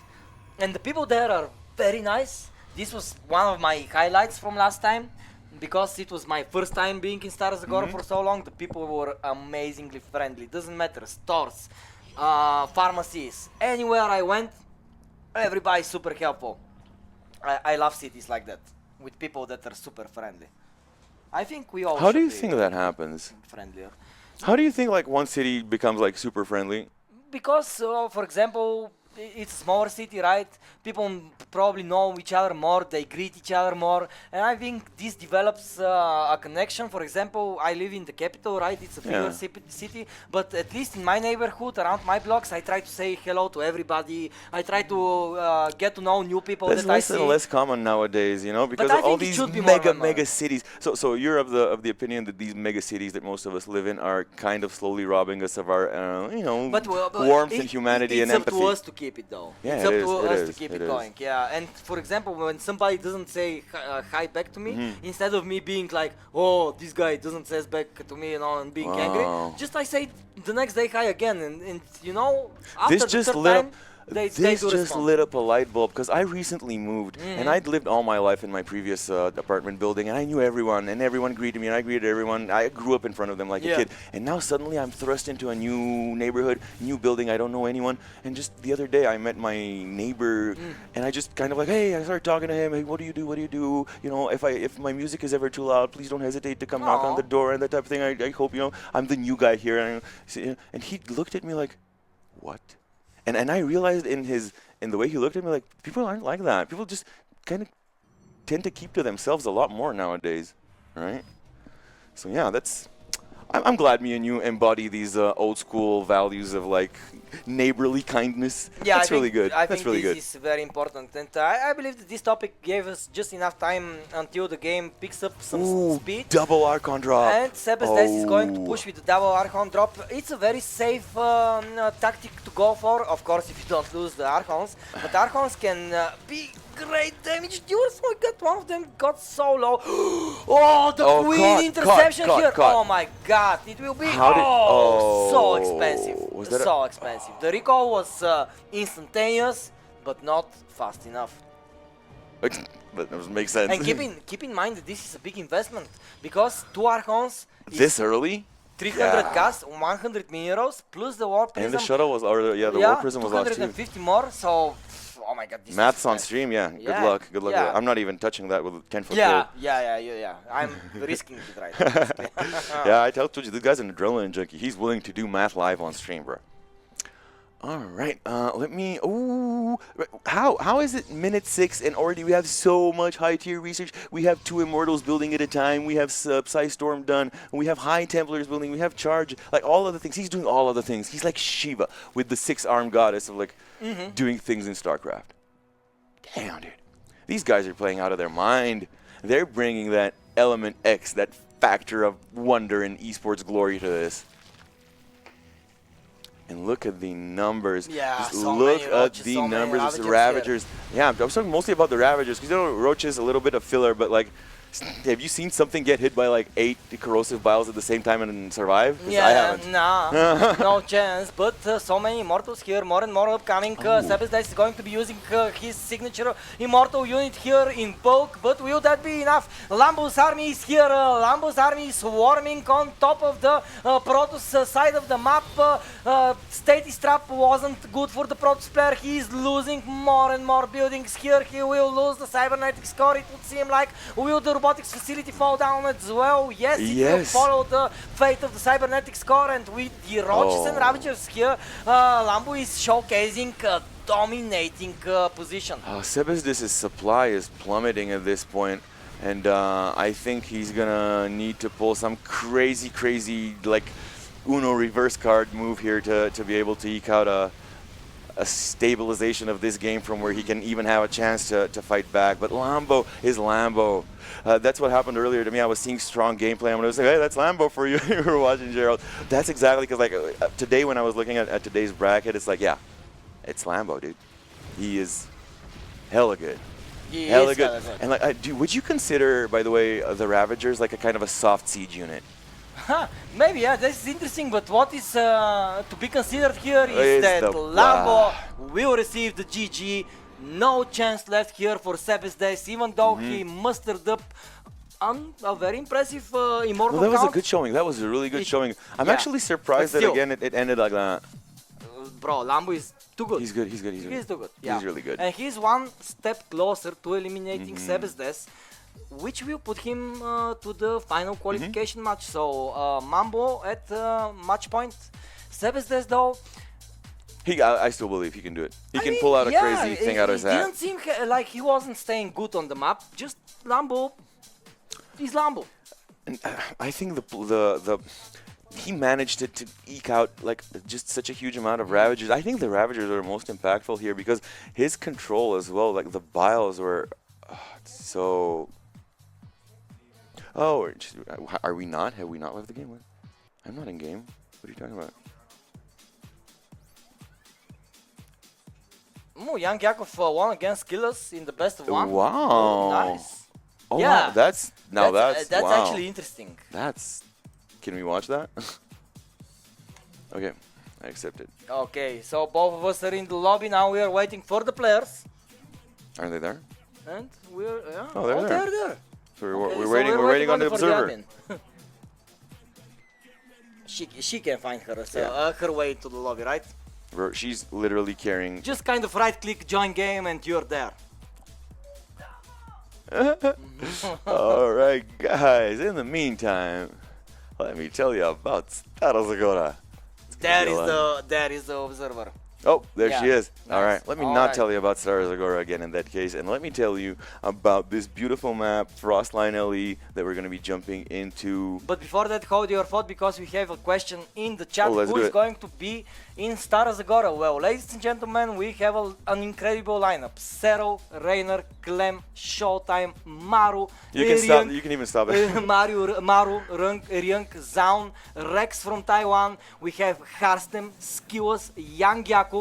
And the people there are very nice. This was one of my highlights from last time, because it was my first time being in Stara Zagora for so long. The people were amazingly friendly. Doesn't matter, stores, pharmacies, anywhere I went, everybody's super helpful. I love cities like that, with people that are super friendly. I think we all How do should you be think that happens? friendlier. How do you think like one city becomes like super friendly? Because, for example, it's a smaller city, right? People probably know each other more, they greet each other more, and I think this develops a connection. For example, I live in the capital, right? It's a bigger city, but at least in my neighborhood, around my blocks, I try to say hello to everybody. I try to get to know new people That's that I less see. and less common nowadays, you know, because I of all think it these should be more mega cities. So you're of the opinion that these mega cities that most of us live in are kind of slowly robbing us of our, But warmth and humanity and empathy. It's up to us to keep it, though. Yeah, it's it up to is, us to keep it it is. going. Yeah, and for example, when somebody doesn't say hi back to me, instead of me being like, "Oh, this guy doesn't say back to me," and being angry, just I say the next day hi again, and after This the just third lit time, up. they This do just respond. lit up a light bulb because I recently moved and I'd lived all my life in my previous apartment building and I knew everyone and everyone greeted me and I greeted everyone. I grew up in front of them like a kid, and now suddenly I'm thrust into a new neighborhood, new building. I don't know anyone, and just the other day I met my neighbor and I just kind of like, hey, I started talking to him. Hey, what do you do? What do you do? You know, if my music is ever too loud, please don't hesitate to come knock on Aw. the door and that type of thing. I hope I'm the new guy here. And he looked at me like, what? And I realized in the way he looked at me, like, people aren't like that. People just kind of tend to keep to themselves a lot more nowadays, right? So yeah, I'm glad me and you embody these old school values of like neighborly kindness. Yeah, That's really good. I That's think really this good. is very important, and I believe that this topic gave us just enough time until the game picks up some Ooh, speed. double Archon drop. And Sebastes is going to Oh. push with the double Archon drop. It's a very safe tactic to go for, of course, if you don't lose the Archons. But Archons can be great damage dealers. Oh my god, one of them got so low. Oh, the Queen interception here. caught. Oh my god, it will be How did- so oh, expensive. was that So expensive. The recall was instantaneous, but not fast enough. That doesn't make sense. And keep in mind that this is a big investment, because 2 Archons is This early? 300 gas, 100 minerals, plus the War Prism. And the shuttle was, the War Prism was lost too. 250 more, so, oh my god, this Maths is on bad. stream, yeah. Yeah, Good luck. Good luck. yeah. I'm not even touching that with a 10-foot Yeah, pole. yeah. I'm risking it right now. Yeah, I told you, this guy's an adrenaline junkie. He's willing to do math live on stream, bro. All right, let me. Ooh, how is it minute 6 and already we have so much high tier research? We have 2 Immortals building at a time. We have Psy Storm done. We have High Templars building. We have Charge. Like all of the things. He's doing all of the things. He's like Shiva with the 6-armed goddess of like doing things in StarCraft. Damn, dude. These guys are playing out of their mind. They're bringing that element X, that factor of wonder and esports glory to this. And look at the numbers. Yeah, Just so look many at Roaches, the so many numbers. It's the Ravagers Ravagers. Yeah, I was talking mostly about the Ravagers because Roach is a little bit of filler, but like, have you seen something get hit by like 8 corrosive vials at the same time and survive? 'Cause I haven't. nah, no chance. But so many Immortals here, more and more upcoming. Sebastes is going to be using his signature Immortal unit here in bulk, but will that be enough? Lambo's army is here. Lambo's army is swarming on top of the Protoss side of the map. Status Trap wasn't good for the Protoss player. He is losing more and more buildings here. He will lose the Cybernetics core, it would seem like. Will the robotics facility fall down as well? Yes, it will follow the fate of the Cybernetics core, and with the Roaches and Ravagers here, Lambo is showcasing a dominating position. Sebastes' supply is plummeting at this point, and I think he's gonna need to pull some crazy like Uno reverse card move here to be able to eke out a stabilization of this game from where he can even have a chance to fight back. But Lambo is Lambo. That's what happened earlier to me. I was seeing strong gameplay. I was like, hey, that's Lambo for you. You were watching Gerald. That's exactly because like today when I was looking at today's bracket, it's like, yeah, it's Lambo, dude. He is hella good. He Hella is good. hella good. And like, would you consider, by the way, the Ravagers like a kind of a soft siege unit? Maybe, yeah, this is interesting, but what is to be considered here is Is that the- Lambo will receive the GG. No chance left here for Sebastes, even though he mustered up a very impressive Immortal Well, that was a count. good showing. That was a really good It- showing. I'm yeah. actually surprised But that still. again it ended like that. Bro, Lambo is too good. He's good. He's good. He's too good. Yeah. He's really good. And he's one step closer to eliminating Mm-hmm. Sebes, which will put him to the final qualification Mm-hmm. match. So Mambo at match point. Sebes though. I still believe he can do it. He I can mean, pull out a yeah, crazy thing out of his It hat. didn't seem like he wasn't staying good on the map. Just Lambo. He's Lambo. And I think the he managed to eke out like just such a huge amount of Ravagers. I think the Ravagers are most impactful here because his control as well, like the biles were so. Oh, are we not? Have we not left the game? I'm not in game. What are you talking about? YoungYakov won against SKillous in the best of one. Wow. Nice. Oh, Yeah. wow. That's wow. actually interesting. Can we watch that? Okay, I accept it. Okay, so both of us are in the lobby now. We are waiting for the players, Are they there? and we're Oh, they're there. they're there. So Okay, we're so waiting. We're waiting on the only for observer. admin. she can find her way to the lobby, right? She's literally carrying. Just kind of right click, join game, and you're there. All right, guys. In the meantime, let me tell you about Stara Zagora. There is the observer. Oh, there she Yeah, is. All nice. right. Let me All not right. tell you about Stara Zagora again in that case. And let me tell you about this beautiful map, Frostline LE, that we're going to be jumping into. But before that, hold your thought because we have a question in the chat. Oh, let's Who do is it. going to be in Stara Zagora? Well, ladies and gentlemen, we have an incredible lineup. Zero, Rainer, Clem, Showtime, Maru, You can stop. Ryunk, You can even stop it. Maru, Ryunk, Zaun, Rex from Taiwan. We have Harstem, SKillous, YoungYakov.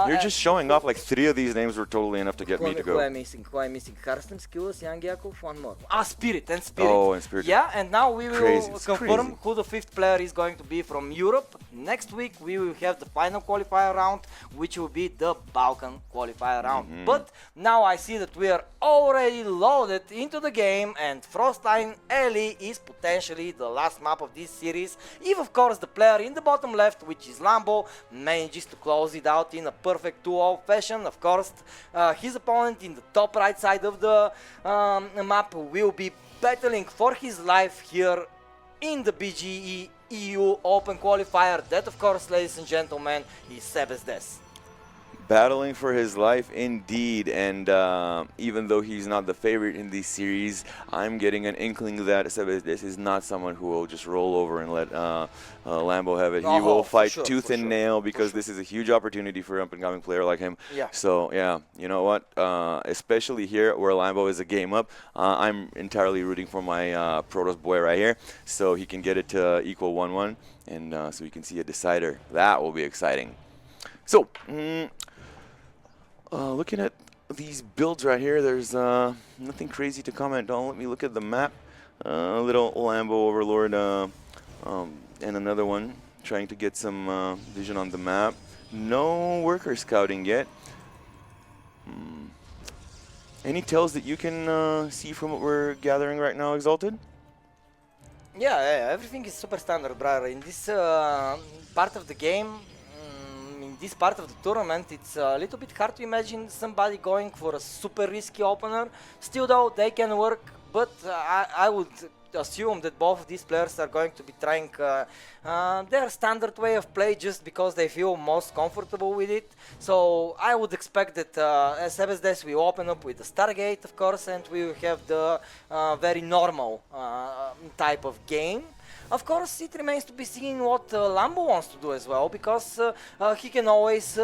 You're just showing off like 3 of these names were totally enough to get me to Who go. am missing? Harstem, SKillous, YoungYakov, one more. Spirit. Oh, and Spirit. Yeah, and now we will Crazy, it's confirm crazy. who the 5th player is going to be from Europe. Next week we will have the final qualifier round, which will be the Balkan qualifier round. Mm-hmm. But now I see that we are already loaded into the game, and Frostline LE is potentially the last map of this series. If of course the player in the bottom left, which is Lambo, manages to close it out in a perfect 2-0 fashion. Of course, his opponent in the top right side of the map will be battling for his life here in the BGE EU Open Qualifier. That, of course, ladies and gentlemen, is Sebes. Battling for his life indeed, and even though he's not the favorite in this series, I'm getting an inkling that this is not someone who will just roll over and let Lambo have it. He will fight tooth and nail because this is a huge opportunity for an up-and-coming player like him. Yeah. So, yeah, you know what? Especially here where Lambo is a game up, I'm entirely rooting for my Protoss boy right here so he can get it to equal 1-1, and so we can see a decider. That will be exciting. So, looking at these builds right here, there's nothing crazy to comment on. Let me look at the map. Little Lambo Overlord and another one trying to get some vision on the map. No worker scouting yet. Any tells that you can see from what we're gathering right now, Exalted? Yeah, everything is super standard, brother. In this part of the game, in this part of the tournament, it's a little bit hard to imagine somebody going for a super risky opener. Still though, they can work, but I would assume that both of these players are going to be trying their standard way of play just because they feel most comfortable with it. So I would expect that Sebes will open up with the Stargate, of course, and we will have the very normal type of game. Of course, it remains to be seen what Lambo wants to do as well, because he can always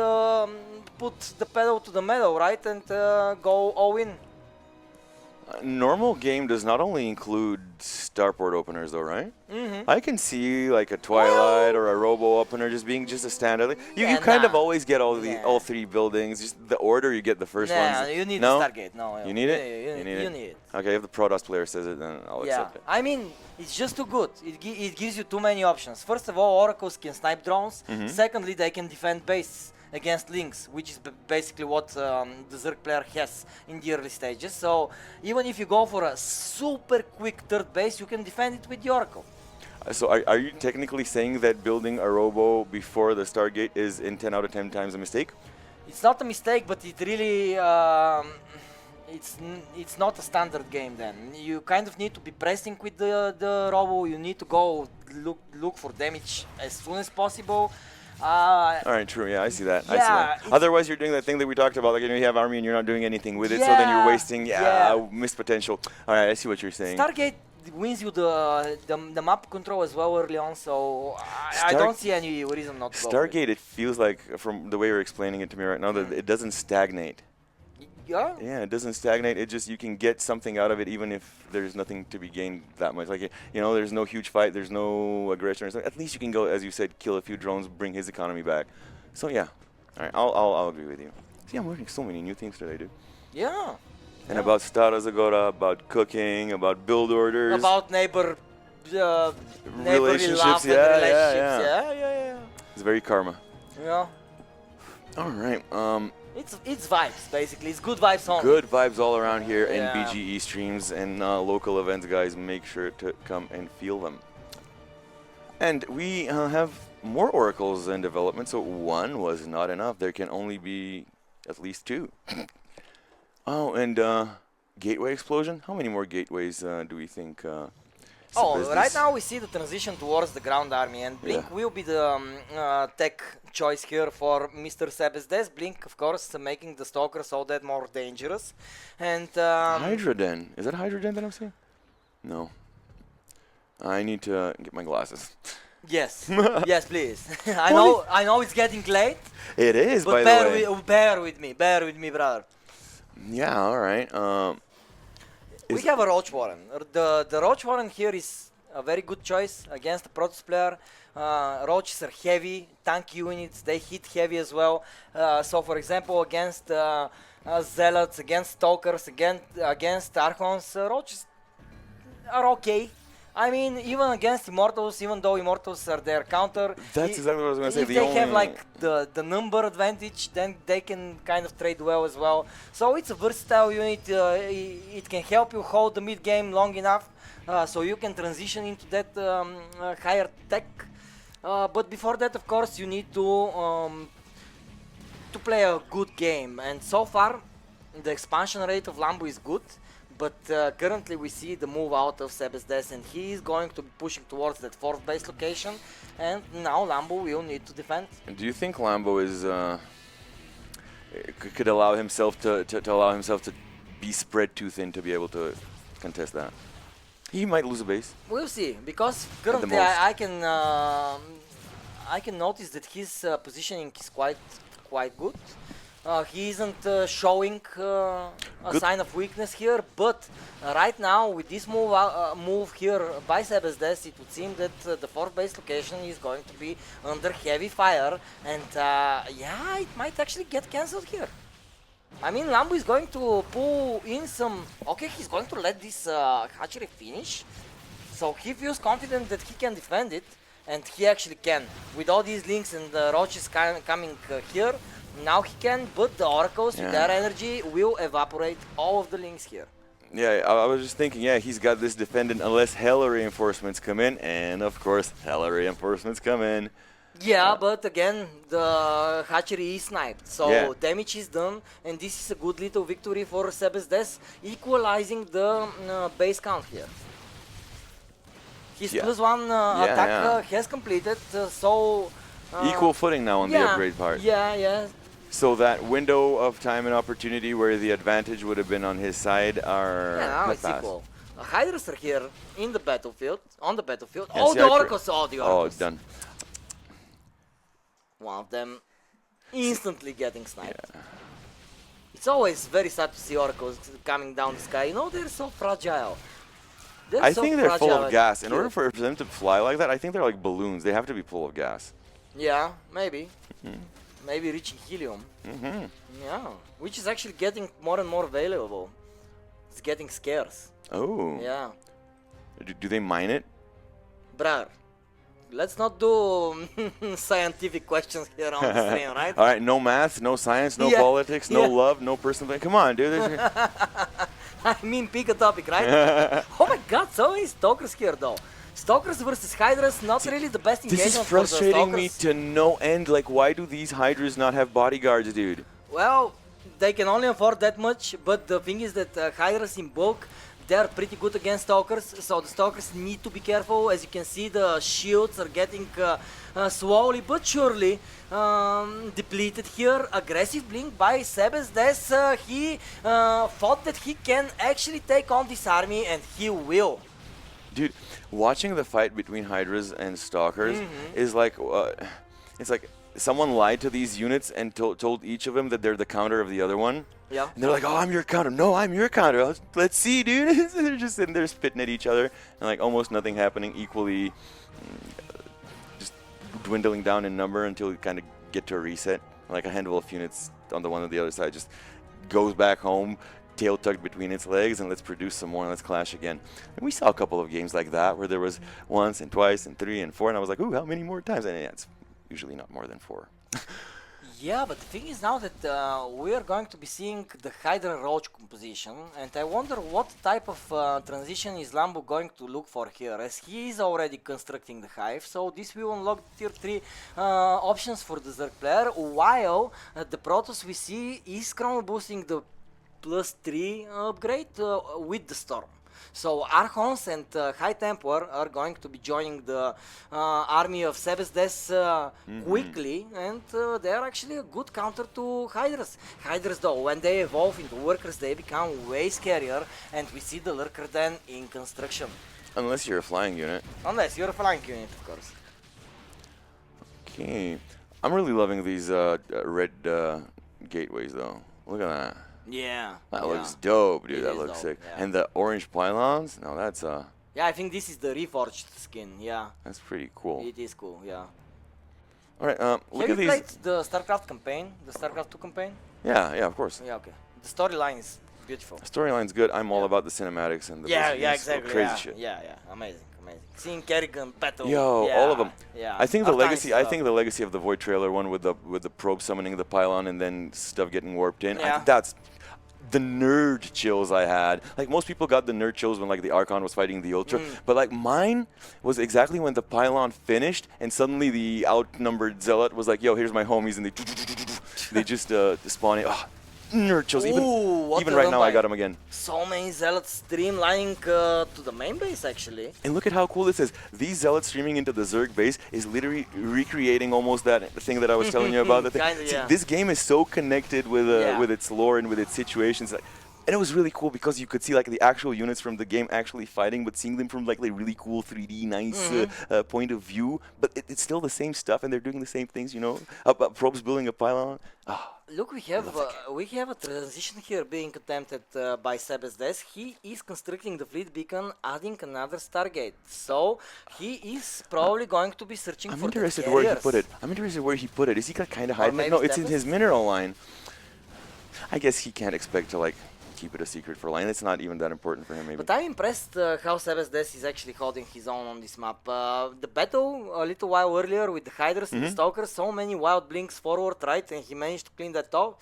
put the pedal to the metal, right, and go all in. Normal game does not only include starport openers though, right? Mm-hmm. I can see like a Twilight or a Robo opener just being just a standard. You Yeah, kind of nah. always get all Yeah. all 3 buildings. Just the order you get the first Nah, ones. you need No? the Stargate. No, You need it? Yeah, You need you it? need it. Okay, if the Protoss player says it, then I'll Yeah, accept it. I mean, it's just too good. It gives you too many options. First of all, Oracles can snipe drones. Mm-hmm. Secondly, they can defend base against links, which is basically what the Zerg player has in the early stages. So even if you go for a super quick third base, you can defend it with the Oracle. So are you technically saying that building a robo before the Stargate is in 10 out of 10 times a mistake? It's not a mistake, but it really it's not a standard game. Then you kind of need to be pressing with the robo. You need to go look for damage as soon as possible. All right, true. Yeah, I see that. I see that. Otherwise, you're doing that thing that we talked about. Like, you have army and you're not doing anything with it, so then you're wasting missed potential. All right, I see what you're saying. Stargate wins you the map control as well early on, so I don't see any reason not to go. Stargate, it feels like, from the way you're explaining it to me right now, that it doesn't stagnate. Yeah? Yeah, it doesn't stagnate. It just, you can get something out of it even if there's nothing to be gained that much. Like, there's no huge fight, there's no aggression or something. At least you can go, as you said, kill a few drones, bring his economy back. So yeah, all right, I'll agree with you. See, I'm learning so many new things today, dude. Yeah. And about Stara Zagora, about cooking, about build orders. About neighborly relationships, love and relationships. Yeah. It's very karma. Yeah. All right. It's vibes, basically. It's good vibes on. Good vibes all around here in BGE streams and local events, guys. Make sure to come and feel them. And we have more oracles in development, so one was not enough. There can only be at least two. Oh, and gateway explosion. How many more gateways do we think? Right now we see the transition towards the ground army, and Blink will be the tech choice here for Mr. Sebesdes. Blink, of course, making the stalkers all that more dangerous. And Hydroden. Is that Hydroden that I'm seeing? No. I need to get my glasses. Yes, yes, please. I know it's getting late. It is, but by the way. Bear with me, brother. Yeah, all right. We have a Roach Warren. The Roach Warren here is a very good choice against the Protoss player. Roaches are heavy, tank units, they hit heavy as well. So for example, against Zealots, against Stalkers, against Archons, Roaches are okay. I mean, even against Immortals, even though Immortals are their counter. That's exactly what I was going to say. If they have like the number advantage, then they can kind of trade well as well. So it's a versatile unit. It can help you hold the mid game long enough, so you can transition into that higher tech. But before that, of course, you need to play a good game. And so far, the expansion rate of Lambo is good. But currently we see the move out of Sebesdes, and he is going to be pushing towards that fourth base location, and now Lambo will need to defend. Do you think Lambo is could allow himself to be spread too thin to be able to contest that? He might lose a base. We'll see, because currently I can notice that his positioning is quite good. He isn't showing a sign of weakness here, but right now with this move here by Sebesdes, it would seem that the fourth base location is going to be under heavy fire, and it might actually get cancelled here. I mean, Lambo is going to pull in some... Okay, he's going to let this hatchery finish, so he feels confident that he can defend it, and he actually can. With all these links and the roaches coming here, now he can, but the oracles with their energy will evaporate all of the links here. Yeah, I was just thinking, he's got this defendant unless Hella reinforcements come in, and of course, Hella reinforcements come in. Yeah, but again, the hatchery is sniped, so damage is done, and this is a good little victory for Sebesdes, equalizing the base count here. His +1 attack has completed, so... equal footing now on the upgrade part. Yeah. So that window of time and opportunity where the advantage would have been on his side are now it's equal. Hydras are here in the battlefield, on the battlefield. Yes, All the oracles. Oh, it's done. One of them instantly getting sniped. Yeah. It's always very sad to see oracles coming down the sky. You know, they're so fragile. I think they're full of gas. In order for them to fly like that, I think they're like balloons. They have to be full of gas. Yeah, maybe. Maybe reaching helium. Yeah, which is actually getting more and more available. It's getting scarce. Oh. Yeah. Do they mine it? Bruh, let's not do scientific questions here on the stream, right? All right, no math, no science, no politics, no love, no personal... Come on, dude. I mean, pick a topic, right? Oh my god, so many stalkers here, though. Stalkers versus Hydras, not really the best This engagement is frustrating for the me Stalkers. to no end. Like, why do these Hydras not have bodyguards, dude? Well, they can only afford that much, but the thing is that Hydras in bulk, they're pretty good against Stalkers, so the Stalkers need to be careful. As you can see, the shields are getting slowly but surely depleted here. Aggressive blink by Sebes. He thought that he can actually take on this army, and he will. Dude, watching the fight between Hydras and Stalkers is like, it's like someone lied to these units and told each of them that they're the counter of the other one. Yeah. And they're like, oh, I'm your counter. No, I'm your counter. Let's see, dude. They're just sitting there spitting at each other and like almost nothing happening, equally just dwindling down in number until you kind of get to a reset. Like a handful of units on the one on the other side just goes back home, tail tucked between its legs, and let's produce some more and let's clash again. And we saw a couple of games like that where there was once and twice and 3 and 4, and I was like, ooh, how many more times? And yeah, it's usually not more than 4. Yeah, but the thing is now that we are going to be seeing the Hydra Roach composition, and I wonder what type of transition is Lambo going to look for here, as he is already constructing the hive, so this will unlock tier 3 options for the Zerg player, while the Protoss we see is chrono boosting the +3 upgrade with the Storm. So Archons and High Templar are going to be joining the army of Sebes quickly, and they are actually a good counter to Hydras. Hydras though, when they evolve into workers, they become way scarier, and we see the Lurker then in construction. Unless you're a flying unit. Unless you're a flying unit, of course. Okay. I'm really loving these red gateways though. Look at that. Yeah. That looks dope, dude. It That is looks dope, sick. yeah. And the orange pylons? No, that's Yeah, I think this is the reforged skin, yeah. that's pretty cool. It is cool, yeah. All right, look Have at you these. played the StarCraft campaign? The StarCraft 2 campaign? Yeah, of course. Yeah, okay. The storyline is beautiful. Storyline's good. I'm all about the cinematics and the Yeah, basic yeah, so exactly. crazy yeah, shit. yeah, amazing. Seeing Kerrigan battle. Yo, yeah, all of them. Yeah. I think the Artanis legacy. I stuff. think the legacy of the Void trailer one with the probe summoning the pylon and then stuff getting warped in. I Yeah. think that's the nerd chills I had. Like most people got the nerd chills when like the Archon was fighting the Ultra, but like mine was exactly when the pylon finished and suddenly the outnumbered Zealot was like, "Yo, here's my homies," and they just spawn it. Oh, nerd chills. What Even a right run now, I by. got them again. So many zealots streamlining to the main base actually. And look at how cool this is. These zealots streaming into the Zerg base is literally recreating almost that thing that I was telling you about. Kinda, See, yeah. this game is so connected with its lore and with its situations. Like, and it was really cool because you could see like the actual units from the game actually fighting, but seeing them from like a really cool 3D, nice point of view. But it's still the same stuff, and they're doing the same things. You know, probes building a pylon. Look, we have a transition here being attempted by Sebes. He is constructing the fleet beacon, adding another Stargate. So he is probably going to be searching I'm for the interested where he carriers. put it. I'm interested where he put it. Is he kind of hiding it? maybe No, it's in Tempest? his mineral line. I guess he can't expect to like keep it a secret for line. It's not even that important for him, maybe. But I'm impressed how Sebes is actually holding his own on this map. The battle a little while earlier with the Hydras and the Stalkers, so many wild blinks forward, right, and he managed to clean that up,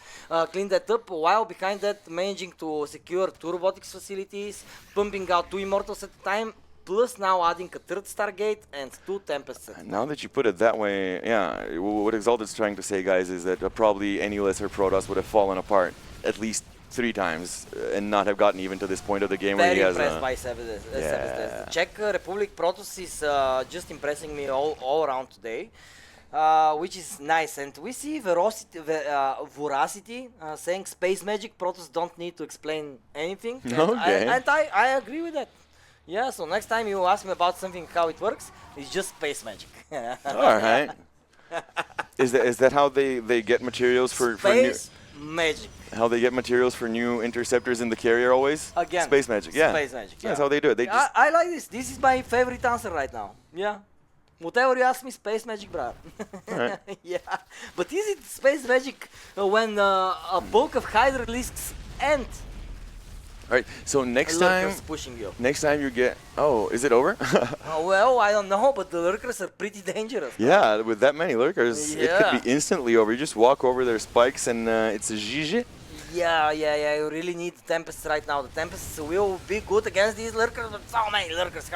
while behind that managing to secure 2 robotics facilities, pumping out 2 Immortals at a time, plus now adding a 3rd Stargate and 2 Tempests. Now that you put it that way, yeah, what Exalted's trying to say, guys, is that probably any lesser Protoss would have fallen apart at least 3 times and not have gotten even to this point of the game where Very he has impressed by Sebes. The Czech Republic Protoss is just impressing me all around today. Which is nice, and we see Voracity saying space magic Protoss don't need to explain anything. Okay. And I agree with that. Yeah, so next time you ask me about something, how it works, it's just space magic. All right. Is that how they get materials for new, Space magic. how they get materials for new interceptors in the carrier always? Again. Space magic. Yeah. Space magic. That's how they do it. They just I like this. This is my favorite answer right now. Yeah. Whatever you ask me, space magic, bro. Alright. Yeah. But is it space magic when a bulk of Hydra lists end? All right. So next time, Lurkers pushing you. next time you get. Oh, is it over? Well, I don't know, but the lurkers are pretty dangerous. Yeah, with that many lurkers, it Yeah. could be instantly over. You just walk over their spikes and it's a GG. Yeah, you really need the Tempests right now. The Tempests will be good against these lurkers, but how many lurkers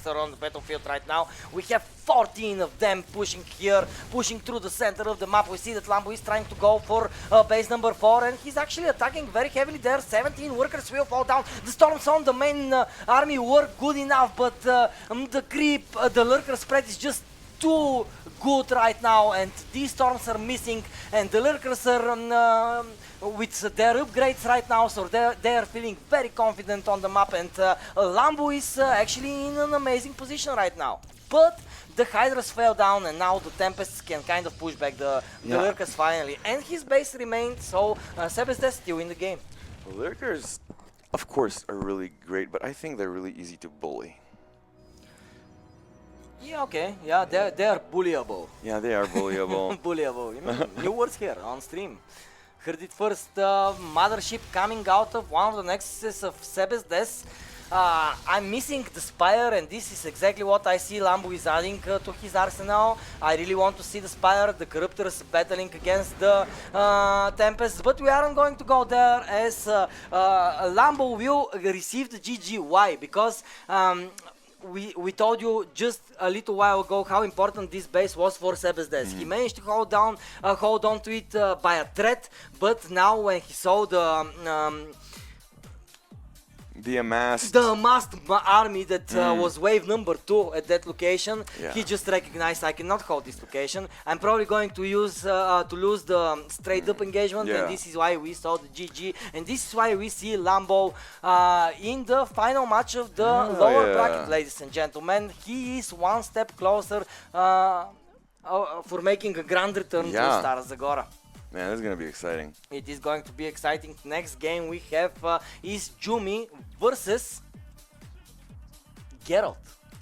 are on the battlefield right now? We have 14 of them pushing here, pushing through the center of the map. We see that Lambo is trying to go for base number 4, and he's actually attacking very heavily there. 17 workers will fall down. The storms on the main army work good enough, but the creep, the lurker spread is just too good right now, and these storms are missing, and the lurkers are with their upgrades right now, so they are feeling very confident on the map, and Lambo is actually in an amazing position right now. But the Hydras fell down, and now the Tempests can kind of push back the lurkers finally, and his base remained, so Sebes still in the game. The lurkers, of course, are really great, but I think they're really easy to bully. Yeah, okay. Yeah, they're bullyable. Yeah, they are bullyable. Bullyable. You know, new words here on stream. Heard it first. Mothership coming out of one of the nexuses of Sebes. I'm missing the Spire, and this is exactly what I see Lambo is adding to his arsenal. I really want to see the Spire, the Corruptors battling against the Tempest, but we aren't going to go there, as Lambo will receive the GG. Why? Because we told you just a little while ago how important this base was for Sebes. He managed to hold on to it by a threat, but now when he saw the amassed army that was wave number 2 at that location, he just recognized, I cannot hold this location. I'm probably going to use to lose the straight up engagement, and this is why we saw the GG, and this is why we see Lambo in the final match of the lower bracket, ladies and gentlemen. He is one step closer for making a grand return to Stara Zagora. Man, this is going to be exciting. It is going to be exciting. Next game we have is Jumi versus Gerald.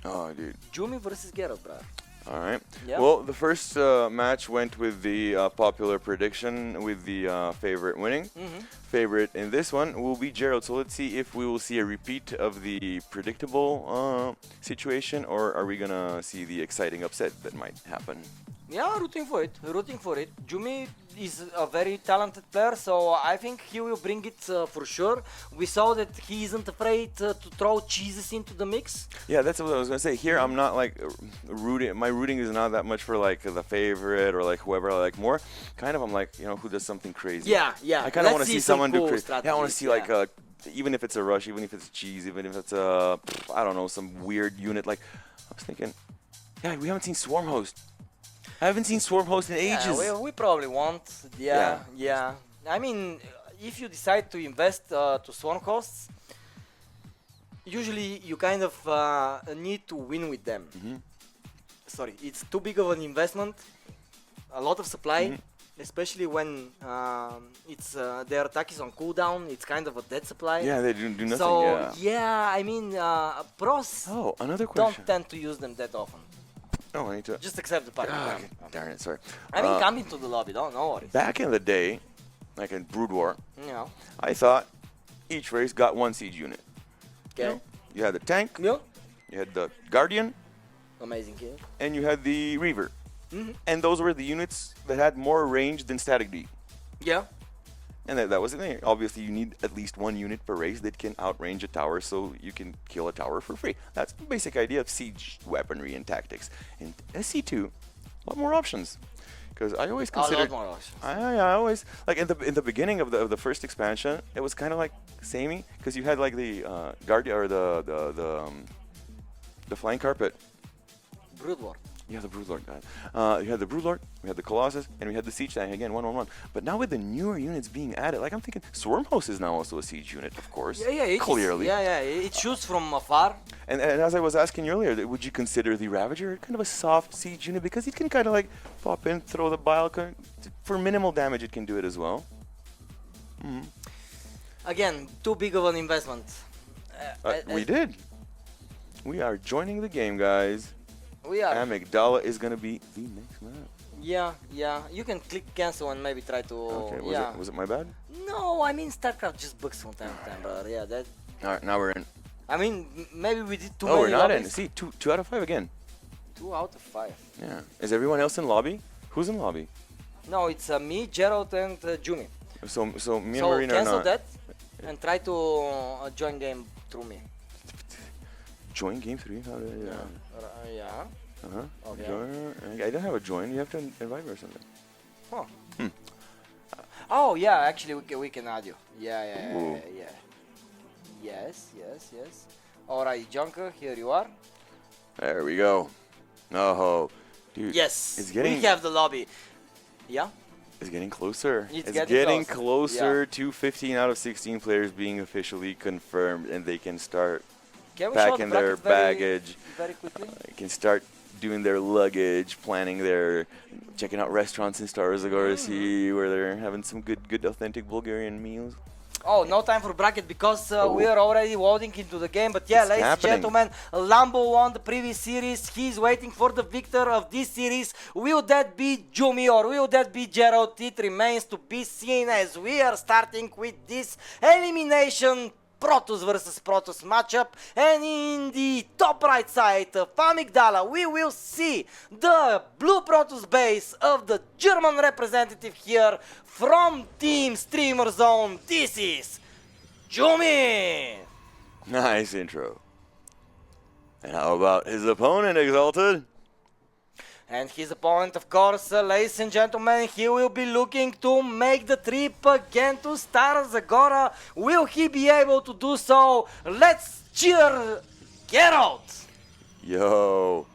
Oh, dude. Jumi versus Gerald, bro. All right. Yeah. Well, the first match went with the popular prediction, with the favorite winning. Favorite in this one will be Gerald. So let's see if we will see a repeat of the predictable situation, or are we going to see the exciting upset that might happen? Yeah, rooting for it. Jumi is a very talented player, so I think he will bring it for sure. We saw that he isn't afraid to throw cheeses into the mix. Yeah, that's what I was gonna say. Here, I'm not like rooting. My rooting is not that much for like the favorite or like whoever I like more. Kind of, I'm like, you know, who does something crazy. Yeah. I kind of want to see someone cool do crazy. Yeah, I want to see like even if it's a rush, even if it's cheese, even if it's a I don't know, some weird unit. Like I was thinking, yeah, we haven't seen Swarm Host. I haven't seen Swarm Host in ages. Yeah, we probably won't. Yeah. I mean, if you decide to invest to Swarm Hosts, usually you kind of need to win with them. Sorry, it's too big of an investment, a lot of supply, especially when it's their attack is on cooldown. It's kind of a dead supply. Yeah, they do nothing. So I mean, pros another question. don't tend to use them that often. No, I need to just accept the party. Darn it, sorry. I mean, come into the lobby, don't worry. Back in the day, like in Brood War, I thought each race got one siege unit. Okay. You had the tank, you had the Guardian, amazing kill, and you had the Reaver. And those were the units that had more range than Static D. Yeah. And that was the thing. Obviously, you need at least one unit per race that can outrange a tower, so you can kill a tower for free. That's the basic idea of siege weaponry and tactics. In SC2, a lot more options. Because I always considered, a lot more options. I always like in the beginning of the first expansion, it was kind of like samey because you had like the Guardian or the Flying Carpet. Brood War. Yeah, the Broodlord. You had the Broodlord, we had the Colossus, and we had the Siege Tank again, 1-on-1. But now with the newer units being added, like I'm thinking, Swarm Host is now also a siege unit, of course. Yeah, clearly. It shoots from afar. And as I was asking you earlier, would you consider the Ravager kind of a soft siege unit because it can kind of like pop in, throw the bile, for minimal damage, it can do it as well. Again, too big of an investment. We did. We are joining the game, guys. We are. Amygdala is going to be the next map. Yeah. You can click cancel and maybe try to... Okay, was it my bad? No, I mean StarCraft just bugs from time to time, brother. Yeah, that... Alright, now we're in. I mean, maybe we did too many many we're not lobbies. in. See, 2 out of 5 again. 2 out of 5. Yeah. Is everyone else in lobby? Who's in lobby? No, it's me, Gerald, and Jumi. So me and So Marina are cancel not. that and try to join game through me. Join game 3? How do I, Yeah. uh-huh. Okay. Join. I don't have a join. You have to invite me or something. Huh. Hmm. Oh yeah, actually we can add you. Yeah. Ooh. Yes. Alright, Junker, here you are. There we go. Oh, dude. Yes, It's getting. we have the lobby. Yeah. It's getting closer. It's getting getting closer closer. to 15 out of 16 players being officially confirmed, and they can start Can we show the packing their bracket baggage. very quickly? They can start doing their luggage, planning their, checking out restaurants in Stara Zagora to see where they're having some good, authentic Bulgarian meals. Oh, no time for bracket because we are already loading into the game. But yeah, It's ladies happening. and gentlemen, Lambo won the previous series. He's waiting for the victor of this series. Will that be Jumi or will that be Gerald? It remains to be seen as we are starting with this elimination Protoss versus Protoss matchup, and in the top right side of Amygdala we will see the blue Protoss base of the German representative here from Team Streamer Zone. This is Jumi! Nice intro. And how about his opponent, Exalted? And his opponent, of course, ladies and gentlemen, he will be looking to make the trip again to Stara Zagora. Will he be able to do so? Let's cheer Gerald! Yo.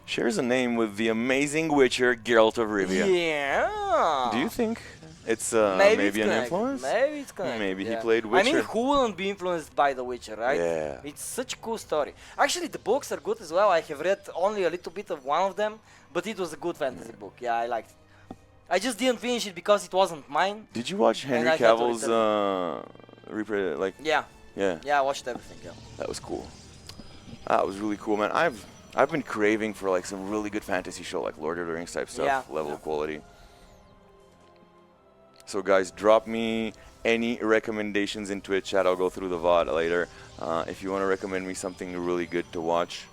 Shares a name with the amazing Witcher, Geralt of Rivia. Yeah. Do you think it's maybe maybe it's an connected. influence? Maybe it's connected. Maybe he yeah. played I mean, Witcher. who wouldn't be influenced by The Witcher, right? Yeah. It's such a cool story. Actually, the books are good as well. I have read only a little bit of one of them, but it was a good fantasy book. Yeah, I liked it. I just didn't finish it because it wasn't mine. Did you watch Henry I had to Cavill's Yeah, Yeah, I watched everything. Yeah. that was cool. That was really cool, man. I've been craving for like some really good fantasy show, like Lord of the Rings type stuff, Yeah, level yeah. of quality. So guys, drop me any recommendations in Twitch chat. I'll go through the VOD later. If you want to recommend me something really good to watch,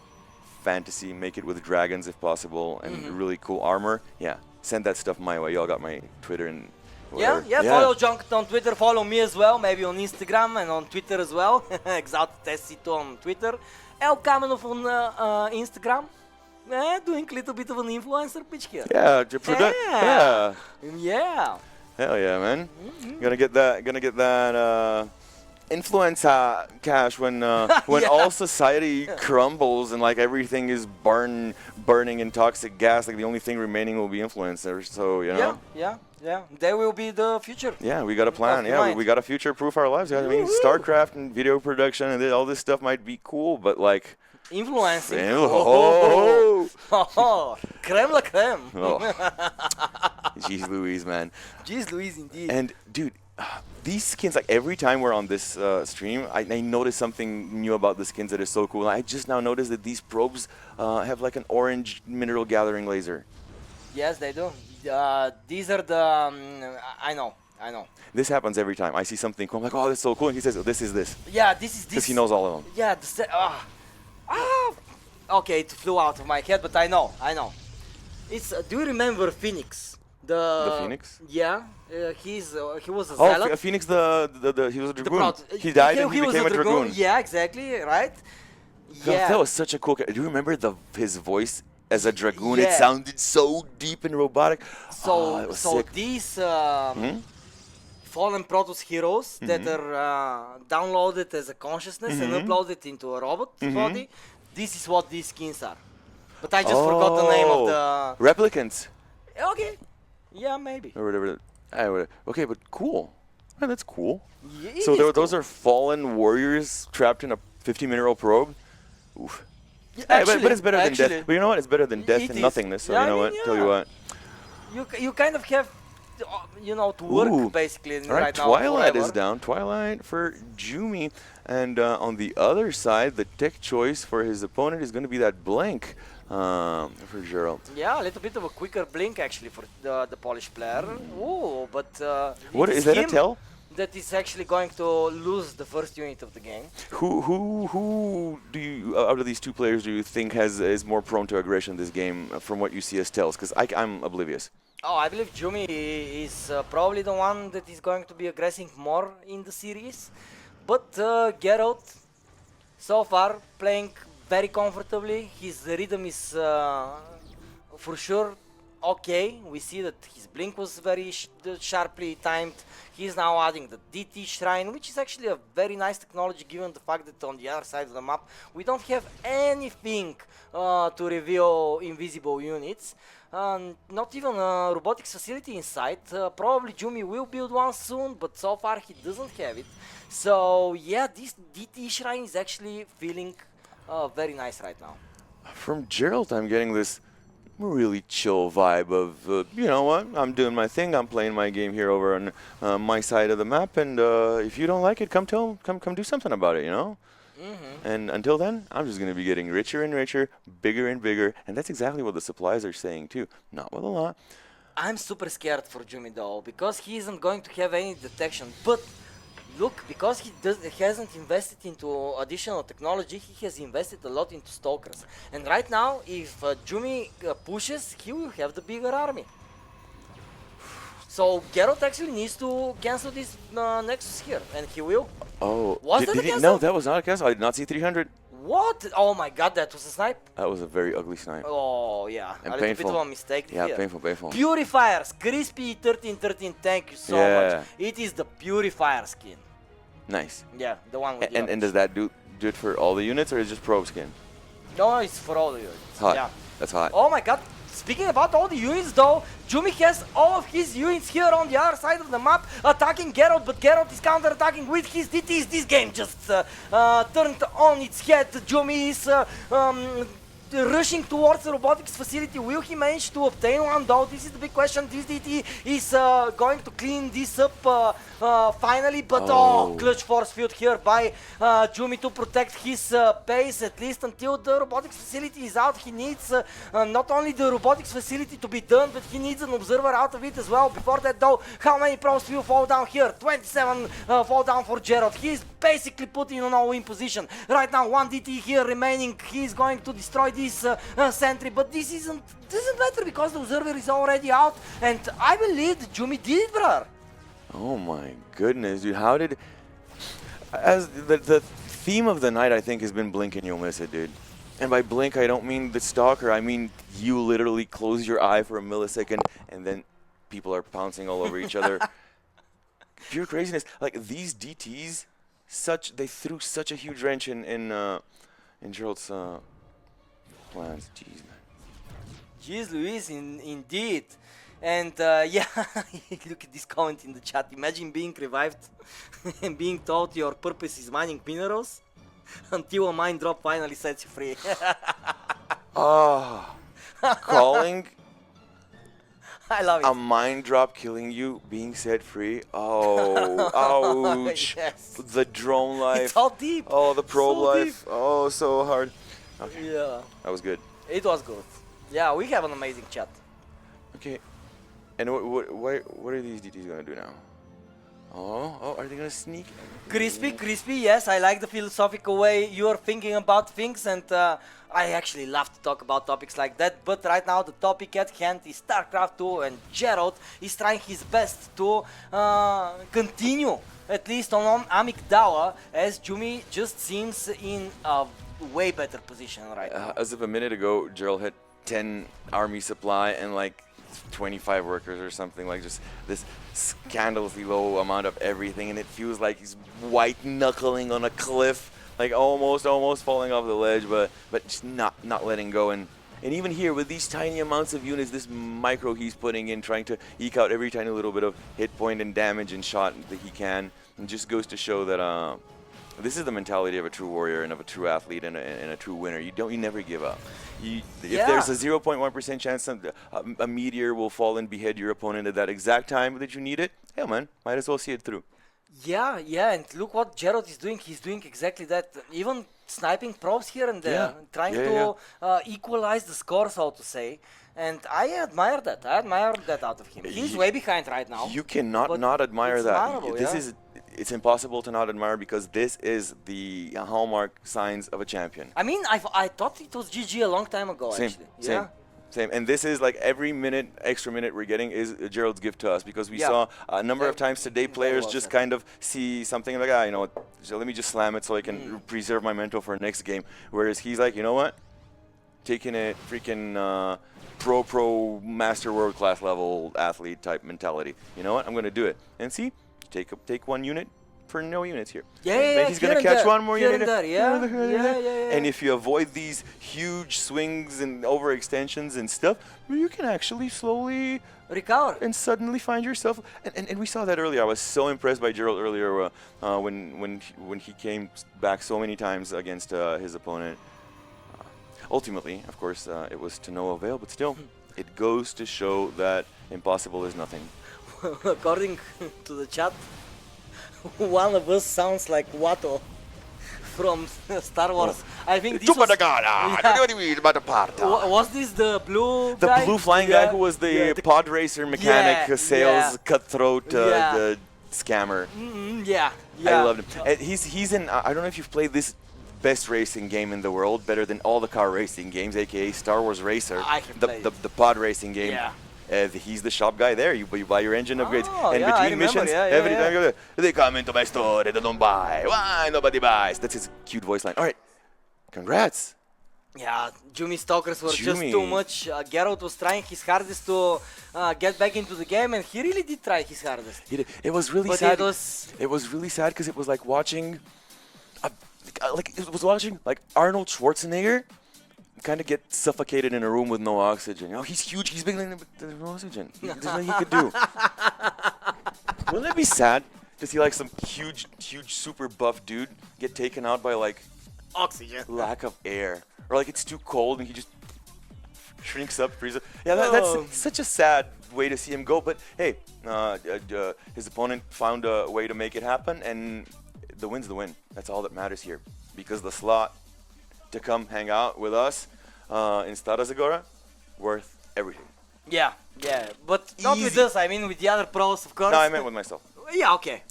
fantasy, make it with dragons if possible, and really cool armor, yeah, send that stuff my way. Y'all got my Twitter and whatever. Yeah, follow Junket on Twitter, follow me as well, maybe on Instagram and on Twitter as well. ExaltedSC2 on Twitter. El Kamenov on Instagram. Doing a little bit of an influencer pitch here. Yeah, Yeah. yeah. Yeah. Hell yeah, man. Gonna get that influence cash when when Yeah. all society crumbles and like everything is burning in toxic gas. Like the only thing remaining will be influencers. So you know. Yeah. They will be the future. Yeah, we got a plan. the Yeah, mind. we got to future-proof our lives. I mean, Woohoo. StarCraft and video production and all this stuff might be cool, but like, Influencing. oh, Creme la creme. oh. Jeez Louise, man. Jeez Louise, indeed. And dude, these skins, like every time we're on this stream, I notice something new about the skins that is so cool. I just now noticed that these probes have like an orange mineral gathering laser. Yes, they do. These are the. I know. This happens every time. I see something cool. I'm like, oh, that's so cool. And he says, oh, this is this. Yeah, this is this. Because he knows all of them. Yeah, okay, it flew out of my head, but I know. It's. Do you remember Phoenix? The Phoenix? Yeah, he was a Oh, zealot. Phoenix, he was a The dragoon. proud- He died and he was became a dragoon. Yeah, exactly, right? God, Yeah. that was such a cool. Do you remember his voice as a dragoon? It Yeah. sounded so deep and robotic. So, it was so sick. these fallen Protoss heroes that are downloaded as a consciousness and uploaded into a robot body, this is what these skins are. But I just forgot the name of the. Replicants. Okay. Yeah, maybe. Or whatever. Okay, but cool. Oh, that's cool. Yeah, it So is those cool. are fallen warriors trapped in a 50-mineral probe. Oof. Yeah, But it's better than actually, death. But you know what? It's better than death it and is. nothingness. So Yeah, you know I what? mean, Tell you yeah. what. You kind of have, to work Ooh. basically All right, now. Twilight is forever. down. Twilight for Jumi. And on the other side, the tech choice for his opponent is going to be that blank for Gerald. Yeah, a little bit of a quicker blink actually for the Polish player. Ooh, but What it is that a him tell? that is actually going to lose the first unit of the game. Who do you out of these two players do you think is more prone to aggression this game from what you see as tells? Because I'm oblivious. Oh, I believe Jumi is probably the one that is going to be aggressing more in the series. But Gerald, so far, playing very comfortably. His rhythm is for sure okay. We see that his blink was very sharply timed. He's now adding the DT shrine, which is actually a very nice technology given the fact that on the other side of the map we don't have anything to reveal invisible units. Not even a robotics facility inside. Probably Jumi will build one soon, but so far he doesn't have it. So yeah, this DT shrine is actually feeling very nice right now. From Gerald, I'm getting this really chill vibe of, you know what, I'm doing my thing, I'm playing my game here over on my side of the map, and if you don't like it, come do something about it, you know? And until then, I'm just going to be getting richer and richer, bigger and bigger, and that's exactly what the supplies are saying too. Not with a lot. I'm super scared for Jumi though, because he isn't going to have any detection, but look, because he hasn't invested into additional technology, he has invested a lot into stalkers. And right now, if Jumi pushes, he will have the bigger army. So Geralt actually needs to cancel this Nexus here, and he will. Oh, Was that a cancel? No, that was not a cancel. I did not see 300. What? Oh my god, that was a snipe? That was a very ugly snipe. Oh yeah, And a little painful. bit of a mistake Yeah, here. painful. Purifiers, Crispy 1313, thank you so much. It is the Purifier skin. Nice. Yeah, the one with And does that do it for all the units, or is it just probe skin? No, it's for all the units. Hot. Yeah. That's hot. Oh my god, speaking about all the units though, Jumi has all of his units here on the other side of the map attacking Geralt, but Geralt is counter-attacking with his DTs. This game just turned on its head. Jumi is rushing towards the robotics facility. Will he manage to obtain one though? This is the big question. This DT is going to clean this up finally, but clutch force field here by Jumi to protect his base, at least until the robotics facility is out. He needs not only the robotics facility to be done, but he needs an observer out of it as well. Before that though, how many probes will fall down here? 27 fall down for Gerald. He is basically put in an all-in position. Right now, one DT here remaining. He is going to destroy this sentry, but this doesn't matter because the observer is already out, and I believe that Jumi did it, brother. Oh my goodness, dude! How did? As the theme of the night, I think, has been blink and you'll miss it, dude. And by blink, I don't mean the stalker. I mean you literally close your eye for a millisecond, and then people are pouncing all over each other. Pure craziness. Like these DTs, they threw such a huge wrench in Gerald's plans. Jeez, man. Jeez, Luis, indeed. And yeah, look at this comment in the chat. Imagine being revived and being told your purpose is mining minerals until a mine drop finally sets you free. Calling I love it. a mine drop killing you, being set free. Oh, ouch. Yes. The drone life. It's all deep. Oh, the probe So life. deep. Oh, so hard. Okay, Yeah, that was good. it was good. Yeah, we have an amazing chat. Okay, and what are these DTs gonna do now? Oh, are they gonna sneak? Crispy, yes, I like the philosophical way you're thinking about things, and I actually love to talk about topics like that, but right now the topic at hand is StarCraft 2, and Gerald is trying his best to continue, at least on Amygdala, as Jumi just seems in a way better position right now. As of a minute ago, Gerald had 10 army supply and like 25 workers or something, like just this scandalously low amount of everything, and it feels like he's white knuckling on a cliff, like almost falling off the ledge, but just not letting go. And even here with these tiny amounts of units, this micro he's putting in, trying to eke out every tiny little bit of hit point and damage and shot that he can, and just goes to show that this is the mentality of a true warrior and of a true athlete and a true winner. You never give up. If there's a 0.1% chance a meteor will fall and behead your opponent at that exact time that you need it, hell man, might as well see it through. Yeah, and look what Gerald is doing. He's doing exactly that. Even sniping probes here and there, trying to equalize the score, so to say. And I admire that. Out of him. He's way behind right now. You cannot not admire that. It's impossible to not admire, because this is the hallmark signs of a champion. I mean, I thought it was GG a long time ago, Same, actually. same. Yeah. Same. And this is like every extra minute we're getting is Gerald's gift to us, because we saw a number of times today players just kind of see something like, you know what, so let me just slam it so I can preserve my mental for next game. Whereas he's like, you know what, taking it freaking pro master world class level athlete type mentality. You know what, I'm going to do it. And see, take one unit for no units here. Yeah, he's gonna catch one more unit. Yeah. And if you avoid these huge swings and overextensions and stuff, you can actually slowly recover and suddenly find yourself. And we saw that earlier. I was so impressed by Gerald earlier when he came back so many times against his opponent. Ultimately, of course, it was to no avail, but still, it goes to show that impossible is nothing. According to the chat, one of us sounds like Watto from Star Wars. I think this was... Was this the blue guy? The blue flying guy who was the pod racer mechanic, sales cutthroat, the scammer. I loved him. And he's in, I don't know if you've played this best racing game in the world, better than all the car racing games, aka Star Wars Racer. I can play the pod racing game. He's the shop guy there. You buy your engine upgrades. And between missions, every time you go there, they come into my store, they don't buy. Why nobody buys? That's his cute voice line. All right, congrats. Yeah, Jumi stalkers were just too much. Gerald was trying his hardest to get back into the game, and he really did try his hardest. He did. It was really sad. It was really sad because it was like watching, like Arnold Schwarzenegger kind of get suffocated in a room with no oxygen. Oh, he's huge, he's big, but there's no oxygen. There's nothing he could do. Wouldn't it be sad to see like some huge, super buff dude get taken out by like oxygen, lack of air, or like it's too cold and he just shrinks up, freezes up. Yeah, that's such a sad way to see him go. But hey, his opponent found a way to make it happen, and the win's the win. That's all that matters here, because the slot to come hang out with us in Stara Zagora, worth everything. Yeah, but not with us, I mean with the other pros, of course. No, I meant with myself. Yeah, okay,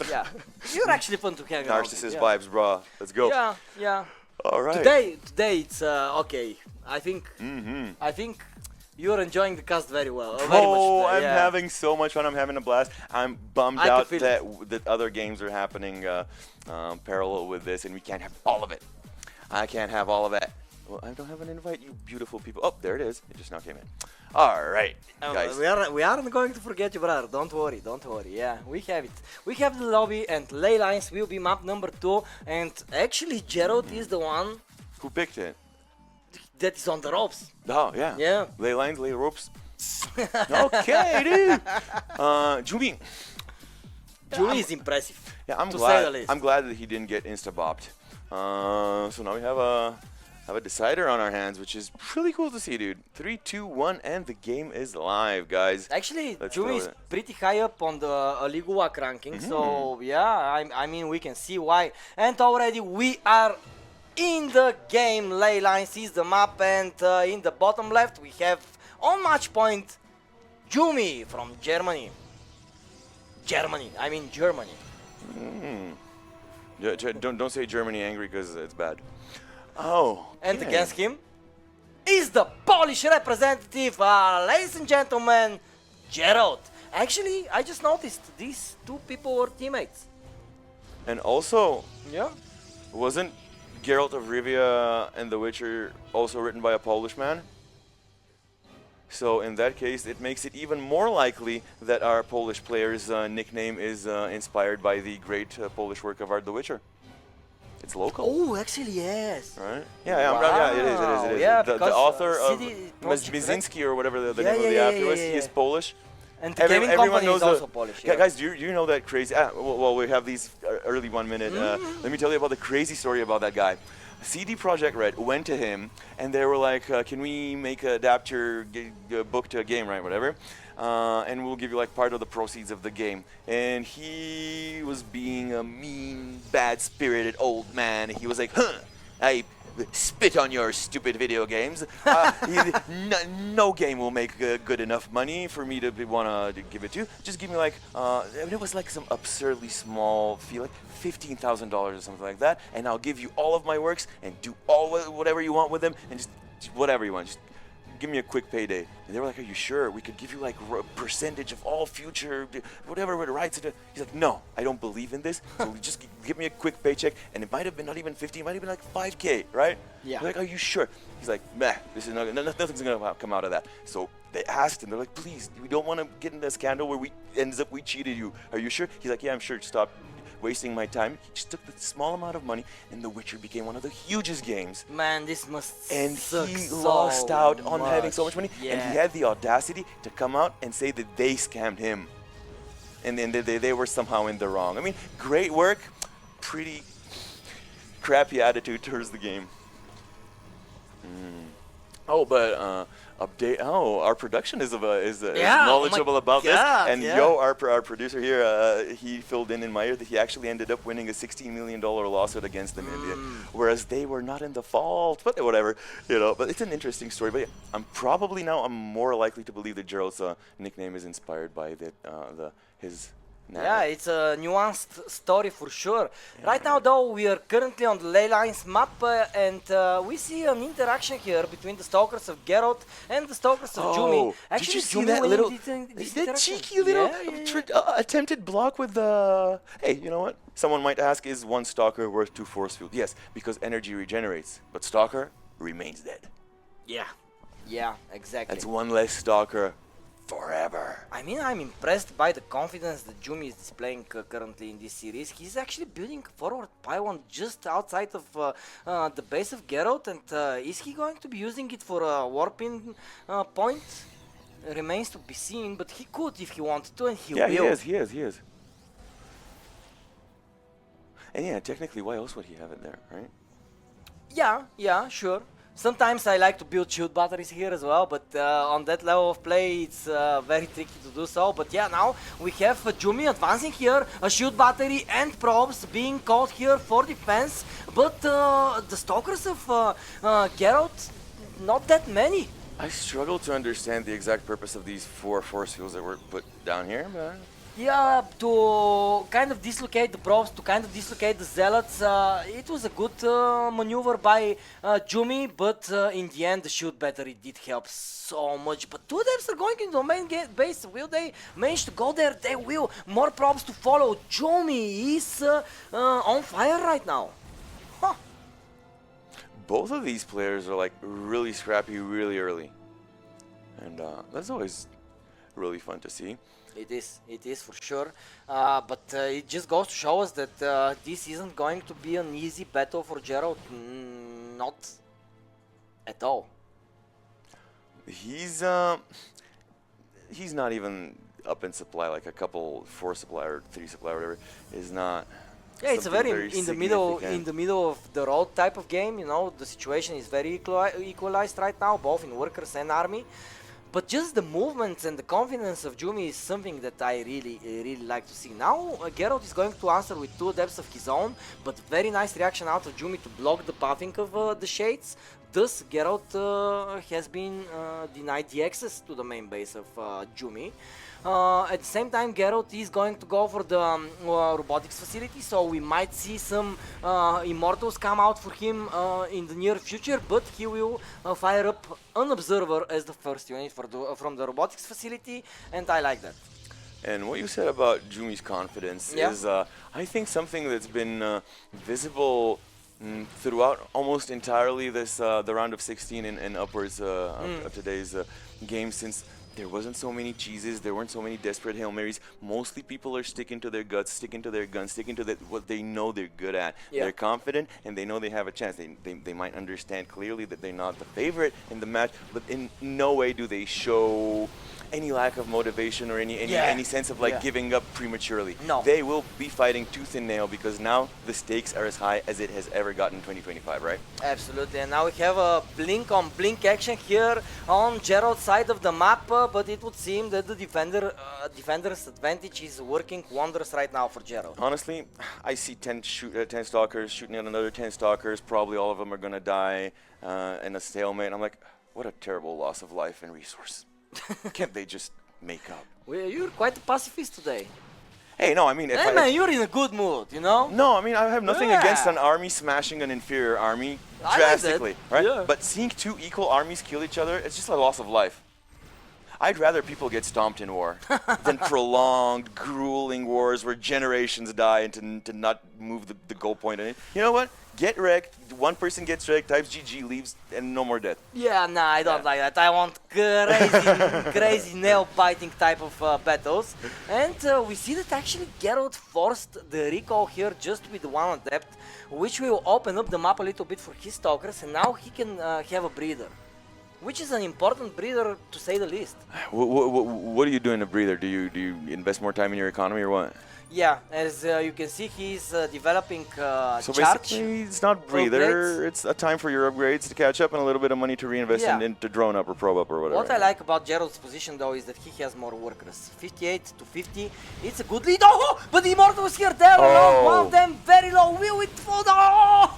You're actually fun to hang out with. Narcissist vibes, bro. Let's go. Yeah. All right. Today it's okay. I think you're enjoying the cast very well. Very much, I'm having so much fun. I'm having a blast. I'm bummed out that other games are happening parallel with this, and we can't have all of it. I can't have all of it. Well, I don't have an invite, you beautiful people. Oh, there it is. It just now came in. All right, guys. We aren't going to forget you, brother. Don't worry. Yeah, we have it. We have the lobby, and ley lines will be map number 2. And actually, Gerald is the one who picked it. That is on the ropes. Oh, yeah. Yeah. Ley lines, ley ropes. Okay, dude. Jumi. Jumi is impressive. Yeah, I'm glad that he didn't get insta-bopped. So now we have a decider on our hands, which is really cool to see, dude. 3, 2, 1, and the game is live, guys. Actually, Jumi is pretty high up on the Liguac ranking, so yeah, I mean we can see why. And already we are in the game. Ley lines is the map, and in the bottom left we have on match point Jumi from Germany. Germany. Don't say Germany angry, because it's bad. Oh. And against him is the Polish representative, ladies and gentlemen, Gerald. Actually, I just noticed these two people were teammates. And also, wasn't Geralt of Rivia and The Witcher also written by a Polish man? So in that case, it makes it even more likely that our Polish player's nickname is inspired by the great Polish work of art, The Witcher. It's local. Oh, actually, yes. Right? Yeah, it is. Yeah, the author of Mizinski, or whatever the name of the app was, he is Polish. And the gaming company is also Polish. Yeah, guys, do you know that crazy... well, we have these early 1 minute. Let me tell you about the crazy story about that guy. CD Projekt Red went to him, and they were like, can we adapt your book to a game, right, whatever, and we'll give you like part of the proceeds of the game. And he was being a mean, bad-spirited old man. He was like, I spit on your stupid video games. No game will make good enough money for me to want to give it to you. Just give me like, it was like some absurdly small fee, like $15,000 or something like that, and I'll give you all of my works and do whatever you want with them, and just whatever you want. Just give me a quick payday. And they were like, are you sure? We could give you like a percentage of all future, whatever rights. He's like, no, I don't believe in this. So just give me a quick paycheck. And it might have been not even 50, it might have been like 5K, right? Yeah. They're like, are you sure? He's like, meh, this is not, nothing's going to come out of that. So they asked him, they're like, please, we don't want to get in a scandal where we ends up we cheated you. Are you sure? He's like, yeah, I'm sure. Stop wasting my time. He just took the small amount of money, and The Witcher became one of the hugest games. Man, this must And suck he so lost out on having so much. much money, Yeah. and he had the audacity to come out and say that they scammed him, and then they were somehow in the wrong. I mean, great work, pretty crappy attitude towards the game. Oh, but update. Oh, our production is Yeah, knowledgeable oh my about this. God, And yeah. Yo, our producer here, he filled in my ear that he actually ended up winning a $16 million lawsuit against them, India, whereas they were not in the fault. But whatever, you know. But it's an interesting story. But yeah, I'm more likely to believe that Gerald's nickname is inspired by his. Yeah, it's a nuanced story for sure. Right now, though, we are currently on the ley lines map, and we see an interaction here between the stalkers of Gerald and the stalkers of Jumi. Did you see Jumi that winning little, this that interaction. cheeky little Yeah. attempted block with the? Hey, you know what? Someone might ask, is one stalker worth two force field? Yes, because energy regenerates, but stalker remains dead. Yeah, exactly. That's one less stalker forever. I mean, I'm impressed by the confidence that Jumi is displaying currently in this series. He's actually building forward pylon just outside of the base of Geralt, and is he going to be using it for a warping point? Remains to be seen, but he could if he wanted to, and he will. He is. And yeah, technically, why else would he have it there, right? Yeah, sure. Sometimes I like to build shield batteries here as well, but on that level of play it's very tricky to do so. But yeah, now we have Jumi advancing here, a shield battery and probes being called here for defense, but the stalkers of Geralt, not that many. I struggle to understand the exact purpose of these 4 force fields that were put down here, but... Yeah, to kind of dislocate the probes, to kind of dislocate the zealots, it was a good maneuver by Jumi, but in the end the shield battery did help so much. But 2 devs are going into the main base. Will they manage to go there? They will. More probes to follow. Jumi is on fire right now. Huh. Both of these players are like really scrappy really early. And that's always really fun to see. It is for sure, but it just goes to show us that this isn't going to be an easy battle for Gerald, not at all. He's not even up in supply, like a couple 4 supply or 3 supply or whatever is not. Yeah, it's a very in the middle significant. of the road type of game. You know, the situation is very equalized right now, both in workers and army. But just the movements and the confidence of Jumi is something that I really like to see. Now Geralt is going to answer with 2 depths of his own, but very nice reaction out of Jumi to block the pathing of the shades. Thus Geralt has been denied the access to the main base of Jumi. At the same time, Geralt is going to go for the robotics facility, so we might see some immortals come out for him in the near future, but he will fire up an observer as the first unit from the robotics facility, and I like that. And what you said about Jumi's confidence is, I think, something that's been visible throughout almost entirely this the round of 16 and upwards of today's game, since there wasn't so many cheeses, there weren't so many desperate Hail Marys. Mostly people are sticking to their guts, sticking to their guns, sticking to what they know they're good at. Yeah. They're confident and they know they have a chance. They might understand clearly that they're not the favorite in the match, but in no way do they show any lack of motivation or any sense of like giving up prematurely. No. They will be fighting tooth and nail because now the stakes are as high as it has ever gotten in 2025, right? Absolutely, and now we have a blink on blink action here on Gerald's side of the map, but it would seem that the defender's advantage is working wonders right now for Gerald. Honestly, I see 10 stalkers shooting at another 10 stalkers. Probably all of them are going to die in a stalemate. I'm like, what a terrible loss of life and resource. Can't they just make up? Well, you're quite a pacifist today. Hey, no, I mean, if Hey man, you're in a good mood, you know? no, I mean, I have nothing Yeah. against an army smashing an inferior army I like drastically, that. right? Yeah. But seeing two equal armies kill each other, it's just a loss of life. I'd rather people get stomped in war than prolonged, grueling wars where generations die and to not move the goal point. You know what? Get wrecked. One person gets wrecked, types GG, leaves, and no more death. Yeah, nah, I don't Yeah. like that. I want crazy nail-biting type of battles. And we see that actually Gerald forced the recall here just with one adept, which will open up the map a little bit for his stalkers, and now he can have a breather. Which is an important breather, to say the least. What do you do in a breather? Do you invest more time in your economy or what? Yeah, as you can see, he's developing So charge. basically, it's not breather. upgrades. It's a time for your upgrades to catch up and a little bit of money to reinvest Yeah. into drone up or probe up or whatever. What I like about Gerald's position though is that he has more workers. 58 to 50. It's a good lead. Oh, but the Immortal is here. There, one of them very low. Will it fall? Oh!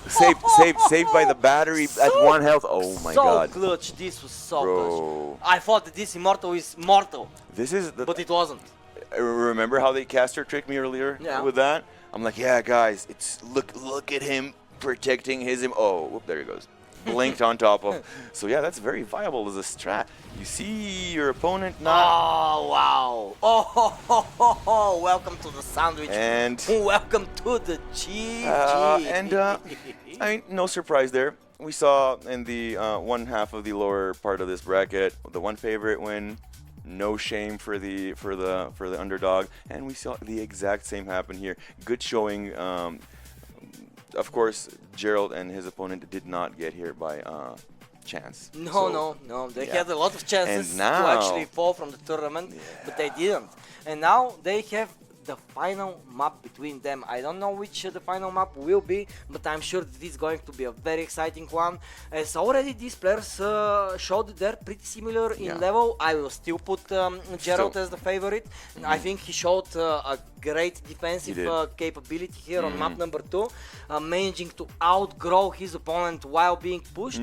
Saved by the battery at So- 1 health. Oh my so god. clutch. This was so Bro. clutch. I thought that this Immortal is mortal, This is the. but it wasn't. Remember how they caster tricked me earlier Yeah. with that? I'm like, yeah, guys, it's look at him protecting his oh, whoop, there he goes. Blinked on top of. So yeah, that's very viable as a strat. You see your opponent not. Oh wow! Oh ho, ho, ho, ho. Welcome to the sandwich. And welcome to the GG. I mean, no surprise there. We saw in the one half of the lower part of this bracket the one favorite win. No shame for the underdog, and we saw the exact same happen here. Good showing. Of course, Gerald and his opponent did not get here by chance. No, So, no. They yeah. had a lot of chances And to now- actually fall from the tournament, but they didn't. And now they have the final map between them. I don't know which the final map will be, but I'm sure that it's going to be a very exciting one. As already these players showed they're pretty similar in Yeah. level. I will still put Gerald as the favorite. I think he showed a great defensive He did. capability here on map number 2, managing to outgrow his opponent while being pushed.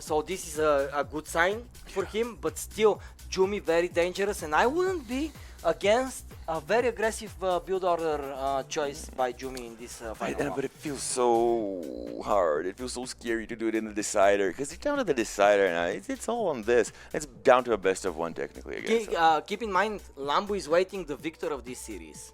So this is a good sign for him, but still, Jumi very dangerous, and I wouldn't be against a very aggressive build order choice by Jumi in this final round. But it feels so hard. It feels so scary to do it in the decider because it's down to the decider now. It's all on this. It's down to a best of one technically again. So. Keep in mind, Lambo is waiting the victor of this series.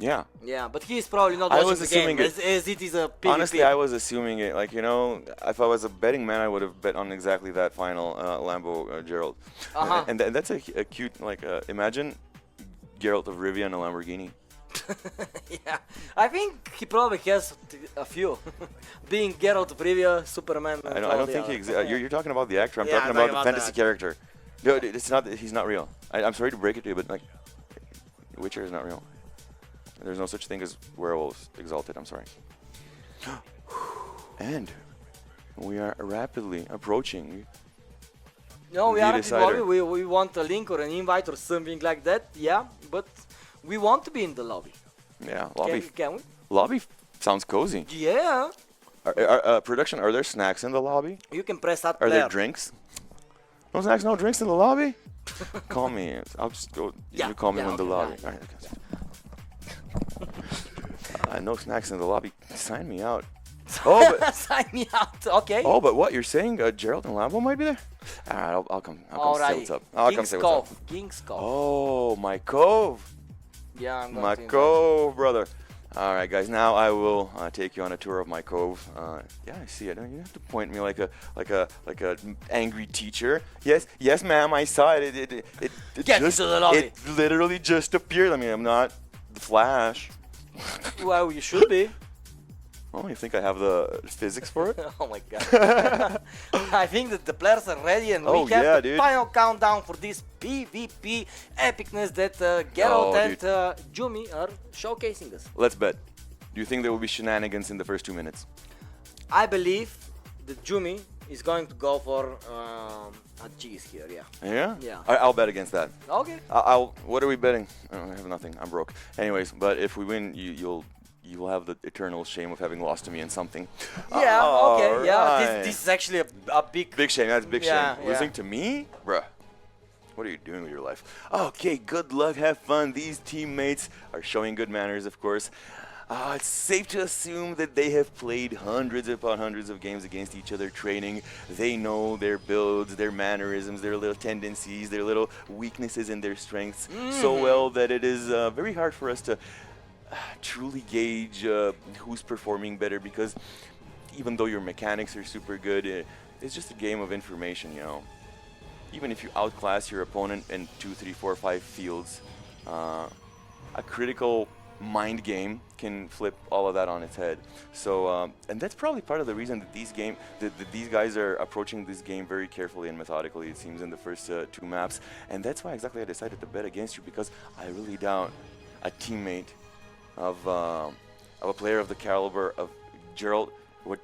Yeah. Yeah, but he is probably not I watching was the game assuming as it is a PvP. Honestly, I was assuming it. Like, you know, if I was a betting man, I would have bet on exactly that final Lambo Gerald. Uh-huh. And that's a cute, like, imagine Gerald of Rivia and a Lamborghini. Yeah, I think he probably has a few. Being Geralt of Rivia, Superman. I don't think he exists. You're talking about the actor. I'm Yeah, talking I'm about talking the about fantasy the character. Dude, it's not. He's not real. I'm sorry to break it to you, but like, Witcher is not real. There's no such thing as werewolves exalted. I'm sorry. And we are rapidly approaching. No, we the are in the lobby. decider. We want a link or an invite or something like that. Yeah, but we want to be in the lobby. Yeah, lobby. Can we? Lobby sounds cozy. Yeah. Production, are there snacks in the lobby? You can press that Are player. there drinks? No snacks, no drinks in the lobby? Call me. I'll just go. Yeah, You call me yeah, when the okay, lobby. yeah. All right, okay. No snacks in the lobby. Sign me out. Oh, but Sign me out. Okay. oh, but what you're saying? Gerald and Lambo might be there. All right, I'll come. I'll come say what's up. I'll come King's say what's up. Cove. King's Cove. Oh, my cove. Yeah, I'm going My to invite cove, brother. All right, guys. Now I will take you on a tour of my cove. Yeah, I see it. You have to point me like a angry teacher. Yes, ma'am. I saw it. It Get just, into the lobby. It literally just appeared. I mean, I'm not the Flash. you. Well, you should be. Oh, you think I have the physics for it? Oh my god. I think that the players are ready and Oh, we have yeah, the dude. final countdown for this PvP epicness that Geralt Oh, and dude. Jumi are showcasing us. Let's bet. Do you think there will be shenanigans in the first 2 minutes? I believe that Jumi is going to go for a cheese here, yeah. Yeah. Yeah. I'll bet against that. Okay. I'll. What are we betting? I have nothing. I'm broke. Anyways, but if we win, you will have the eternal shame of having lost to me in something. Yeah, okay, yeah. Alright. This is actually a big... Big shame. That's big Yeah, shame. yeah. Losing to me, bruh. What are you doing with your life? Okay, good luck, have fun. These teammates are showing good manners, of course. It's safe to assume that they have played hundreds upon hundreds of games against each other training. They know their builds, their mannerisms, their little tendencies, their little weaknesses and their strengths so well that it is very hard for us to truly gauge who's performing better, because even though your mechanics are super good, it's just a game of information, you know. Even if you outclass your opponent in 2, 3, 4, 5 fields, a critical mind game can flip all of that on its head. So, and that's probably part of the reason that these guys are approaching this game very carefully and methodically, it seems, in the first 2 maps. And that's why exactly I decided to bet against you, because I really doubt a teammate of a player of the caliber of Gerald would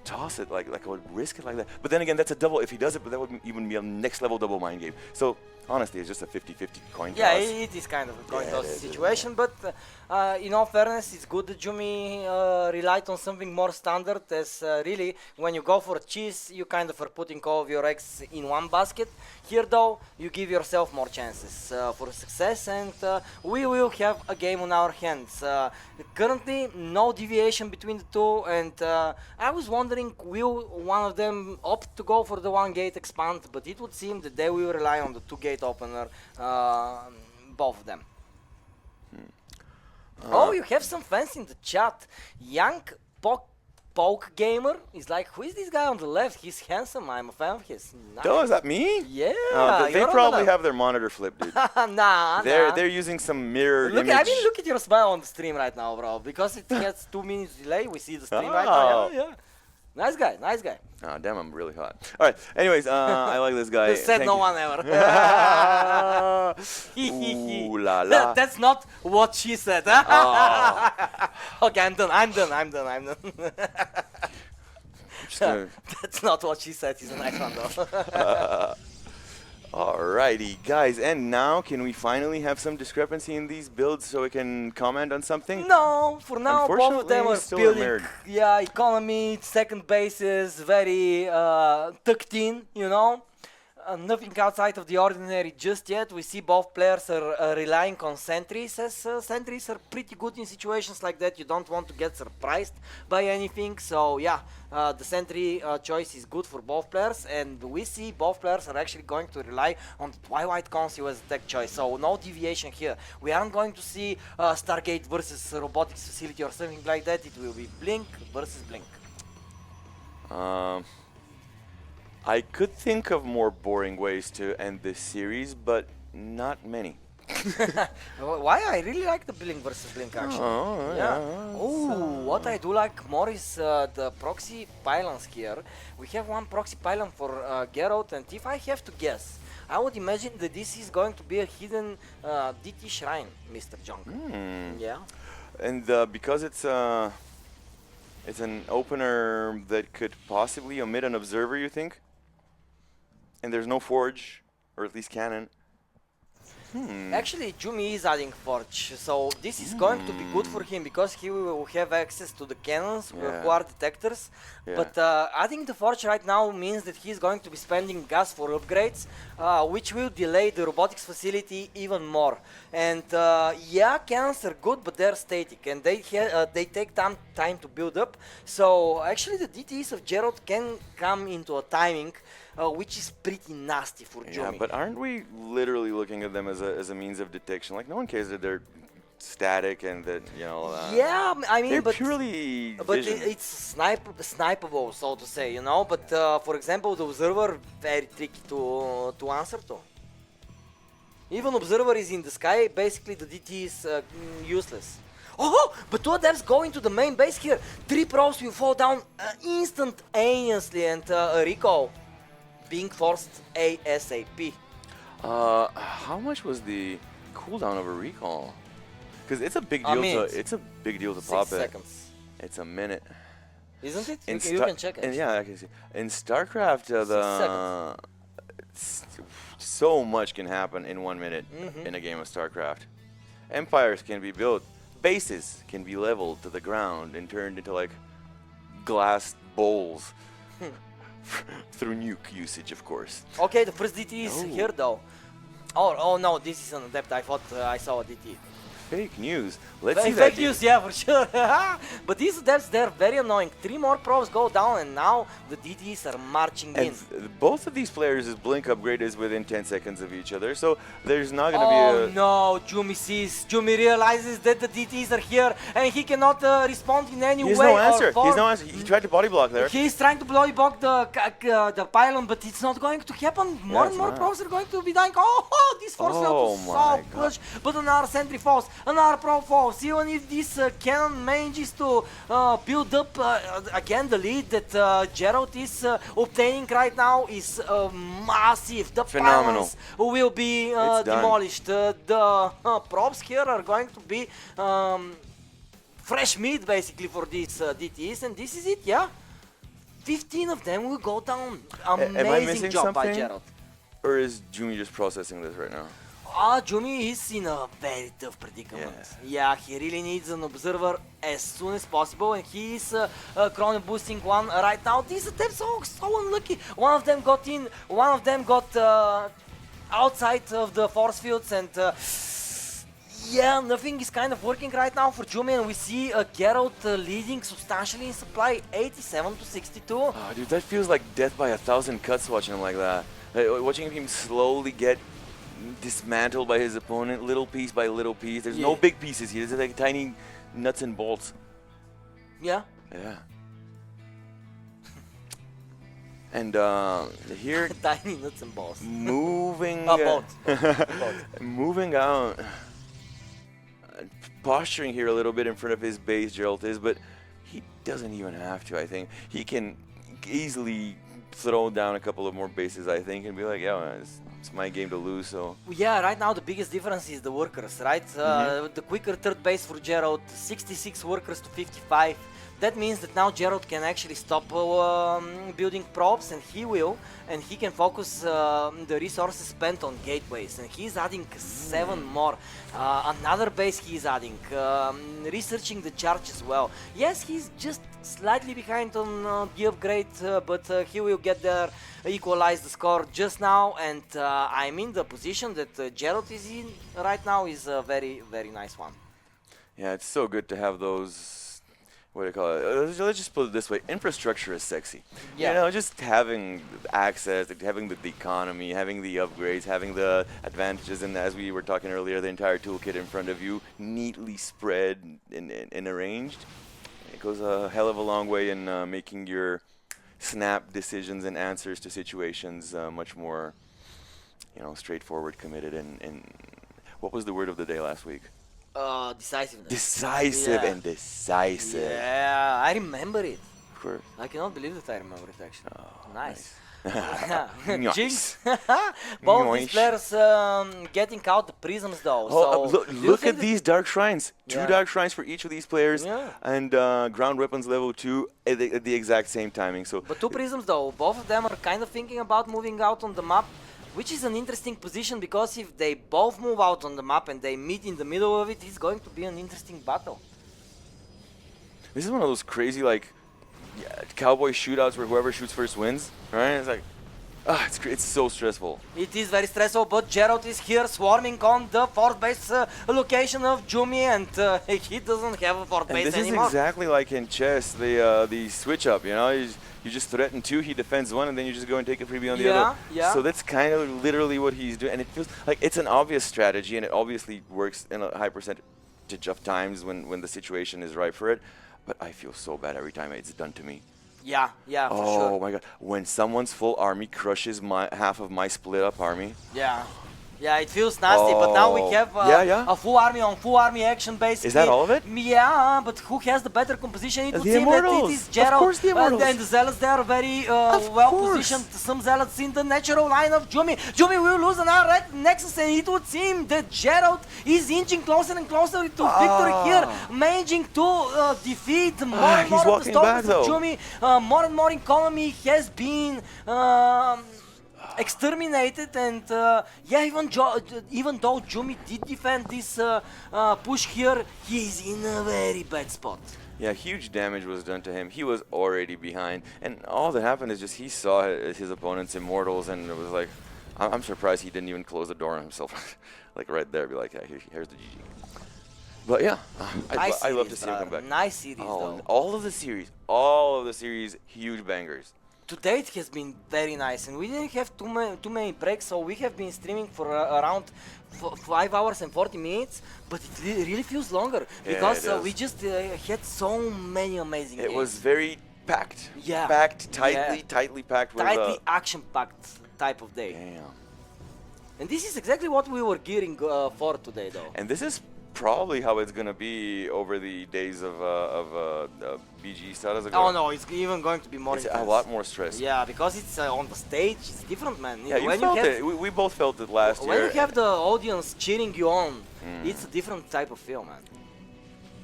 toss it like I would risk it like that. But then again, that's a double if he does it, but that would even be a next level double mind game. So honestly, it's just a 50-50 coin toss. Yeah, it is kind of a coin toss situation, but in all fairness, it's good that Jumi relied on something more standard, as really, when you go for cheese, you kind of are putting all of your eggs in one basket. Here, though, you give yourself more chances for success, and we will have a game on our hands. Currently, no deviation between the two, and I was wondering, will one of them opt to go for the 1-gate expand, but it would seem that they will rely on the 2-gate opener, both of them. Oh, you have some fans in the chat. Young Poke Gamer is like, who is this guy on the left? He's handsome. I'm a fan of his. Nice. Oh, is that me? Yeah. They probably have their monitor flipped, dude. Nah. They're using some mirror image. I mean, look at your smile on the stream right now, bro. Because it has 2 minutes delay, we see the stream right now. Yeah. Nice guy, nice guy. Oh, damn, I'm really hot. All right, anyways, I like this guy. Said no one ever. Ooh la la. That's not what she said. Okay, I'm done. That's not what she said. He's a nice one, though. Alrighty, guys, and now can we finally have some discrepancy in these builds so we can comment on something? No, for now both of them are building, economy, second bases, very tucked in, you know. Nothing outside of the ordinary just yet. We see both players are relying on sentries, as sentries are pretty good in situations like that. You don't want to get surprised by anything. So yeah, the sentry choice is good for both players, and we see both players are actually going to rely on the Twilight Council as a tech choice. So no deviation here. We aren't going to see Stargate versus Robotics Facility or something like that. It will be Blink versus Blink. I could think of more boring ways to end this series, but not many. Why? I really like the Blink versus Blink, actually. Oh, yeah. Oh, what I do like more is the proxy pylons here. We have one proxy pylon for Gerald, and if I have to guess, I would imagine that this is going to be a hidden DT shrine, Mr. Junk. Yeah. And because it's an opener that could possibly omit an observer, you think? And there's no forge, or at least cannon. Actually, Jumi is adding forge, so this is going to be good for him because he will have access to the cannons who are detectors. Yeah. But adding the forge right now means that he's going to be spending gas for upgrades, which will delay the robotics facility even more. And yeah, cannons are good, but they're static and they take time to build up. So actually, the DTs of Gerald can come into a timing which is pretty nasty for Jumi. Yeah, but aren't we literally looking at them as a means of detection? Like, no one cares that they're static and that, you know... yeah, I mean, they're but purely but vision. it's snipeable, so to say, you know. But for example, the observer, very tricky to answer to. Even observer is in the sky, basically the DT is useless. Oh, but two of them go into the main base here. 3 pros will fall down instantaneously, and recall being forced ASAP. How much was the cooldown of a recall? Because it's a big deal to pop 6 it. seconds. It's a minute. Isn't it? You can check it. Yeah, I can see. In StarCraft, 6 seconds. So much can happen in 1 minute in a game of StarCraft. Empires can be built. Bases can be leveled to the ground and turned into like glass bowls. Through nuke usage, of course. Okay, the first DT is here though. Oh no, this is an adept. I thought I saw a DT. Fake news. Let's see that. Fake news, yeah, for sure. But these adepts, they're very annoying. 3 more probes go down, and now the DTs are marching in. Both of these players' blink upgrade is within 10 seconds of each other, so there's not going to be a... Oh no, Jumi realizes that the DTs are here, and he cannot respond in any way. He has no answer. He has no answer. He tried to body block there. He's trying to body block the pylon, but it's not going to happen. More and more probes are going to be dying. Oh, this force field was so clutch. But another sentry falls, another probe falls. Even if this cannon manages to build up again, the lead that Gerald is obtaining right now is massive. The phenomenal. pylons will be demolished. The probes here are going to be fresh meat basically for these DTs, and this is it, yeah. 15 of them will go down. Amazing job by Gerald. Or is Jumi just processing this right now? Jumi is in a very tough predicament. Yeah, he really needs an observer as soon as possible, and he is chrono boosting one right now. These attempts are so unlucky. One of them got in, one of them got outside of the force fields, and yeah, nothing is kind of working right now for Jumi, and we see Gerald leading substantially in supply, 87 to 62. Oh, dude, that feels like death by 1,000 cuts watching him like that. Watching him slowly get dismantled by his opponent, little piece by little piece. There's no big pieces here. There's like tiny nuts and bolts. Yeah. Yeah. And here, tiny nuts and bolts. Moving. Bolts. Moving out. Posturing here a little bit in front of his base, Gerald is, but he doesn't even have to. I think he can easily throw down a couple of more bases, I think, and be like, yeah, it's my game to lose, so... Yeah, right now the biggest difference is the workers, right? The quicker third base for Gerald, 66 workers to 55. That means that now Gerald can actually stop building probes, and he will, and he can focus the resources spent on gateways, and he's adding 7 more. Another base he's adding, researching the charge as well. Yes, he's just slightly behind on the upgrade, but he will get there, equalize the score just now, and I mean the position that Gerald is in right now is a very, very nice one. Yeah, it's so good to have those... What do you call it? Let's just put it this way. Infrastructure is sexy. Yeah. You know, just having access, having the economy, having the upgrades, having the advantages, and as we were talking earlier, the entire toolkit in front of you, neatly spread and arranged. It goes a hell of a long way in making your snap decisions and answers to situations much more, you know, straightforward, committed, and what was the word of the day last week? Decisiveness. Decisive and decisive. Yeah, I remember it. Of course. I cannot believe that I remember it actually. Oh, nice. Nice. Jinx. Both these players getting out the prisms though. Oh, so look at these dark shrines. 2 dark shrines for each of these players, Yeah. and ground weapons level 2 at the exact same timing. So, But 2 prisms though, both of them are kind of thinking about moving out on the map, which is an interesting position, because if they both move out on the map and they meet in the middle of it, it's going to be an interesting battle. this is one of those crazy, like, cowboy shootouts where whoever shoots first wins, right? It's like, it's so stressful. It is very stressful, but Gerald is here swarming on the fourth base location of Jumi, and he doesn't have a fourth base And this anymore. is exactly like in chess, the switch up, you know? You just threaten 2, he defends 1, and then you just go and take a freebie on the other. Yeah. So that's kind of literally what he's doing, and it feels like it's an obvious strategy, and it obviously works in a high percentage of times when the situation is right for it. But I feel so bad every time it's done to me. Yeah, for sure. Oh my god, when someone's full army crushes half of my split up army. Yeah, it feels nasty, but now we have a full army on full army action basically. Is that all of it? Yeah, but who has the better composition? It would The seem that it Immortals. is Gerald. Of course the Immortals. And the Zealots, they are very well positioned. Some Zealots in the natural line of Jumi. Jumi will lose another red Nexus, and it would seem that Gerald is inching closer and closer to victory here, managing to defeat more and more of the stormers of Jumi. More and more economy has been exterminated, and even though Jumi did defend this push here, he is in a very bad spot. Yeah, huge damage was done to him. He was already behind, and all that happened is just he saw his opponent's Immortals, and it was like, I'm surprised he didn't even close the door on himself, like right there. Be like, hey, here's the GG. But yeah, I love to see him come back. Nice series, Oh, though. and all of the series, huge bangers. Today it has been very nice, and we didn't have too many breaks, so we have been streaming for around 5 hours and 40 minutes, but it really feels longer because we just had so many amazing games. It was very packed. Yeah. Packed, tightly packed. Tightly action-packed type of day. Damn. And this is exactly what we were gearing for today, though. And this is probably how it's gonna be over the days of BGE Stara Zagora. Oh no, it's even going to be more It's intense. a lot more stress. Yeah, because it's on the stage, it's different, man. Yeah, you when felt have, it. We both felt it last when year. you have the audience cheering you on, it's a different type of feel, man.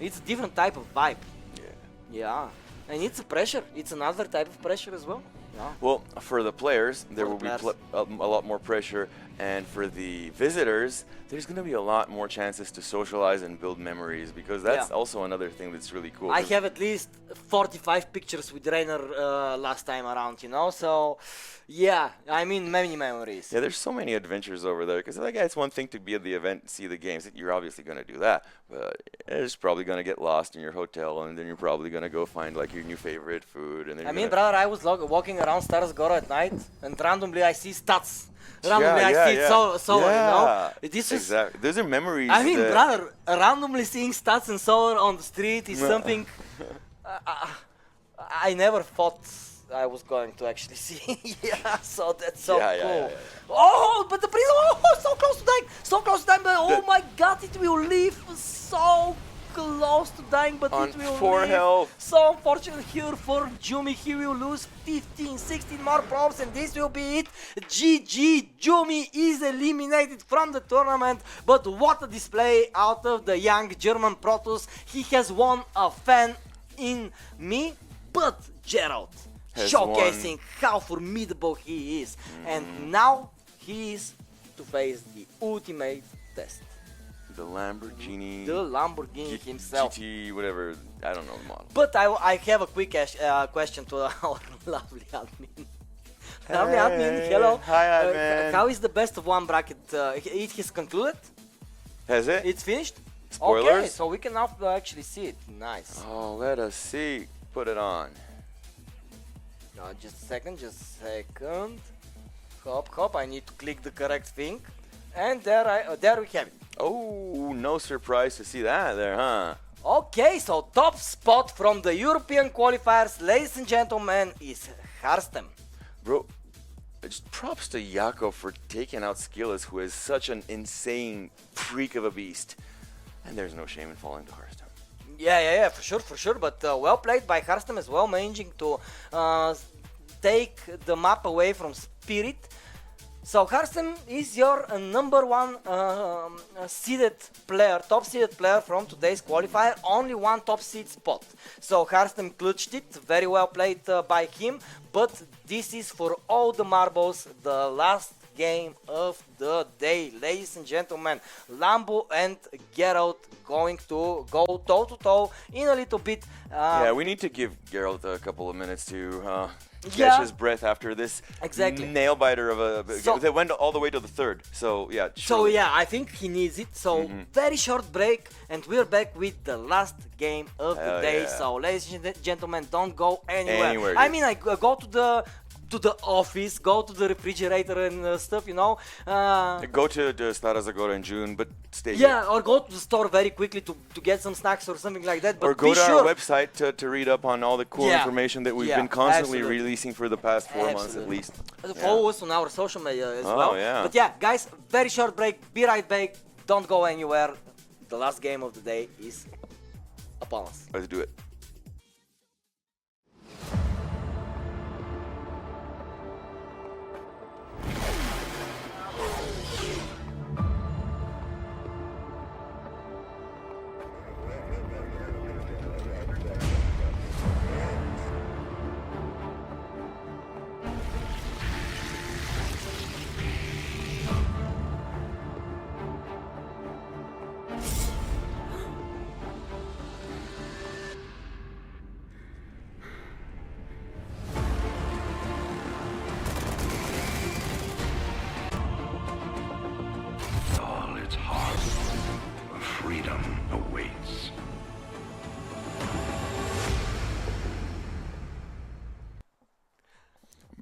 It's a different type of vibe. Yeah. Yeah, and it's a pressure. It's another type of pressure as well. Yeah. Well, for the players, there For will the be a lot more pressure, and for the visitors, there's going to be a lot more chances to socialize and build memories, because that's also another thing that's really cool. I have at least 45 pictures with Rainer last time around, you know, so yeah, I mean, many memories. Yeah, there's so many adventures over there, because like, it's one thing to be at the event and see the games. You're obviously going to do that, but it's probably going to get lost in your hotel, and then you're probably going to go find like your new favorite food. And then I mean, brother, I was walking around Stara Zagora at night, and randomly I see stats. Randomly I see so you know. This is exactly. Those are memories. I mean, brother, randomly seeing stats and so on the street is something I never thought I was going to actually see. Yeah, so that's so cool. Oh, but the prison! Oh, so close to dying! So close to dying! But oh my God, it will leave so close to dying, but on it will 4 leave. health. So unfortunate here for Jumi. He will lose 15, 16 more probes, and this will be it. GG. Jumi is eliminated from the tournament, but what a display out of the young German Protoss. He has won a fan in me, but Gerald showcasing how formidable he is. And now he is to face the ultimate test. The Lamborghini. The Lamborghini himself. GT, whatever. I don't know the model. But I have a quick question to our lovely admin. Lovely admin, hello. Hi, admin. How is the best of one bracket? It has concluded? Has it? It's finished? Spoilers? Okay, so we can now actually see it. Nice. Oh, let us see. Put it on. Just a second. Hop, I need to click the correct thing. And there we have it. Oh, no surprise to see that there, huh? Okay, so top spot from the European qualifiers, ladies and gentlemen, is Harstem. Bro, just props to Yakov for taking out SKillous, who is such an insane freak of a beast. And there's no shame in falling to Harstem. Yeah, for sure. But well played by Harstem as well, managing to take the map away from Spirit. So Harstem is your number one seeded player, top seeded player from today's qualifier. Only one top seed spot. So Harstem clutched it, very well played by him. But this is for all the marbles, the last game of the day, ladies and gentlemen. Lambo and Gerald going to go toe to toe in a little bit. Yeah, we need to give Gerald a couple of minutes to catch his breath after this nail biter of a. They went all the way to the third, so yeah. So yeah, I think he needs it. So very short break, and we're back with the last game of the day. Yeah. So ladies and gentlemen, don't go anywhere. I mean, I go to the office, go to the refrigerator and stuff, you know. Go to Stara Zagora in June, but stay here. Yeah, or go to the store very quickly to get some snacks or something like that. But or go to our website to read up on all the cool information that we've been constantly releasing for the past 4 months at least. Follow us on our social media as well. Yeah. But yeah, guys, very short break. Be right back. Don't go anywhere. The last game of the day is upon us. Let's do it.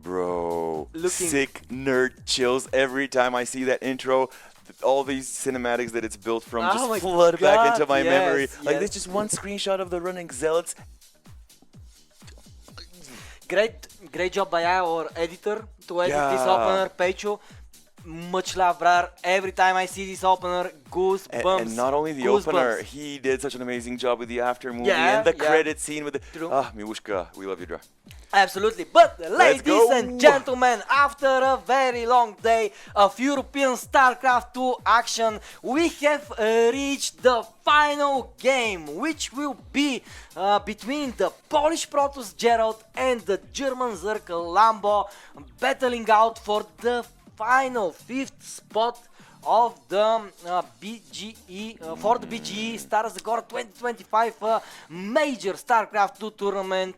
Bro, Looking- sick nerd chills every time I see that intro. All these cinematics that it's built from Oh my just flood back God, into my memory. yes, Like yes. this just one screenshot of the running zealots. Great job by our editor to edit this Yeah. opener, Pecho. Much love, brother. Every time I see this opener, goosebumps. And not only the Goosebumps. opener, he did such an amazing job with the after movie Yeah, and the yeah. credit scene with the True. Miushka, we love you, Dra. Absolutely. But ladies go. and gentlemen, after a very long day of European StarCraft 2 action, we have reached the final game, which will be between the Polish Protoss Gerald and the German Zerk Lambo, battling out for the final 5th spot of the BGE for the BGE Stara Zagora 2025 major StarCraft 2 tournament.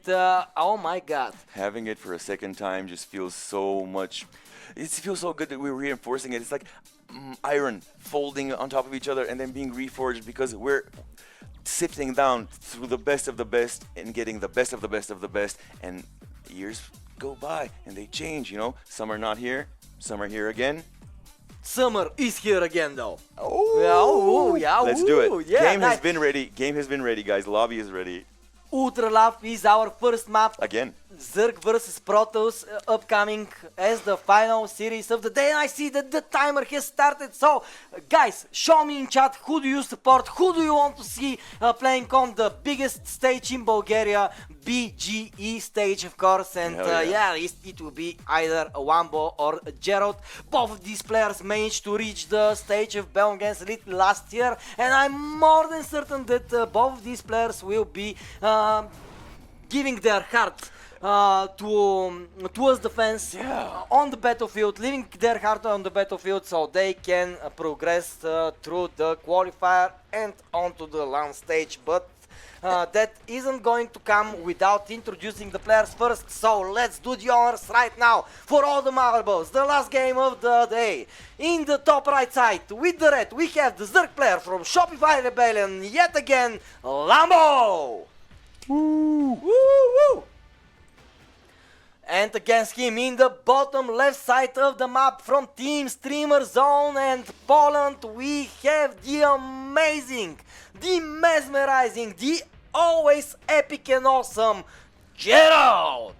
Oh my God! Having it for a second time just feels so much. It feels so good that we're reinforcing it. It's like iron folding on top of each other and then being reforged because we're sifting down through the best of the best and getting the best of the best of the best. And years go by and they change. You know, some are not here, some are here again. Summer is here again, though. Oh, Yeah, oh, yeah, let's do ooh, it. yeah, Game has nice. been ready. Game has been ready, guys. Lobby is ready. Ultra Love is our first map. Again. Zerg versus Protoss upcoming as the final series of the day. And I see that the timer has started. So, guys, show me in chat who do you support, who do you want to see playing on the biggest stage in Bulgaria, BGE stage, of course. And Hell yeah. it will be either a Lambo or a Gerald. Both of these players managed to reach the stage of Bellum against Elite last year, and I'm more than certain that both of these players will be giving their heart towards the fans on the battlefield, leaving their heart on the battlefield so they can progress through the qualifier and onto the LAN stage. But that isn't going to come without introducing the players first, so let's do the honors right now for all the marbles. The last game of the day. In the top right side, with the red, we have the Zerg player from Shopify Rebellion, yet again, Lambo! Woo! Woo! And against him in the bottom left side of the map from Team Streamer Zone and Poland, we have the amazing, the mesmerizing, the always epic and awesome Gerald!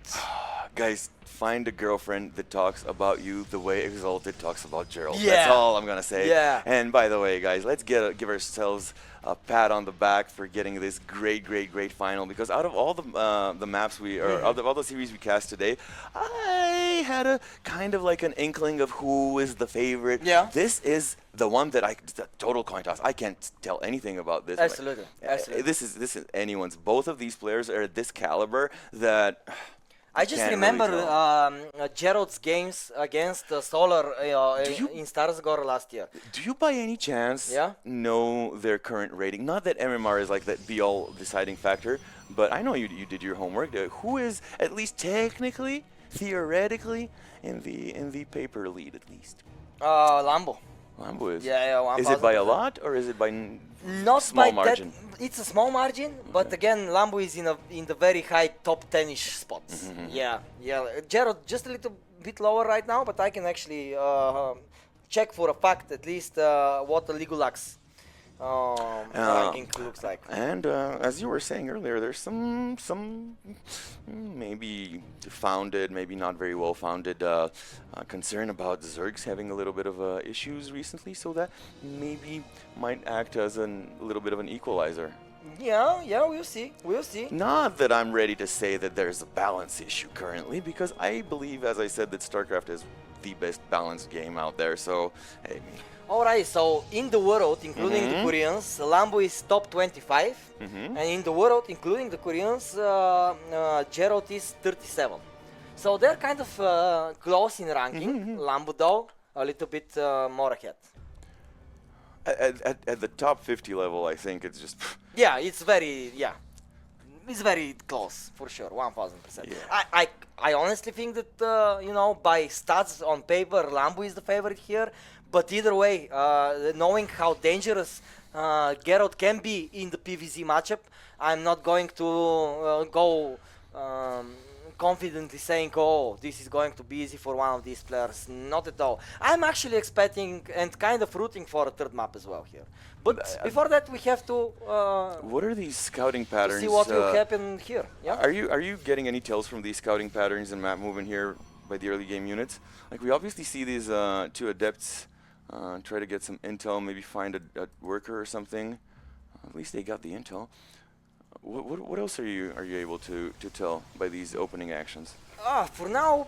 Guys, find a girlfriend that talks about you the way Exalted talks about Gerald. Yeah. That's all I'm gonna say. Yeah. And by the way, guys, let's give ourselves a pat on the back for getting this great final. Because out of all the maps out of all the series we cast today, I had a kind of like an inkling of who is the favorite. Yeah. This is the one that the total coin toss. I can't tell anything about this. Absolutely. Absolutely. This is anyone's. Both of these players are at this caliber that. I just Can't remember really Gerald's games against Solar in Stara Zagora last year. Do you by any chance know their current rating? Not that MMR is like that be-all deciding factor, but I know you did your homework. Who is at least technically, theoretically, in the paper lead at least? Lambo. Lambo is. Yeah, 1000%. Is it by a lot or is it by Not small by margin? That, it's a small margin, but again, Lambo is in the very high top 10ish spots. Yeah. Gerald just a little bit lower right now, but I can actually check for a fact at least what the Ligulax ranking looks like. And as you were saying earlier, there's some maybe founded, maybe not very well founded concern about Zergs having a little bit of issues recently, so that maybe might act as a little bit of an equalizer. Yeah, we'll see. Not that I'm ready to say that there's a balance issue currently, because I believe, as I said, that StarCraft is the best balanced game out there. So, hey. Alright, so in the world, including the Koreans, Lambo is top 25, and in the world, including the Koreans, Gerald is 37. So they're kind of close in ranking. Lambo, though, a little bit more ahead. At the top 50 level, I think it's just. Yeah, it's very close for sure, 1000%. Yeah. I honestly think that by stats on paper, Lambo is the favorite here. But either way, knowing how dangerous Gerald can be in the PvZ matchup, I'm not going to go confidently saying, oh, this is going to be easy for one of these players. Not at all. I'm actually expecting and kind of rooting for a third map as well here. But before that, we have to What are these scouting patterns? see what will happen here. Yeah. Are you getting any tells from these scouting patterns and map movement here by the early game units? Like we obviously see these two adepts try to get some intel, maybe find a worker or something. At least they got the intel. What else are you able to tell by these opening actions? For now,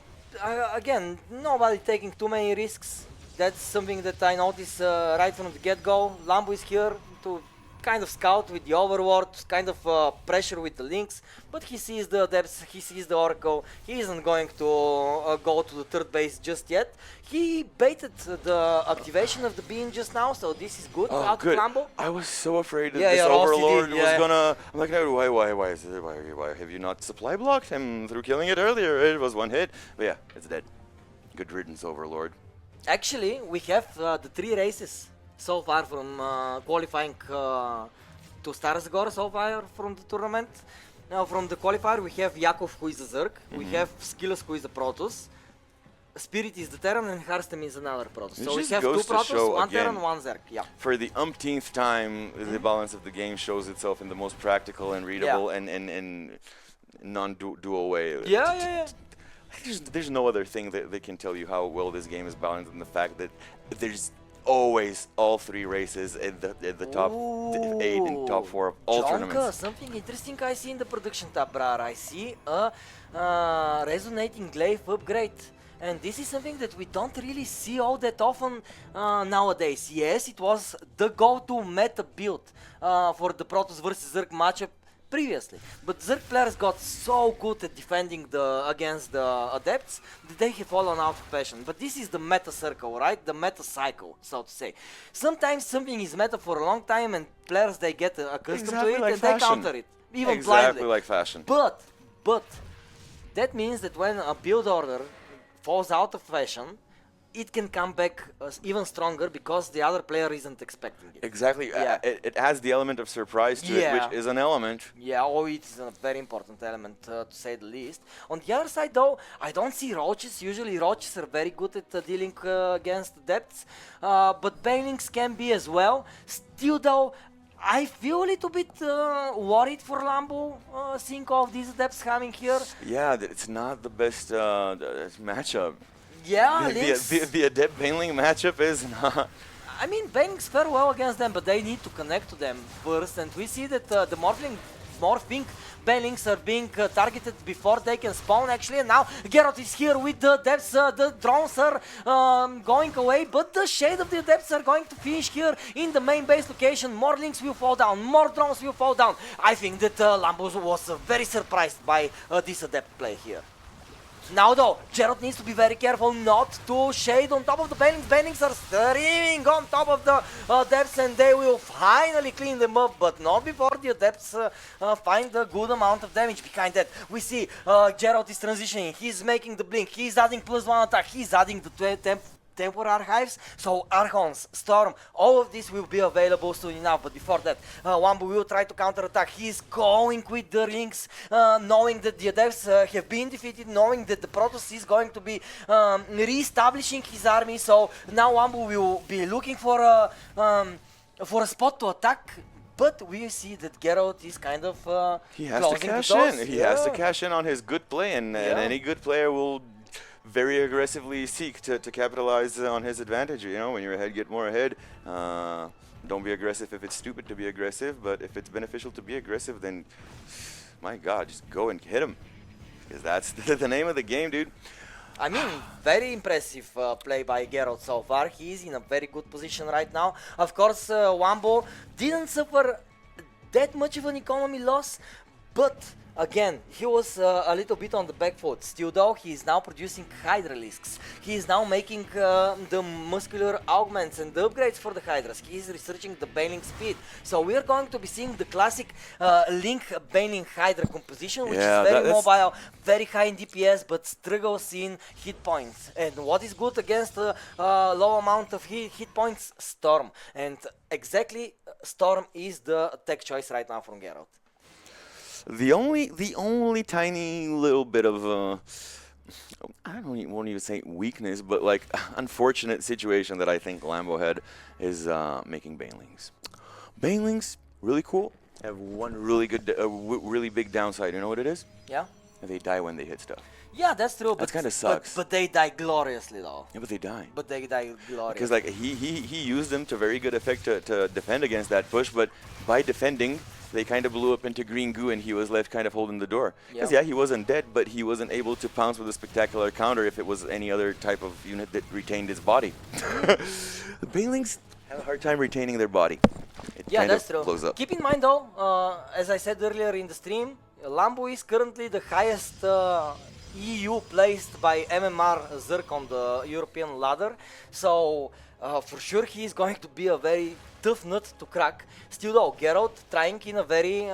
again, nobody taking too many risks. That's something that I noticed right from the get-go. Lambo is here to kind of scout with the overlord, kind of pressure with the links, but he sees the depths, he sees the oracle. He isn't going to go to the third base just yet. He baited the activation of the beam just now, so this is good out of Lambo. I was so afraid that Yeah, this yeah, overlord yeah. was gonna. I'm like, no, why is it? Why have you not supply blocked him through killing it earlier? It was one hit, but yeah, it's dead. Good riddance, overlord. Actually, we have the 3 races so far from qualifying to Stara Zagora so far from the tournament. Now from the qualifier we have Yakov, who is a Zerg, we have SKillous, who is a Protoss, Spirit is the Terran, and Harstem is another Protoss. It So we just have 2 goes to Protoss, show 1 again, Terran, 1 Zerg, yeah. For the umpteenth time, the balance of the game shows itself in the most practical and readable and non-dual way. Yeah. There's no other thing that can tell you how well this game is balanced than the fact that there's always all 3 races at the top 8 and top 4 of all tournaments. Something interesting I see in the production tab, brar. I see a resonating glaive upgrade. And this is something that we don't really see all that often nowadays. Yes, it was the go-to meta build for the Protoss versus Zerg matchup previously, but Zerg players got so good at defending against the Adepts that they have fallen out of fashion. But this is the meta circle, right? The meta cycle, so to say. Sometimes something is meta for a long time and players, they get accustomed to it, like and fashion. they counter it, even Exactly blindly. like fashion. But that means that when a build order falls out of fashion, it can come back even stronger because the other player isn't expecting it. Exactly. Yeah. It has the element of surprise to it, which is an element. Yeah, it is a very important element, to say the least. On the other side, though, I don't see roaches. Usually roaches are very good at dealing against depths, but banelings can be as well. Still, though, I feel a little bit worried for Lambo, seeing all of these depths coming here. Yeah, it's not the best matchup. Yeah, the Adept Baneling matchup is not. I mean, banelings fare well against them, but they need to connect to them first, and we see that the morphing banelings are being targeted before they can spawn actually, and now Gerald is here with the depths, the drones are going away, but the shade of the depths are going to finish here in the main base location. More links will fall down, more drones will fall down. I think that Lambo was very surprised by this adept play here. Now though, Gerald needs to be very careful not to shade on top of the banelings. Banelings are streaming on top of the depths, and they will finally clean them up, but not before the adepts find a good amount of damage behind that. We see Gerald is transitioning, he's making the blink, he's adding +1 attack, he's adding the temporary archives, so Archons, Storm, all of this will be available soon enough. But before that, Wambu will try to counterattack. He's going with the links, knowing that the Adepts have been defeated, knowing that the Protoss is going to be re-establishing his army. So now Wambu will be looking for a spot to attack. But we see that Gerald is kind of he has to cash in. He has to cash in on his good play, and any good player will very aggressively seek to capitalize on his advantage. You know, when you're ahead, get more ahead. Don't be aggressive if it's stupid to be aggressive, but if it's beneficial to be aggressive, then my God, just go and hit him, because that's the name of the game, dude. I mean, very impressive play by Gerald so far. He's in a very good position right now. Of course, Wambo didn't suffer that much of an economy loss, but again, he was a little bit on the back foot. Still though, he is now producing Hydralisks. He is now making the muscular augments and the upgrades for the Hydras. He is researching the Baneling speed. So we are going to be seeing the classic Link Baneling Hydra composition, which is very mobile, very high in DPS, but struggles in hit points. And what is good against a low amount of hit points? Storm. And exactly, Storm is the tech choice right now from Gerald. The only tiny little bit of won't even say weakness, but like unfortunate situation that I think Lambo had is making banelings. Banelings, really cool. Have one really good, really big downside. You know what it is? Yeah. They die when they hit stuff. Yeah, that's true. That kind of sucks. But they die gloriously, though. Yeah, but they die. But they die gloriously. Because like he used them to very good effect to defend against that push, but by defending, they kind of blew up into green goo, and he was left kind of holding the door. Because yeah, he wasn't dead, but he wasn't able to pounce with a spectacular counter if it was any other type of unit that retained his body. The banelings have a hard time retaining their body. It yeah, kind that's of true. blows up. Keep in mind, though, as I said earlier in the stream, Lambo is currently the highest EU placed by MMR Zerk on the European ladder. So for sure he is going to be a very tough nut to crack. Still though, Gerald trying in a very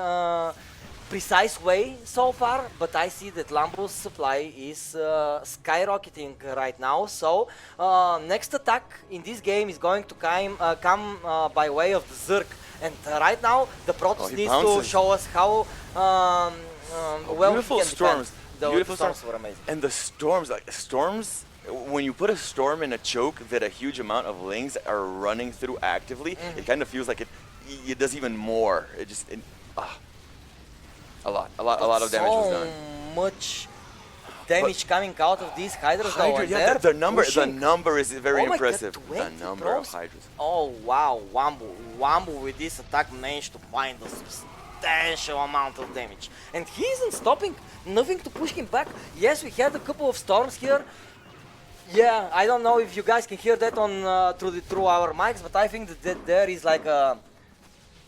precise way so far, but I see that Lambo's supply is skyrocketing right now. So next attack in this game is going to come by way of the Zerk. And right now the Protoss needs to show us how well beautiful he can storms. defend. Beautiful storms were amazing. And the storms, when you put a storm in a choke that a huge amount of lings are running through actively, it kind of feels like it does even more. It just, a lot of damage was done. So much damage coming out of these Hydras. Yeah, the number is very oh impressive. God, The number of Hydras. Oh wow, Wambu with this attack managed to find a substantial amount of damage. And he isn't stopping, nothing to push him back. Yes, we had a couple of storms here. Yeah, I don't know if you guys can hear that on through our mics, but I think that there is like a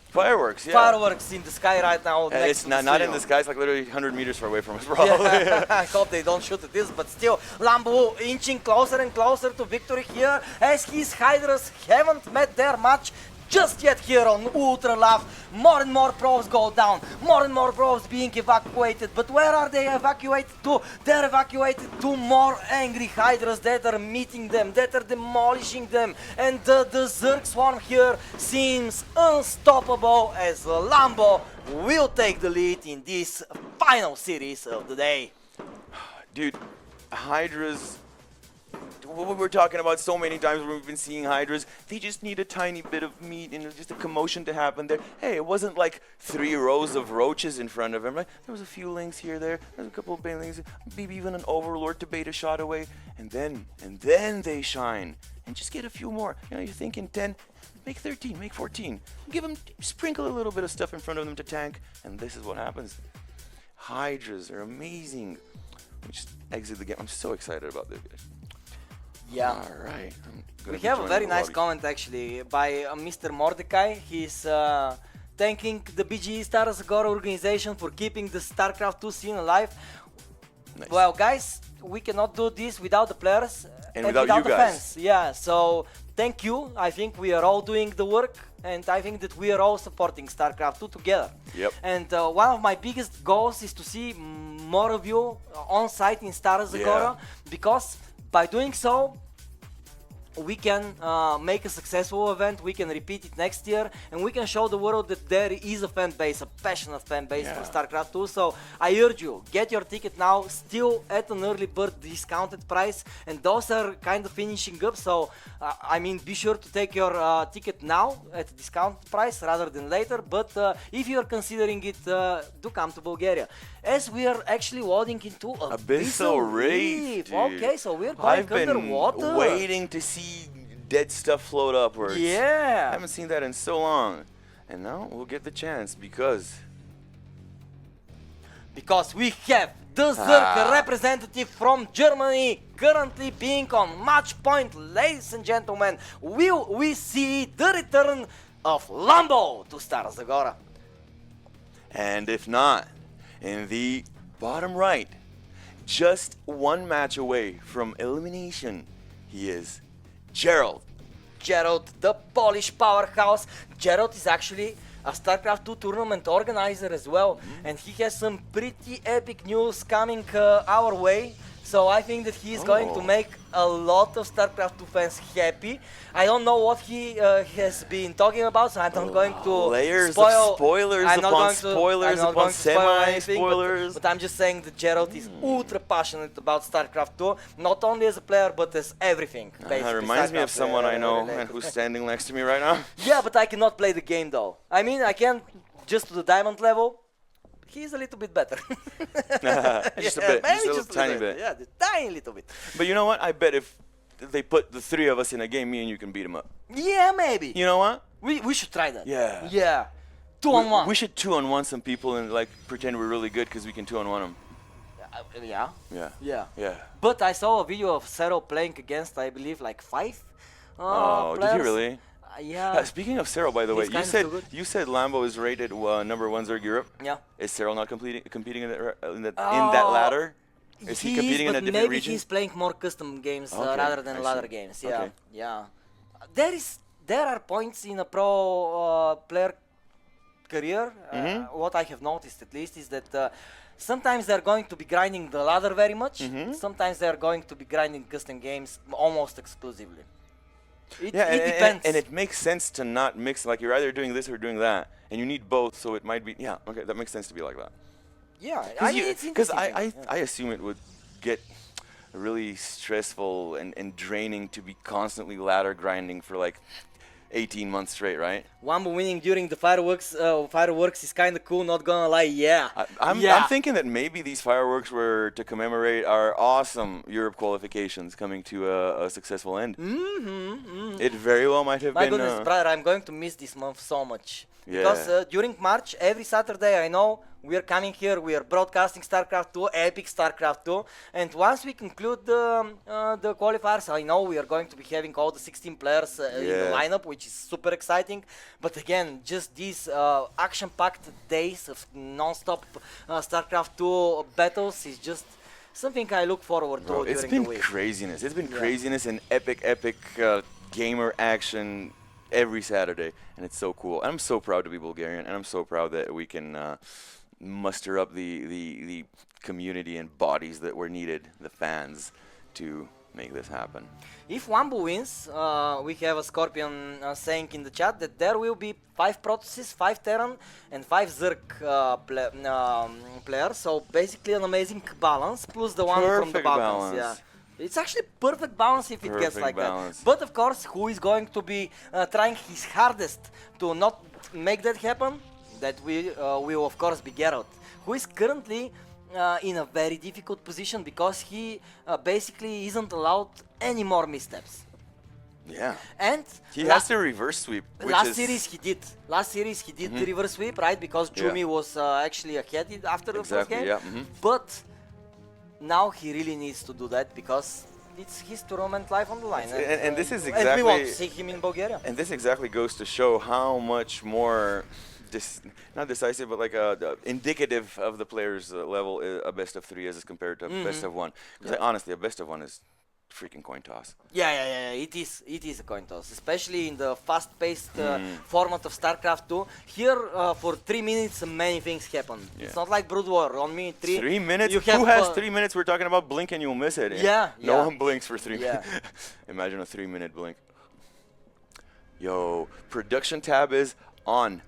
fireworks, yeah. Fireworks in the sky right now. It's not in the sky, it's like literally 100 meters far away from us, probably. Yeah. I hope they don't shoot at this, but still, Lambo inching closer and closer to victory here as his Hydras haven't met their match just yet here on Ultra Love. More and more probes go down, more and more probes being evacuated, but where are they evacuated to? They're evacuated to more angry Hydras that are meeting them, that are demolishing them, and the Zerg swarm here seems unstoppable as Lambo will take the lead in this final series of the day. Dude, Hydras, what we're talking about so many times when we've been seeing Hydras, they just need a tiny bit of meat and just a commotion to happen there. Hey, it wasn't like 3 rows of roaches in front of him, right? There was a few lings here, there was a couple of banelings, maybe even an overlord to bait a shot away, and then they shine. And just get a few more. You know, you're thinking 10, make 13, make 14. Give them, sprinkle a little bit of stuff in front of them to tank, and this is what happens. Hydras are amazing. We just exit the game. I'm so excited about this, guys. Yeah. All right. We have a very nice comment actually by Mr. Mordecai. He's thanking the BGE Stara Zagora organization for keeping the StarCraft 2 scene alive. Nice. Well, guys, we cannot do this without the players and without you the guys. fans. Yeah, so thank you. I think we are all doing the work, and I think that we are all supporting StarCraft 2 together. Yep. And one of my biggest goals is to see more of you on site in Stara Zagora, because by doing so, we can make a successful event, we can repeat it next year, and we can show the world that there is a fan base, a passionate fan base for StarCraft 2. So I urge you, get your ticket now, still at an early bird discounted price, and those are kind of finishing up. So I mean, be sure to take your ticket now at a discounted price rather than later. But if you are considering it, do come to Bulgaria, as we are actually loading into Abyssal Reef. Okay, so we're going underwater. I've been waiting to see dead stuff float upwards. Yeah. I haven't seen that in so long. And now we'll get the chance because we have the Zerg representative from Germany currently being on match point. Ladies and gentlemen, will we see the return of Lambo to Stara Zagora? And if not, in the bottom right, just one match away from elimination, he is Gerald. Gerald, the Polish powerhouse. Gerald is actually a StarCraft 2 tournament organizer as well, and he has some pretty epic news coming our way. So I think that he is going to make a lot of StarCraft 2 fans happy. I don't know what he has been talking about, so I'm not going to layers spoil. of spoilers I'm not upon going to, spoilers I'm not upon going to spoil anything, semi-spoilers. but I'm just saying that Gerald is ultra passionate about StarCraft 2, not only as a player, but as everything. That reminds me of someone I know and who's standing next to me right now. Yeah, but I cannot play the game though. I mean, I can just to the diamond level. He's a little bit better. Just a bit, maybe just a tiny bit. Yeah, the tiny little bit. But you know what? I bet if they put the three of us in a game, me and you can beat them up. Yeah, maybe. You know what? We should try that. Yeah. Yeah. 2-on-1. We should 2-on-1 some people and like pretend we're really good because we can 2-on-1 them. Yeah. Yeah. Yeah. Yeah. But I saw a video of Zero playing against, I believe, like 5 Oh, players. did he really? Yeah. Speaking of Cyril, by the way, He's you kind of said so good. you said Lambo is rated number 1 Zerg Europe. Yeah. Is Cyril not competing in that ladder? Is he competing in a different maybe region? he's playing more custom games Okay, rather than I ladder see. games. Yeah. Okay. Yeah. There are points in a pro player career. What I have noticed at least is that sometimes they're going to be grinding the ladder very much. Sometimes they're going to be grinding custom games almost exclusively. It depends. And it makes sense to not mix, like you're either doing this or doing that, and you need both, so it might be, yeah, okay, that makes sense to be like that. Yeah, Because I assume it would get really stressful and draining to be constantly ladder grinding for like 18 months straight, right? Wambo winning during the fireworks is kind of cool, not gonna lie, yeah. I'm thinking that maybe these fireworks were to commemorate our awesome Europe qualifications coming to a successful end. It very well might have My been. goodness, brother, I'm going to miss this month so much. Yeah. Because during March, every Saturday, I know we are coming here, we are broadcasting StarCraft 2, epic StarCraft 2, and once we conclude the qualifiers, I know we are going to be having all the 16 players in the lineup, which is super exciting. But again, just these action-packed days of non-stop StarCraft 2 battles is just something I look forward to It's during been the week. craziness. It's been craziness and epic gamer action every Saturday, and it's so cool. I'm so proud to be Bulgarian, and I'm so proud that we can muster up the community and bodies that were needed, the fans, to make this happen. If Wambo wins, we have a Scorpion saying in the chat that there will be 5 Protoss, 5 Terran, and 5 Zerg players. So basically an amazing balance, plus the one from the Perfect Balkans. balance. Yeah. It's actually perfect balance if it gets Perfect like balance. that. But of course, who is going to be trying his hardest to not make that happen? That will of course be Gerald, who is currently in a very difficult position because he basically isn't allowed any more missteps. Yeah. And He has to reverse sweep. Which last is series he did. Last series he did the reverse sweep, right? Because Jumi was actually ahead after the first game. Yeah. But now he really needs to do that because it's his tournament life on the line. And this is And we exactly. want to see him in Bulgaria. And this exactly goes to show how much more, not decisive, but like indicative of the player's level a best of 3 is as compared to a best of 1. Because honestly, a best of 1 is freaking coin toss. Yeah. It is a coin toss, especially in the fast-paced format of StarCraft 2. Here, for 3 minutes, many things happen. It's not like Brood War. On me, 3 minutes? You have, Who has 3 minutes? We're talking about blink and you'll miss it. No one blinks for 3 minutes. Imagine a 3-minute blink. Yo, production tab is on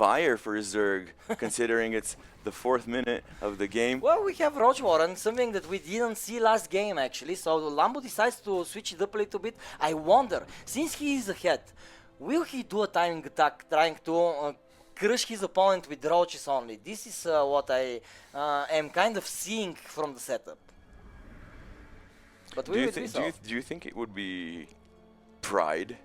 fire for Zerg, considering it's the 4th minute of the game. Well, we have Roach Warren, something that we didn't see last game actually. So Lambo decides to switch it up a little bit. I wonder, since he is ahead, will he do a timing attack trying to crush his opponent with roaches only? This is what I am kind of seeing from the setup. But Do you think it would be pride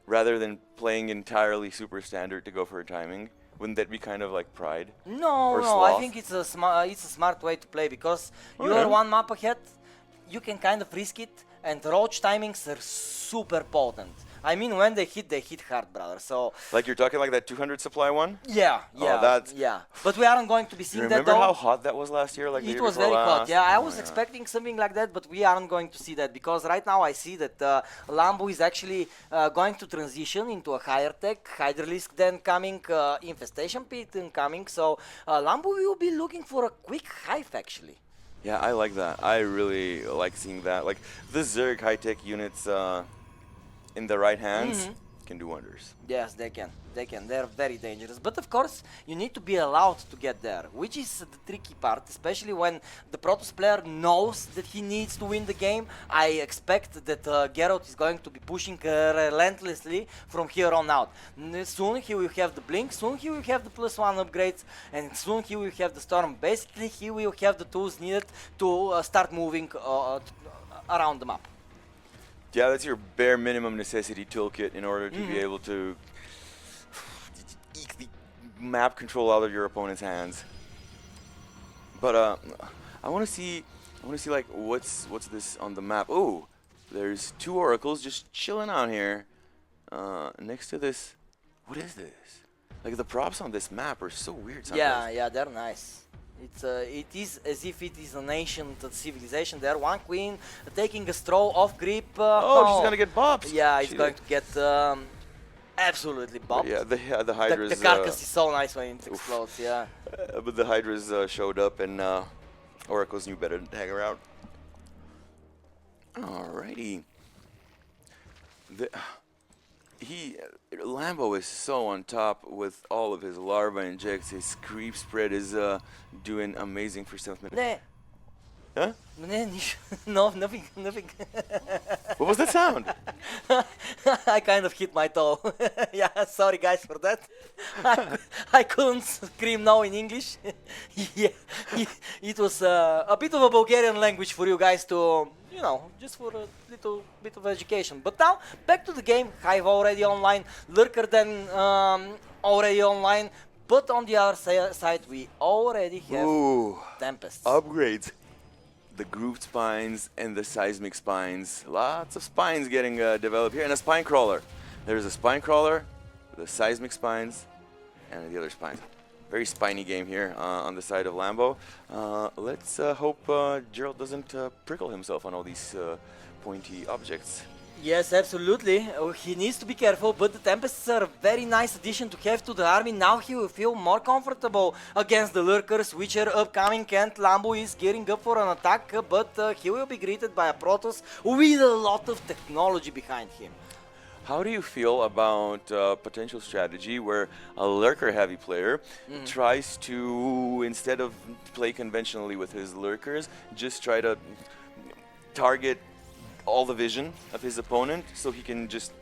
rather than playing entirely super standard to go for a timing? Wouldn't that be kind of like pride? No, Or I sloth? think it's a smart way to play because you are one map ahead, you can kind of risk it, and roach timings are super potent. I mean, when they hit hard, brother. So Like you're talking like that 200 supply one? yeah. But we aren't going to be seeing that Remember though. how hot that was last year? Like the It year was before very hot. last? Yeah, I Oh was my expecting something like that, but we aren't going to see that because right now I see that Lambo is actually going to transition into a higher tech, Hydralisk then coming, Infestation Pit incoming. So Lambo will be looking for a quick hive actually. Yeah, I like that. I really like seeing that. Like the Zerg high-tech units in the right hands can do wonders. Yes, they can. They can. They're very dangerous. But of course, you need to be allowed to get there, which is the tricky part, especially when the Protoss player knows that he needs to win the game. I expect that Gerald is going to be pushing relentlessly from here on out. Soon he will have the Blink, soon he will have the +1 upgrades, and soon he will have the Storm. Basically, he will have the tools needed to start moving around the map. Yeah, that's your bare minimum necessity toolkit in order to be able to eke the map control out of your opponent's hands. But I want to see like what's this on the map. Oh, there's 2 oracles just chilling out here next to this. What is this? Like the props on this map are so weird sometimes. Yeah, they're nice. It is as if it is an ancient civilization. There, one queen taking a stroll off grip. Oh, she's gonna get bopped. Yeah, it's going to get absolutely bopped. Yeah, the Hydras. The carcass is so nice when it explodes. Yeah. But the Hydras showed up, and Oracles knew better than to hang around. Alrighty. Lambo is so on top with all of his larva injects. His creep spread is doing amazing for 7th minute. Huh? No, nothing. What was that sound? I kind of hit my toe. Yeah, sorry guys for that. I couldn't scream no in English. Yeah, it was a bit of a Bulgarian language for you guys to, you know, just for a little bit of education. But now, back to the game. Hive already online, Lurker then already online. But on the other side, we already have Tempests. Upgrades. The grooved spines and the seismic spines. Lots of spines getting developed here, and a spine crawler. There's a spine crawler, the seismic spines, and the other spines. Very spiny game here on the side of Lambo. Let's hope Gerald doesn't prickle himself on all these pointy objects. Yes, absolutely. He needs to be careful, but the Tempests are a very nice addition to have to the army. Now he will feel more comfortable against the Lurkers, which are upcoming, and Lambo is gearing up for an attack, but he will be greeted by a Protoss with a lot of technology behind him. How do you feel about potential strategy where a lurker-heavy player tries to, instead of play conventionally with his lurkers, just try to target all the vision of his opponent so he can just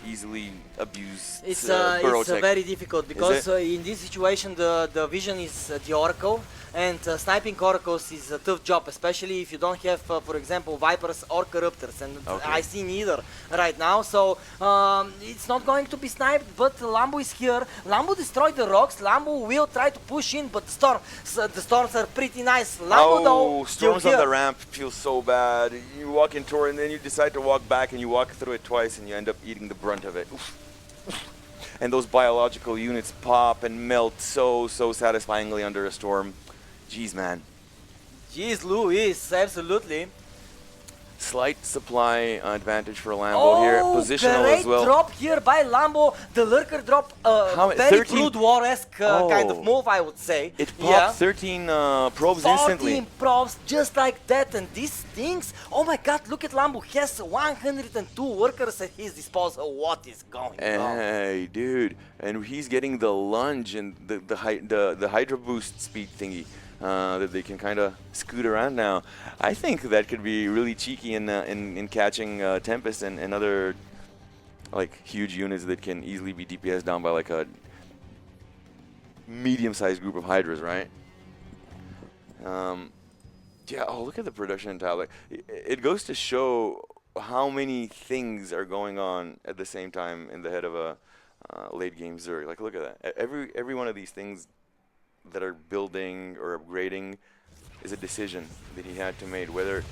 easily abuse it's burrow tech? Very difficult because in this situation the vision is the Oracle, and sniping Oracles is a tough job, especially if you don't have, for example, Vipers or Corruptors, and I see neither right now, so it's not going to be sniped, but Lambo is here. Lambo destroyed the rocks, Lambo will try to push in, but the storms are pretty nice. Lambo though, storms on the ramp feel so bad. You walk into it and then you decide to walk back and you walk through it twice and you end up eating the brunt of it. Oof. And those biological units pop and melt so satisfyingly under a storm. Jeez, man. Jeez, Louis, absolutely. Slight supply advantage for Lambo here. Positional as well. Great drop here by Lambo. The lurker drop, very Brood War-esque kind of move, I would say. It popped 13 probes instantly. 13 probes, just like that, and these things, oh my god, look at Lambo. He has 102 workers at his disposal. What is going on? Hey, dude. And he's getting the lunge and the Hydra boost speed thingy. That they can kind of scoot around now. I think that could be really cheeky in catching Tempest and other like huge units that can easily be DPS down by like a medium-sized group of Hydras, right? Yeah. Oh, look at the production tab. Like, it goes to show how many things are going on at the same time in the head of a late game Zerg. Like, look at that. Every one of these things that are building or upgrading is a decision that he had to make, whether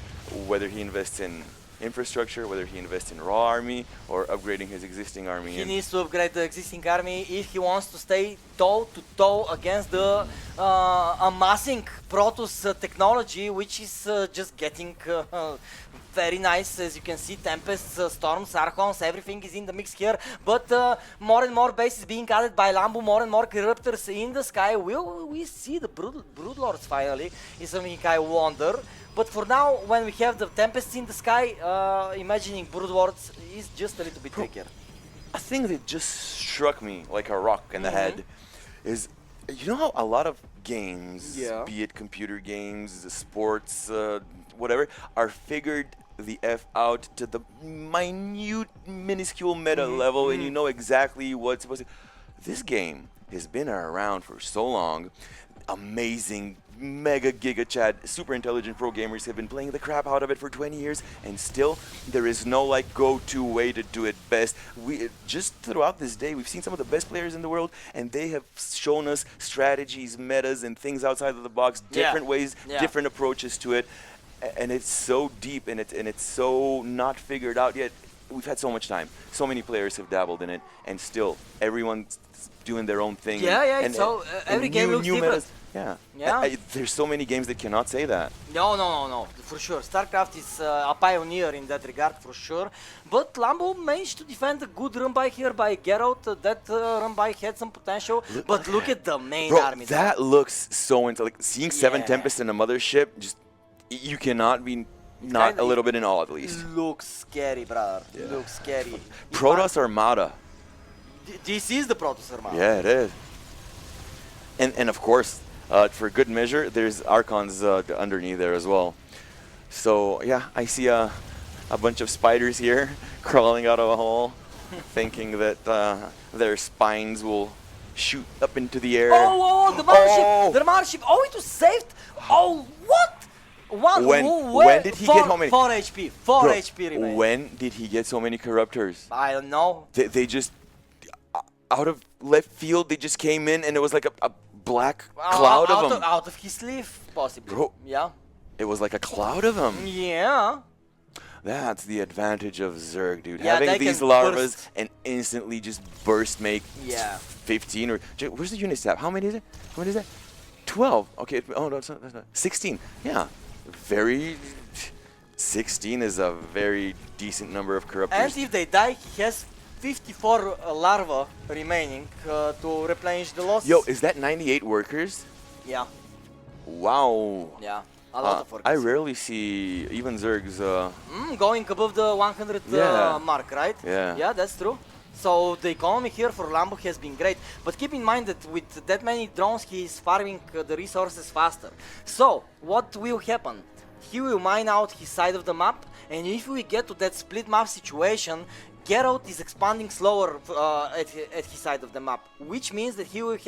he invests in infrastructure, whether he invests in raw army or upgrading his existing army. He needs to upgrade the existing army if he wants to stay toe-to-toe against the amassing Protoss technology, which is just getting very nice. As you can see, Tempests, Storms, Archons, everything is in the mix here. But more and more bases being added by Lambo, more and more Corruptors in the sky. Will we see the Broodlords finally? Is something I wonder. But for now, when we have the Tempests in the sky, imagining Broodlords is just a little bit trickier. A thing that just struck me like a rock in the head is, you know how a lot of games, be it computer games, sports, whatever, are figured the F out to the minute, minuscule meta level, and you know exactly what's supposed to... This game has been around for so long. Amazing, mega giga chat, super intelligent pro gamers have been playing the crap out of it for 20 years, and still there is no like go-to way to do it best. We just throughout this day we've seen some of the best players in the world, and they have shown us strategies, metas, and things outside of the box, different ways, different approaches to it, and it's so deep and it's so not figured out yet. We've had so much time, so many players have dabbled in it, and still everyone's doing their own thing. And so every game looks different. There's so many games that cannot say that. No, for sure. StarCraft is a pioneer in that regard, for sure. But Lambo managed to defend a good run by here by Gerald. That run by had some potential. But look at the main army. That looks so like seeing 7 Tempests in a mothership. Just you cannot be not a little bit in awe at least. Looks scary, brother. Looks scary. Protoss Armada. This is the Protoss Armada. Yeah, it is. And of course, for good measure, there's Archons underneath there as well. So yeah, I see a bunch of spiders here crawling out of a hole, thinking that their spines will shoot up into the air. Oh, the mothership! The mothership! Oh, it was saved! Oh, what? When did he get how many? 4 HP. 4 HP remaining. When did he get so many Corruptors? I don't know. They just, out of left field, they just came in and it was like a black cloud of them. Out of his sleeve, possibly. Bro, yeah. It was like a cloud of them. Yeah. That's the advantage of Zerg, dude. Yeah, having these larvas and instantly just burst make 15 or... Where's the unit stat? How many is it? How many is that? 12. Okay. Oh, no, that's not. 16. Yeah. 16 is a very decent number of Corruptors. And if they die, he has 54 larvae remaining to replenish the losses. Yo, is that 98 workers? Yeah. Wow. Yeah, a lot of workers. I rarely see even Zergs going above the 100 mark, right? Yeah. Yeah, that's true. So the economy here for Lambo has been great, but keep in mind that with that many drones he is farming the resources faster. So what will happen? He will mine out his side of the map, and if we get to that split map situation, Gerald is expanding slower at his side of the map, which means that he will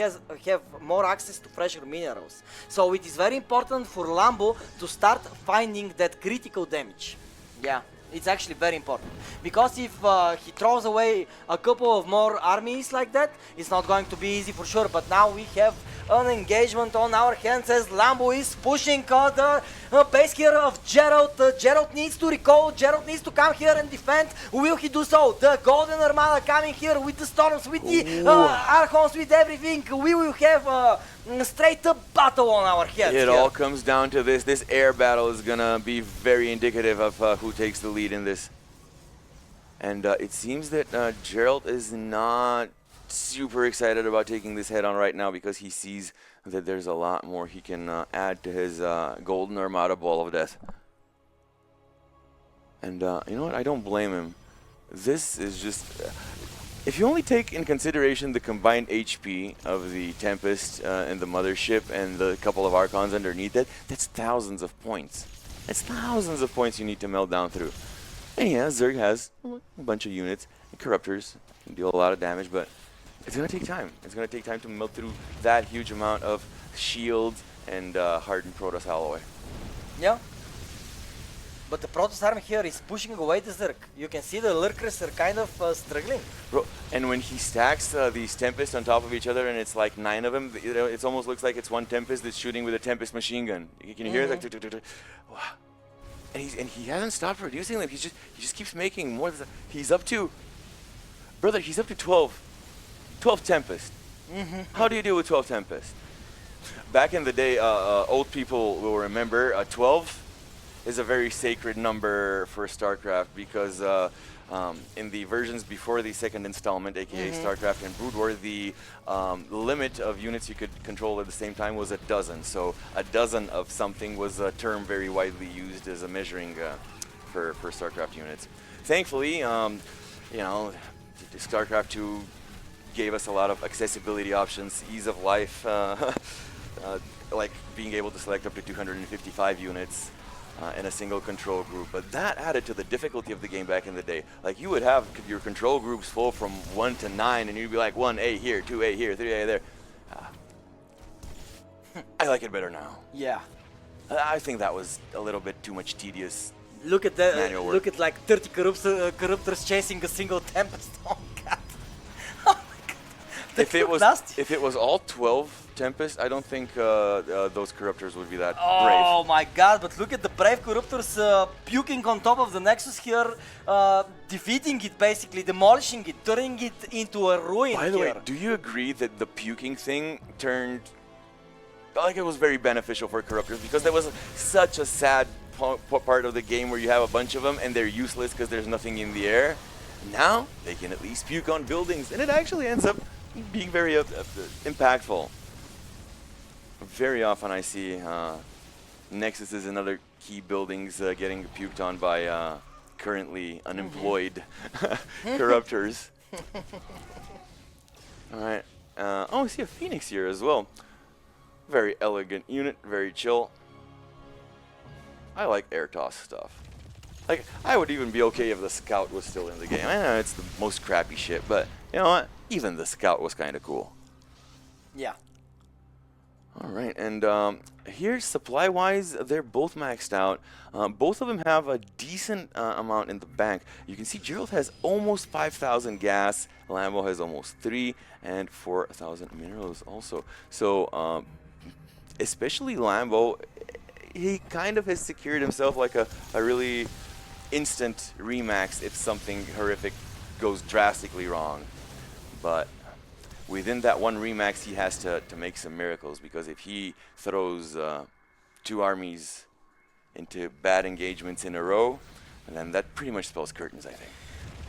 have more access to fresher minerals. So it is very important for Lambo to start finding that critical damage. Yeah. It's actually very important, because if he throws away a couple of more armies like that, it's not going to be easy for sure. But now we have an engagement on our hands as Lambo is pushing the base here of Gerald. Gerald needs to recall, Gerald needs to come here and defend. Will he do so? The Golden Armada coming here with the Storms, with the Archons, with everything. We will have a straight up battle on our hands. It all comes down to this. This air battle is gonna be very indicative of who takes the lead in this. And it seems that Gerald is not super excited about taking this head on right now, because he sees that there's a lot more he can add to his Golden Armada Ball of Death. And you know what? I don't blame him. This is just... if you only take in consideration the combined HP of the Tempest and the Mothership and the couple of Archons underneath it, that's thousands of points. That's thousands of points you need to melt down through. And yeah, Zerg has a bunch of units and Corruptors can deal a lot of damage, but it's going to take time. It's going to take time to melt through that huge amount of shields and hardened Protoss alloy. Yeah. But the Protoss army here is pushing away the Zerg. You can see the Lurkers are kind of struggling. Bro, and when he stacks these Tempests on top of each other, and it's like 9 of them, it almost looks like it's one Tempest that's shooting with a Tempest machine gun. Can you hear it? Like, wow. and he hasn't stopped producing them. He just keeps making more. He's up to, brother. He's up to 12 Tempest. How do you deal with 12 Tempest? Back in the day, old people will remember 12 is a very sacred number for StarCraft because in the versions before the second installment, aka StarCraft and Brood War, the limit of units you could control at the same time was a dozen. So a dozen of something was a term very widely used as a measuring for StarCraft units. Thankfully, you know, StarCraft 2 gave us a lot of accessibility options, ease of life, like being able to select up to 255 units in a single control group. But that added to the difficulty of the game back in the day. Like you would have your control groups full from 1 to 9, and you'd be like 1A here, 2A here, 3A there. I like it better now. Yeah. I think that was a little bit too much tedious. Look at that. Manual work. Look at like 30 corruptors chasing a single Tempest. Oh god. Oh my god. If it was all 12 Tempest, I don't think those corruptors would be that Oh my god, but look at the brave corruptors puking on top of the Nexus here, defeating it basically, demolishing it, turning it into a ruin. By the way, here. do you agree that the puking thing turned, like it was very beneficial for corruptors because there was such a sad part of the game where you have a bunch of them and they're useless because there's nothing in the air. Now they can at least puke on buildings, and it actually ends up being very impactful. Very often I see Nexuses and other key buildings getting puked on by currently unemployed corruptors. Alright. Oh, we see a Phoenix here as well. Very elegant unit, very chill. I like air toss stuff. Like, I would even be okay if the Scout was still in the game. I know it's the most crappy shit, but you know what? Even the Scout was kind of cool. Yeah. All right, and here, supply-wise, they're both maxed out. Both of them have a decent amount in the bank. You can see Gerald has almost 5,000 gas, Lambo has almost 3, and 4,000 minerals also. So, especially Lambo, he kind of has secured himself like a really instant remax if something horrific goes drastically wrong. But within that one remax, he has to make some miracles, because if he throws 2 armies into bad engagements in a row, then that pretty much spells curtains, I think.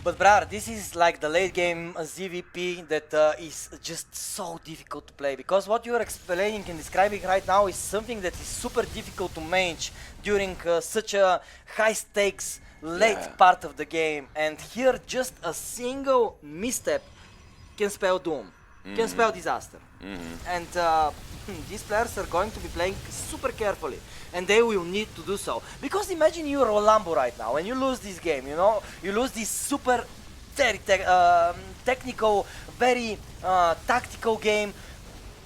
But brother, this is like the late game ZVP that is just so difficult to play, because what you are explaining and describing right now is something that is super difficult to manage during such a high stakes late part of the game, and here just a single misstep can spell doom, can spell disaster. And these players are going to be playing super carefully, and they will need to do so. Because imagine you're a Lambo right now and you lose this game, you know? You lose this super technical, very tactical game.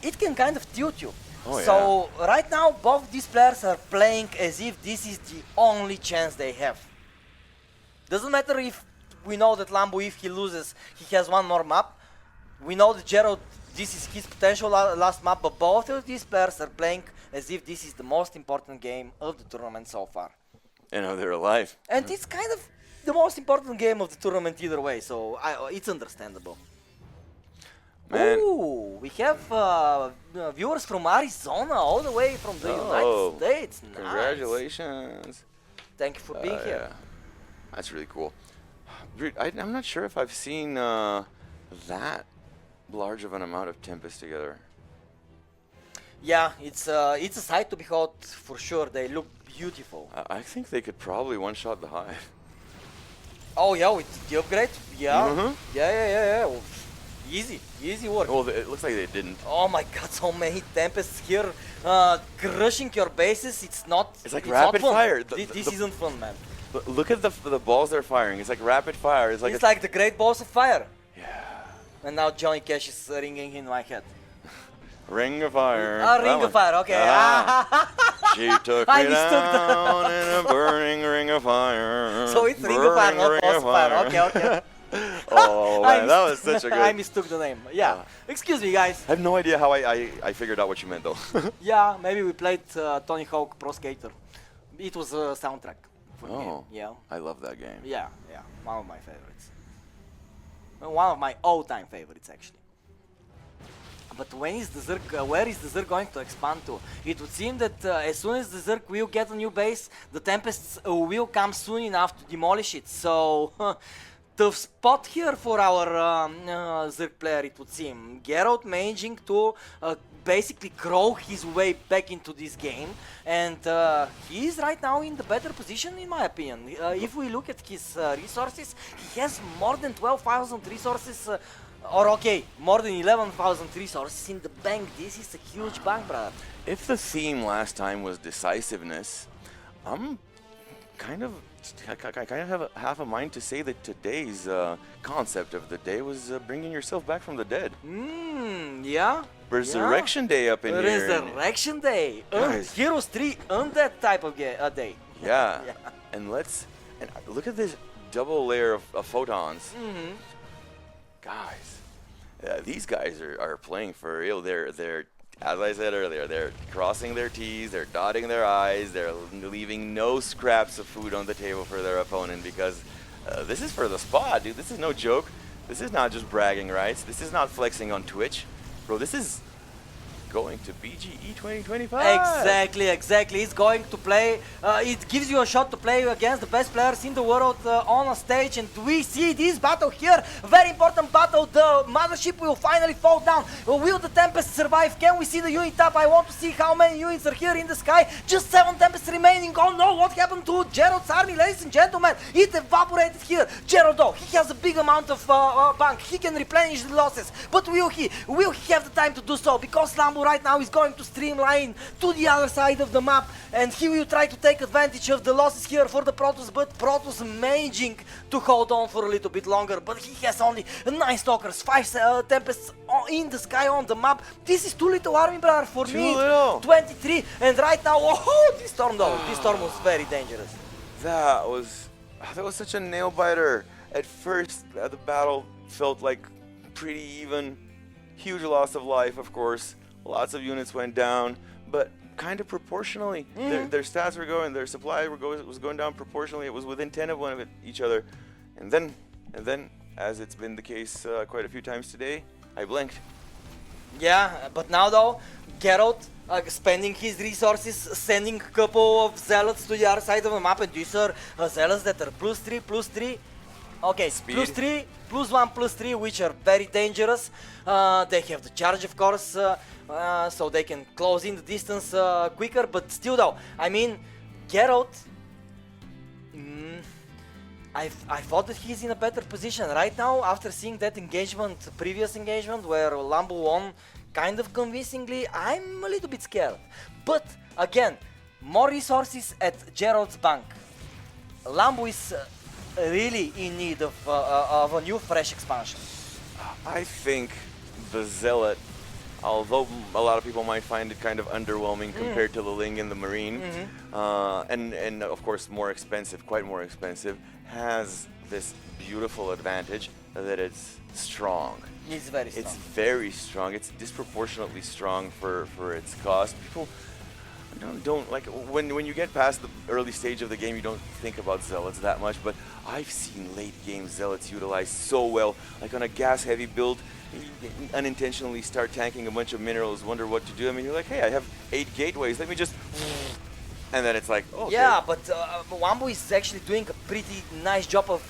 It can kind of tilt you. Oh, so right now both these players are playing as if this is the only chance they have. Doesn't matter if we know that Lambo, if he loses, he has one more map. We know that Gerald, this is his potential last map, but both of these players are playing as if this is the most important game of the tournament so far. And how they're alive. And it's kind of the most important game of the tournament either way, so it's understandable. Man. Ooh, we have viewers from Arizona, all the way from the United States. Nice. Congratulations. Thank you for being here. Yeah. That's really cool. I'm not sure if I've seen that large of an amount of Tempest together. Yeah, it's a sight to behold for sure. They look beautiful. I think they could probably one-shot the Hive. Oh yeah, with the upgrade? Yeah. Yeah. Well, easy work. Well, it looks like they didn't. Oh my god, so many Tempests here, crushing your bases. It's like it's rapid not fun. fire. This isn't fun, man. Look at the balls they're firing. It's like rapid fire. It's like the great balls of fire. Yeah. And now Johnny Cash is ringing in my head. Ring of fire. Ring of fire, okay. She took me down in a burning ring of fire. So it's ring of fire, not balls of fire. Okay. Oh man, that was such a good... I mistook the name. Yeah. Excuse me, guys. I have no idea how I figured out what you meant, though. Yeah, maybe we played Tony Hawk Pro Skater. It was a soundtrack. game. Yeah. I love that game. Yeah, one of my favorites. One of my all-time favorites, actually. But where is the Zerg going to expand to? It would seem that as soon as the Zerg will get a new base, the Tempests will come soon enough to demolish it. So, tough spot here for our Zerg player, it would seem. Gerald managing to basically crawl his way back into this game, and he is right now in the better position, in my opinion. If we look at his resources, he has more than 12,000 resources. Or okay, more than 11,000 resources in the bank. This is a huge bank, brother. If the theme last time was decisiveness, I'm kind of have a mind to say that today's concept of the day was bringing yourself back from the dead. Yeah. Resurrection Day up in here. Resurrection Day. Heroes 3 on that type of day. Yeah. And look at this double layer of photons. Guys, these guys are playing for real. They're, as I said earlier, they're crossing their T's, they're dotting their I's, they're leaving no scraps of food on the table for their opponent, because this is for the spot, dude. This is no joke. This is not just bragging rights. This is not flexing on Twitch. Bro, this is going to BGE 2025. Exactly. It's going to play. It gives you a shot to play against the best players in the world on a stage, and we see this battle here. Very important battle. The mothership will finally fall down. Will the Tempest survive? Can we see the unit up? I want to see how many units are here in the sky. Just 7 Tempests remaining. Oh no, what happened to Gerald's army, ladies and gentlemen? It evaporated here. Gerald, though, he has a big amount of bank. He can replenish the losses. But will he have the time to do so? Because Lambo right now is going to streamline to the other side of the map, and he will try to take advantage of the losses here for the Protoss, but Protoss managing to hold on for a little bit longer, but he has only 9 Stalkers, 5 Tempests in the sky on the map. This is too little army, brother, for me. 23, and right now, oh, this storm though, this storm was very dangerous. That was such a nail biter. At first, the battle felt like pretty even. Huge loss of life, of course. Lots of units went down, but kind of proportionally. Their stats were going, their supply was going down proportionally. It was within 10 of each other. And then, as it's been the case quite a few times today, I blinked. Yeah, but now though, Gerald spending his resources, sending a couple of zealots to the other side of the map, and these are zealots that are +3. Okay, Speed. +3, +1, +3, which are very dangerous. They have the charge, of course, so they can close in the distance quicker, but still though, I mean, Gerald, I thought that he's in a better position right now after seeing that previous engagement where Lambo won kind of convincingly. I'm a little bit scared, but again, more resources at Gerald's bank. Lambo is really in need of a new fresh expansion. I think the Zealot, although a lot of people might find it kind of underwhelming compared to the Ling and the Marine, and of course more expensive, quite more expensive, has this beautiful advantage that it's strong. It's very strong. It's very strong. It's disproportionately strong for its cost. People don't like when you get past the early stage of the game, you don't think about Zealots that much, but I've seen late game Zealots utilized so well. Like on a gas heavy build, you unintentionally start tanking a bunch of minerals, wonder what to do. I mean, you're like, hey, I have 8 gateways, let me just, and then it's like, oh, okay. Yeah, but Wambo is actually doing a pretty nice job of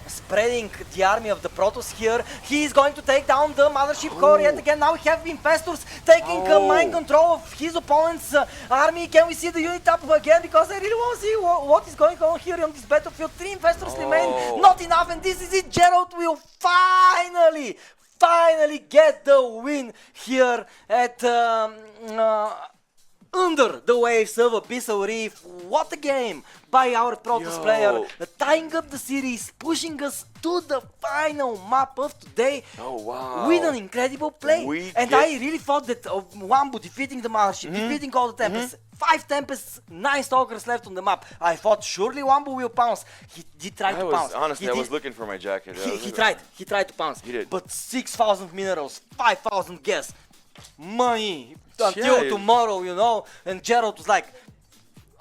spreading the army of the Protoss here. He is going to take down the mothership core yet again. Now we have Infestors taking mind control of his opponent's army. Can we see the unit up again? Because I really want to see what is going on here on this battlefield. 3 Infestors remain, not enough, and this is it. Gerald will finally get the win here at under the waves of Abyssal Reef. What a game by our Protoss player, tying up the series, pushing us to the final map of today with an incredible play. I really thought that Wambu defeating the mothership, defeating all the Tempests, 5 Tempests, 9 Stalkers left on the map. I thought surely Wambu will pounce. He did try to pounce. Honestly, I was looking for my jacket. He tried to pounce. He did. But 6,000 minerals, 5,000 gas, money until tomorrow, you know. And Gerald was like,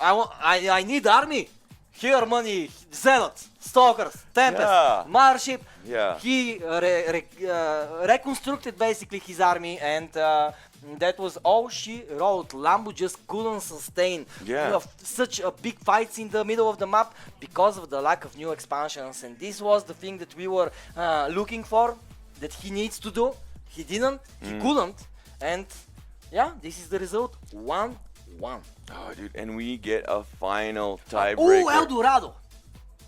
I need army. Here money, zealots, stalkers, tempest, Yeah. marship. Yeah. He reconstructed basically his army, and that was all she wrote. Lambo just couldn't sustain such a big fights in the middle of the map because of the lack of new expansions, and this was the thing that we were looking for, that he needs to do. He didn't, he couldn't, and yeah, this is the result. 1-1. Oh, dude, and we get a final tiebreaker. Oh, El Dorado!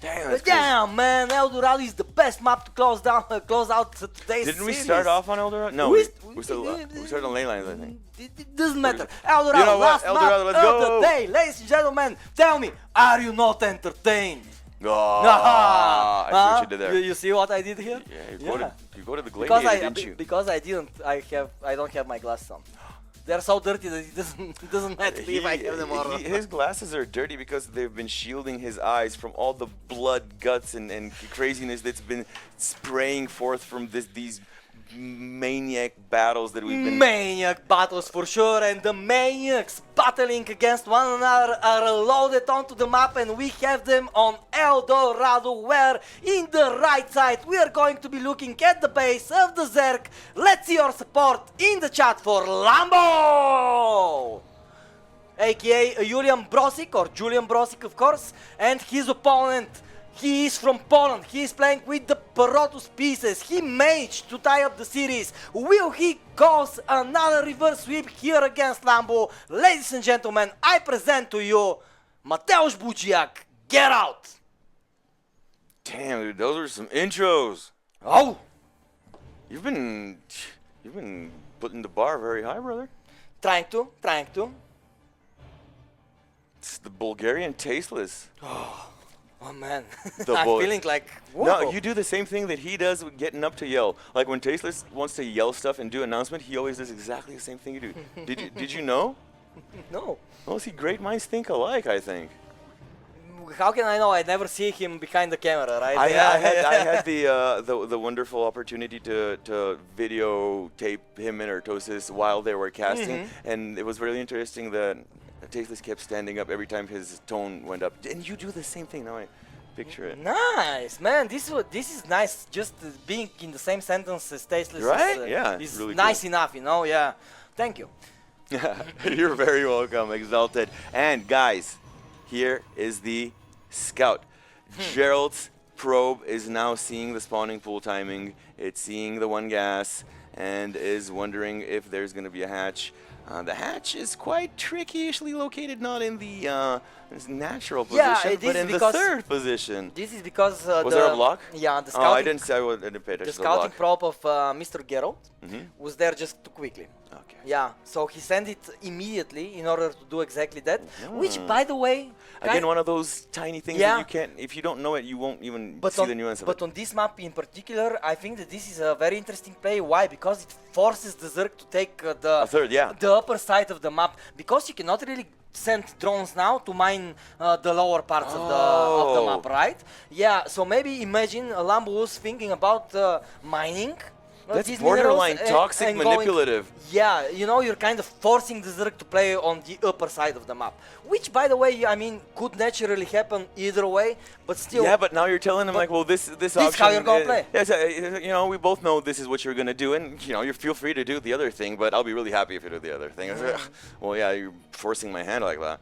Damn, that's crazy. Damn, man, El Dorado is the best map to close out today's Didn't we series. start off on El Dorado? No, we started on lane lines, I think. It doesn't matter. El Dorado, You know what? last El map Dorado, let's of go. the day. Ladies and gentlemen, tell me, are you not entertained? Oh, I see what you did there. You see what I did here? Yeah, you go to the Gladiator, didn't you? Because I don't have my glasses on. They're so dirty that it doesn't matter if I have them on. His glasses are dirty because they've been shielding his eyes from all the blood, guts, and craziness that's been spraying forth from these maniac battles that we've been... Maniac battles for sure, and the maniacs battling against one another are loaded onto the map, and we have them on El Dorado, where in the right side we are going to be looking at the base of the Zerg. Let's see your support in the chat for Lambo! AKA Julian Brosik, or Julian Brosik of course, and his opponent. He is from Poland, he is playing with the Protoss pieces, he managed to tie up the series. Will he cause another reverse sweep here against Lambo? Ladies and gentlemen, I present to you Mateusz Budziak, Gerald. Damn, dude, those are some intros. Oh! You've been putting the bar very high, brother. Trying to. It's the Bulgarian tasteless. Oh man, The I'm boy. feeling like, whoa. No, you do the same thing that he does with getting up to yell. Like when Tasteless wants to yell stuff and do announcement, he always does exactly the same thing you do. Did you know? No. Well, see, great minds think alike, I think. How can I know? I never see him behind the camera, right? I had the wonderful opportunity to videotape him and Artosis while they were casting, and it was really interesting that Tasteless kept standing up every time his tone went up. And you do the same thing now. I picture it. Nice, man. This is nice. Just being in the same sentence as Tasteless Right? Yeah, is really nice cool. enough, you know. Yeah. Thank you. You're very welcome, Exalted. And guys, here is the scout. Gerald's probe is now seeing the spawning pool timing. It's seeing the one gas and is wondering if there's going to be a hatch. The hatch is quite tricky-ishly located, not in the natural position, but in the third position. This is because was there a block? Yeah, the scouting. Oh, I didn't pay attention to the the scouting block. prop of Mr. Gerald was there just too quickly. Okay. Yeah, so he sent it immediately in order to do exactly that. Which, by the way, again, one of those tiny things that you can't. If you don't know it, you won't even see the nuance of it. But on this map in particular, I think that this is a very interesting play. Why? Because it forces the Zerg to take the upper side of the map. Because you cannot really send drones now to mine the lower parts of the map, right? Yeah. So maybe imagine Lambo was thinking about mining. That's borderline toxic, and manipulative. Yeah, you know, you're kind of forcing the Zerg to play on the upper side of the map. Which, by the way, I mean, could naturally happen either way, but still... Yeah, but now you're telling them, like, well, this option... This is how you're going to play. Yes, you know, we both know this is what you're going to do, and, you know, you feel free to do the other thing, but I'll be really happy if you do the other thing. Well, yeah, you're forcing my hand like that.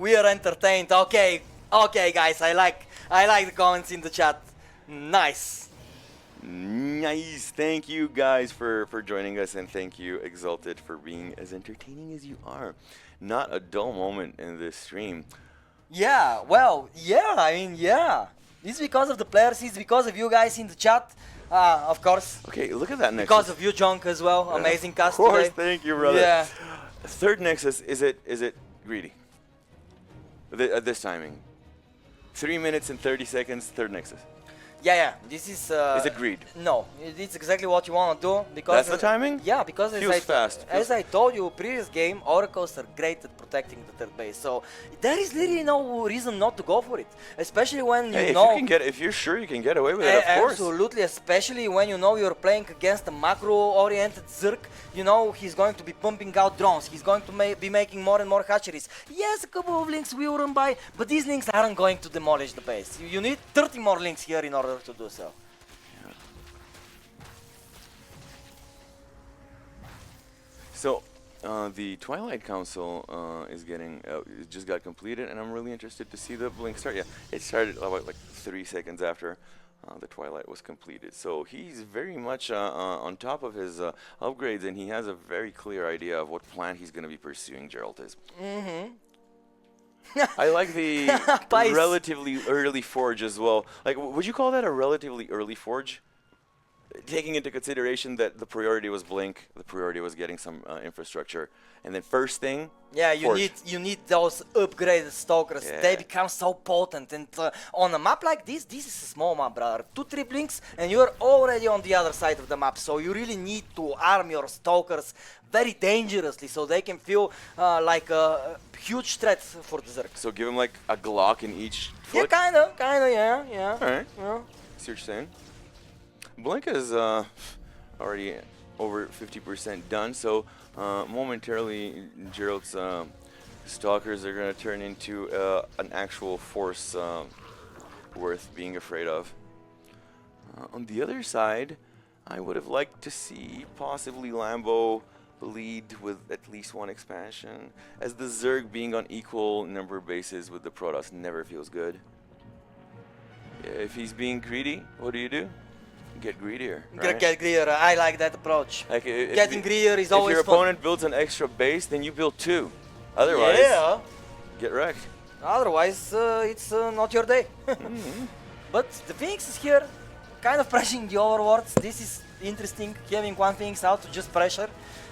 We are entertained. Okay, guys, I like the comments in the chat. Nice. Nice. Thank you guys for joining us, and thank you, Exalted, for being as entertaining as you are. Not a dull moment in this stream. Yeah, well, yeah, I mean, yeah. It's because of the players, it's because of you guys in the chat, of course. Okay, look at that Nexus. Because of you, Junk, as well. Yeah. Amazing cast Of course, today. thank you, brother. Yeah. Third Nexus, is it greedy? At this timing. 3 minutes and 30 seconds, third Nexus. Yeah, this is... Is it greed? No, it's exactly what you want to do, because... That's the timing? Yeah, because Feels fast. as I told you, previous game, Oracles are great at protecting the third base. So there is literally no reason not to go for it, especially when Hey, you know. if you're sure you can get away with it, of course. Absolutely, especially when you know you're playing against a macro-oriented Zerg. You know he's going to be pumping out drones. He's going to be making more and more hatcheries. Yes, a couple of links will run by, but these links aren't going to demolish the base. You need 30 more links here in order to do so. So, the Twilight Council is getting it just got completed, and I'm really interested to see the blink start. Yeah, it started about like 3 seconds after the Twilight was completed. So he's very much on top of his upgrades, and he has a very clear idea of what plan he's going to be pursuing. Gerald is. I like the relatively early forge as well. Like, would you call that a relatively early forge? Taking into consideration that the priority was blink, the priority was getting some infrastructure, and then first thing, yeah, forge. you need those upgraded stalkers. Yeah. They become so potent, and on a map like this is a small map, brother. 2-3 blinks, and you're already on the other side of the map. So you really need to arm your stalkers very dangerously, so they can feel like a huge threat for the Zerg. So give him like a Glock in each foot. Yeah, kinda, yeah. All right. Yeah. See what you're saying? Blink is already over 50% done, so momentarily Gerald's stalkers are going to turn into an actual force worth being afraid of. On the other side, I would have liked to see possibly Lambo lead with at least one expansion, as the Zerg being on equal number of bases with the Protoss never feels good. If he's being greedy, what do? Get greedier. Right? Get greedier. I like that approach. Like Getting greedier is always If your fun. opponent builds an extra base, then you build two. Otherwise, Yeah. get wrecked. Otherwise, it's not your day. But the Phoenix is here, kind of pressuring the overworlds. This is interesting, having one Phoenix out to just pressure.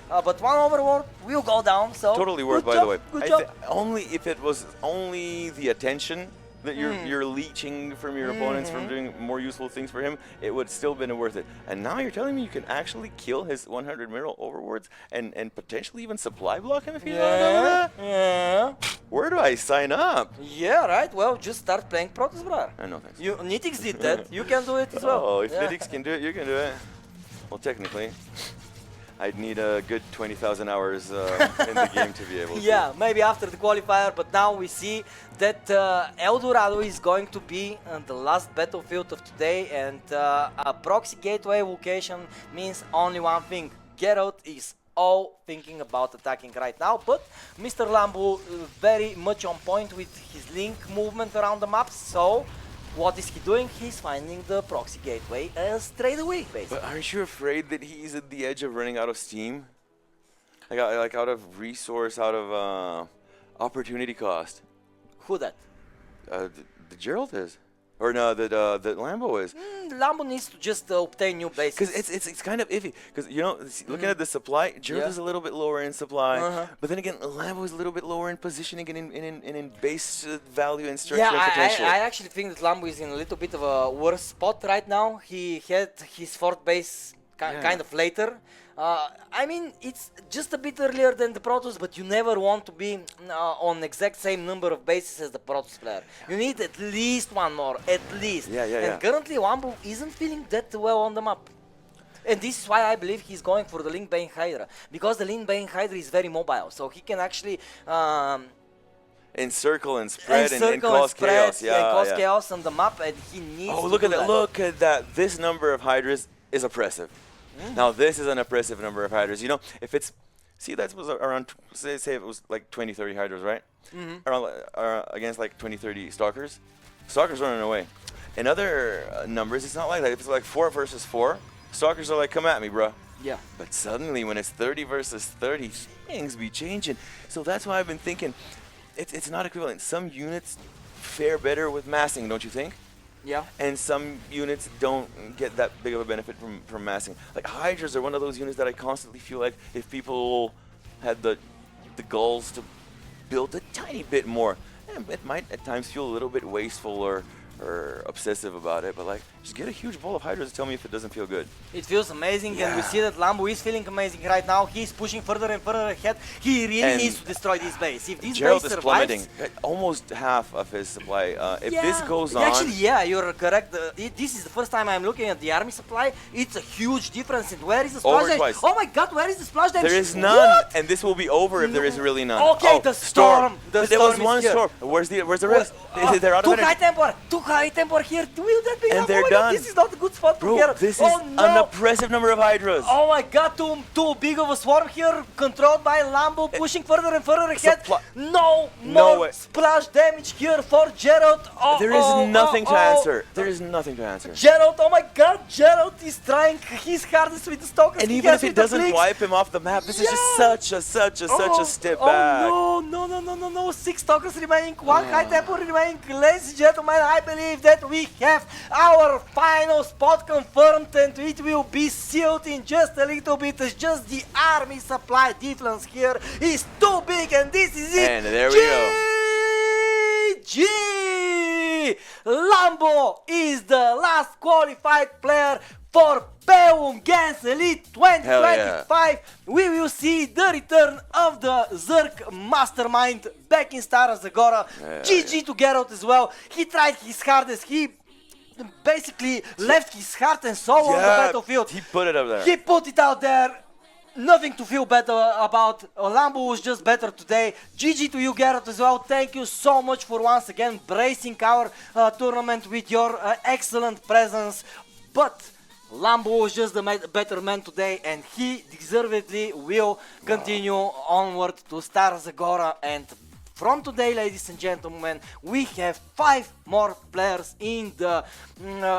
But one overworld will go down, so Totally worth, by the way. Good job. Only if it was only the attention that you're leeching from your opponents from doing more useful things for him, it would still been worth it. And now you're telling me you can actually kill his 100 mineral overworlds and potentially even supply block him if he's not done with that? Yeah. Where do I sign up? Yeah, right. Well, just start playing Protoss, brother. No thanks. Nitix did that. You can do it as well. Oh, if Nitix can do it, you can do it. Well, technically, I'd need a good 20,000 hours in the game to be able to. Yeah, maybe after the qualifier, but now we see that El Dorado is going to be the last battlefield of today, and a proxy gateway location means only one thing. Gerald is all thinking about attacking right now, but Mr. Lambo very much on point with his link movement around the map, so what is he doing? He's finding the proxy gateway straight away, basically. But aren't you afraid that he's at the edge of running out of steam? Like out of resource, out of opportunity cost? Who that? The Gerald is. Or no, the Lambo is. Lambo needs to just obtain new bases. Because it's kind of iffy. Because, you know, looking at the supply, Gerald is a little bit lower in supply. But then again, Lambo is a little bit lower in positioning and in base value and structure and potential. I actually think that Lambo is in a little bit of a worse spot right now. He had his fourth base kind of later. I mean, it's just a bit earlier than the Protoss, but you never want to be on exact same number of bases as the Protoss player. You need at least one more, at least. And currently, Lambo isn't feeling that well on the map. And this is why I believe he's going for the Link Bane Hydra, because the Link Bane Hydra is very mobile, so he can actually encircle and spread and cause chaos. Chaos on the map, and he needs to look do at that! that. Look at that! This number of Hydras is oppressive. Now this is an oppressive number of Hydras. You know, if it's, see, that was around, say it was like 20, 30 Hydras, right? Around against like 20, 30 Stalkers. Stalkers running away. In other numbers, it's not like that. If it's like 4 versus 4, Stalkers are like, come at me, bro. Yeah. But suddenly, when it's 30 versus 30, things be changing. So that's why I've been thinking, it's not equivalent. Some units fare better with massing, don't you think? Yeah. And some units don't get that big of a benefit from massing. Like Hydras are one of those units that I constantly feel like if people had the goals to build a tiny bit more, it might at times feel a little bit wasteful or or obsessive about it, but like, just get a huge bowl of hydras and tell me if it doesn't feel good. It feels amazing, and we see that Lambo is feeling amazing right now. He's pushing further and further ahead. He really needs to destroy this base. If this Gerald base is survives, plummeting almost half of his supply. If this goes on, actually, you're correct. This is the first time I'm looking at the army supply. It's a huge difference. And where is the splash damage? twice. Oh my God, where is the splash damage? there is none, What? and this will be over if there is really none. Okay, the storm. The there storm was is one here. storm. Where's the rest? They're out of Too energy. high temper. Too high temper here. Will that be And enough? they're Oh my God, done. this is not a good spot for Bro, Gerald. this is Oh no. an oppressive number of hydras. Oh my God, too big of a swarm here, controlled by Lambo, pushing further and further ahead. No more way. splash damage here for Gerald. Oh, There is nothing to answer. There is nothing to answer. Gerald, oh my God, Gerald is trying his hardest with the stalkers. And He even has if it with the doesn't flicks. wipe him off the map, this is just such a step back. Oh no, 6 stalkers remaining, 1 high tempo remaining. Ladies and gentlemen, I believe that we have our final spot confirmed, and it will be sealed in just a little bit. It's just the army supply difference here is too big, and this is it. And there we go. GG! Lambo is the last qualified player for Bellum Gens Elite 2025. We will see the return of the Zerk Mastermind back in Stara Zagora. GG to Gerald as well. He tried his hardest. He basically left his heart and soul on the battlefield. He put it up there. He put it out there. Nothing to feel better about. Lambo was just better today. GG to you, Gerald, as well. Thank you so much for once again bracing our tournament with your excellent presence. But Lambo was just the better man today, and he deservedly will continue onward to Stara Zagora. And from today, ladies and gentlemen, we have 5 more players in the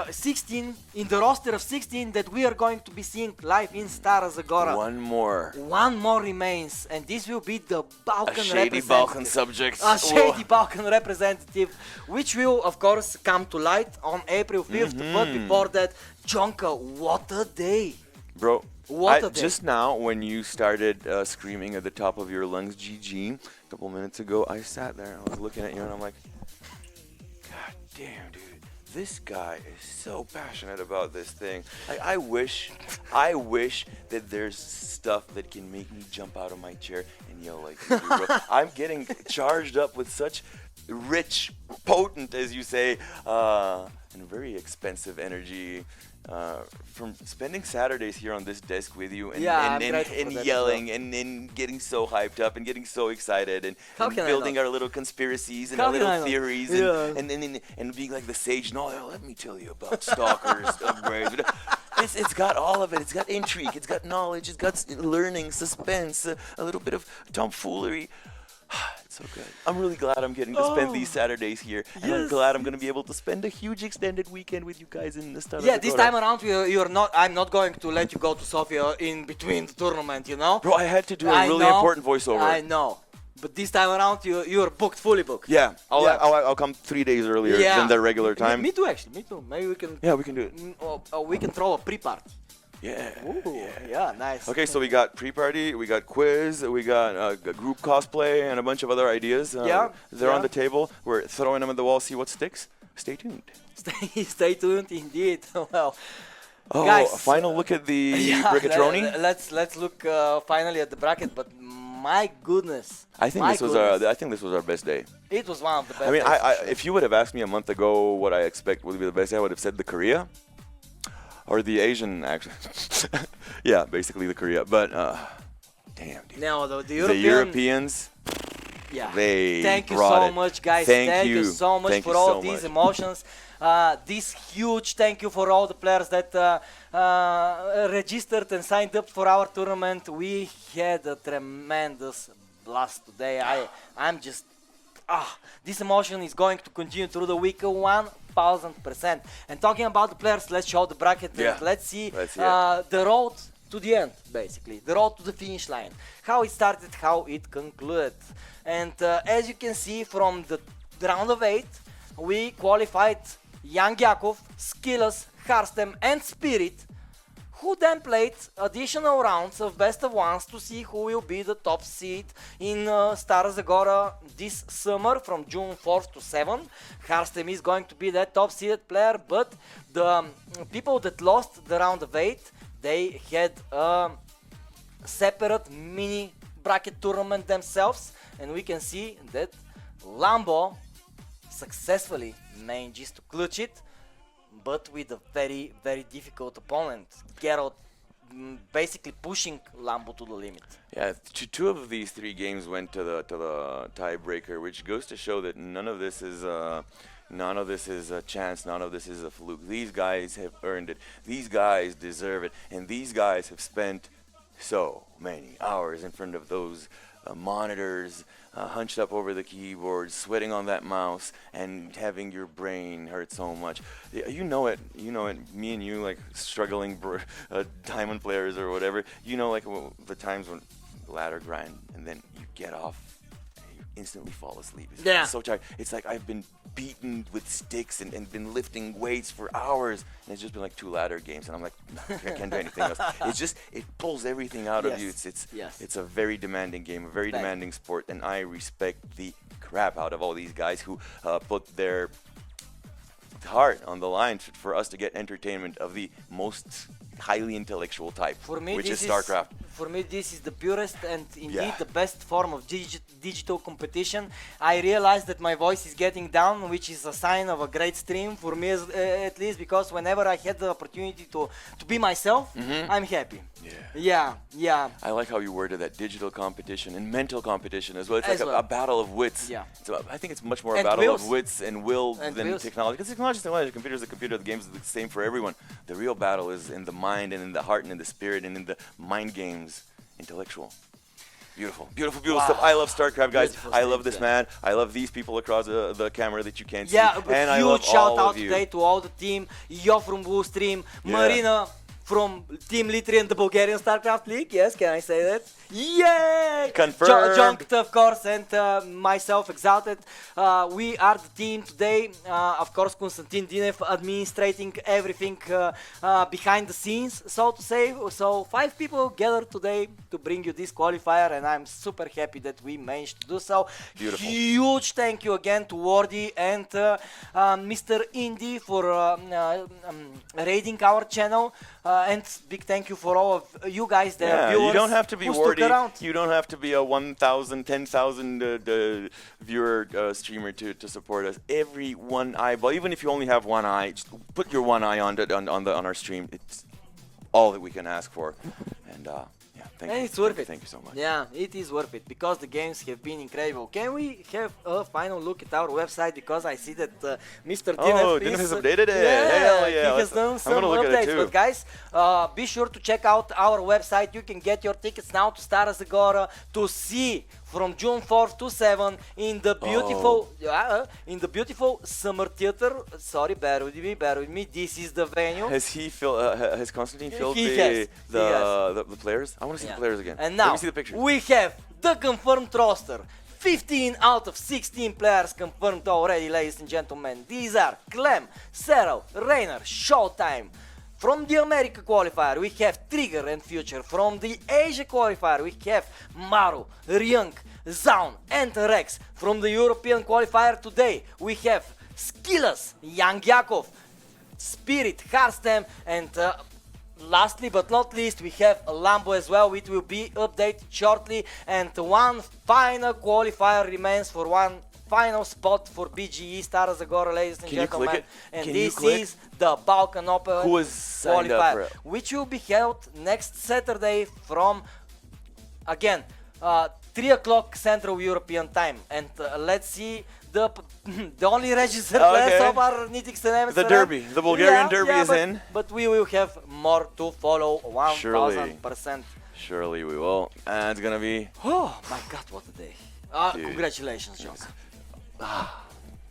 16, in the roster of 16 that we are going to be seeing live in Stara Zagora. One more. One more remains, and this will be the Balkan A shady representative. Balkan subject. A shady Balkan representative, which will of course come to light on April 5th. But before that, Jonka, what a day! Bro, What a day. just now when you started screaming at the top of your lungs, GG, a couple minutes ago, I sat there and I was looking at you and I'm like, God damn, dude. This guy is so passionate about this thing. Like, I wish that there's stuff that can make me jump out of my chair and yell like you do, bro. I'm getting charged up with such rich, potent, as you say, and very expensive energy from spending Saturdays here on this desk with you and, Yeah, and, I'm grateful for and that as yelling and getting so hyped up and getting so excited and can I building not? our little conspiracies and How our can I little not? theories Yeah. and being like the sage. No, let me tell you about stalkers, upgrades. It's got all of it. It's got intrigue. It's got knowledge. It's got learning, suspense, a little bit of tomfoolery. It's so good. I'm really glad I'm getting to spend these Saturdays here. And I'm Yes. glad I'm going to be able to spend a huge extended weekend with you guys in the Stara Yeah, this Zagora. time around I'm not going to let you go to Sofia in between the tournament, you know? Bro, I had to do a I really know, important voiceover. I know. But this time around you're booked, fully booked. Yeah, Yeah. I'll come 3 days earlier than the regular time. Me too, actually. Me too. Maybe we can. Yeah, we can do it. We can throw a pre-part. Yeah. Ooh, yeah, nice. Okay, so we got pre-party, we got quiz, we got a group cosplay, and a bunch of other ideas. They're on the table. We're throwing them at the wall, see what sticks. Stay tuned. Stay tuned, indeed. Well, Oh, guys, a final look at the Brickatroni. Let's look finally at the bracket. But my goodness, I think this was our best day. It was one of the best. I mean, days for sure. if you would have asked me a month ago what I expect would be the best day, I would have said the Korea or the Asian. Actually, yeah, basically the Korea. But damn, dude. Now the Europeans. Yeah. They Thank you brought so it. much, guys. Thank you you. so much Thank for you all so of these much. emotions. This huge thank you for all the players that registered and signed up for our tournament. We had a tremendous blast today. I'm just this emotion is going to continue through the week 1000%. And talking about the players, let's show the bracket and let's see the road to the end, basically. The road to the finish line. How it started, how it concluded. And as you can see from the round of 8, we qualified YoungYakov, SKillous, Harstem and Spirit, who then played additional rounds of best of ones to see who will be the top seed in Stara Zagora this summer from June 4th to 7th. Harstem is going to be that top seeded player, but the people that lost the round of 8, they had a separate mini bracket tournament themselves, and we can see that Lambo successfully manages to clutch it, but with a very, very difficult opponent. Gerald basically pushing Lambo to the limit. Yeah, two of these 3 games went to the tiebreaker, which goes to show that none of this is a chance, none of this is a fluke. These guys have earned it. These guys deserve it, and these guys have spent so many hours in front of those monitors, hunched up over the keyboard, sweating on that mouse, and having your brain hurt so much. You know it. Me and you, like struggling diamond players or whatever. You know, like the times when ladder grind, and then you get off and you instantly fall asleep. It's so tired. It's like I've been beaten with sticks and been lifting weights for hours, and it's just been like 2 ladder games, and I'm like, I can't do anything else. It pulls everything out of you. It's a very demanding game, a very demanding sport, and I respect the crap out of all these guys who put their heart on the line for us to get entertainment of the most highly intellectual type, which is StarCraft. For me, this is the purest and indeed the best form of digital competition. I realize that my voice is getting down, which is a sign of a great stream for me, at least, because whenever I had the opportunity to be myself, I'm happy. Yeah. I like how you worded that, digital competition and mental competition as well. It's like a battle of wits. Yeah. So I think it's much more a battle of wits and will than technology. Because technology is technology. The computer is the computer. The game is the same for everyone. The real battle is in the mind and in the heart and in the spirit and in the mind games. Intellectual. Beautiful stuff. I love StarCraft, guys. I love this man. I love these people across the camera that you can't see. And I love shout all out of you. today to all the team. Yo from Blue Stream, Marina from Team Litri and the Bulgarian StarCraft League. Yes, can I say that? Yay! Confirmed. Junked, of course, and myself, Exalted. We are the team today. Of course, Konstantin Dinev administrating everything behind the scenes, so to say. So 5 people gathered today to bring you this qualifier, and I'm super happy that we managed to do so. Beautiful. Huge thank you again to Wardy and Mr. Indy for raiding our channel. And big thank you for all of you guys that are viewers. You don't have to be Wardy. Around. You don't have to be a 1,000, 10,000 viewer streamer to support us. Every one eyeball, even if you only have one eye, just put your one eye on our stream. It's all that we can ask for. And thank you. It's worth it. Thank you so much. Yeah, it is worth it because the games have been incredible. Can we have a final look at our website, because I see that Mr. Dinev has updated it. Yeah, he has done some updates. But guys, be sure to check out our website. You can get your tickets now to Stara Zagora to see from June 4th to 7th in the beautiful summer theater. Sorry, bear with me. This is the venue. Has Konstantin filled the players? I want to see the players again. And now let me see the pictures. We have the confirmed roster. 15 out of 16 players confirmed already, ladies and gentlemen. These are Clem, Cyril, Rainer, Showtime. From the America qualifier, we have Trigger and Future. From the Asia qualifier, we have Maru, Ryung, Zaun, and Rex. From the European qualifier today, we have SKillous, YoungYakov, Spirit, Harstem, and lastly but not least, we have Lambo as well, which will be updated shortly. And one final qualifier remains for one final spot for BGE Stara Zagora, ladies and gentlemen. And this is the Balkan Open qualifier, which will be held next Saturday from, again, 3 o'clock Central European time. And let's see the only registered players so far, Nitix and the Derby, the Bulgarian Derby is in. But we will have more to follow, 1000%. Surely we will. And it's gonna be... Oh my God, what a day. Congratulations, Jock.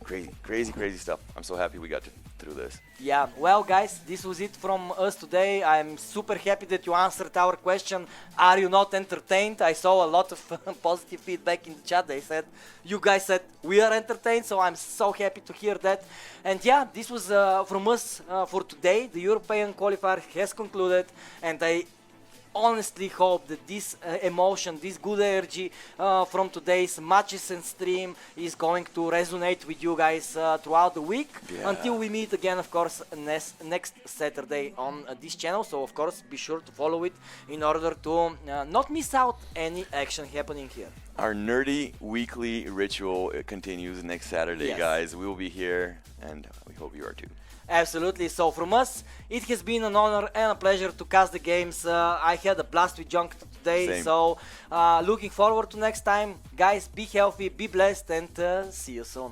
Crazy stuff. I'm so happy we got to through this. Yeah, well guys, this was it from us today. I'm super happy that you answered our question, are you not entertained? I saw a lot of positive feedback in the chat. You guys said we are entertained, so I'm so happy to hear that. And yeah, this was from us for today. The European qualifier has concluded, and I honestly hope that this emotion, this good energy from today's matches and stream is going to resonate with you guys throughout the week, until we meet again, of course, next Saturday on this channel. So of course be sure to follow it in order to not miss out any action happening here. Our nerdy weekly ritual continues next Saturday, guys. We will be here, and we hope you are too. Absolutely. So from us, it has been an honor and a pleasure to cast the games. I had a blast with Junk today. Same. So looking forward to next time. Guys, be healthy, be blessed, and see you soon.